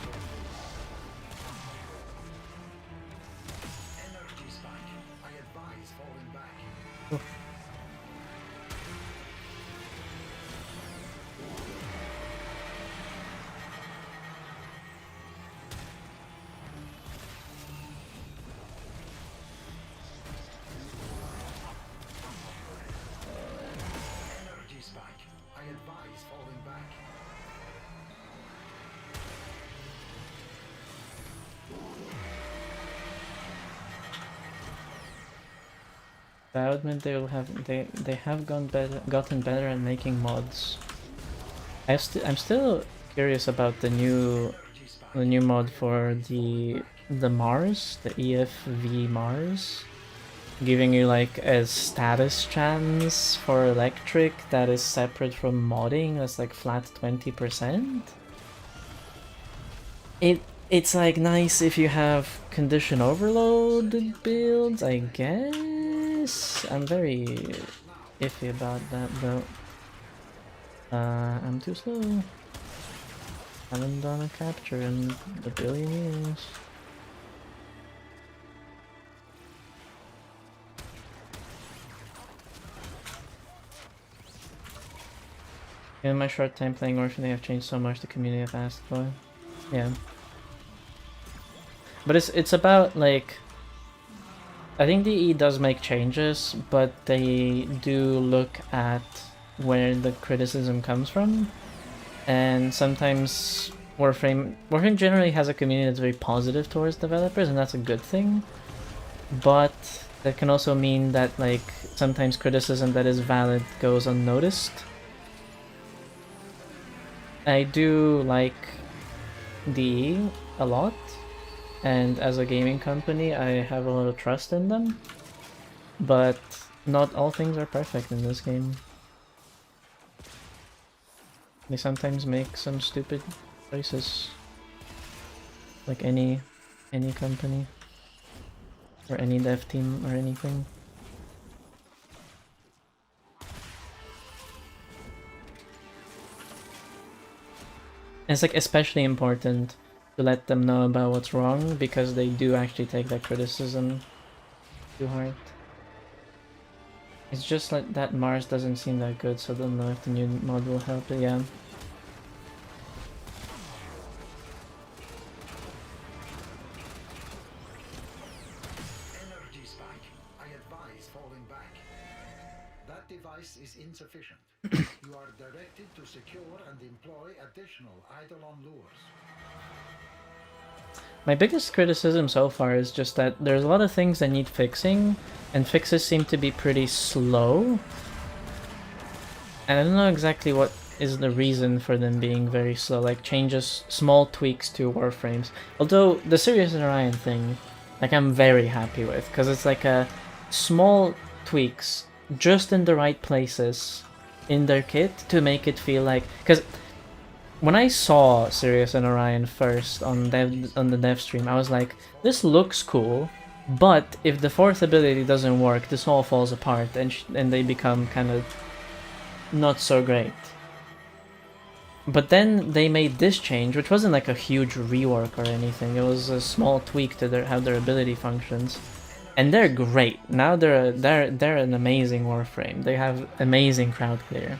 Oh. Energy spike. I advise falling back. I admit they have gotten better at making mods. I'm still curious about the new mod for the Mars, the EFV Mars, giving you like a status chance for electric that is separate from modding. That's like flat 20%. It's like nice if you have condition overload builds, I guess. I'm very iffy about that though. I'm too slow. Haven't done a capture in a billion years. In my short time playing Warframe, they have changed so much the community I've asked for. Yeah. But it's about like, I think DE does make changes, but they do look at where the criticism comes from. And sometimes Warframe generally has a community that's very positive towards developers, and that's a good thing. But that can also mean that like sometimes criticism that is valid goes unnoticed. I do like DE a lot, and as a gaming company I have a lot of trust in them, but not all things are perfect in this game. They sometimes make some stupid choices, like any company or any dev team or anything. And it's like especially important to let them know about what's wrong, because they do actually take that criticism to heart. It's just like that Mars doesn't seem that good, so I don't know if the new mod will help it, yeah. Energy spike. I advise falling back. That device is insufficient. You are directed to secure and employ additional Eidolon lures. My biggest criticism so far is just that there's a lot of things that need fixing, and fixes seem to be pretty slow. And I don't know exactly what is the reason for them being very slow, like changes, small tweaks to Warframes. Although the Sirius and Orion thing, like I'm very happy with, because it's like a small tweaks just in the right places in their kit to make it feel like, because when I saw Sirius and Orion first on the dev stream, I was like, this looks cool, but if the fourth ability doesn't work, this all falls apart and they become kind of not so great. But then they made this change, which wasn't like a huge rework or anything. It was a small tweak to how their ability functions, and they're great. Now they're an amazing Warframe. They have amazing crowd clear.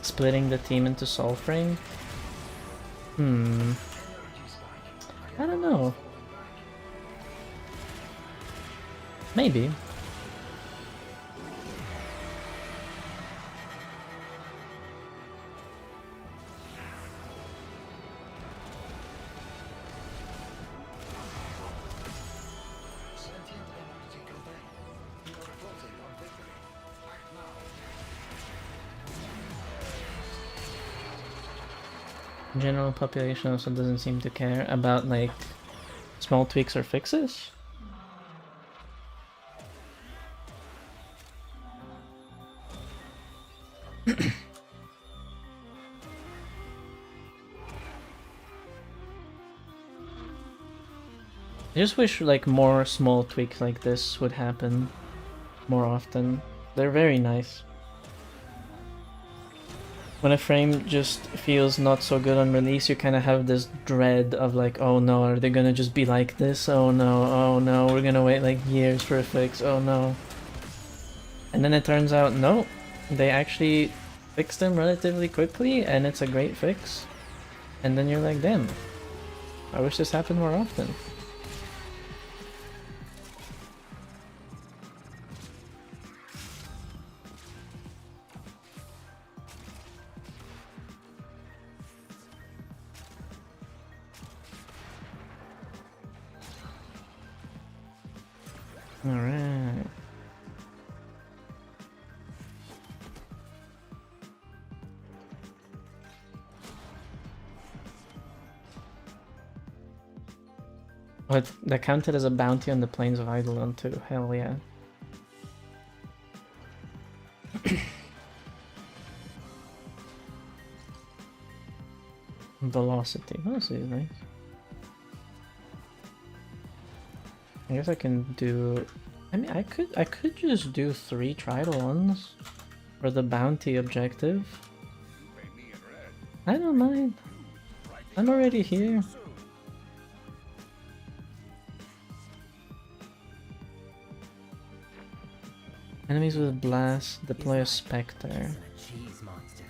Splitting the team into Soulframe? I don't know. Maybe. Sentient energy contained. You are closing on victory. Act now. General population also doesn't seem to care about like small tweaks or fixes. I just wish like more small tweaks like this would happen more often. They're very nice. When a frame just feels not so good on release, you kind of have this dread of like, oh no, are they gonna just be like this? Oh no, we're gonna wait like years for a fix, oh no. And then it turns out, no, they actually fixed them relatively quickly, and it's a great fix. And then you're like, damn, I wish this happened more often. Alright. What, that counted as a bounty on the plains of Eidolon too. Hell yeah. Velocity. Oh, this is nice. I guess I can do. I mean, I could just do 3 Tridolons for the bounty objective. I don't mind. I'm already here. Enemies with blast deploy a specter. Cheese monster.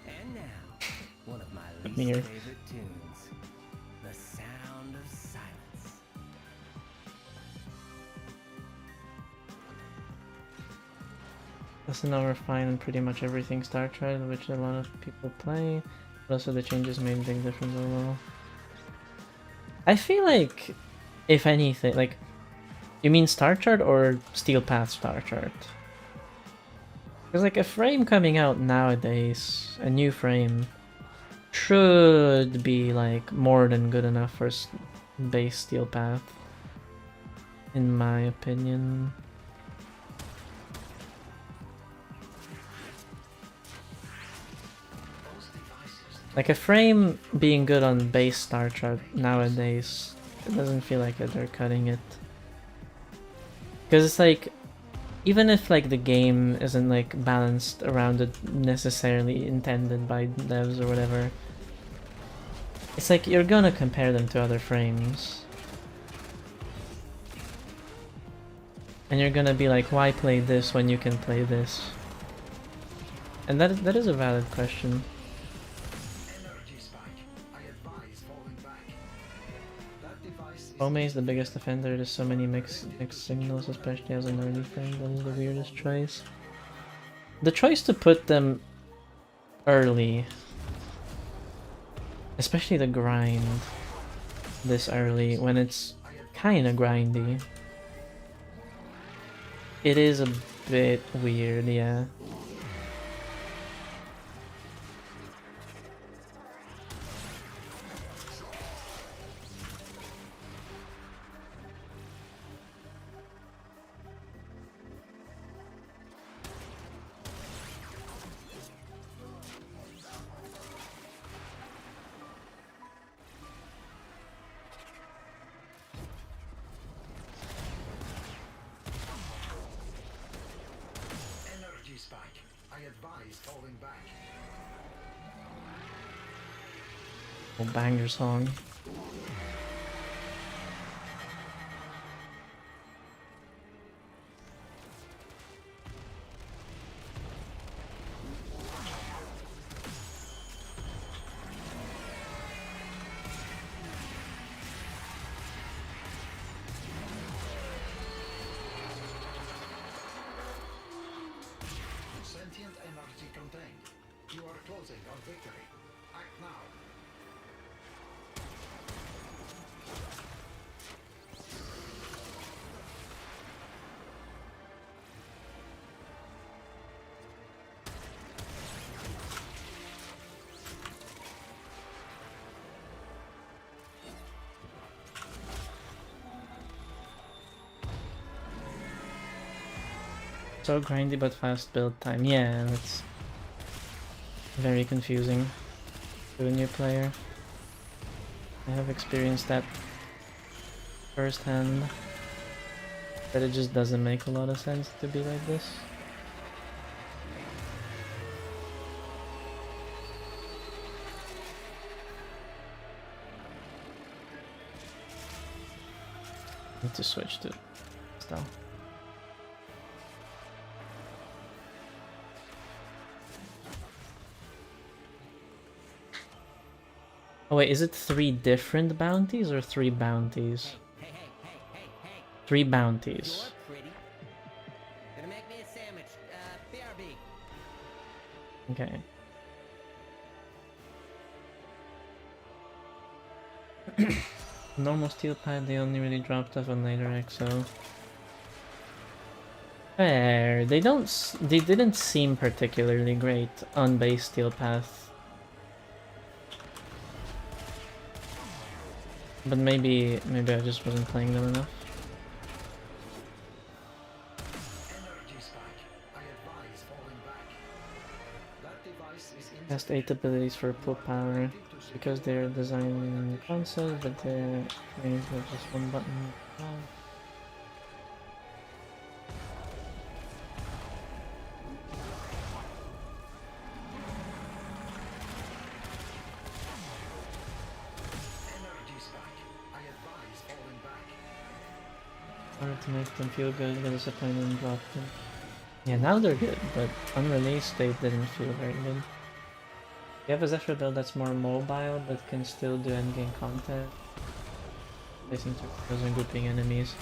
And now, one of my Let least me hear. favorite tunes. The sound of silence. Listen, now we're fine in pretty much everything Star Trek, which a lot of people play. But also the changes made a big difference overall. I feel like, if anything, like, you mean Star Chart or Steel Path Star Chart? Because like a frame coming out nowadays, a new frame, should be like more than good enough for base Steel Path, in my opinion. Like a frame being good on base Star Chart nowadays, it doesn't feel like they're cutting it. Because it's like, even if like the game isn't like balanced around it necessarily intended by devs or whatever, it's like you're gonna compare them to other frames. And you're gonna be like, why play this when you can play this? And that is a valid question. Ome is the biggest offender. There's so many mixed signals, especially as an early frame. That is the weirdest choice. The choice to put them early, especially the grind this early when it's kind of grindy, it is a bit weird, yeah. Oh, banger song. Sentient energy contained. You are closing on victory. Act now. So grindy but fast build time. Yeah, that's very confusing to a new player. I have experienced that firsthand. That it just doesn't make a lot of sense to be like this. Need to switch to style. Oh wait, is it 3 different bounties or 3 bounties? Hey, 3 you're bounties. pretty. Gonna make me a sandwich. BRB. Okay. Normal steel pad, they only really dropped off on later XO. Fair. They didn't seem particularly great on base steel path. But maybe I just wasn't playing them enough. Energy spike. I advise falling back. That device is Cast 8 abilities for full power because they're designed in console, but they're made with just one button. energy spike. I advise falling back. Wanted to make them feel good, but disappointment dropped them. Yeah, now they're good, but unreleased they didn't feel very good. You have a Zephyr build that's more mobile, but can still do endgame content. Placing torpedoes and grouping enemies.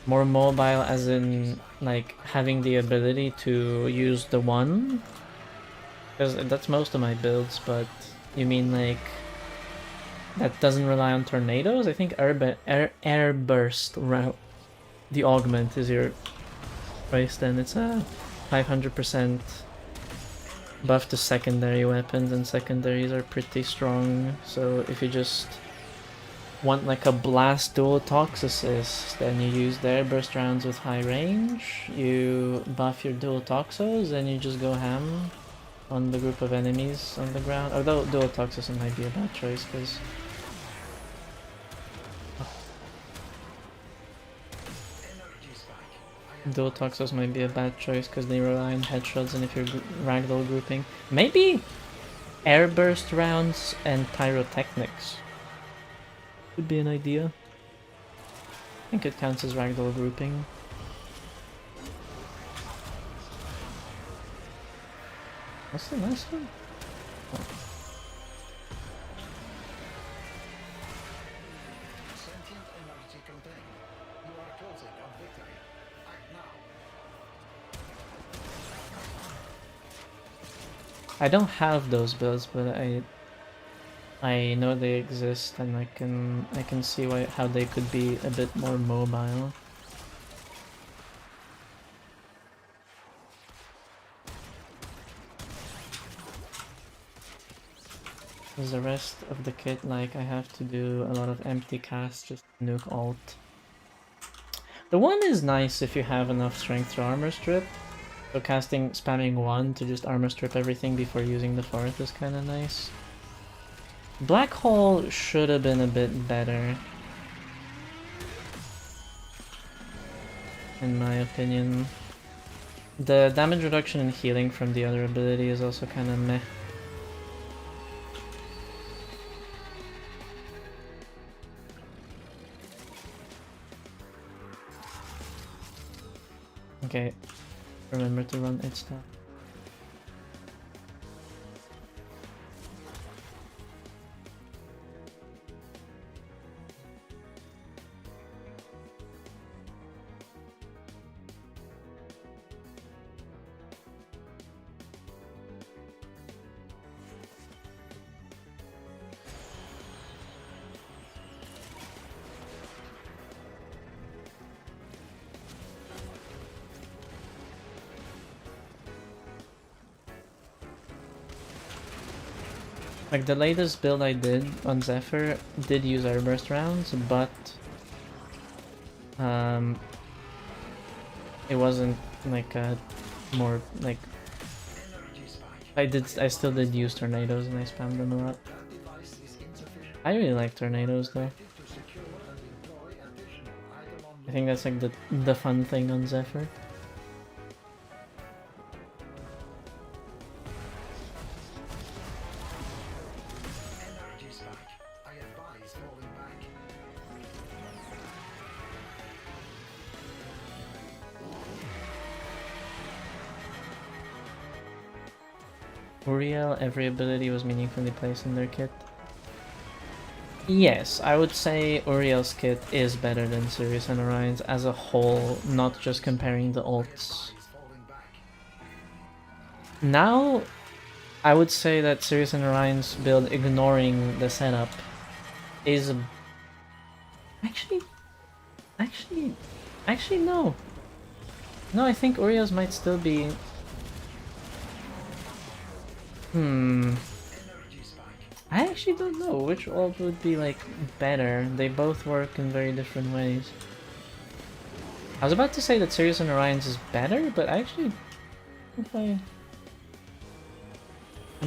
More mobile as in, like, having the ability to use the one? Because that's most of my builds, but you mean, like, that doesn't rely on tornadoes? I think air burst route. The augment is your choice then. It's a 500% buff to secondary weapons, and secondaries are pretty strong. So if you just want like a blast dual toxicist, then you use the airburst rounds with high range, you buff your dual toxos, and you just go ham on the group of enemies on the ground. Although dual toxicist might be a bad choice, because dual toxos might be a bad choice because they rely on headshots, and if you're ragdoll grouping, maybe airburst rounds and pyrotechnics could be an idea. I think it counts as ragdoll grouping. What's the last one? Oh. Sentient energy contained. You are closing on victory. Act now. I don't have those builds, but I know they exist, and I can see how they could be a bit more mobile. Because the rest of the kit, like, I have to do a lot of empty casts just to nuke alt. The one is nice if you have enough strength to armor strip. So spamming one to just armor strip everything before using the fourth is kind of nice. Black Hole should have been a bit better, in my opinion. The damage reduction and healing from the other ability is also kind of meh. Okay, remember to run its stuff. Like, the latest build I did on Zephyr did use airburst rounds, but it wasn't like a more like I still did use tornadoes, and I spammed them a lot. I really like tornadoes though. I think that's like the fun thing on Zephyr. Uriel, every ability was meaningfully placed in their kit. Yes, I would say Uriel's kit is better than Sirius and Orion's as a whole, not just comparing the ults. Now, I would say that Sirius and Orion's build, ignoring the setup, is... Actually no. No, I think Oreos might still be... I actually don't know which alt would be like better. They both work in very different ways. I was about to say that Sirius and Orion's is better, but actually if I'm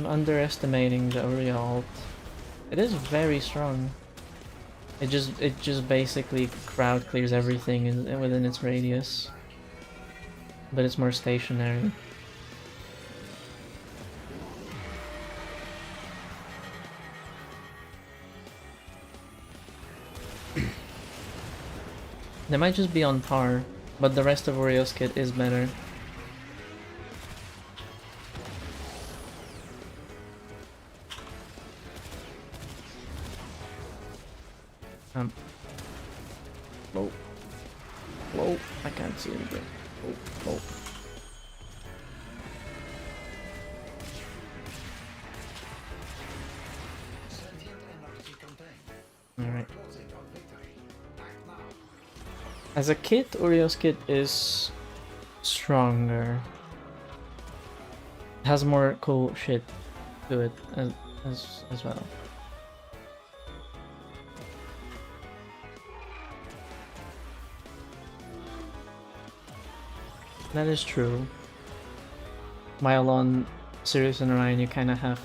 underestimating the Oreo alt. It is very strong. It just basically crowd clears everything within its radius. But it's more stationary. They might just be on par, but the rest of Oreo's kit is better. Whoa. Whoa, I can't see anything. Whoa, whoa. Alright. As a kit, Oreo's kit is stronger. It has more cool shit to it as well. That is true. While on Sirius and Orion, you kind of have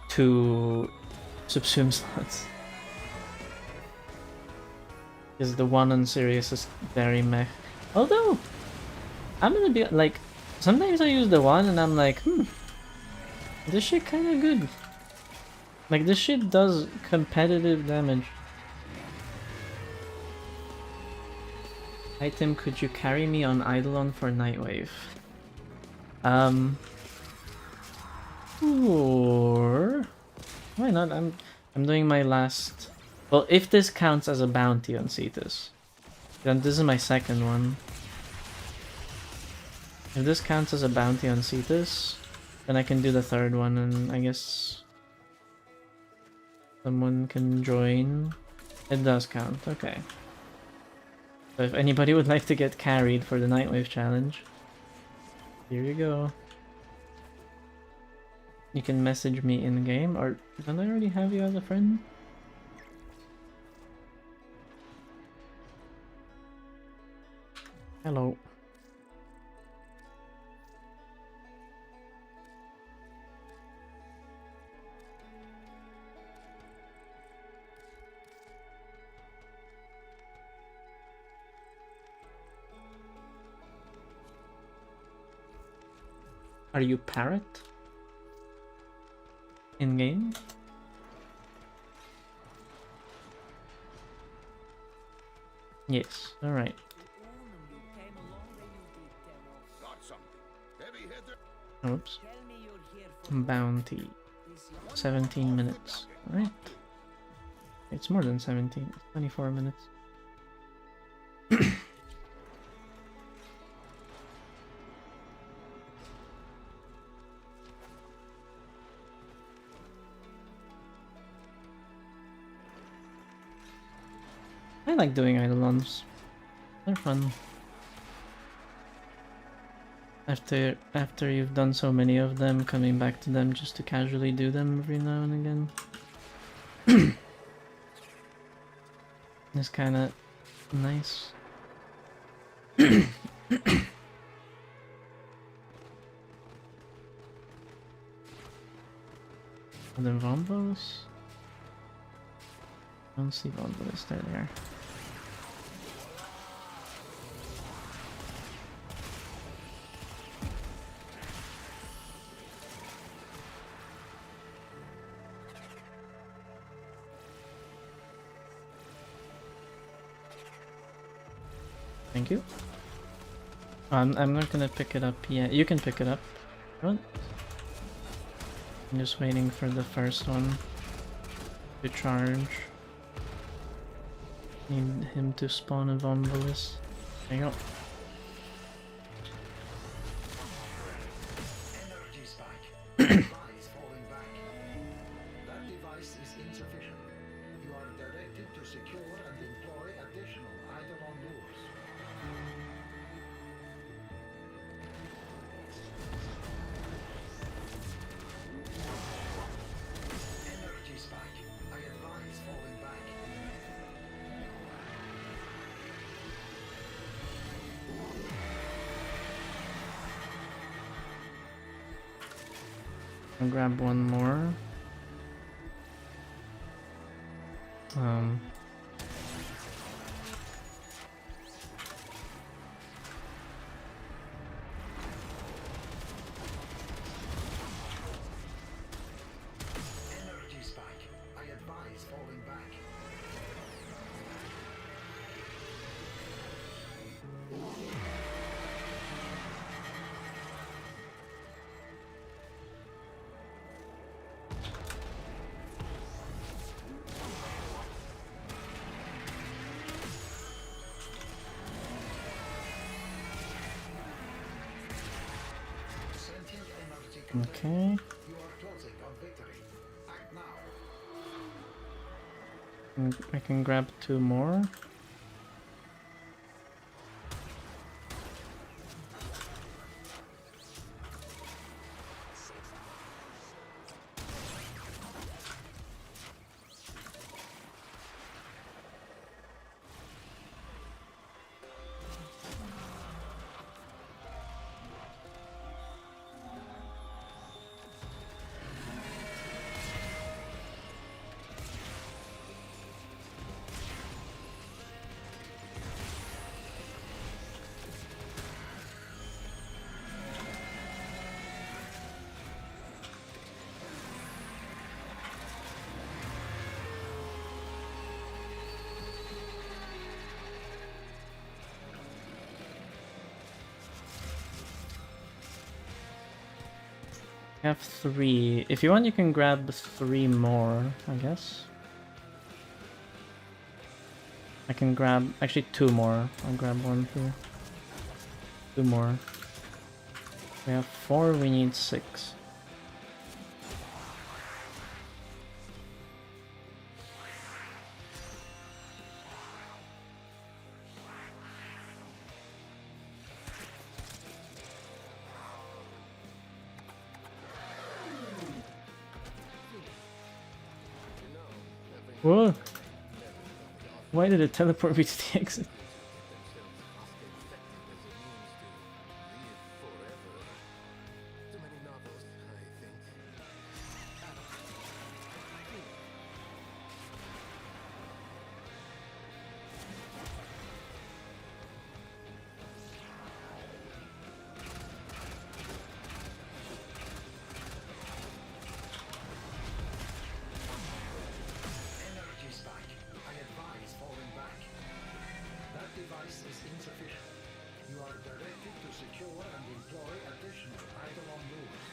two subsume slots. Because the one on Sirius is very meh. Although, I'm gonna be like, sometimes I use the one and I'm like, this shit kinda good. Like, this shit does competitive damage. Item, could you carry me on Eidolon for Nightwave? Or why not? I'm doing my last. Well, if this counts as a bounty on Cetus, then this is my second one. If this counts as a bounty on Cetus, then I can do the third one, and I guess someone can join. It does count, okay. So if anybody would like to get carried for the Nightwave challenge, here you go. You can message me in game, or don't I already have you as a friend? Hello. Are you Parrot? In game? Yes, alright. Oops. Bounty. 17 minutes. Alright. It's more than 17. It's 24 minutes. I like doing Eidolons. They're fun. After you've done so many of them, coming back to them just to casually do them every now and again. It's kinda nice. And then Vombo's? I don't see Vombo's, they're there. Thank you. I'm not gonna pick it up yet. You can pick it up. What? I'm just waiting for the first one to charge. Need him to spawn a Vombolus. There you go. I'll grab one more. Energy spike. I advise falling back. Sentient energy contained. Okay. You are closing on victory. Act now. I can grab two more. I have three. If you want, you can grab three more, I guess. I can grab, actually two more. I'll grab one here. Two more. We have four, we need six. Whoa! Why did it teleport me to the exit? Energy spike. I advise falling back. That device is insufficient. You are directed to secure and employ additional Eidolon rules.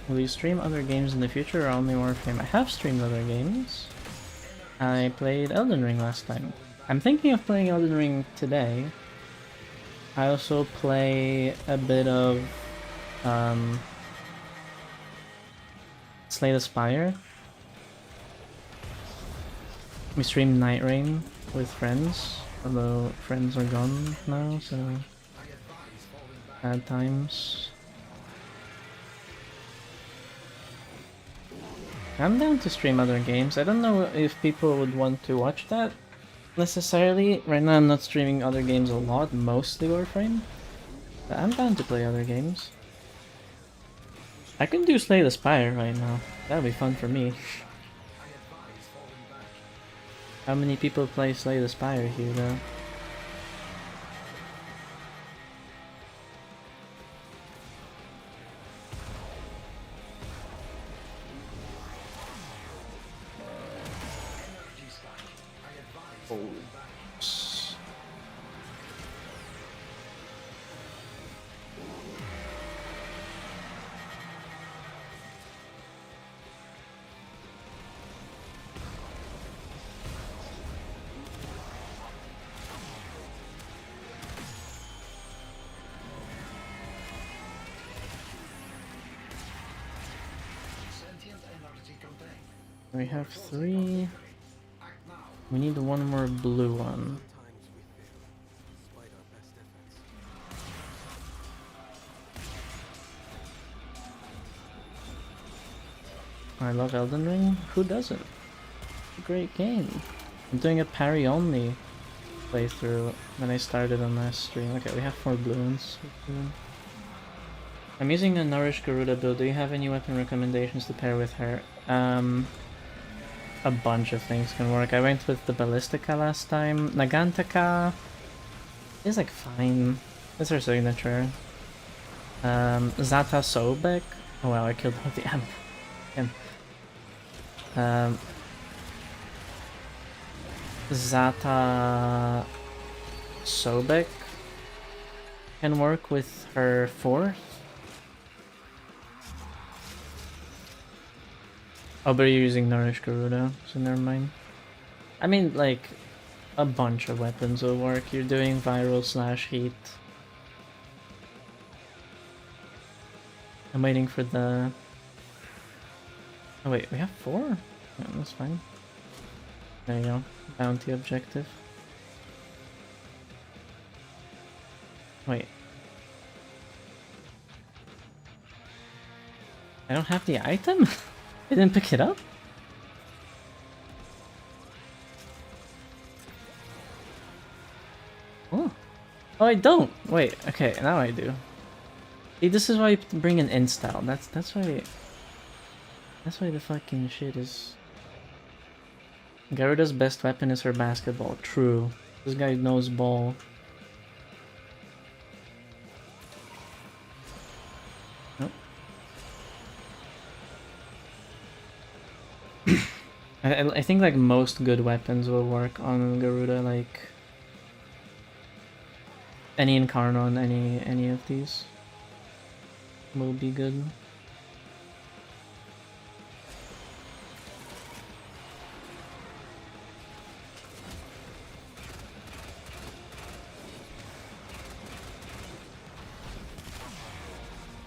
Will you stream other games in the future or only Warframe? I have streamed other games. I played Elden Ring last time. I'm thinking of playing Elden Ring today. I also play a bit of Slay the Spire. We streamed Night Rain with friends, although friends are gone now, so bad times. I'm down to stream other games. I don't know if people would want to watch that necessarily. Right now I'm not streaming other games a lot, mostly Warframe. But I'm down to play other games. I can do Slay the Spire right now. That'll be fun for me. How many people play Slay the Spire here though? Sentient energy contained. We have three. Act now. We need one more blue one. I love Elden Ring. Who doesn't? It's a great game. I'm doing a parry only. playthrough than I started on last stream. Okay, we have 4 blue ones. I'm using a Nourish Garuda build. Do you have any weapon recommendations to pair with her? A bunch of things can work. I went with the Ballistica last time. Nagantaka is like fine. That's her signature. Zata Sobek. Oh wow, I killed both the amp. Zata Sobek can work with her 4th. Oh, but you're using Nourish Garuda, so never mind. I mean, like, a bunch of weapons will work. You're doing viral / heat. I'm waiting for the... Oh wait, we have 4? Yeah, that's fine. There you go. Bounty objective. Wait. I don't have the item? I didn't pick it up? Oh. Oh, I don't! Wait, okay, now I do. See, this is why you bring an install. That's why... That's why the fucking shit is... Garuda's best weapon is her basketball. True. This guy knows ball. Nope. I think like most good weapons will work on Garuda, like any Incarnon, any of these will be good.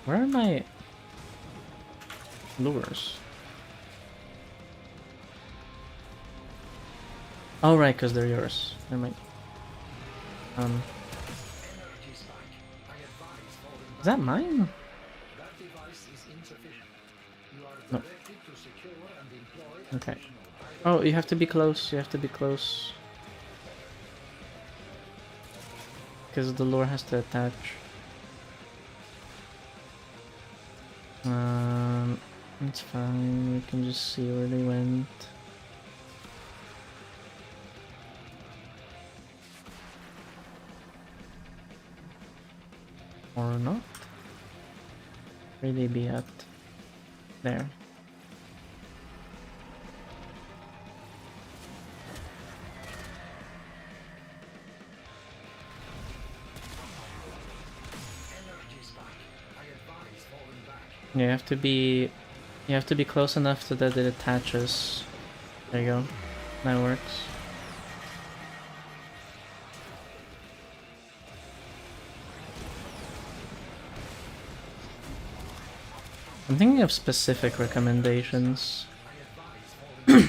Where are my lures? Oh right, because they're yours. Never mind. Is that mine? No. Okay. Oh, you have to be close. You have to be close. Because the lure has to attach. It's fine, we can just see where they went. Or not. Where they be at? There. You have to be close enough so that it attaches. There you go. That works. I'm thinking of specific recommendations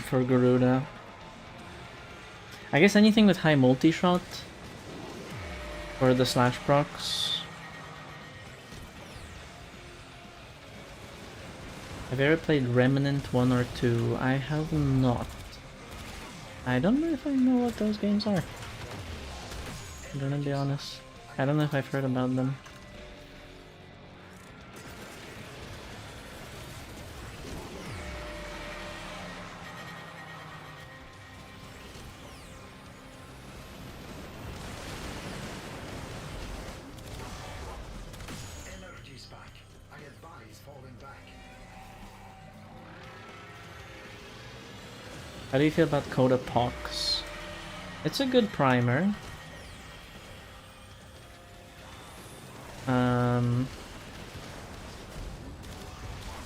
for Garuda. I guess anything with high multi-shot or the slash procs. Have you ever played Remnant 1 or 2? I have not. I don't know if I know what those games are. I'm gonna be honest. I don't know if I've heard about them. How do you feel about Coda Pox? It's a good primer.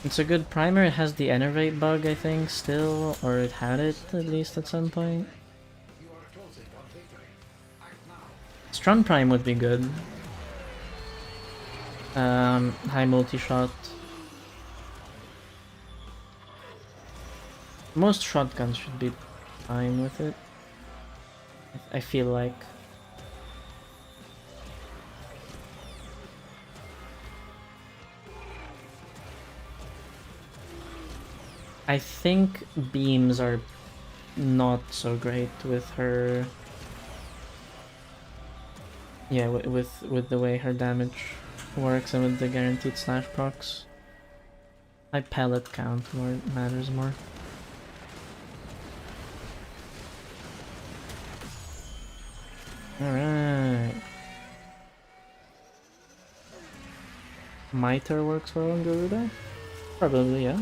It's a good primer. It has the Enervate bug, I think, still, or it had it at least at some point. Strun Prime would be good. High multi-shot. Most shotguns should be fine with it. I feel like. I think beams are not so great with her Yeah, with the way her damage works and with the guaranteed slash procs. My pellet count more matters more. Alright. Mitre works well on Garuda? Probably, yeah.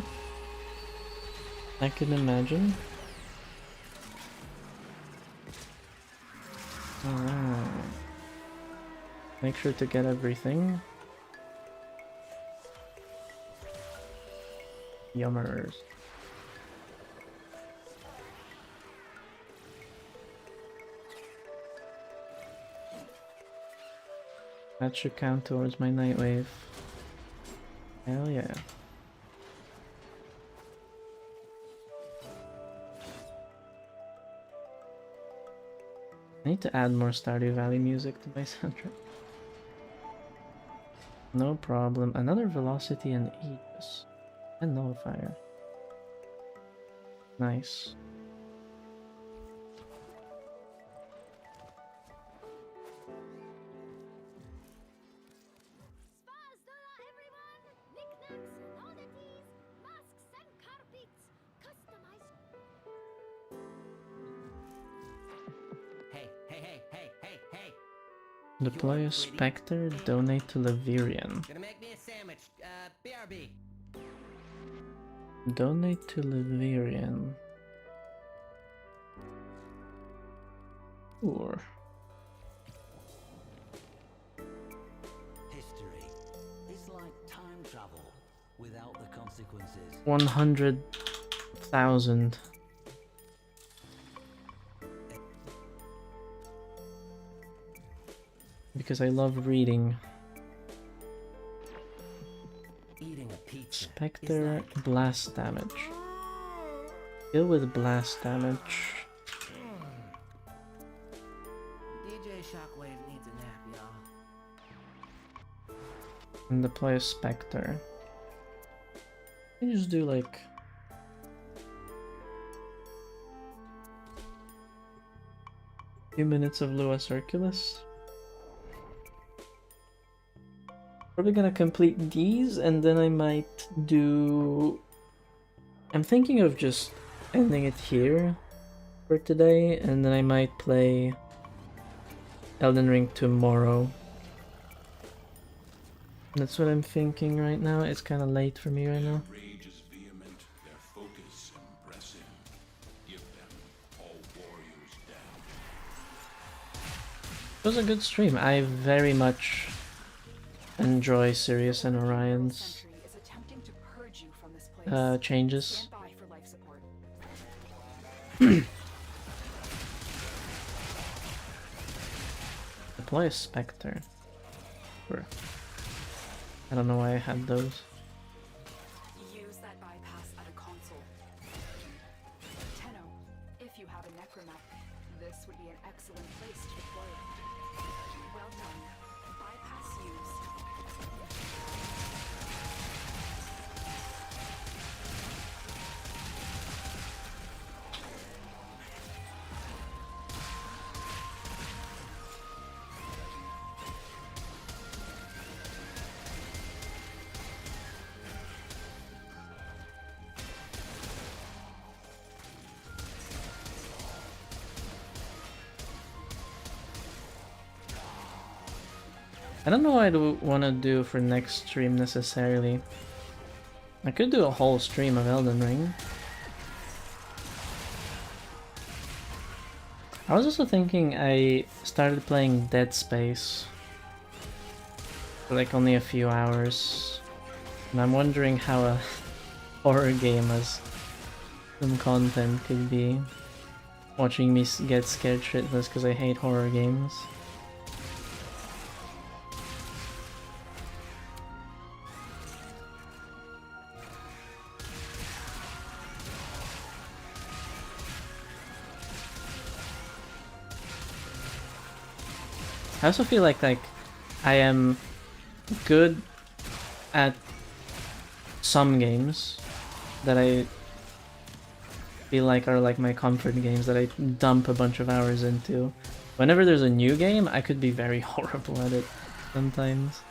I can imagine. Alright. Make sure to get everything. Yummers. That should count towards my night wave. Hell yeah. I need to add more Stardew Valley music to my soundtrack. No problem. Another Velocity and Aegis. And Nullifier. Nice. Hey, hey, hey, hey, hey, hey! Deploy a Spectre, donate to Levirian. Gonna make me a sandwich. BRB. Donate to Levirian. Or History is like time travel without the consequences. 100,000. Because I love reading. Eating a pizza. Spectre, blast damage. Deal with blast damage. DJ Shockwave needs a nap, y'all. And deploy a Spectre. You just do like a few minutes of Lua Circulus. Probably gonna complete these and then I might do... I'm thinking of just ending it here for today and then I might play Elden Ring tomorrow. That's what I'm thinking right now. It's kind of late for me right now. Their rage is vehement, their focus impressive. Give them all warriors down. It was a good stream. I very much enjoy Sirius and Orion's Sentry is attempting to purge you from this place. changes. Stand by for life support. Deploy a Spectre. Sure. I don't know why I had those. Use that bypass at a console. Tenno, if you have a necromap, this would be an excellent place to deploy it. Well done. Bypass used. I don't know what I want to do for next stream necessarily. I could do a whole stream of Elden Ring. I was also thinking I started playing Dead Space for like only a few hours. And I'm wondering how a horror game as some content could be. Watching me get scared shitless because I hate horror games. I also feel like I am good at some games that I feel like are like my comfort games that I dump a bunch of hours into, Whenever there's a new game, I could be very horrible at it sometimes.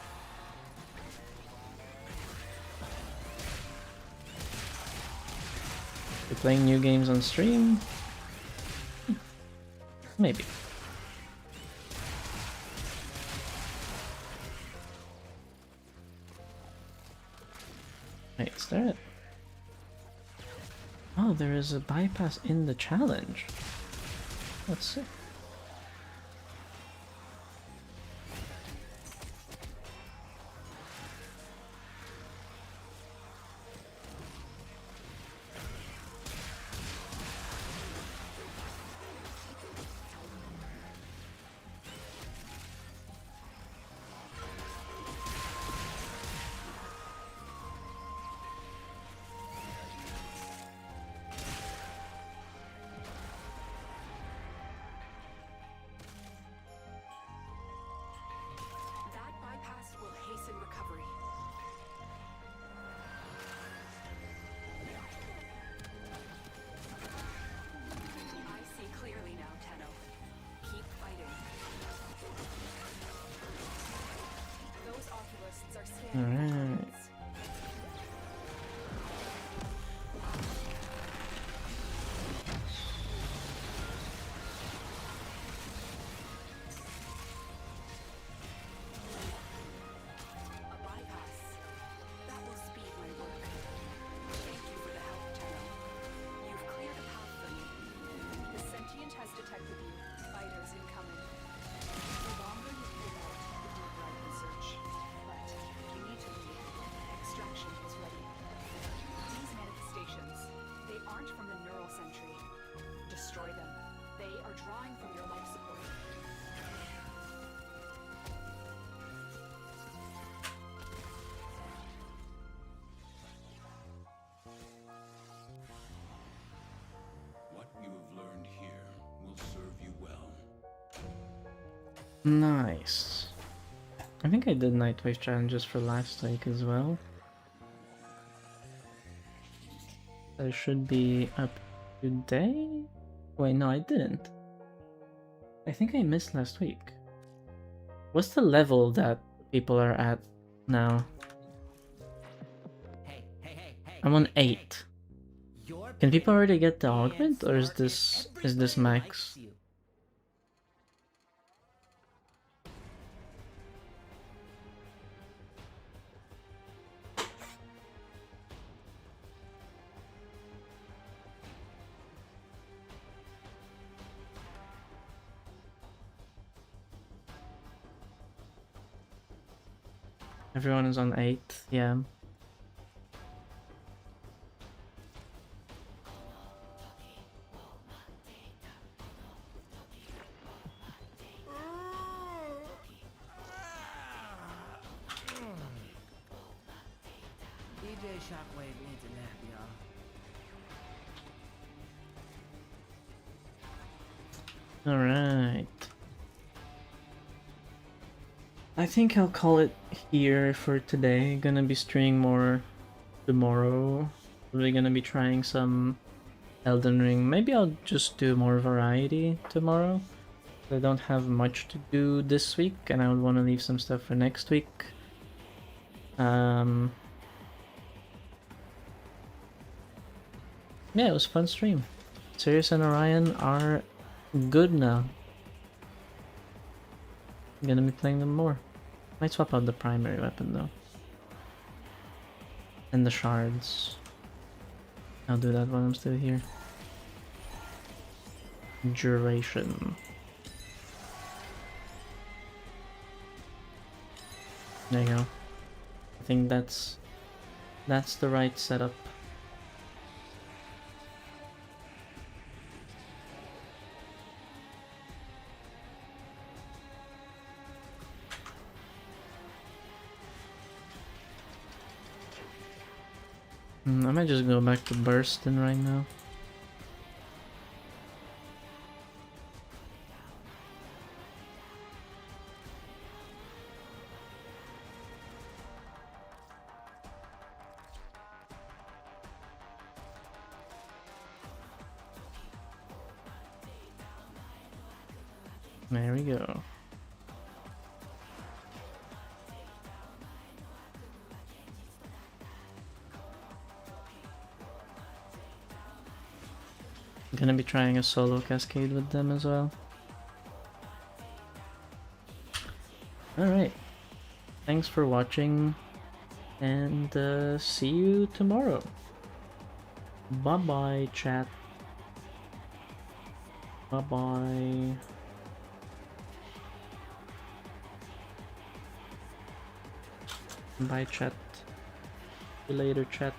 You're playing new games on stream? Maybe. Wait, is there it? Oh, there is a bypass in the challenge. Let's see. That bypass will hasten recovery. I see clearly now, Tenno. Keep fighting. Those oculists are scanning the Alright. targets. A bypass. That will speed my work. Thank you for the help, Tenno. You've cleared a path for me. The sentient has detected you. Fighters incoming. The longer you hold out, the deeper I can search. But you need to leave. Extraction is ready. These manifestations, they aren't from the neural sentry. Destroy them. They are drawing from your life support. What you have learned here will serve you well. Nice. I think I did Nightwave challenges for last week as well. I should be up today? Wait, no, I didn't. I think I missed last week. What's the level that people are at now? Hey, hey, hey, hey. I'm on hey, hey. 8. You're Can people pretty already get the and augment, or is smart, this and everybody max? likes you. Everyone is on 8, yeah. DJ Shockwave needs a nap, y'all. Alright. I think I'll call it here for today. Gonna be streaming more tomorrow. Probably gonna be trying some Elden Ring. Maybe I'll just do more variety tomorrow. I don't have much to do this week, and I would want to leave some stuff for next week. Yeah, it was a fun stream. Sirius and Orion are good now. I'm gonna be playing them more. Might swap out the primary weapon though. And the shards. I'll do that while I'm still here. Duration. There you go. I think that's the right setup. I might just go back to Bursting right now. There we go. I'm gonna be trying a solo cascade with them as well. Alright. Thanks for watching, and see you tomorrow. Bye bye, chat. Bye bye. Bye, chat. See you later, chat.